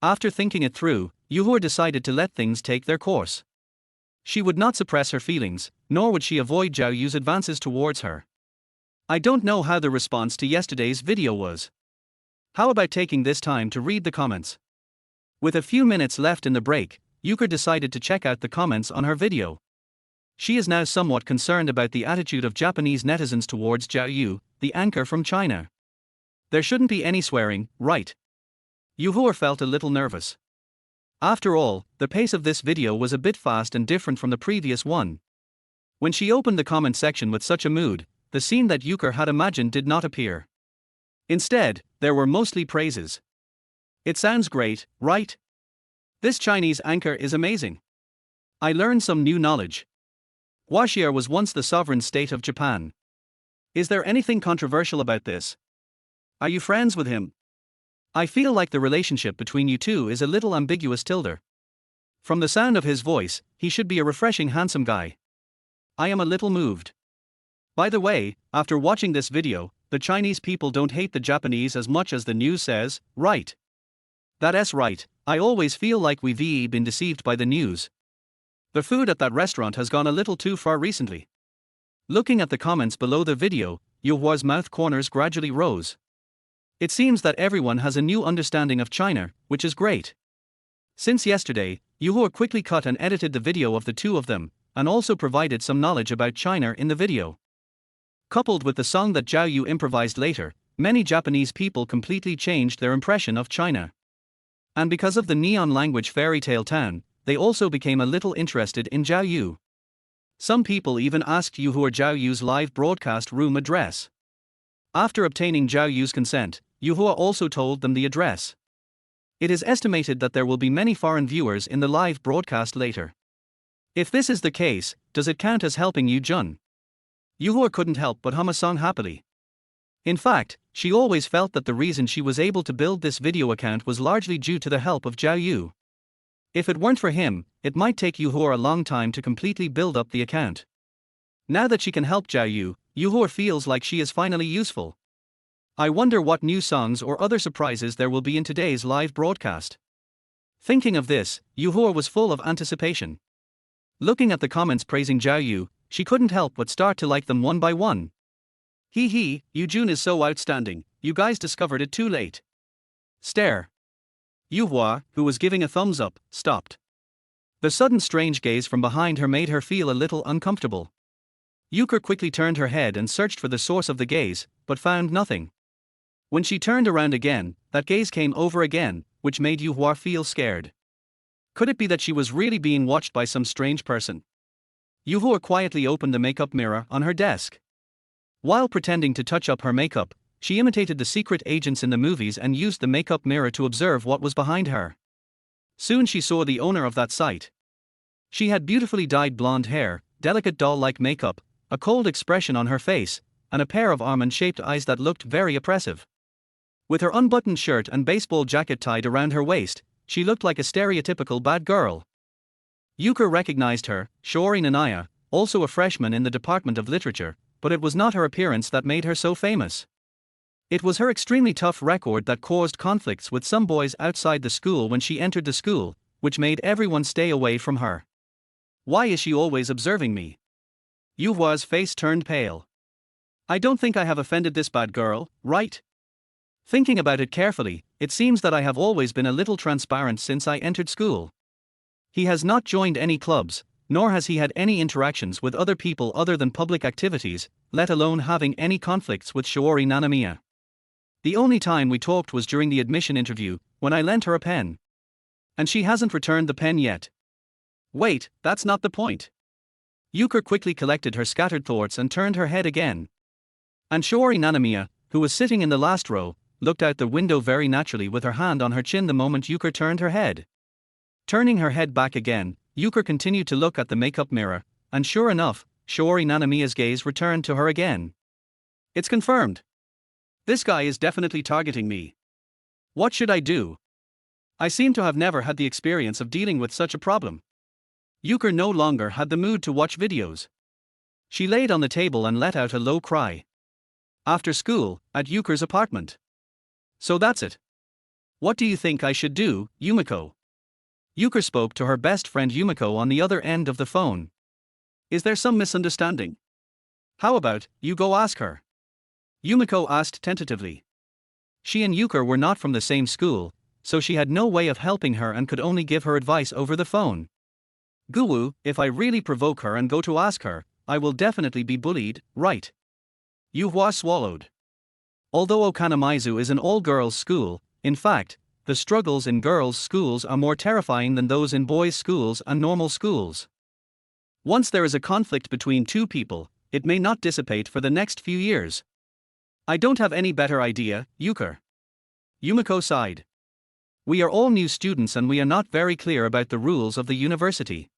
After thinking it through, Yuhua decided to let things take their course. She would not suppress her feelings, nor would she avoid Zhao Yu's advances towards her. I don't know how the response to yesterday's video was. How about taking this time to read the comments? With a few minutes left in the break, Euchre decided to check out the comments on her video. She is now somewhat concerned about the attitude of Japanese netizens towards Zhao Yu, the anchor from China. There shouldn't be any swearing, right? Yuhua felt a little nervous. After all, the pace of this video was a bit fast and different from the previous one. When she opened the comment section with such a mood, the scene that Euchre had imagined did not appear. Instead, there were mostly praises. It sounds great, right? This Chinese anchor is amazing. I learned some new knowledge. Huaxia was once the sovereign state of Japan. Is there anything controversial about this? Are you friends with him? I feel like the relationship between you two is a little ambiguous. From the sound of his voice, he should be a refreshing handsome guy. I am a little moved. By the way, after watching this video, the Chinese people don't hate the Japanese as much as the news says, right? That's right, I always feel like we've been deceived by the news. The food at that restaurant has gone a little too far recently. Looking at the comments below the video, Yuhua's mouth corners gradually rose. It seems that everyone has a new understanding of China, which is great. Since yesterday, Yuhua quickly cut and edited the video of the two of them, and also provided some knowledge about China in the video. Coupled with the song that Zhao Yu improvised later, many Japanese people completely changed their impression of China. And because of the neon language fairy tale town, they also became a little interested in Zhao Yu. Some people even asked Yuhua Zhao Yu's live broadcast room address. After obtaining Zhao Yu's consent, Yuhua also told them the address. It is estimated that there will be many foreign viewers in the live broadcast later. If this is the case, does it count as helping Yu Jun? Yuhua couldn't help but hum a song happily. In fact, she always felt that the reason she was able to build this video account was largely due to the help of Zhao Yu. If it weren't for him, it might take Yuhua a long time to completely build up the account. Now that she can help Zhao Yu, Yuhua feels like she is finally useful. I wonder what new songs or other surprises there will be in today's live broadcast. Thinking of this, Yuhua was full of anticipation. Looking at the comments praising Zhao Yu, she couldn't help but start to like them one by one. Hee, Yu Jun is so outstanding, you guys discovered it too late. Stare. Yuhua, who was giving a thumbs up, stopped. The sudden strange gaze from behind her made her feel a little uncomfortable. Yuka quickly turned her head and searched for the source of the gaze, but found nothing. When she turned around again, that gaze came over again, which made Yuhua feel scared. Could it be that she was really being watched by some strange person? Yuhua quietly opened the makeup mirror on her desk. While pretending to touch up her makeup, she imitated the secret agents in the movies and used the makeup mirror to observe what was behind her. Soon she saw the owner of that site. She had beautifully dyed blonde hair, delicate doll-like makeup, a cold expression on her face, and a pair of almond-shaped eyes that looked very oppressive. With her unbuttoned shirt and baseball jacket tied around her waist, she looked like a stereotypical bad girl. Yuka recognized her, Shiori Nanaya, also a freshman in the Department of Literature, but it was not her appearance that made her so famous. It was her extremely tough record that caused conflicts with some boys outside the school when she entered the school, which made everyone stay away from her. Why is she always observing me? Yuhua's face turned pale. I don't think I have offended this bad girl, right? Thinking about it carefully, it seems that I have always been a little transparent since I entered school. He has not joined any clubs, nor has he had any interactions with other people other than public activities, let alone having any conflicts with Shiori Nanamiya. The only time we talked was during the admission interview, when I lent her a pen. And she hasn't returned the pen yet. Wait, that's not the point. Yuka quickly collected her scattered thoughts and turned her head again. And Shiori Nanamiya, who was sitting in the last row, looked out the window very naturally with her hand on her chin the moment Yuka turned her head. Turning her head back again, Yuka continued to look at the makeup mirror, and sure enough, Shiori Nanamiya's gaze returned to her again. It's confirmed. This guy is definitely targeting me. What should I do? I seem to have never had the experience of dealing with such a problem. Yuka no longer had the mood to watch videos. She laid on the table and let out a low cry. After school, at Yuka's apartment. So that's it. What do you think I should do, Yumiko? Yuka spoke to her best friend Yumiko on the other end of the phone. Is there some misunderstanding? How about you go ask her? Yumiko asked tentatively. She and Yuka were not from the same school, so she had no way of helping her and could only give her advice over the phone. Guwu, if I really provoke her and go to ask her, I will definitely be bullied, right? Yuhua swallowed. Although Okanamaizu is an all-girls school, in fact, the struggles in girls' schools are more terrifying than those in boys' schools and normal schools. Once there is a conflict between two people, it may not dissipate for the next few years. I don't have any better idea, Yuka. Yumiko sighed. We are all new students and we are not very clear about the rules of the university.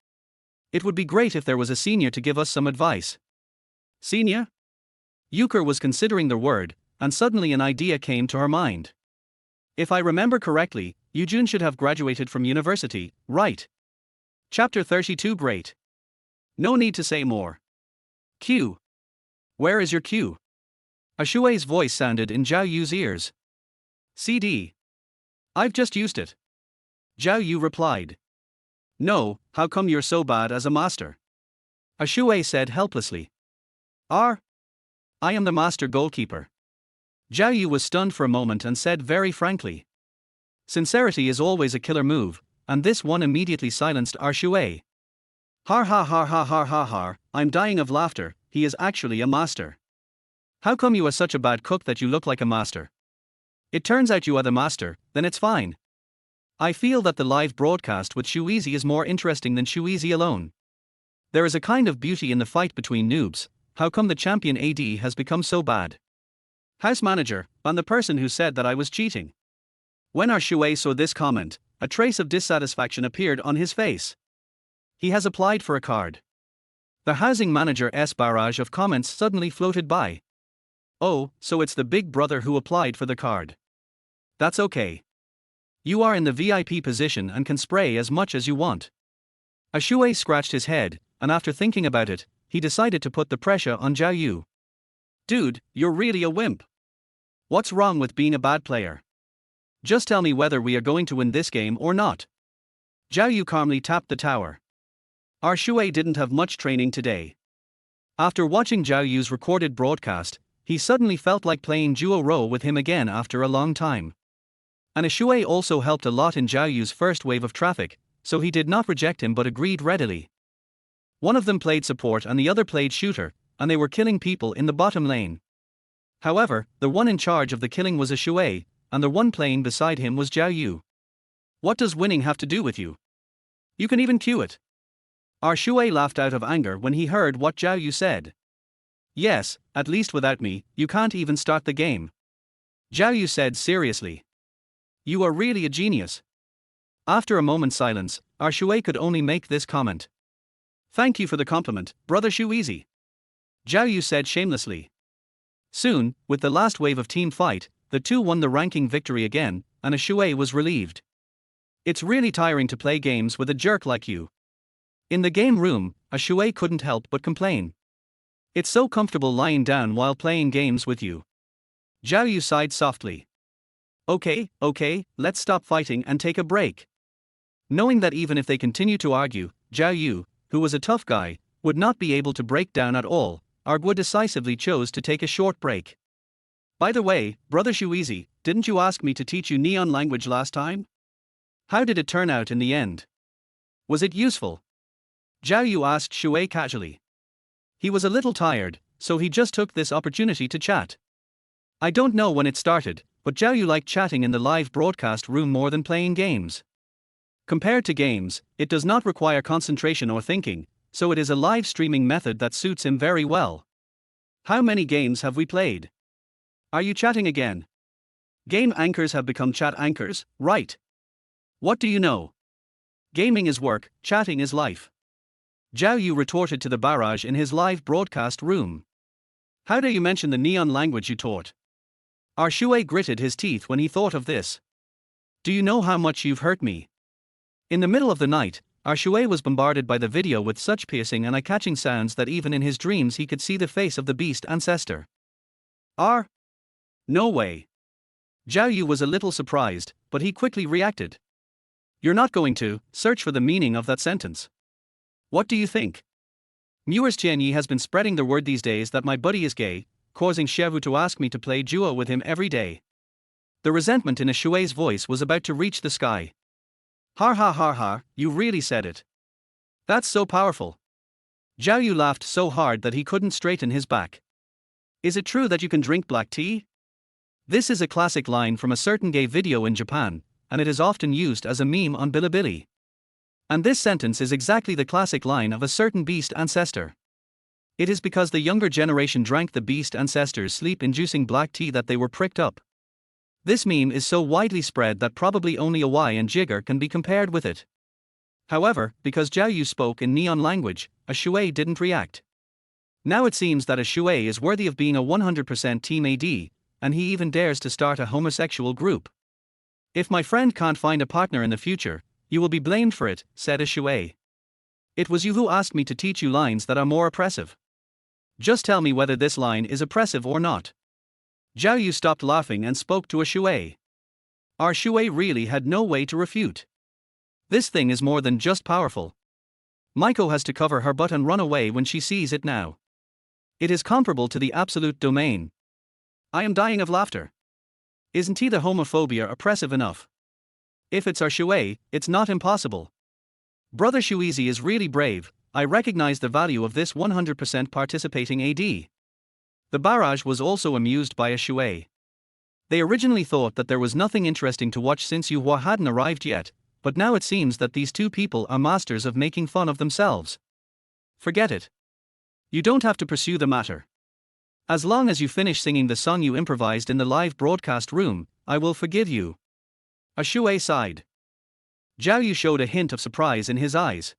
It would be great if there was a senior to give us some advice. Senior? Yuka was considering the word, and suddenly an idea came to her mind. If I remember correctly, Yujun should have graduated from university, right? Chapter 32 Great. No need to say more. Q. Where is your Q? Ashue's voice sounded in Zhao Yu's ears. CD. I've just used it. Zhao Yu replied. No, how come you're so bad as a master? Ashue said helplessly. I am the master goalkeeper. Zhao Yu was stunned for a moment and said very frankly. Sincerity is always a killer move, and this one immediately silenced our Shui. Har ha har ha har ha har, I'm dying of laughter, he is actually a master. How come you are such a bad cook that you look like a master? It turns out you are the master, then it's fine. I feel that the live broadcast with Shuizi is more interesting than Shuizi alone. There is a kind of beauty in the fight between noobs. How come the champion AD has become so bad? House manager, I'm the person who said that I was cheating. When our Shui saw this comment, a trace of dissatisfaction appeared on his face. He has applied for a card. The housing manager's barrage of comments suddenly floated by. Oh, so it's the big brother who applied for the card. That's okay. You are in the VIP position and can spray as much as you want. A Shui scratched his head, and after thinking about it, he decided to put the pressure on Zhao Yu. Dude, you're really a wimp. What's wrong with being a bad player? Just tell me whether we are going to win this game or not. Zhao Yu calmly tapped the tower. Our Shui didn't have much training today. After watching Zhao Yu's recorded broadcast, he suddenly felt like playing duo role with him again after a long time. And a Shui also helped a lot in Zhao Yu's first wave of traffic, so he did not reject him but agreed readily. One of them played support and the other played shooter, and they were killing people in the bottom lane. However, the one in charge of the killing was a Shui, and the one playing beside him was Zhao Yu. What does winning have to do with you? You can even cue it. Our Shui laughed out of anger when he heard what Zhao Yu said. Yes, at least without me, you can't even start the game. Zhao Yu said seriously. You are really a genius. After a moment's silence, our Shui could only make this comment. Thank you for the compliment, brother Shuizi. Zhao Yu said shamelessly. Soon, with the last wave of team fight, the two won the ranking victory again, and a Shui was relieved. It's really tiring to play games with a jerk like you. In the game room, a Shui couldn't help but complain. It's so comfortable lying down while playing games with you. Zhao Yu sighed softly. Okay, let's stop fighting and take a break. Knowing that even if they continue to argue, Zhao Yu, who was a tough guy, would not be able to break down at all, Argua decisively chose to take a short break. By the way, brother Shuizi, didn't you ask me to teach you Neon language last time? How did it turn out in the end? Was it useful? Zhao Yu asked Shui casually. He was a little tired, so he just took this opportunity to chat. I don't know when it started, but Zhao Yu liked chatting in the live broadcast room more than playing games. Compared to games, it does not require concentration or thinking, so it is a live streaming method that suits him very well. How many games have we played? Are you chatting again? Game anchors have become chat anchors, right? What do you know? Gaming is work, chatting is life. Zhao Yu retorted to the barrage in his live broadcast room. How dare you mention the Neon language you taught? Our Shui gritted his teeth when he thought of this. Do you know how much you've hurt me? In the middle of the night, our Shui was bombarded by the video with such piercing and eye-catching sounds that even in his dreams he could see the face of the beast ancestor. No way. Zhao Yu was a little surprised, but he quickly reacted. You're not going to search for the meaning of that sentence. What do you think? Muir's Tianyi has been spreading the word these days that my buddy is gay, causing Shevu to ask me to play duo with him every day. The resentment in a Shui's voice was about to reach the sky. Har ha har ha, you really said it. That's so powerful. Zhao Yu laughed so hard that he couldn't straighten his back. Is it true that you can drink black tea? This is a classic line from a certain gay video in Japan, and it is often used as a meme on Bilibili. And this sentence is exactly the classic line of a certain beast ancestor. It is because the younger generation drank the beast ancestor's sleep-inducing black tea that they were pricked up. This meme is so widely spread that probably only a Y and Jigger can be compared with it. However, because Zhao Yu spoke in Neon language, a Shui didn't react. Now it seems that a Shui is worthy of being a 100% Team AD, and he even dares to start a homosexual group. If my friend can't find a partner in the future, you will be blamed for it, said a Shui. It was you who asked me to teach you lines that are more oppressive. Just tell me whether this line is oppressive or not. Zhao Yu stopped laughing and spoke to a Shui. Our Shui really had no way to refute. This thing is more than just powerful. Maiko has to cover her butt and run away when she sees it now. It is comparable to the absolute domain. I am dying of laughter. Isn't he the homophobia oppressive enough? If it's our Shui, it's not impossible. Brother Shuizi is really brave. I recognize the value of this 100% participating AD. The barrage was also amused by a Shui. They originally thought that there was nothing interesting to watch since Yuhua hadn't arrived yet, but now it seems that these two people are masters of making fun of themselves. Forget it. You don't have to pursue the matter. As long as you finish singing the song you improvised in the live broadcast room, I will forgive you. A Shui sighed. Zhao Yu showed a hint of surprise in his eyes.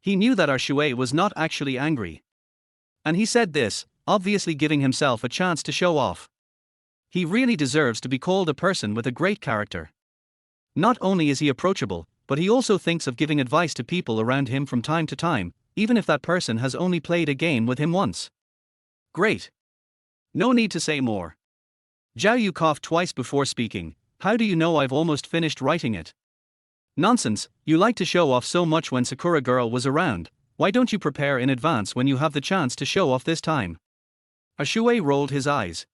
He knew that our Shui was not actually angry. And he said this, obviously giving himself a chance to show off. He really deserves to be called a person with a great character. Not only is he approachable, but he also thinks of giving advice to people around him from time to time, even if that person has only played a game with him once. Great. No need to say more. Zhao Yu coughed twice before speaking. How do you know I've almost finished writing it? Nonsense, you like to show off so much when Sakura Girl was around. Why don't you prepare in advance when you have the chance to show off this time? A Shui rolled his eyes.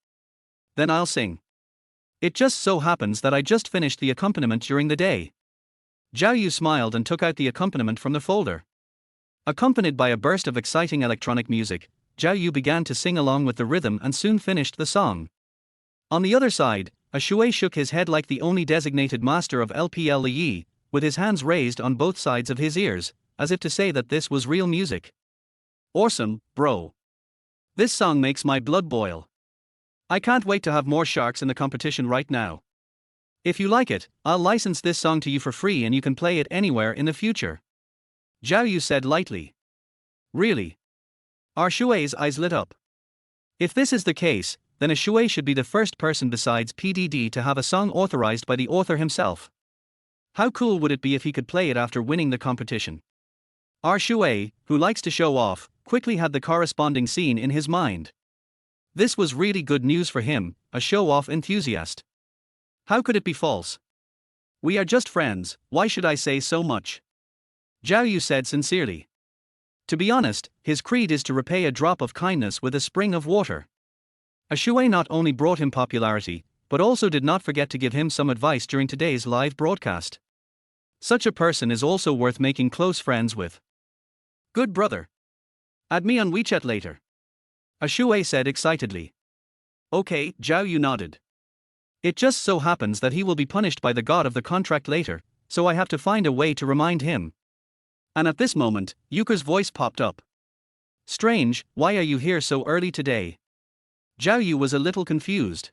Then I'll sing. It just so happens that I just finished the accompaniment during the day. Zhao Yu smiled and took out the accompaniment from the folder. Accompanied by a burst of exciting electronic music, Zhao Yu began to sing along with the rhythm and soon finished the song. On the other side, a Shui shook his head like the only designated master of LPL Yi, with his hands raised on both sides of his ears, as if to say that this was real music. Awesome, bro. This song makes my blood boil. I can't wait to have more sharks in the competition right now. If you like it, I'll license this song to you for free and you can play it anywhere in the future. Zhao Yu said lightly. Really? Our Shui's eyes lit up. If this is the case, then a Shui should be the first person besides PDD to have a song authorized by the author himself. How cool would it be if he could play it after winning the competition? Our Shui, who likes to show off, quickly had the corresponding scene in his mind. This was really good news for him, a show-off enthusiast. How could it be false? We are just friends, why should I say so much? Zhao Yu said sincerely. To be honest, his creed is to repay a drop of kindness with a spring of water. A Shui not only brought him popularity, but also did not forget to give him some advice during today's live broadcast. Such a person is also worth making close friends with. Good brother. Add me on WeChat later. A Shui said excitedly. Okay, Zhao Yu nodded. It just so happens that he will be punished by the god of the contract later, so I have to find a way to remind him. And at this moment, Yuka's voice popped up. Strange, why are you here so early today? Zhao Yu was a little confused.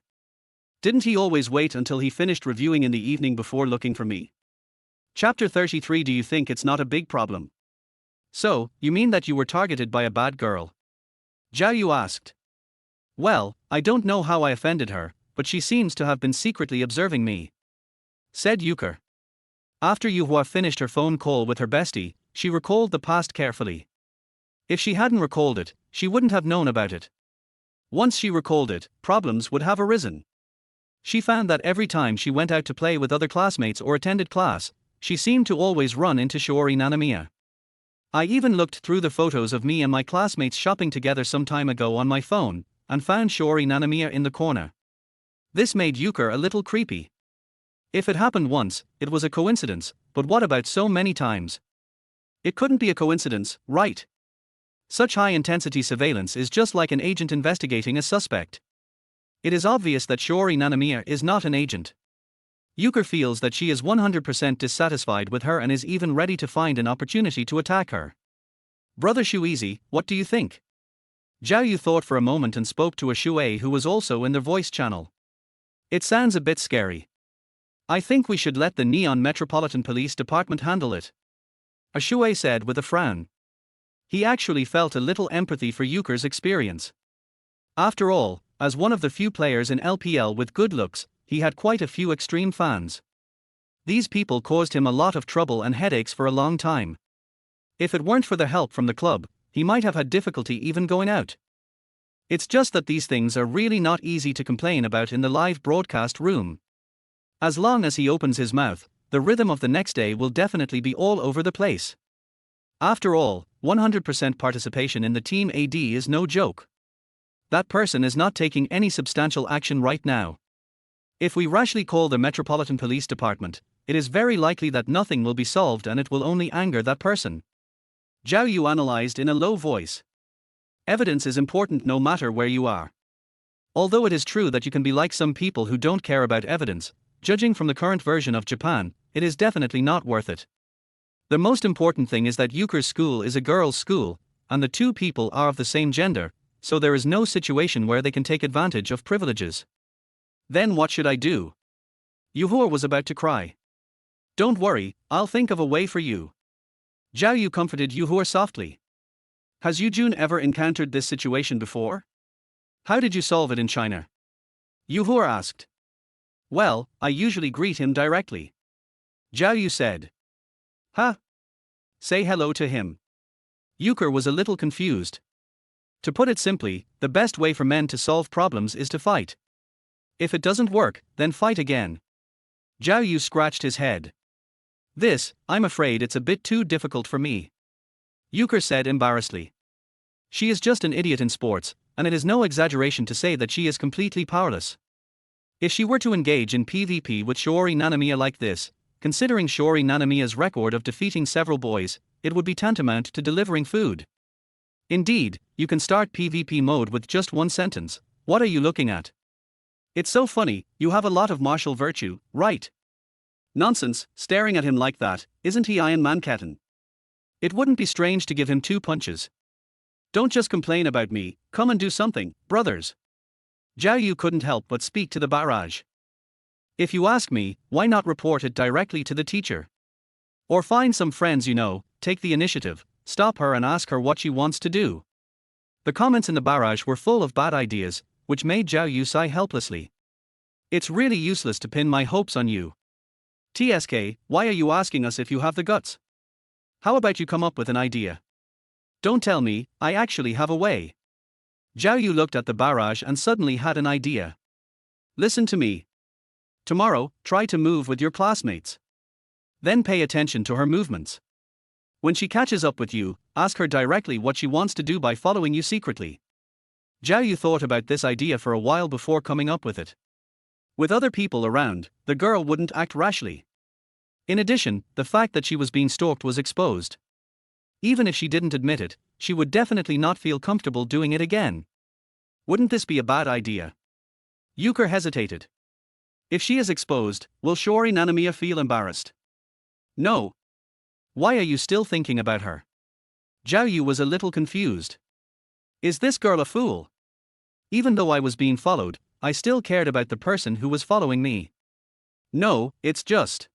Didn't he always wait until he finished reviewing in the evening before looking for me? Chapter 33. Do you think it's not a big problem? So, you mean that you were targeted by a bad girl? Zhao Yu asked. Well, I don't know how I offended her, but she seems to have been secretly observing me. Said Yuka. After Yuhua finished her phone call with her bestie, she recalled the past carefully. If she hadn't recalled it, she wouldn't have known about it. Once she recalled it, problems would have arisen. She found that every time she went out to play with other classmates or attended class, she seemed to always run into Shiori Nanamiya. I even looked through the photos of me and my classmates shopping together some time ago on my phone, and found Shiori Nanamiya in the corner. This made Yuka a little creepy. If it happened once, it was a coincidence, but what about so many times? It couldn't be a coincidence, right? Such high-intensity surveillance is just like an agent investigating a suspect. It is obvious that Shiori Nanamiya is not an agent. Yuka feels that she is 100% dissatisfied with her and is even ready to find an opportunity to attack her. Brother Shuizi, what do you think? Zhao Yu thought for a moment and spoke to a Shui who was also in the voice channel. It sounds a bit scary. I think we should let the Neon Metropolitan Police Department handle it. A Shui said with a frown. He actually felt a little empathy for Yuka's experience. After all, as one of the few players in LPL with good looks, he had quite a few extreme fans. These people caused him a lot of trouble and headaches for a long time. If it weren't for the help from the club, he might have had difficulty even going out. It's just that these things are really not easy to complain about in the live broadcast room. As long as he opens his mouth, the rhythm of the next day will definitely be all over the place. After all, 100% participation in the Team AD is no joke. That person is not taking any substantial action right now. If we rashly call the Metropolitan Police Department, it is very likely that nothing will be solved and it will only anger that person. Zhao Yu analyzed in a low voice. Evidence is important no matter where you are. Although it is true that you can be like some people who don't care about evidence, judging from the current version of Japan, it is definitely not worth it. The most important thing is that Euchre's school is a girls' school, and the two people are of the same gender, so there is no situation where they can take advantage of privileges. Then what should I do? Yuhua was about to cry. Don't worry, I'll think of a way for you. Zhao Yu comforted Yuhua softly. Has Yujun ever encountered this situation before? How did you solve it in China? Yuhua asked. Well, I usually greet him directly. Zhao Yu said. Huh? Say hello to him. Euchre was a little confused. To put it simply, the best way for men to solve problems is to fight. If it doesn't work, then fight again. Zhao Yu scratched his head. This, I'm afraid it's a bit too difficult for me. Euchre said embarrassedly. She is just an idiot in sports, and it is no exaggeration to say that she is completely powerless. If she were to engage in PvP with Shiori Nanamiya like this, considering Shiori Nanamiya's record of defeating several boys, it would be tantamount to delivering food. Indeed, you can start PvP mode with just one sentence. What are you looking at? It's so funny, you have a lot of martial virtue, right? Nonsense, staring at him like that, isn't he Iron Man Ketten? It wouldn't be strange to give him 2 punches. Don't just complain about me, come and do something, brothers. Zhao Yu couldn't help but speak to the barrage. If you ask me, why not report it directly to the teacher? Or find some friends you know, take the initiative, stop her and ask her what she wants to do. The comments in the barrage were full of bad ideas, which made Zhao Yu sigh helplessly. It's really useless to pin my hopes on you. TSK, why are you asking us if you have the guts? How about you come up with an idea? Don't tell me, I actually have a way. Zhao Yu looked at the barrage and suddenly had an idea. Listen to me. Tomorrow, try to move with your classmates. Then pay attention to her movements. When she catches up with you, ask her directly what she wants to do by following you secretly. Zhao Yu thought about this idea for a while before coming up with it. With other people around, the girl wouldn't act rashly. In addition, the fact that she was being stalked was exposed. Even if she didn't admit it, she would definitely not feel comfortable doing it again. Wouldn't this be a bad idea? Euchre hesitated. If she is exposed, will Shiori Nanamiya feel embarrassed? No. Why are you still thinking about her? Zhao Yu was a little confused. Is this girl a fool? Even though I was being followed, I still cared about the person who was following me. No, it's just.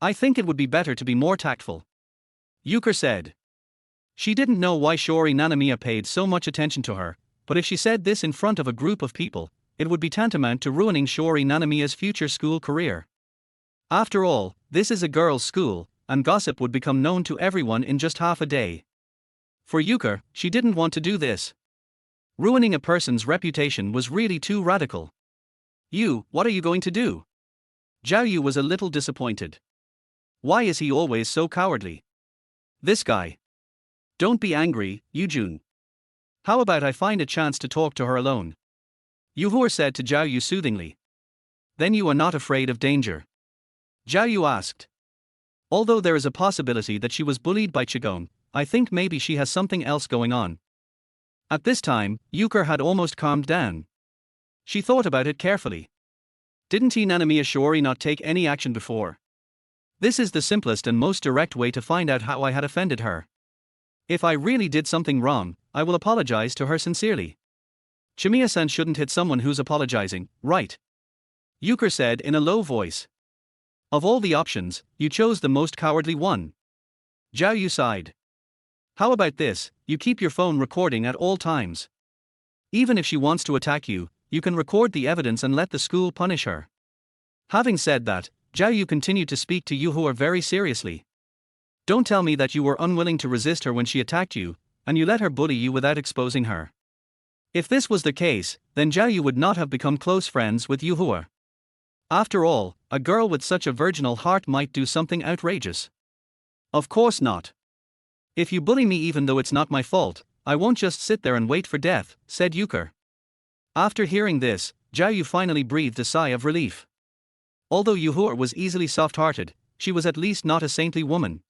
I think it would be better to be more tactful. Euchre said. She didn't know why Shiori Nanamiya paid so much attention to her, but if she said this in front of a group of people, it would be tantamount to ruining Shiori Nanamiya's future school career. After all, this is a girls' school, and gossip would become known to everyone in just half a day. For Euchre, she didn't want to do this. Ruining a person's reputation was really too radical. What are you going to do? Zhao Yu was a little disappointed. Why is he always so cowardly? This guy. Don't be angry, Yujun. How about I find a chance to talk to her alone? Yuhua said to Zhao Yu soothingly. Then you are not afraid of danger? Zhao Yu asked. Although there is a possibility that she was bullied by Qigong, I think maybe she has something else going on. At this time, Euchre had almost calmed down. She thought about it carefully. Didn't Nanamiya Shiori not take any action before? This is the simplest and most direct way to find out how I had offended her. If I really did something wrong, I will apologize to her sincerely. Chimiya-san shouldn't hit someone who's apologizing, right? Euchre said in a low voice. Of all the options, you chose the most cowardly one. Zhao Yu sighed. How about this, you keep your phone recording at all times. Even if she wants to attack you, you can record the evidence and let the school punish her. Having said that, Zhao Yu continued to speak to Yuhua very seriously. Don't tell me that you were unwilling to resist her when she attacked you, and you let her bully you without exposing her. If this was the case, then Zhao Yu would not have become close friends with Yuhua. After all, a girl with such a virginal heart might do something outrageous. Of course not. If you bully me even though it's not my fault, I won't just sit there and wait for death, said Euchre. After hearing this, Zhao Yu finally breathed a sigh of relief. Although Yuhua was easily soft-hearted, she was at least not a saintly woman.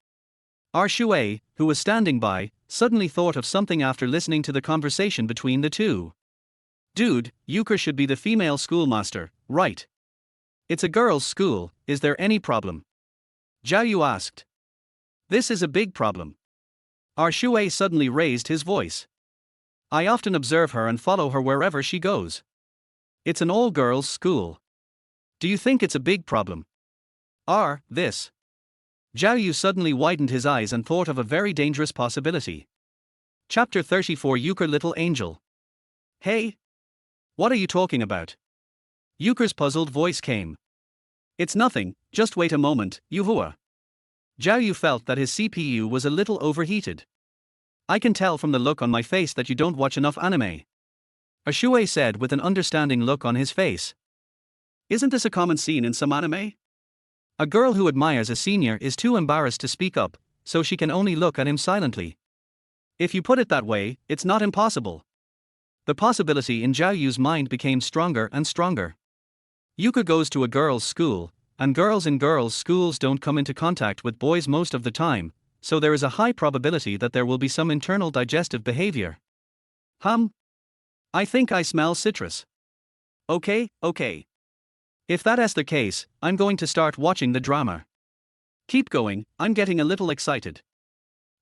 Shui, who was standing by, suddenly thought of something after listening to the conversation between the two. Dude, Euchre should be the female schoolmaster, right? It's a girls' school, is there any problem? Zhao Yu asked. This is a big problem. Shui suddenly raised his voice. I often observe her and follow her wherever she goes. It's an all-girls school. Do you think it's a big problem? This. Zhao Yu suddenly widened his eyes and thought of a very dangerous possibility. Chapter 34 Euchre Little Angel. Hey? What are you talking about? Euchre's puzzled voice came. It's nothing, just wait a moment, Yuhua. Zhao Yu felt that his CPU was a little overheated. I can tell from the look on my face that you don't watch enough anime. Shui said with an understanding look on his face. Isn't this a common scene in some anime? A girl who admires a senior is too embarrassed to speak up, so she can only look at him silently. If you put it that way, it's not impossible. The possibility in Zhao Yu's mind became stronger and stronger. Yuka goes to a girls' school, and girls in girls' schools don't come into contact with boys most of the time, so there is a high probability that there will be some internal digestive behavior. I think I smell citrus. Okay. If that is the case, I'm going to start watching the drama. Keep going, I'm getting a little excited.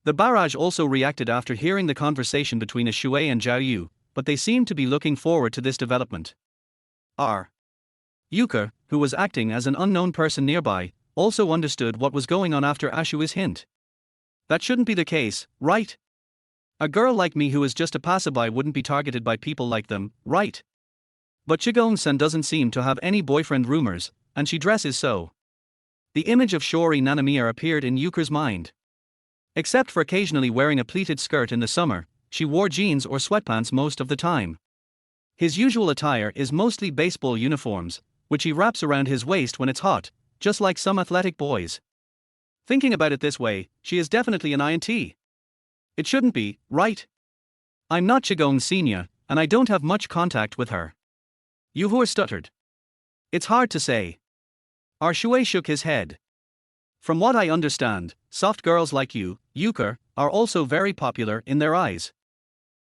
The barrage also reacted after hearing the conversation between Shui and Zhao Yu, but they seemed to be looking forward to this development. Yuka, who was acting as an unknown person nearby, also understood what was going on after Shui's hint. That shouldn't be the case, right? A girl like me who is just a passerby wouldn't be targeted by people like them, right? But Chigong-san doesn't seem to have any boyfriend rumors, and she dresses so. The image of Shori Nanamiya appeared in Yuka's mind. Except for occasionally wearing a pleated skirt in the summer, she wore jeans or sweatpants most of the time. His usual attire is mostly baseball uniforms, which he wraps around his waist when it's hot, just like some athletic boys. Thinking about it this way, she is definitely an INT. It shouldn't be, right? I'm not Chigong Senior, and I don't have much contact with her. Yuhua stuttered. It's hard to say. Shui shook his head. From what I understand, soft girls like you, Yuka, are also very popular in their eyes.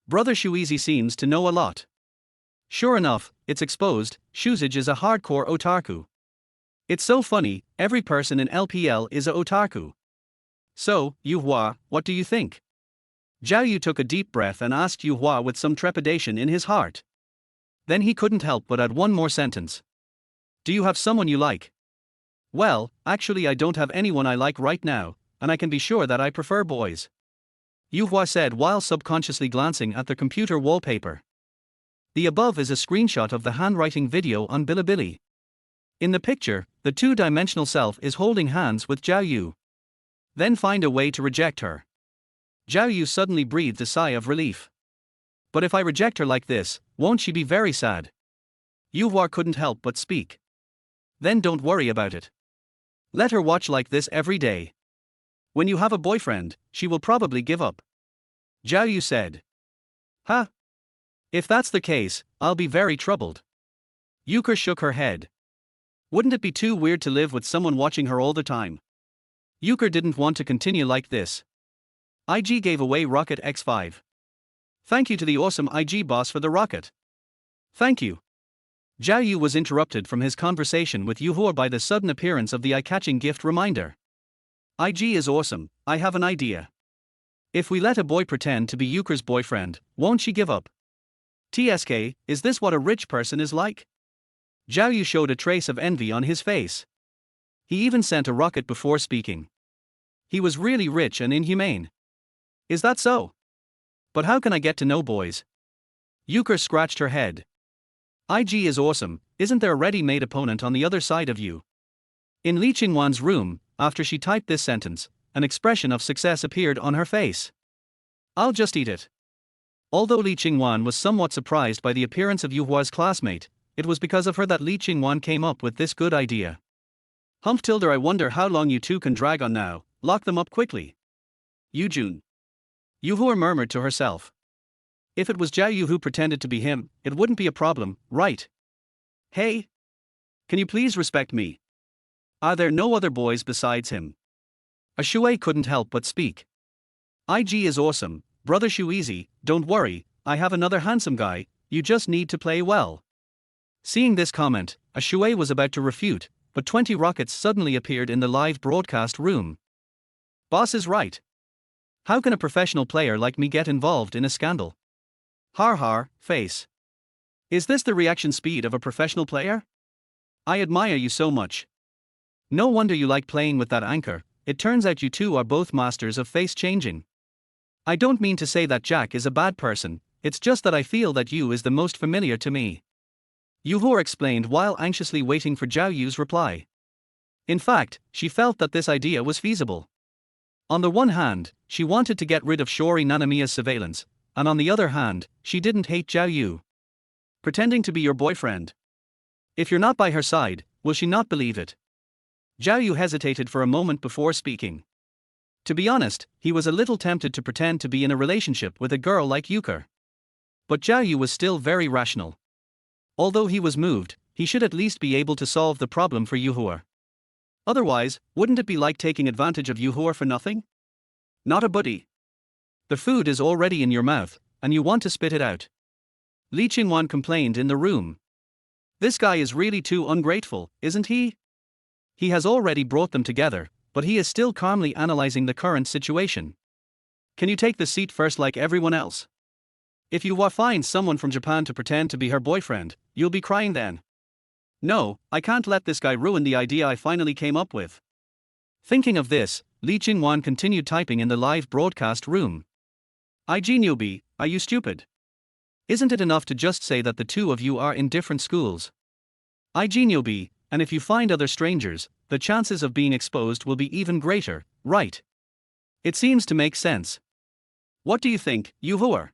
Brother Shuizi seems to know a lot. Sure enough, it's exposed, Shuzage is a hardcore otaku. It's so funny, every person in LPL is a otaku. So, Yuhua, what do you think? Zhao Yu took a deep breath and asked Yuhua with some trepidation in his heart. Then he couldn't help but add one more sentence. Do you have someone you like? Well, actually I don't have anyone I like right now, and I can be sure that I prefer boys. Yuhua said while subconsciously glancing at the computer wallpaper. The above is a screenshot of the handwriting video on Bilibili. In the picture, the two-dimensional self is holding hands with Zhao Yu. Then find a way to reject her. Zhao Yu suddenly breathed a sigh of relief. But if I reject her like this, won't she be very sad? Yuhua couldn't help but speak. Then don't worry about it. Let her watch like this every day. When you have a boyfriend, she will probably give up. Zhao Yu said. If that's the case, I'll be very troubled. Yuka shook her head. Wouldn't it be too weird to live with someone watching her all the time? Yuka didn't want to continue like this. IG gave away Rocket X5. Thank you to the awesome IG boss for the rocket. Thank you. Zhao Yu was interrupted from his conversation with Yuhua by the sudden appearance of the eye-catching gift reminder. IG is awesome, I have an idea. If we let a boy pretend to be Yuka's boyfriend, won't she give up? TSK, is this what a rich person is like? Zhao Yu showed a trace of envy on his face. He even sent a rocket before speaking. He was really rich and inhumane. Is that so? But how can I get to know boys? Yuka scratched her head. IG is awesome, isn't there a ready-made opponent on the other side of you? In Li Qingwan's room, after she typed this sentence, an expression of success appeared on her face. I'll just eat it. Although Li Qingwan was somewhat surprised by the appearance of Yuhua's classmate, it was because of her that Li Qingwan came up with this good idea. Humph tilde, I wonder how long you two can drag on now, lock them up quickly. Yujun. Yuhua murmured to herself. If it was Zhao Yu who pretended to be him, it wouldn't be a problem, right? Hey? Can you please respect me? Are there no other boys besides him? A Shui couldn't help but speak. IG is awesome, brother Shu easy, don't worry, I have another handsome guy, you just need to play well. Seeing this comment, a Shui was about to refute, but 20 rockets suddenly appeared in the live broadcast room. Boss is right. How can a professional player like me get involved in a scandal? Har har, face. Is this the reaction speed of a professional player? I admire you so much. No wonder you like playing with that anchor, it turns out you two are both masters of face changing. I don't mean to say that Jack is a bad person, it's just that I feel that Yu is the most familiar to me. Yuhor explained while anxiously waiting for Zhao Yu's reply. In fact, she felt that this idea was feasible. On the one hand, she wanted to get rid of Shori Nanamiya's surveillance, and on the other hand, she didn't hate Zhao Yu. Pretending to be your boyfriend. If you're not by her side, will she not believe it? Zhao Yu hesitated for a moment before speaking. To be honest, he was a little tempted to pretend to be in a relationship with a girl like Euchre. But Zhao Yu was still very rational. Although he was moved, he should at least be able to solve the problem for Yuhor. Otherwise, wouldn't it be like taking advantage of Yuhor for nothing? Not a buddy. The food is already in your mouth, and you want to spit it out. Li Qingwan complained in the room. This guy is really too ungrateful, isn't he? He has already brought them together, but he is still calmly analyzing the current situation. Can you take the seat first like everyone else? If you find someone from Japan to pretend to be her boyfriend, you'll be crying then. No, I can't let this guy ruin the idea I finally came up with. Thinking of this, Li Qingwan continued typing in the live broadcast room. IG newbie, are you stupid? Isn't it enough to just say that the two of you are in different schools? IG newbie, and if you find other strangers, the chances of being exposed will be even greater, right? It seems to make sense. What do you think, Yuhor?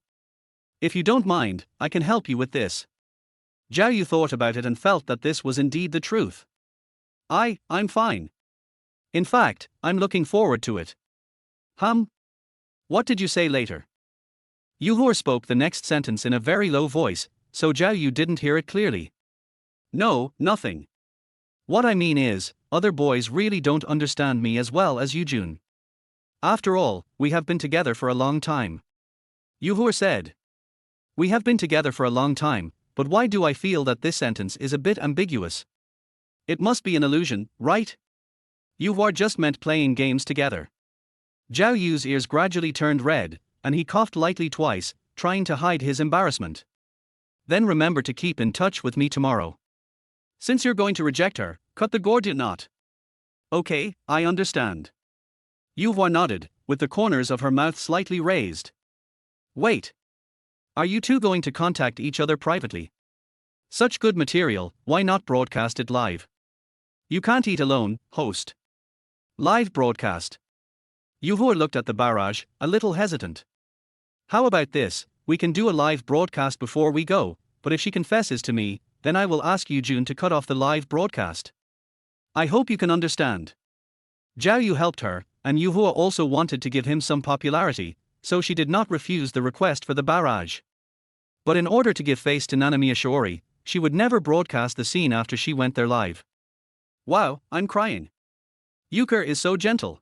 If you don't mind, I can help you with this. Zhao Yu thought about it and felt that this was indeed the truth. I'm fine. In fact, I'm looking forward to it. What did you say later? Yuhor spoke the next sentence in a very low voice, so Zhao Yu didn't hear it clearly. No, nothing. What I mean is, other boys really don't understand me as well as Yujun. After all, we have been together for a long time. Yuhor said. We have been together for a long time, but why do I feel that this sentence is a bit ambiguous? It must be an illusion, right? Yuhor just meant playing games together. Zhao Yu's ears gradually turned red, and he coughed lightly twice, trying to hide his embarrassment. Then remember to keep in touch with me tomorrow. Since you're going to reject her, cut the gordian knot. Okay, I understand. Yuhua nodded, with the corners of her mouth slightly raised. Wait. Are you two going to contact each other privately? Such good material, why not broadcast it live? You can't eat alone, host. Live broadcast. Yuhua looked at the barrage, a little hesitant. How about this, we can do a live broadcast before we go, but if she confesses to me, then I will ask Yujun to cut off the live broadcast. I hope you can understand. Zhao Yu helped her, and Yuhua also wanted to give him some popularity, so she did not refuse the request for the barrage. But in order to give face to Nanamiya Shiori, she would never broadcast the scene after she went there live. Wow, I'm crying. Euchre is so gentle.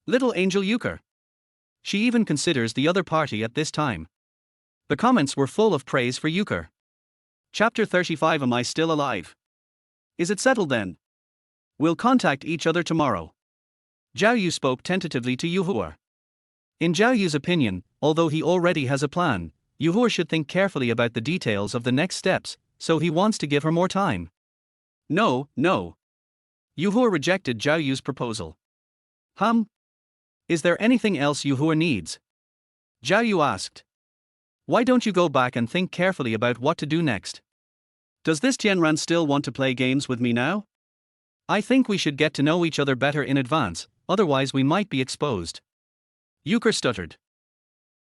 Little angel Euchre. She even considers the other party at this time. The comments were full of praise for Euchre. Chapter 35. Am I still alive? Is it settled then? We'll contact each other tomorrow. Zhao Yu spoke tentatively to Yuhua. In Zhao Yu's opinion, although he already has a plan, Yuhua should think carefully about the details of the next steps, so he wants to give her more time. No. Yuhua rejected Zhao Yu's proposal. Is there anything else Yuhua needs? Zhao Yu asked. Why don't you go back and think carefully about what to do next? Does this Tianran still want to play games with me now? I think we should get to know each other better in advance, otherwise we might be exposed. Euchre stuttered.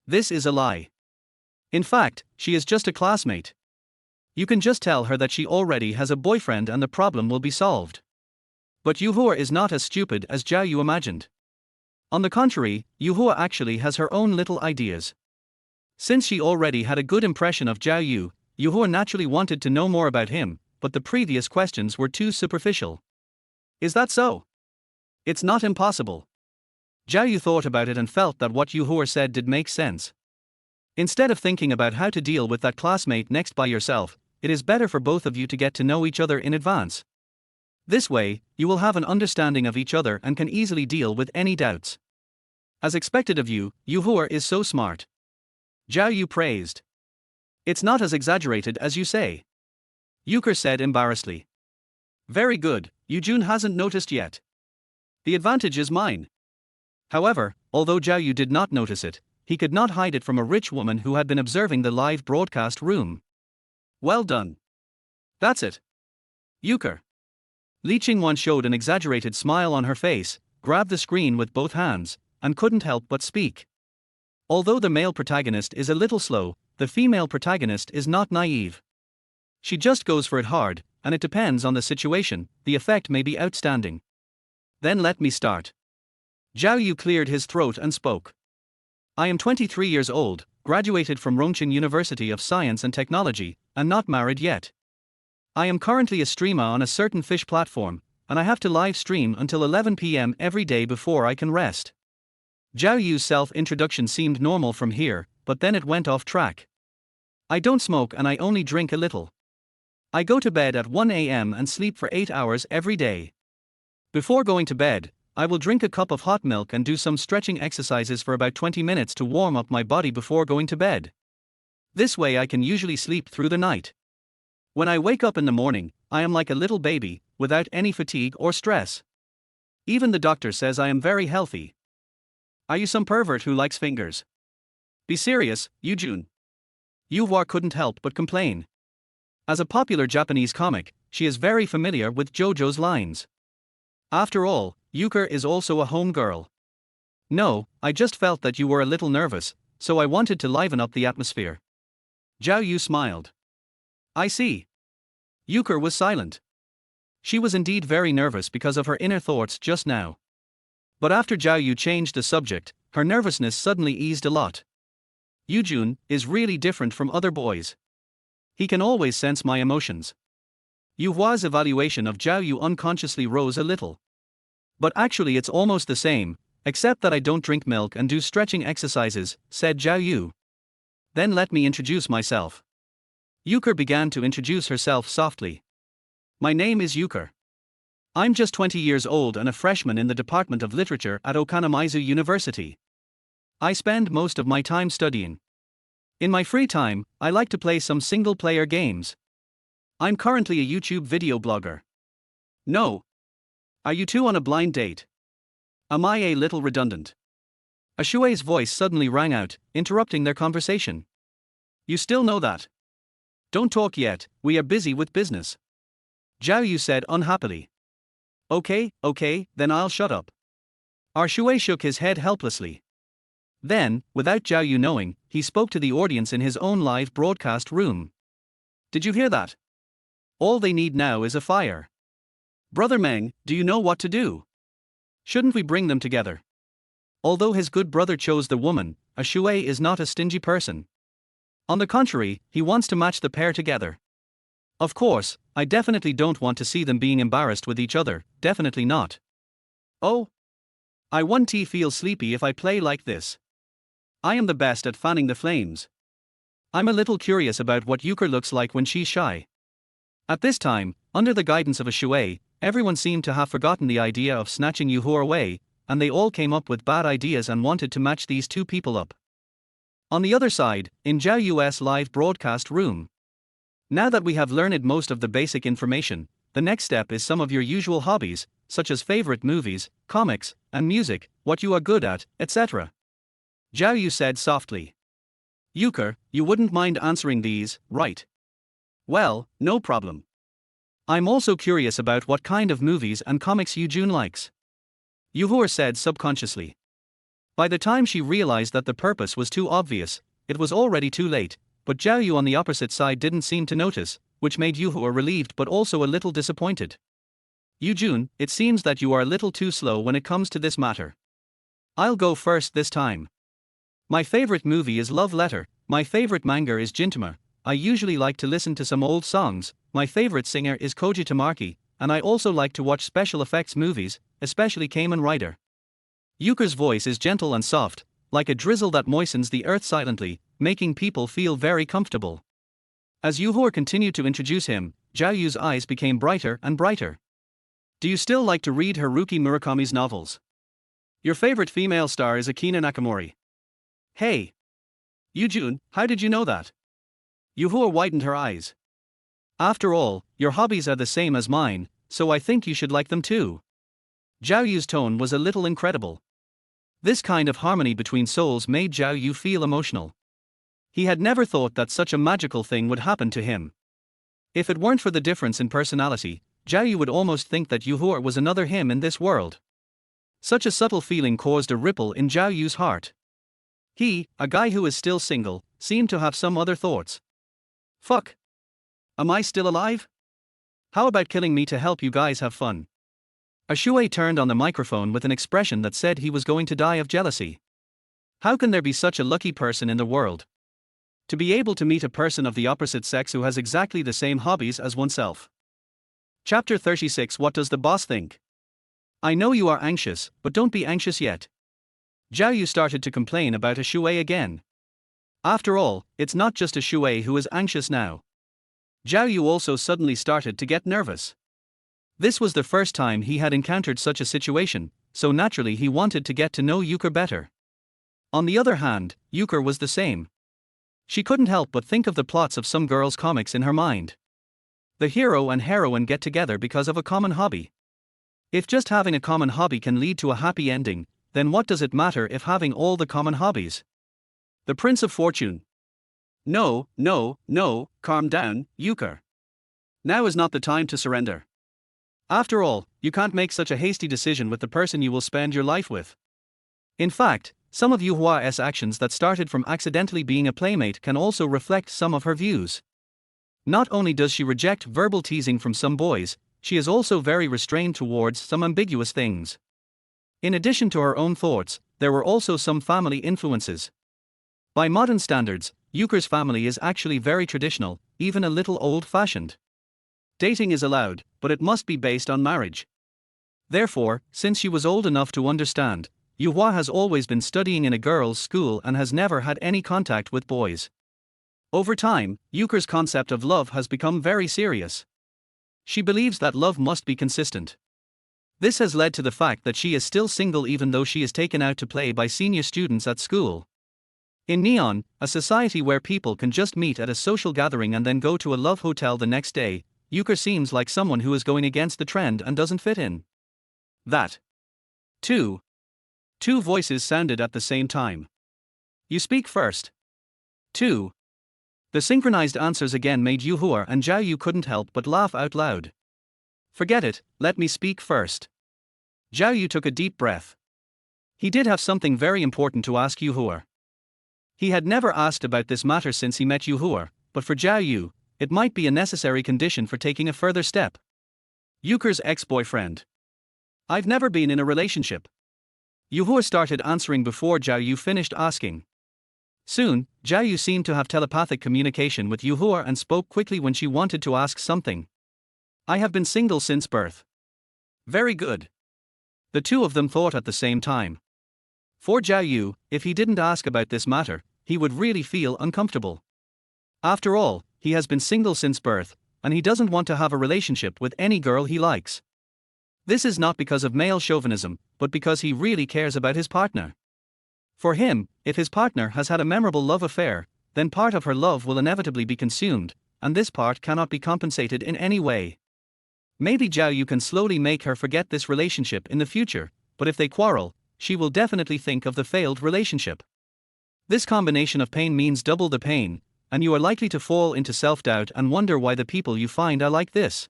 This is a lie. In fact, she is just a classmate. You can just tell her that she already has a boyfriend and the problem will be solved. But Yuhua is not as stupid as Zhao Yu imagined. On the contrary, Yuhua actually has her own little ideas. Since she already had a good impression of Zhao Yu, Yuhua naturally wanted to know more about him, but the previous questions were too superficial. Is that so? It's not impossible. Zhao Yu thought about it and felt that what Yuhua said did make sense. Instead of thinking about how to deal with that classmate next by yourself, it is better for both of you to get to know each other in advance. This way, you will have an understanding of each other and can easily deal with any doubts. As expected of you, Yuhua is so smart. Zhao Yu praised. It's not as exaggerated as you say. Euchre said embarrassedly. Very good, Yujun hasn't noticed yet. The advantage is mine. However, although Zhao Yu did not notice it, he could not hide it from a rich woman who had been observing the live broadcast room. Well done. That's it. Euchre. Li Qingwan showed an exaggerated smile on her face, grabbed the screen with both hands, and couldn't help but speak. Although the male protagonist is a little slow, the female protagonist is not naive. She just goes for it hard, and it depends on the situation, the effect may be outstanding. Then let me start. Zhao Yu cleared his throat and spoke. I am 23 years old, graduated from Rongcheng University of Science and Technology, and not married yet. I am currently a streamer on a certain fish platform, and I have to live stream until 11 p.m. every day before I can rest. Zhao Yu's self-introduction seemed normal from here, but then it went off track. I don't smoke and I only drink a little. I go to bed at 1 a.m. and sleep for 8 hours every day. Before going to bed, I will drink a cup of hot milk and do some stretching exercises for about 20 minutes to warm up my body before going to bed. This way I can usually sleep through the night. When I wake up in the morning, I am like a little baby, without any fatigue or stress. Even the doctor says I am very healthy. Are you some pervert who likes fingers? Be serious, Yujun. Yuhua couldn't help but complain. As a popular Japanese comic, she is very familiar with JoJo's lines. After all, Euchre is also a home girl. No, I just felt that you were a little nervous, so I wanted to liven up the atmosphere. Zhao Yu smiled. I see. Euchre was silent. She was indeed very nervous because of her inner thoughts just now. But after Zhao Yu changed the subject, her nervousness suddenly eased a lot. Yujun is really different from other boys. He can always sense my emotions. Yuhua's evaluation of Zhao Yu unconsciously rose a little. But actually it's almost the same, except that I don't drink milk and do stretching exercises, said Zhao Yu. Then let me introduce myself. Euchre began to introduce herself softly. My name is Euchre. I'm just 20 years old and a freshman in the Department of Literature at Okanamaizu University. I spend most of my time studying. In my free time, I like to play some single-player games. I'm currently a YouTube video blogger. No. Are you two on a blind date? Am I a little redundant? A Shuei's voice suddenly rang out, interrupting their conversation. You still know that? Don't talk yet, we are busy with business. Zhao Yu said unhappily. Okay, then I'll shut up. Our Shuei shook his head helplessly. Then, without Zhao Yu knowing, he spoke to the audience in his own live broadcast room. Did you hear that? All they need now is a fire. Brother Meng, do you know what to do? Shouldn't we bring them together? Although his good brother chose the woman, a Shuei is not a stingy person. On the contrary, he wants to match the pair together. Of course, I definitely don't want to see them being embarrassed with each other, definitely not. Oh? I won't feel sleepy if I play like this. I am the best at fanning the flames. I'm a little curious about what Euchre looks like when she's shy. At this time, under the guidance of a Shuei, everyone seemed to have forgotten the idea of snatching Yuhua away, and they all came up with bad ideas and wanted to match these two people up. On the other side, in Zhao Yu's live broadcast room. Now that we have learned most of the basic information, the next step is some of your usual hobbies, such as favorite movies, comics, and music, what you are good at, etc. Zhao Yu said softly. Euchre, you wouldn't mind answering these, right? Well, no problem. I'm also curious about what kind of movies and comics Yujun likes. Yuhua said subconsciously. By the time she realized that the purpose was too obvious, it was already too late, but Zhao Yu on the opposite side didn't seem to notice, which made Yuhua relieved but also a little disappointed. Yujun, it seems that you are a little too slow when it comes to this matter. I'll go first this time. My favorite movie is Love Letter, my favorite manga is Gintama, I usually like to listen to some old songs, my favorite singer is Koji Tamaki, and I also like to watch special effects movies, especially Kamen Rider. Yuker's voice is gentle and soft, like a drizzle that moistens the earth silently, making people feel very comfortable. As Yuhor continued to introduce him, Zhao Yu's eyes became brighter and brighter. Do you still like to read Haruki Murakami's novels? Your favorite female star is Akina Nakamori. Hey! Yujun, how did you know that? Yuhor widened her eyes. After all, your hobbies are the same as mine, so I think you should like them too. Zhao Yu's tone was a little incredible. This kind of harmony between souls made Zhao Yu feel emotional. He had never thought that such a magical thing would happen to him. If it weren't for the difference in personality, Zhao Yu would almost think that Yuhor was another him in this world. Such a subtle feeling caused a ripple in Zhao Yu's heart. He, a guy who is still single, seemed to have some other thoughts. Fuck. Am I still alive? How about killing me to help you guys have fun? Ashui turned on the microphone with an expression that said he was going to die of jealousy. How can there be such a lucky person in the world? To be able to meet a person of the opposite sex who has exactly the same hobbies as oneself. Chapter 36. What does the boss think? I know you are anxious, but don't be anxious yet. Zhao Yu started to complain about Ashui again. After all, it's not just Ashui who is anxious now. Zhao Yu also suddenly started to get nervous. This was the first time he had encountered such a situation, so naturally he wanted to get to know Euchre better. On the other hand, Euchre was the same. She couldn't help but think of the plots of some girls' comics in her mind. The hero and heroine get together because of a common hobby. If just having a common hobby can lead to a happy ending, then what does it matter if having all the common hobbies? The Prince of Fortune. No, calm down, Euchre. Now is not the time to surrender. After all, you can't make such a hasty decision with the person you will spend your life with. In fact, some of Yuhua's actions that started from accidentally being a playmate can also reflect some of her views. Not only does she reject verbal teasing from some boys, she is also very restrained towards some ambiguous things. In addition to her own thoughts, there were also some family influences. By modern standards, Euchre's family is actually very traditional, even a little old-fashioned. Dating is allowed, but it must be based on marriage. Therefore, since she was old enough to understand, Yuhua has always been studying in a girls' school and has never had any contact with boys. Over time, Euchre's concept of love has become very serious. She believes that love must be consistent. This has led to the fact that she is still single even though she is taken out to play by senior students at school. In Neon, a society where people can just meet at a social gathering and then go to a love hotel the next day, Euchre seems like someone who is going against the trend and doesn't fit in. That. Two voices sounded at the same time. You speak first. 2. The synchronized answers again made Yuhua and Zhao Yu couldn't help but laugh out loud. Forget it, let me speak first. Zhao Yu took a deep breath. He did have something very important to ask Yuhua. He had never asked about this matter since he met Yuhua, but for Zhao Yu, it might be a necessary condition for taking a further step. Euchre's ex-boyfriend. I've never been in a relationship. Yuhua started answering before Zhao Yu finished asking. Soon, Zhao Yu seemed to have telepathic communication with Yuhua and spoke quickly when she wanted to ask something. I have been single since birth. Very good. The two of them thought at the same time. For Zhao Yu, if he didn't ask about this matter, he would really feel uncomfortable. After all, he has been single since birth, and he doesn't want to have a relationship with any girl he likes. This is not because of male chauvinism, but because he really cares about his partner. For him, if his partner has had a memorable love affair, then part of her love will inevitably be consumed, and this part cannot be compensated in any way. Maybe Zhao Yu can slowly make her forget this relationship in the future, but if they quarrel, she will definitely think of the failed relationship. This combination of pain means double the pain, and you are likely to fall into self-doubt and wonder why the people you find are like this.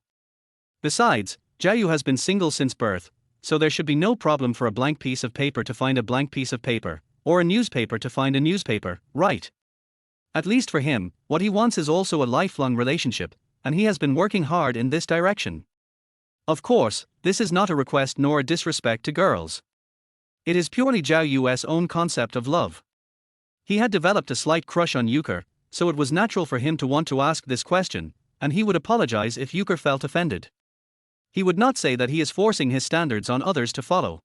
Besides, Zhao Yu has been single since birth, so there should be no problem for a blank piece of paper to find a blank piece of paper, or a newspaper to find a newspaper, right? At least for him, what he wants is also a lifelong relationship, and he has been working hard in this direction. Of course, this is not a request nor a disrespect to girls. It is purely Zhao Yu's own concept of love. He had developed a slight crush on Euchre, so it was natural for him to want to ask this question, and he would apologize if Euchre felt offended. He would not say that he is forcing his standards on others to follow.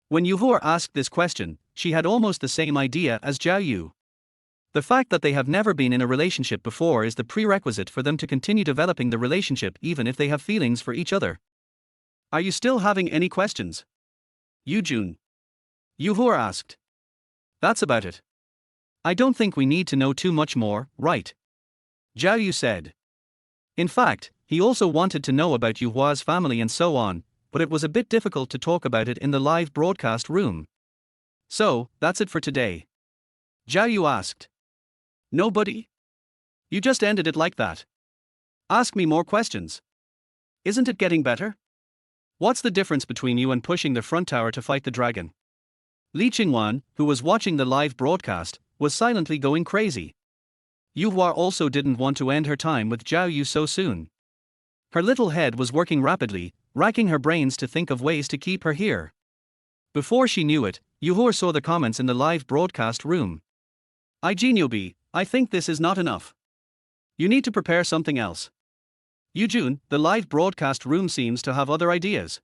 When Yuhua asked this question, she had almost the same idea as Zhao Yu. The fact that they have never been in a relationship before is the prerequisite for them to continue developing the relationship even if they have feelings for each other. Are you still having any questions? Yujun. Yuhua asked. That's about it. I don't think we need to know too much more, right? Zhao Yu said. In fact, he also wanted to know about Yuhua's family and so on, but it was a bit difficult to talk about it in the live broadcast room. So, that's it for today. Zhao Yu asked. Nobody? You just ended it like that. Ask me more questions. Isn't it getting better? What's the difference between you and pushing the front tower to fight the dragon? Li Qingwan, who was watching the live broadcast, was silently going crazy. Yuhua also didn't want to end her time with Zhao Yu so soon. Her little head was working rapidly, racking her brains to think of ways to keep her here. Before she knew it, Yuhua saw the comments in the live broadcast room. Ijinyobi, I think this is not enough. You need to prepare something else. Yujun, the live broadcast room seems to have other ideas.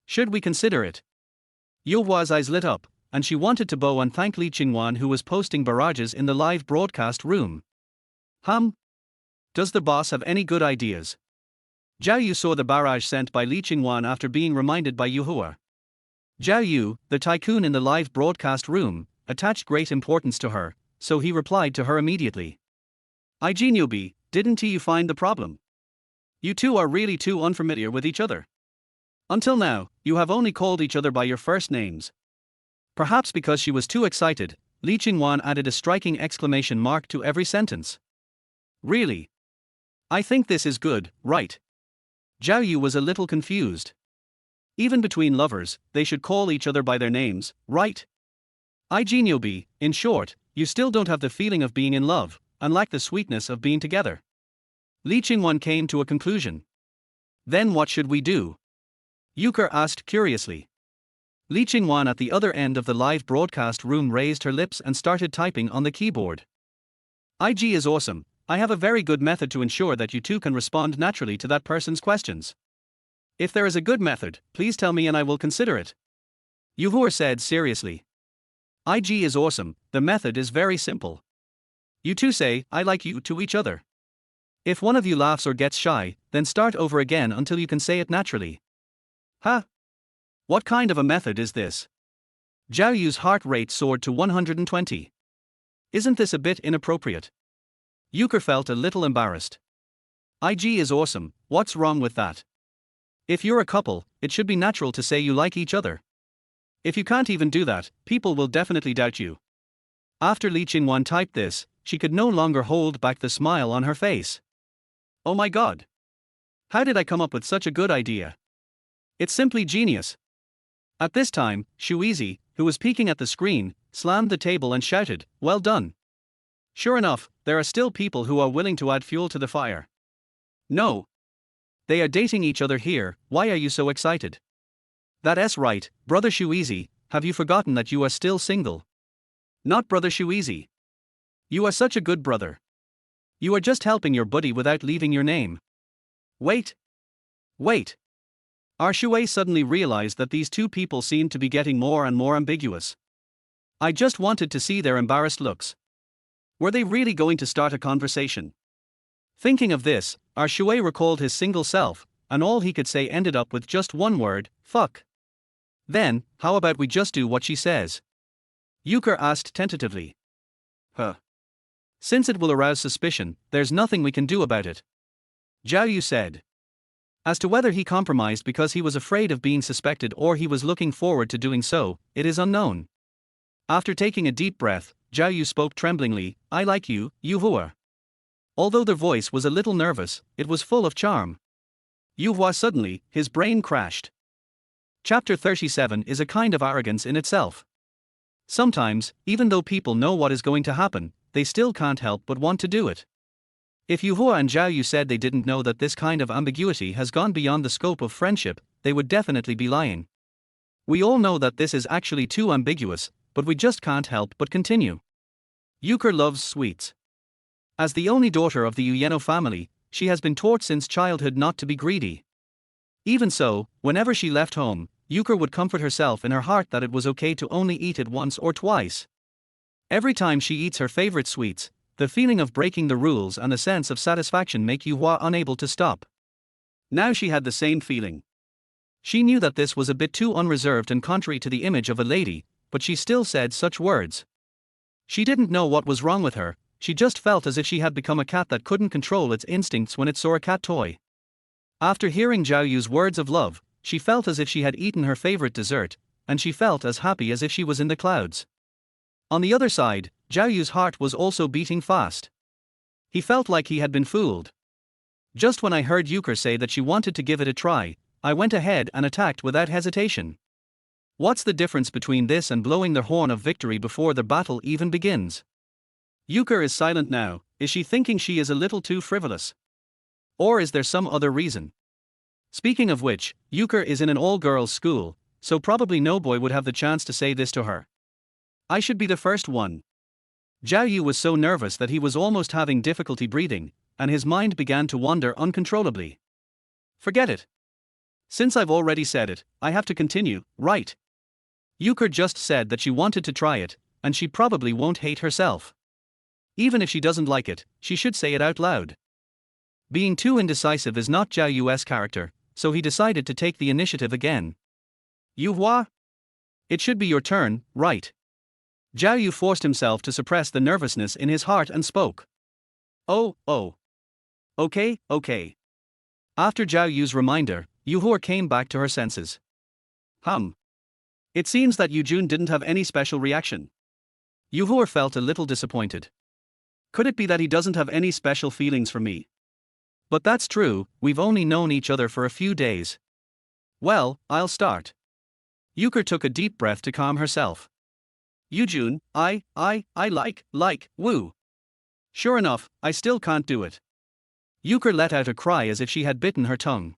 Should we consider it? Yuhua's eyes lit up, and she wanted to bow and thank Li Qingwan, who was posting barrages in the live broadcast room. Does the boss have any good ideas? Zhao Yu saw the barrage sent by Li Qingwan after being reminded by Yuhua. Zhao Yu, the tycoon in the live broadcast room, attached great importance to her, so he replied to her immediately. Ijinyobi, didn't you find the problem? You two are really too unfamiliar with each other. Until now, you have only called each other by your first names. Perhaps because she was too excited, Li Qingwan added a striking exclamation mark to every sentence. Really? I think this is good, right? Zhao Yu was a little confused. Even between lovers, they should call each other by their names, right? Ijinyobi, in short, you still don't have the feeling of being in love, and lack the sweetness of being together. Li Qingwan came to a conclusion. Then what should we do? Euchre asked curiously. Li Qingwan at the other end of the live broadcast room raised her lips and started typing on the keyboard. IG is awesome. I have a very good method to ensure that you two can respond naturally to that person's questions. If there is a good method, please tell me and I will consider it. Yuhua said seriously. IG is awesome, the method is very simple. You two say, I like you to each other. If one of you laughs or gets shy, then start over again until you can say it naturally. What kind of a method is this? Zhao Yu's heart rate soared to 120. Isn't this a bit inappropriate? Euchre felt a little embarrassed. IG is awesome, what's wrong with that? If you're a couple, it should be natural to say you like each other. If you can't even do that, people will definitely doubt you. After Li Qingwan typed this, she could no longer hold back the smile on her face. Oh my god! How did I come up with such a good idea? It's simply genius. At this time, Shuizi, who was peeking at the screen, slammed the table and shouted, well done. Sure enough, there are still people who are willing to add fuel to the fire. No. They are dating each other here, why are you so excited? That's right, brother Shuizi, have you forgotten that you are still single? Not brother Shuizi. You are such a good brother. You are just helping your buddy without leaving your name. Wait. Our Shui suddenly realized that these two people seemed to be getting more and more ambiguous. I just wanted to see their embarrassed looks. Were they really going to start a conversation? Thinking of this, our Shui recalled his single self, and all he could say ended up with just one word, fuck. Then, how about we just do what she says? Euchre asked tentatively. Since it will arouse suspicion, there's nothing we can do about it. Zhao Yu said. As to whether he compromised because he was afraid of being suspected or he was looking forward to doing so, it is unknown. After taking a deep breath, Zhao Yu spoke tremblingly, I like you, Yuhua. Although their voice was a little nervous, it was full of charm. Yuhua suddenly, his brain crashed. Chapter 37 is a kind of arrogance in itself. Sometimes, even though people know what is going to happen, they still can't help but want to do it. If Yuhua and Zhao Yu said they didn't know that this kind of ambiguity has gone beyond the scope of friendship, they would definitely be lying. We all know that this is actually too ambiguous, but we just can't help but continue. Euchre loves sweets. As the only daughter of the Uyeno family, she has been taught since childhood not to be greedy. Even so, whenever she left home, Euchre would comfort herself in her heart that it was okay to only eat it once or twice. Every time she eats her favorite sweets, the feeling of breaking the rules and the sense of satisfaction make Yuhua unable to stop. Now she had the same feeling. She knew that this was a bit too unreserved and contrary to the image of a lady, but she still said such words. She didn't know what was wrong with her, she just felt as if she had become a cat that couldn't control its instincts when it saw a cat toy. After hearing Zhao Yu's words of love, she felt as if she had eaten her favorite dessert, and she felt as happy as if she was in the clouds. On the other side, Zhao Yu's heart was also beating fast. He felt like he had been fooled. Just when I heard Euchre say that she wanted to give it a try, I went ahead and attacked without hesitation. What's the difference between this and blowing the horn of victory before the battle even begins? Euchre is silent now. Is she thinking she is a little too frivolous? Or is there some other reason? Speaking of which, Euchre is in an all-girls school, so probably no boy would have the chance to say this to her. I should be the first one. Zhao Yu was so nervous that he was almost having difficulty breathing, and his mind began to wander uncontrollably. Forget it. Since I've already said it, I have to continue, right? Euchre just said that she wanted to try it, and she probably won't hate herself. Even if she doesn't like it, she should say it out loud. Being too indecisive is not Zhao Yu's character, so he decided to take the initiative again. Yuhua? It should be your turn, right? Zhao Yu forced himself to suppress the nervousness in his heart and spoke. Oh. Okay. After Zhao Yu's reminder, Yuhua came back to her senses. It seems that Yujun didn't have any special reaction. Yuhua felt a little disappointed. Could it be that he doesn't have any special feelings for me? But that's true, we've only known each other for a few days. Well, I'll start. Euchre took a deep breath to calm herself. Yujun, I like, woo. Sure enough, I still can't do it. Euchre let out a cry as if she had bitten her tongue.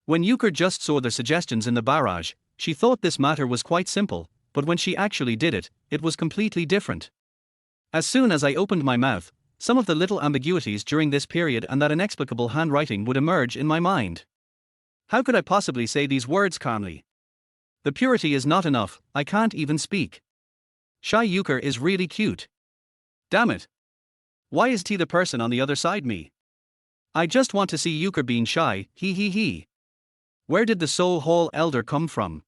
When Euchre just saw the suggestions in the barrage, she thought this matter was quite simple, but when she actually did it, it was completely different. As soon as I opened my mouth, some of the little ambiguities during this period and that inexplicable handwriting would emerge in my mind. How could I possibly say these words calmly? The purity is not enough, I can't even speak. Shy Euchre is really cute. Damn it. Why is he the person on the other side me? I just want to see Euchre being shy, he. Where did the Seoul Hall elder come from?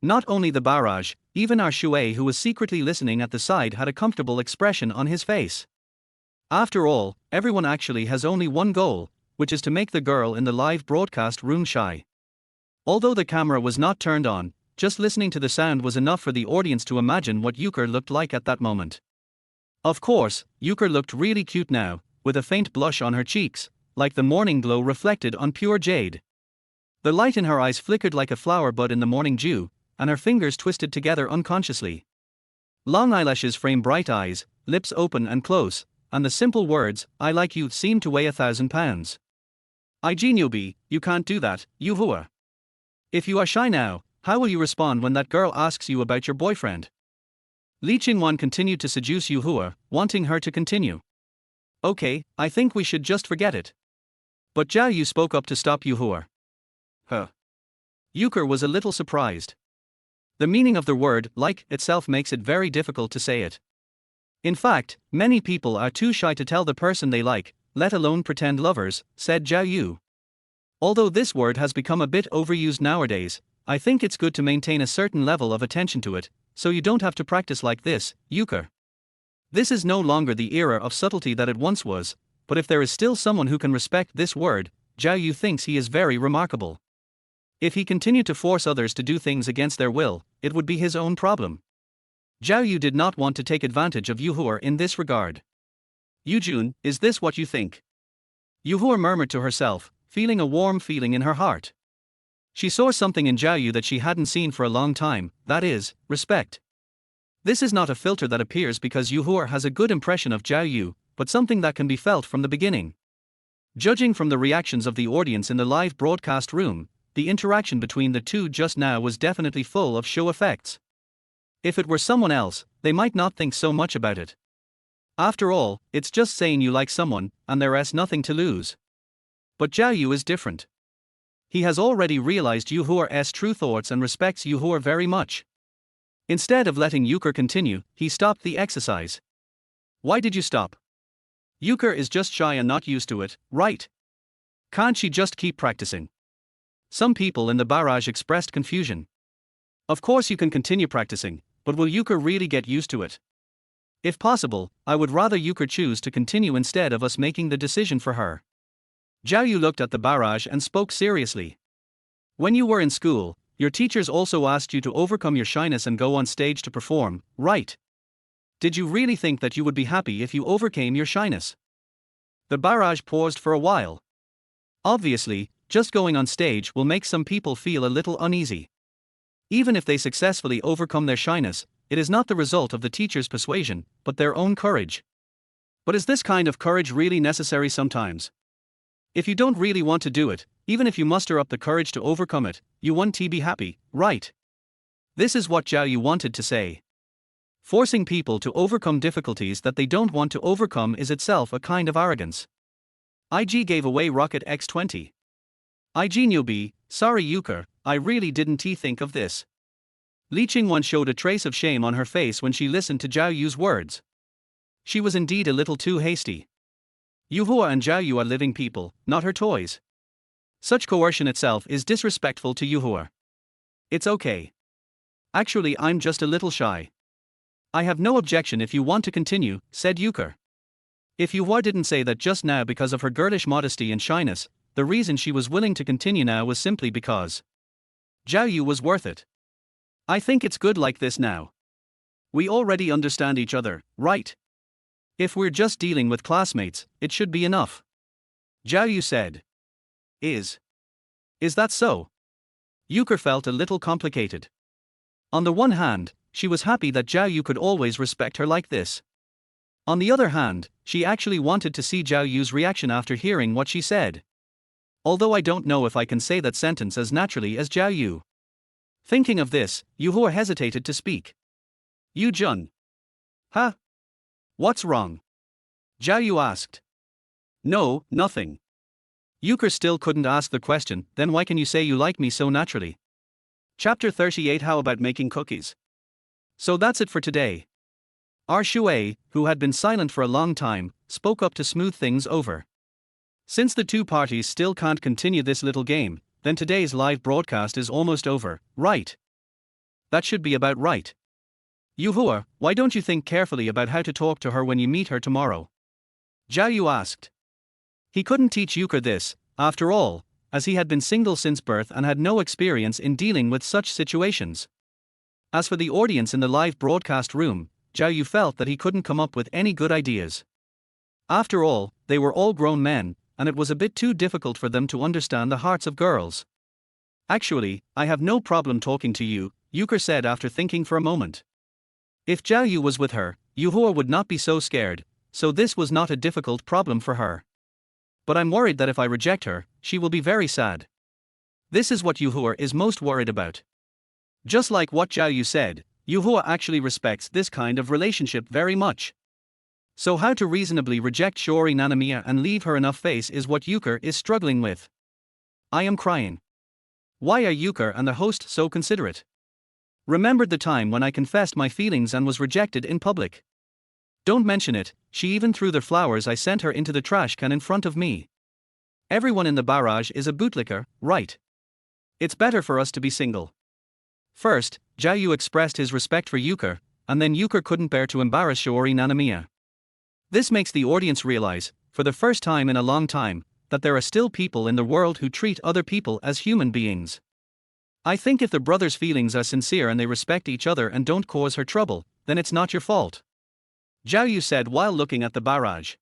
Not only the barrage, even our Shuei who was secretly listening at the side had a comfortable expression on his face. After all, everyone actually has only one goal, which is to make the girl in the live broadcast room shy. Although the camera was not turned on, just listening to the sound was enough for the audience to imagine what Euchre looked like at that moment. Of course, Euchre looked really cute now, with a faint blush on her cheeks, like the morning glow reflected on pure jade. The light in her eyes flickered like a flower bud in the morning dew, and her fingers twisted together unconsciously. Long eyelashes frame bright eyes, lips open and close, and the simple words, I like you, seemed to weigh 1,000 pounds. Ijinyobi, you can't do that, Yuhua. If you are shy now, how will you respond when that girl asks you about your boyfriend? Li Qingwan continued to seduce Yuhua, wanting her to continue. Okay, I think we should just forget it. But Zhao Yu spoke up to stop Yuhua. Euchre was a little surprised. The meaning of the word like itself makes it very difficult to say it. In fact, many people are too shy to tell the person they like, let alone pretend lovers, said Zhao Yu. Although this word has become a bit overused nowadays, I think it's good to maintain a certain level of attention to it, so you don't have to practice like this, Euchre. This is no longer the era of subtlety that it once was, but if there is still someone who can respect this word, Zhao Yu thinks he is very remarkable. If he continued to force others to do things against their will, it would be his own problem. Zhao Yu did not want to take advantage of Yuhua in this regard. Yujun, is this what you think? Yuhua murmured to herself, feeling a warm feeling in her heart. She saw something in Zhao Yu that she hadn't seen for a long time, that is, respect. This is not a filter that appears because Yuhua has a good impression of Zhao Yu, but something that can be felt from the beginning. Judging from the reactions of the audience in the live broadcast room, the interaction between the two just now was definitely full of show effects. If it were someone else, they might not think so much about it. After all, it's just saying you like someone, and there's nothing to lose. But Zhao Yu is different. He has already realized Yuhur's true thoughts and respects Yuhur very much. Instead of letting Euchre continue, he stopped the exercise. Why did you stop? Euchre is just shy and not used to it, right? Can't she just keep practicing? Some people in the barrage expressed confusion. Of course you can continue practicing, but will Euchre really get used to it? If possible, I would rather Euchre choose to continue instead of us making the decision for her. Zhao Yu looked at the barrage and spoke seriously. When you were in school, your teachers also asked you to overcome your shyness and go on stage to perform, right? Did you really think that you would be happy if you overcame your shyness? The barrage paused for a while. Obviously, just going on stage will make some people feel a little uneasy. Even if they successfully overcome their shyness, it is not the result of the teacher's persuasion, but their own courage. But is this kind of courage really necessary sometimes? If you don't really want to do it, even if you muster up the courage to overcome it, you want to be happy, right? This is what Zhao Yu wanted to say. Forcing people to overcome difficulties that they don't want to overcome is itself a kind of arrogance. IG gave away Rocket X20. IG newbie, sorry Euchre, I really didn't think of this. Li Qingwan showed a trace of shame on her face when she listened to Zhao Yu's words. She was indeed a little too hasty. Yuhua and Zhao Yu are living people, not her toys. Such coercion itself is disrespectful to Yuhua. It's okay. Actually, I'm just a little shy. I have no objection if you want to continue, said Euchre. If Yuhua didn't say that just now because of her girlish modesty and shyness, the reason she was willing to continue now was simply because Zhao Yu was worth it. I think it's good like this now. We already understand each other, right? If we're just dealing with classmates, it should be enough. Zhao Yu said. Is that so? Euchre felt a little complicated. On the one hand, she was happy that Zhao Yu could always respect her like this. On the other hand, she actually wanted to see Zhao Yu's reaction after hearing what she said. Although I don't know if I can say that sentence as naturally as Zhao Yu. Thinking of this, Yuhua hesitated to speak. Yu Jun. Huh? What's wrong? Zhao Yu asked. No, nothing. Euchre still couldn't ask the question, then why can you say you like me so naturally? Chapter 38. How about making cookies? So that's it for today. R. Shui, who had been silent for a long time, spoke up to smooth things over. Since the two parties still can't continue this little game, then today's live broadcast is almost over, right? That should be about right. Yuhua, why don't you think carefully about how to talk to her when you meet her tomorrow? Zhao Yu asked. He couldn't teach Euchre this, after all, as he had been single since birth and had no experience in dealing with such situations. As for the audience in the live broadcast room, Zhao Yu felt that he couldn't come up with any good ideas. After all, they were all grown men, and it was a bit too difficult for them to understand the hearts of girls. Actually, I have no problem talking to you, Euchre said after thinking for a moment. If Zhao Yu was with her, Yuhua would not be so scared, so this was not a difficult problem for her. But I'm worried that if I reject her, she will be very sad. This is what Yuhua is most worried about. Just like what Zhao Yu said, Yuhua actually respects this kind of relationship very much. So how to reasonably reject Shiori Nanamiya and leave her enough face is what Euchre is struggling with. I am crying. Why are Euchre and the host so considerate? Remembered the time when I confessed my feelings and was rejected in public. Don't mention it, she even threw the flowers I sent her into the trash can in front of me. Everyone in the barrage is a bootlicker, right? It's better for us to be single. First, Zhao Yu expressed his respect for Euchre, and then Euchre couldn't bear to embarrass Shiori Nanamiya. This makes the audience realize, for the first time in a long time, that there are still people in the world who treat other people as human beings. I think if the brothers' feelings are sincere and they respect each other and don't cause her trouble, then it's not your fault. Zhao Yu said while looking at the barrage.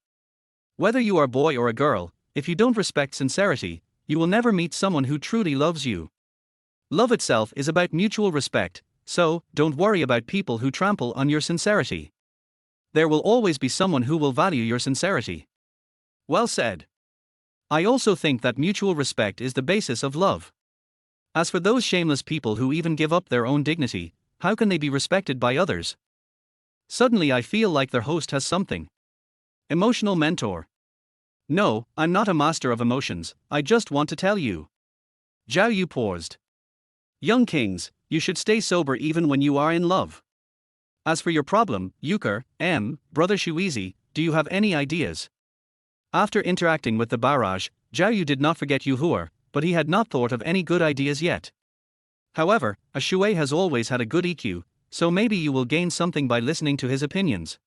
Whether you are a boy or a girl, if you don't respect sincerity, you will never meet someone who truly loves you. Love itself is about mutual respect, so don't worry about people who trample on your sincerity. There will always be someone who will value your sincerity. Well said. I also think that mutual respect is the basis of love. As for those shameless people who even give up their own dignity, how can they be respected by others? Suddenly I feel like their host has something. Emotional mentor. No, I'm not a master of emotions, I just want to tell you. Zhao Yu paused. Young kings, you should stay sober even when you are in love. As for your problem, Euchre, Brother Shuizi, do you have any ideas? After interacting with the barrage, Zhao Yu did not forget Yuhua, but he had not thought of any good ideas yet. However, a Shui has always had a good EQ, so maybe you will gain something by listening to his opinions.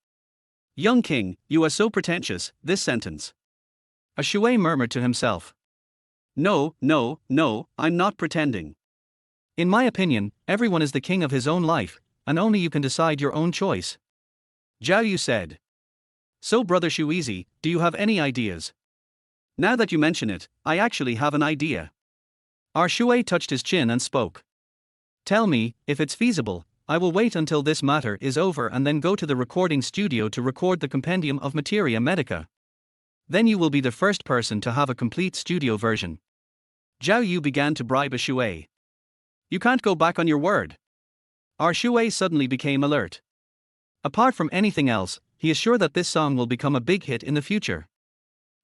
Young king, you are so pretentious, this sentence. A Shui murmured to himself. No, I'm not pretending. In my opinion, everyone is the king of his own life, and only you can decide your own choice. Zhao Yu said. So Brother Shuizi, do you have any ideas? Now that you mention it, I actually have an idea. Our Shui touched his chin and spoke. Tell me, if it's feasible, I will wait until this matter is over and then go to the recording studio to record the compendium of Materia Medica. Then you will be the first person to have a complete studio version. Zhao Yu began to bribe a Shui. You can't go back on your word. Our Shui suddenly became alert. Apart from anything else, he is sure that this song will become a big hit in the future.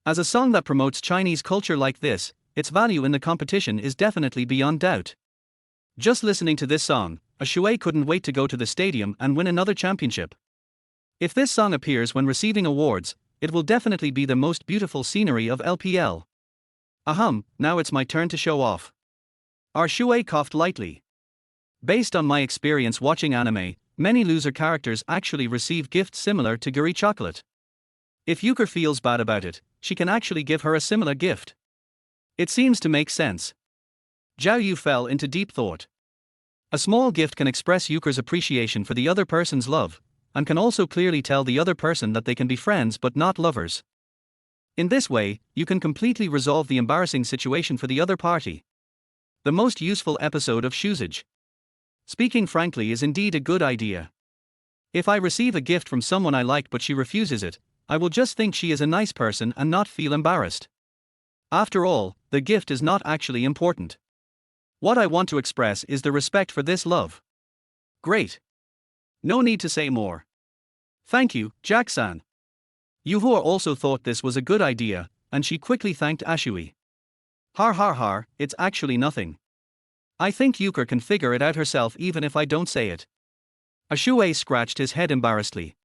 As a song that promotes Chinese culture like this, its value in the competition is definitely beyond doubt. Just listening to this song, a Shui couldn't wait to go to the stadium and win another championship. If this song appears when receiving awards, it will definitely be the most beautiful scenery of LPL. Now it's my turn to show off. Our Shui coughed lightly. Based on my experience watching anime, many loser characters actually receive gifts similar to Guri chocolate. If Euchre feels bad about it, she can actually give her a similar gift. It seems to make sense. Zhao Yu fell into deep thought. A small gift can express Euchre's appreciation for the other person's love, and can also clearly tell the other person that they can be friends but not lovers. In this way, you can completely resolve the embarrassing situation for the other party. The most useful episode of Shuzage. Speaking frankly is indeed a good idea. If I receive a gift from someone I like but she refuses it, I will just think she is a nice person and not feel embarrassed. After all, the gift is not actually important. What I want to express is the respect for this love. Great. No need to say more. Thank you, Jack-san. Yuhua also thought this was a good idea, and she quickly thanked Ashui. Har, it's actually nothing. I think Euchre can figure it out herself even if I don't say it. Ashui scratched his head embarrassedly.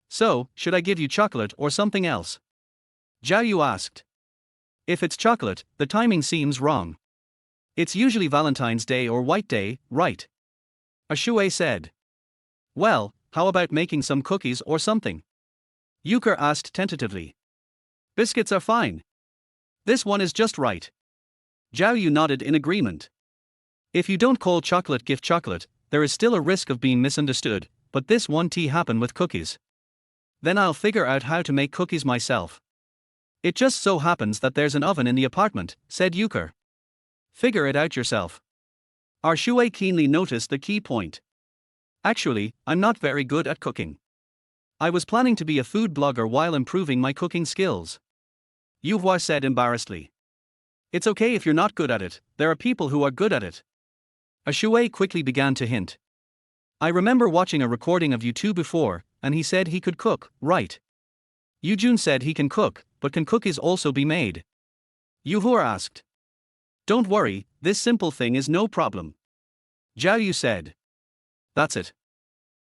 So, should I give you chocolate or something else? Zhao Yu asked. If it's chocolate, the timing seems wrong. It's usually Valentine's Day or White Day, right? Ashui said. Well, how about making some cookies or something? Euchre asked tentatively. Biscuits are fine. This one is just right. Zhao Yu nodded in agreement. If you don't call chocolate gift chocolate, there is still a risk of being misunderstood, but this won't happen with cookies. Then I'll figure out how to make cookies myself. It just so happens that there's an oven in the apartment, said Euchre. Figure it out yourself. Our Shui keenly noticed the key point. Actually, I'm not very good at cooking. I was planning to be a food blogger while improving my cooking skills. Yuhua said embarrassedly. It's okay if you're not good at it, there are people who are good at it. A Shui quickly began to hint. I remember watching a recording of you two before, and he said he could cook, right? Yujun said he can cook, but can cookies also be made? Yuhua asked. Don't worry, this simple thing is no problem. Zhao Yu said. That's it.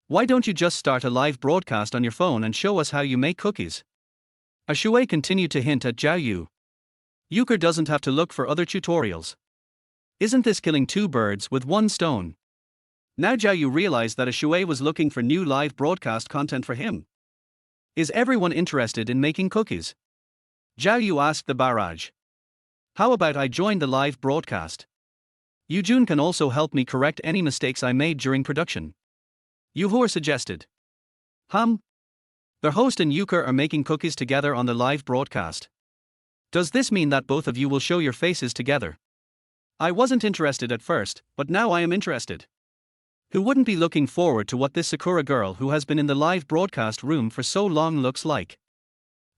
Why don't you just start a live broadcast on your phone and show us how you make cookies? A Shui continued to hint at Zhao Yu. Euchre doesn't have to look for other tutorials. Isn't this killing two birds with one stone? Now Zhao Yu realized that a Shui was looking for new live broadcast content for him. Is everyone interested in making cookies? Zhao Yu asked the barrage. How about I join the live broadcast? Yujun can also help me correct any mistakes I made during production. Yuhua suggested. The host and Euchre are making cookies together on the live broadcast. Does this mean that both of you will show your faces together? I wasn't interested at first, but now I am interested. Who wouldn't be looking forward to what this Sakura girl who has been in the live broadcast room for so long looks like?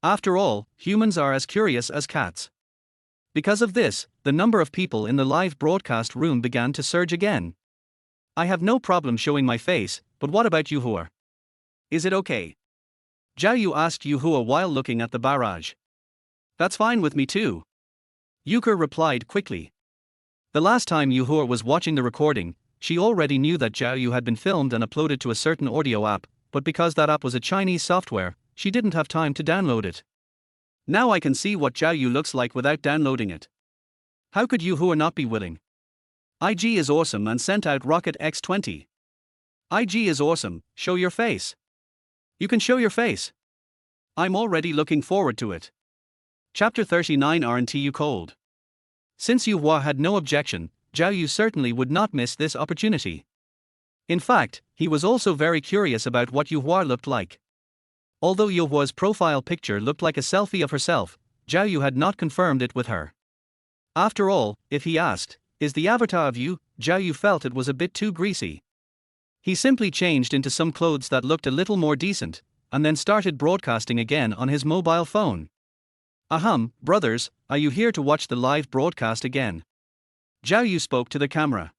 After all, humans are as curious as cats. Because of this, the number of people in the live broadcast room began to surge again. I have no problem showing my face, but what about Yuhua? Is it okay? Zhao Yu asked Yuhua while looking at the barrage. That's fine with me too. Euchre replied quickly. The last time Yuhua was watching the recording, she already knew that Zhao Yu had been filmed and uploaded to a certain audio app, but because that app was a Chinese software, she didn't have time to download it. Now I can see what Zhao Yu looks like without downloading it. How could Yuhua not be willing? IG is awesome and sent out Rocket X20. IG is awesome, show your face. You can show your face. I'm already looking forward to it. Chapter 39. Aren't you cold? Since Yuhua had no objection, Zhao Yu certainly would not miss this opportunity. In fact, he was also very curious about what Yuhua looked like. Although Yuhua's profile picture looked like a selfie of herself, Zhao Yu had not confirmed it with her. After all, if he asked, "Is the avatar of you?" Zhao Yu felt it was a bit too greasy. He simply changed into some clothes that looked a little more decent, and then started broadcasting again on his mobile phone. Ahem, brothers, are you here to watch the live broadcast again? Zhao Yu spoke to the camera.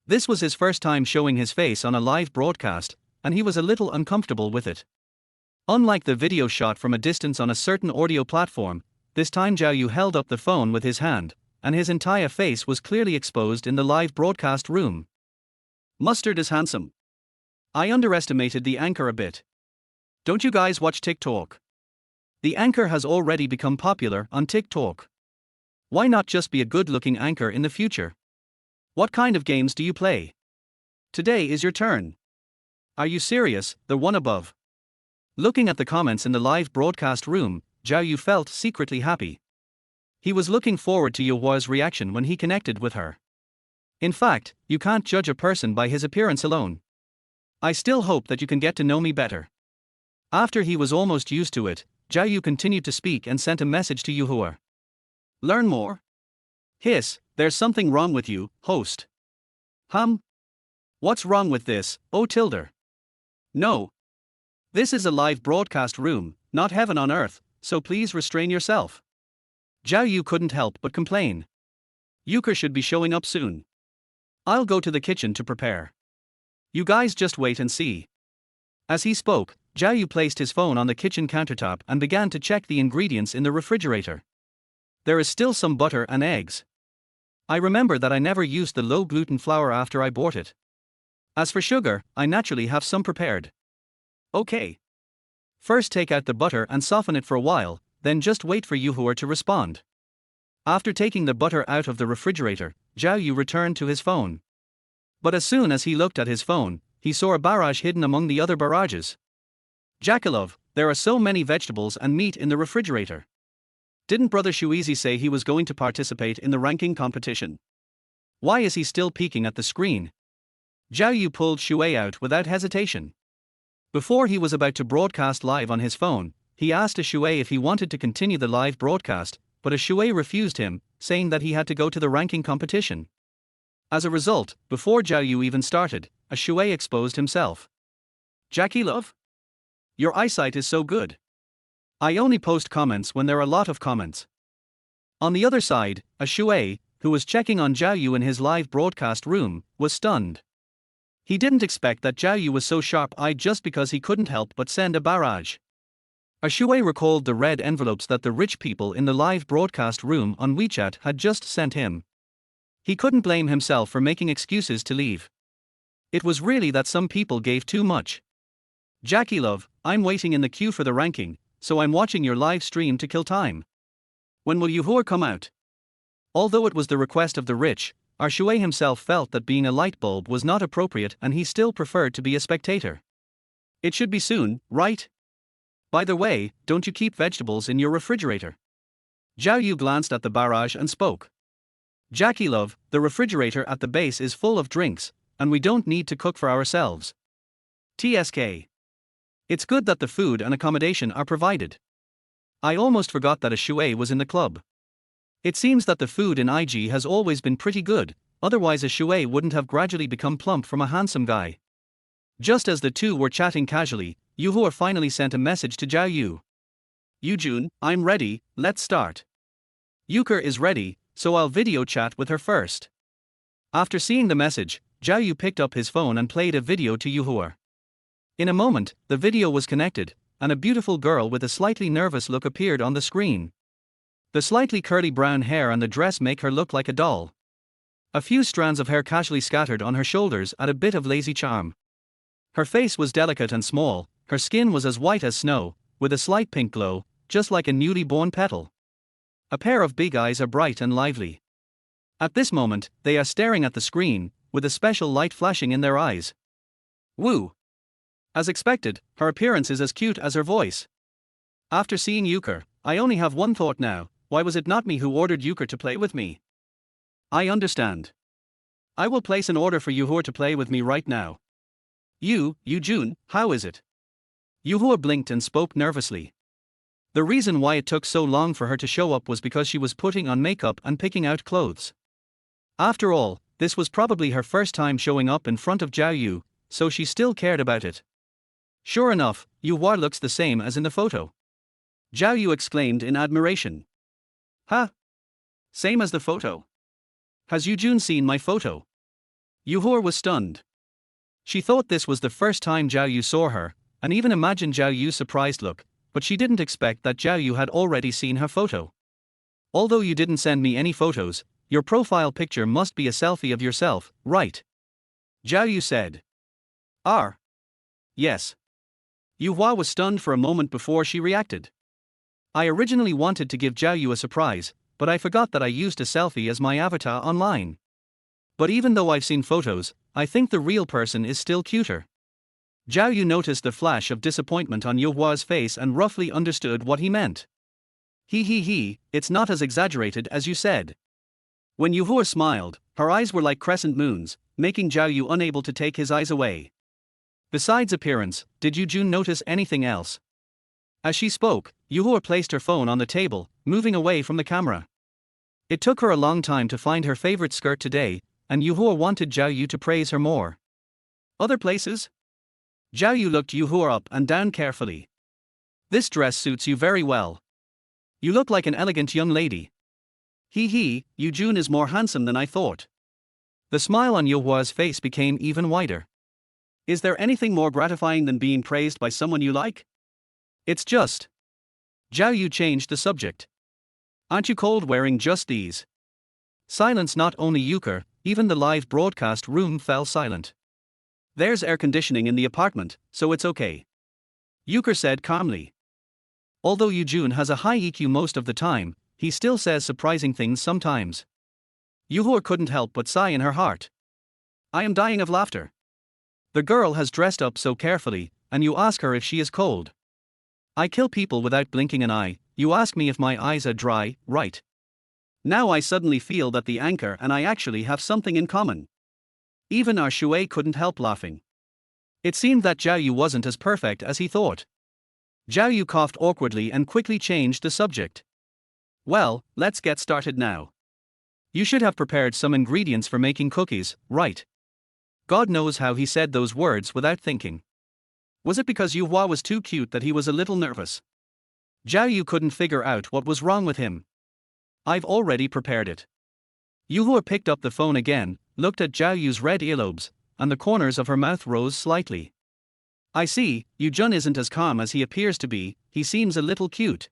This was his first time showing his face on a live broadcast, and he was a little uncomfortable with it. Unlike the video shot from a distance on a certain audio platform, this time Zhao Yu held up the phone with his hand, and his entire face was clearly exposed in the live broadcast room. Mustard is handsome. I underestimated the anchor a bit. Don't you guys watch TikTok? The anchor has already become popular on TikTok. Why not just be a good-looking anchor in the future? What kind of games do you play? Today is your turn. Are you serious, the one above? Looking at the comments in the live broadcast room, Zhao Yu felt secretly happy. He was looking forward to Yuhua's reaction when he connected with her. In fact, you can't judge a person by his appearance alone. I still hope that you can get to know me better. After he was almost used to it, Zhao Yu continued to speak and sent a message to Yuhua. Learn more? Hiss, there's something wrong with you, host. What's wrong with this, oh tilde? No. This is a live broadcast room, not heaven on earth, so please restrain yourself. Zhao Yu couldn't help but complain. Euchre should be showing up soon. I'll go to the kitchen to prepare. You guys just wait and see. As he spoke, Zhao Yu placed his phone on the kitchen countertop and began to check the ingredients in the refrigerator. There is still some butter and eggs. I remember that I never used the low-gluten flour after I bought it. As for sugar, I naturally have some prepared. Okay. First take out the butter and soften it for a while, then just wait for Yuhua to respond. After taking the butter out of the refrigerator, Zhao Yu returned to his phone. But as soon as he looked at his phone, he saw a barrage hidden among the other barrages. Jackalov, there are so many vegetables and meat in the refrigerator. Didn't Brother Shuizi say he was going to participate in the ranking competition? Why is he still peeking at the screen? Zhao Yu pulled Shui out without hesitation. Before he was about to broadcast live on his phone, he asked Shui if he wanted to continue the live broadcast, but Shui refused him, saying that he had to go to the ranking competition. As a result, before Zhao Yu even started, Shui exposed himself. Jackie Love? Your eyesight is so good. I only post comments when there are a lot of comments. On the other side, Shui, who was checking on Zhao Yu in his live broadcast room, was stunned. He didn't expect that Zhao Yu was so sharp-eyed just because he couldn't help but send a barrage. Shui recalled the red envelopes that the rich people in the live broadcast room on WeChat had just sent him. He couldn't blame himself for making excuses to leave. It was really that some people gave too much. Jackie Love, I'm waiting in the queue for the ranking, so I'm watching your live stream to kill time. When will Yuhua come out? Although it was the request of the rich, Shui himself felt that being a light bulb was not appropriate and he still preferred to be a spectator. It should be soon, right? By the way, don't you keep vegetables in your refrigerator? Zhao Yu glanced at the barrage and spoke. Jackie Love, the refrigerator at the base is full of drinks, and we don't need to cook for ourselves. TSK. It's good that the food and accommodation are provided. I almost forgot that Shui was in the club. It seems that the food in IG has always been pretty good, otherwise Shui wouldn't have gradually become plump from a handsome guy. Just as the two were chatting casually, Yuhua finally sent a message to Zhao Yu. Yujun, I'm ready, let's start. Euchre is ready, so I'll video chat with her first. After seeing the message, Zhao Yu picked up his phone and played a video to Yuhua. In a moment, the video was connected, and a beautiful girl with a slightly nervous look appeared on the screen. The slightly curly brown hair and the dress make her look like a doll. A few strands of hair casually scattered on her shoulders add a bit of lazy charm. Her face was delicate and small, her skin was as white as snow, with a slight pink glow, just like a newly born petal. A pair of big eyes are bright and lively. At this moment, they are staring at the screen, with a special light flashing in their eyes. Woo! As expected, her appearance is as cute as her voice. After seeing Euchre, I only have one thought now: why was it not me who ordered Euchre to play with me? I understand. I will place an order for Yuhur to play with me right now. Jun, how is it? Yuhur blinked and spoke nervously. The reason why it took so long for her to show up was because she was putting on makeup and picking out clothes. After all, this was probably her first time showing up in front of Zhao Yu, so she still cared about it. Sure enough, Yuhua looks the same as in the photo. Zhao Yu exclaimed in admiration. Huh? Same as the photo? Has Yujun seen my photo? Yuhur was stunned. She thought this was the first time Zhao Yu saw her, and even imagined Zhao Yu's surprised look, but she didn't expect that Zhao Yu had already seen her photo. Although you didn't send me any photos, your profile picture must be a selfie of yourself, right? Zhao Yu said. Yes. Yuhua was stunned for a moment before she reacted. I originally wanted to give Zhao Yu a surprise, but I forgot that I used a selfie as my avatar online. But even though I've seen photos, I think the real person is still cuter. Zhao Yu noticed the flash of disappointment on Yuhua's face and roughly understood what he meant. It's not as exaggerated as you said. When Yuhua smiled, her eyes were like crescent moons, making Zhao Yu unable to take his eyes away. Besides appearance, did Yujun notice anything else? As she spoke, Yuhua placed her phone on the table, moving away from the camera. It took her a long time to find her favorite skirt today, and Yuhua wanted Zhao Yu to praise her more. Other places? Zhao Yu looked Yuhua up and down carefully. This dress suits you very well. You look like an elegant young lady. Yujun is more handsome than I thought. The smile on Yuhua's face became even wider. Is there anything more gratifying than being praised by someone you like? It's just. Zhao Yu changed the subject. Aren't you cold wearing just these? Silence. Not only Euchre, even the live broadcast room fell silent. There's air conditioning in the apartment, so it's okay. Euchre said calmly. Although Yujun has a high EQ most of the time, he still says surprising things sometimes. Yuhua couldn't help but sigh in her heart. I am dying of laughter. The girl has dressed up so carefully, and you ask her if she is cold. I kill people without blinking an eye. You ask me if my eyes are dry, right? Now I suddenly feel that the anchor and I actually have something in common. Even our Shui couldn't help laughing. It seemed that Zhao Yu wasn't as perfect as he thought. Zhao Yu coughed awkwardly and quickly changed the subject. Well, let's get started now. You should have prepared some ingredients for making cookies, right? God knows how he said those words without thinking. Was it because Yuhua was too cute that he was a little nervous? Zhao Yu couldn't figure out what was wrong with him. I've already prepared it. Yuhua picked up the phone again, looked at Zhao Yu's red earlobes, and the corners of her mouth rose slightly. I see, Yujun isn't as calm as he appears to be, he seems a little cute.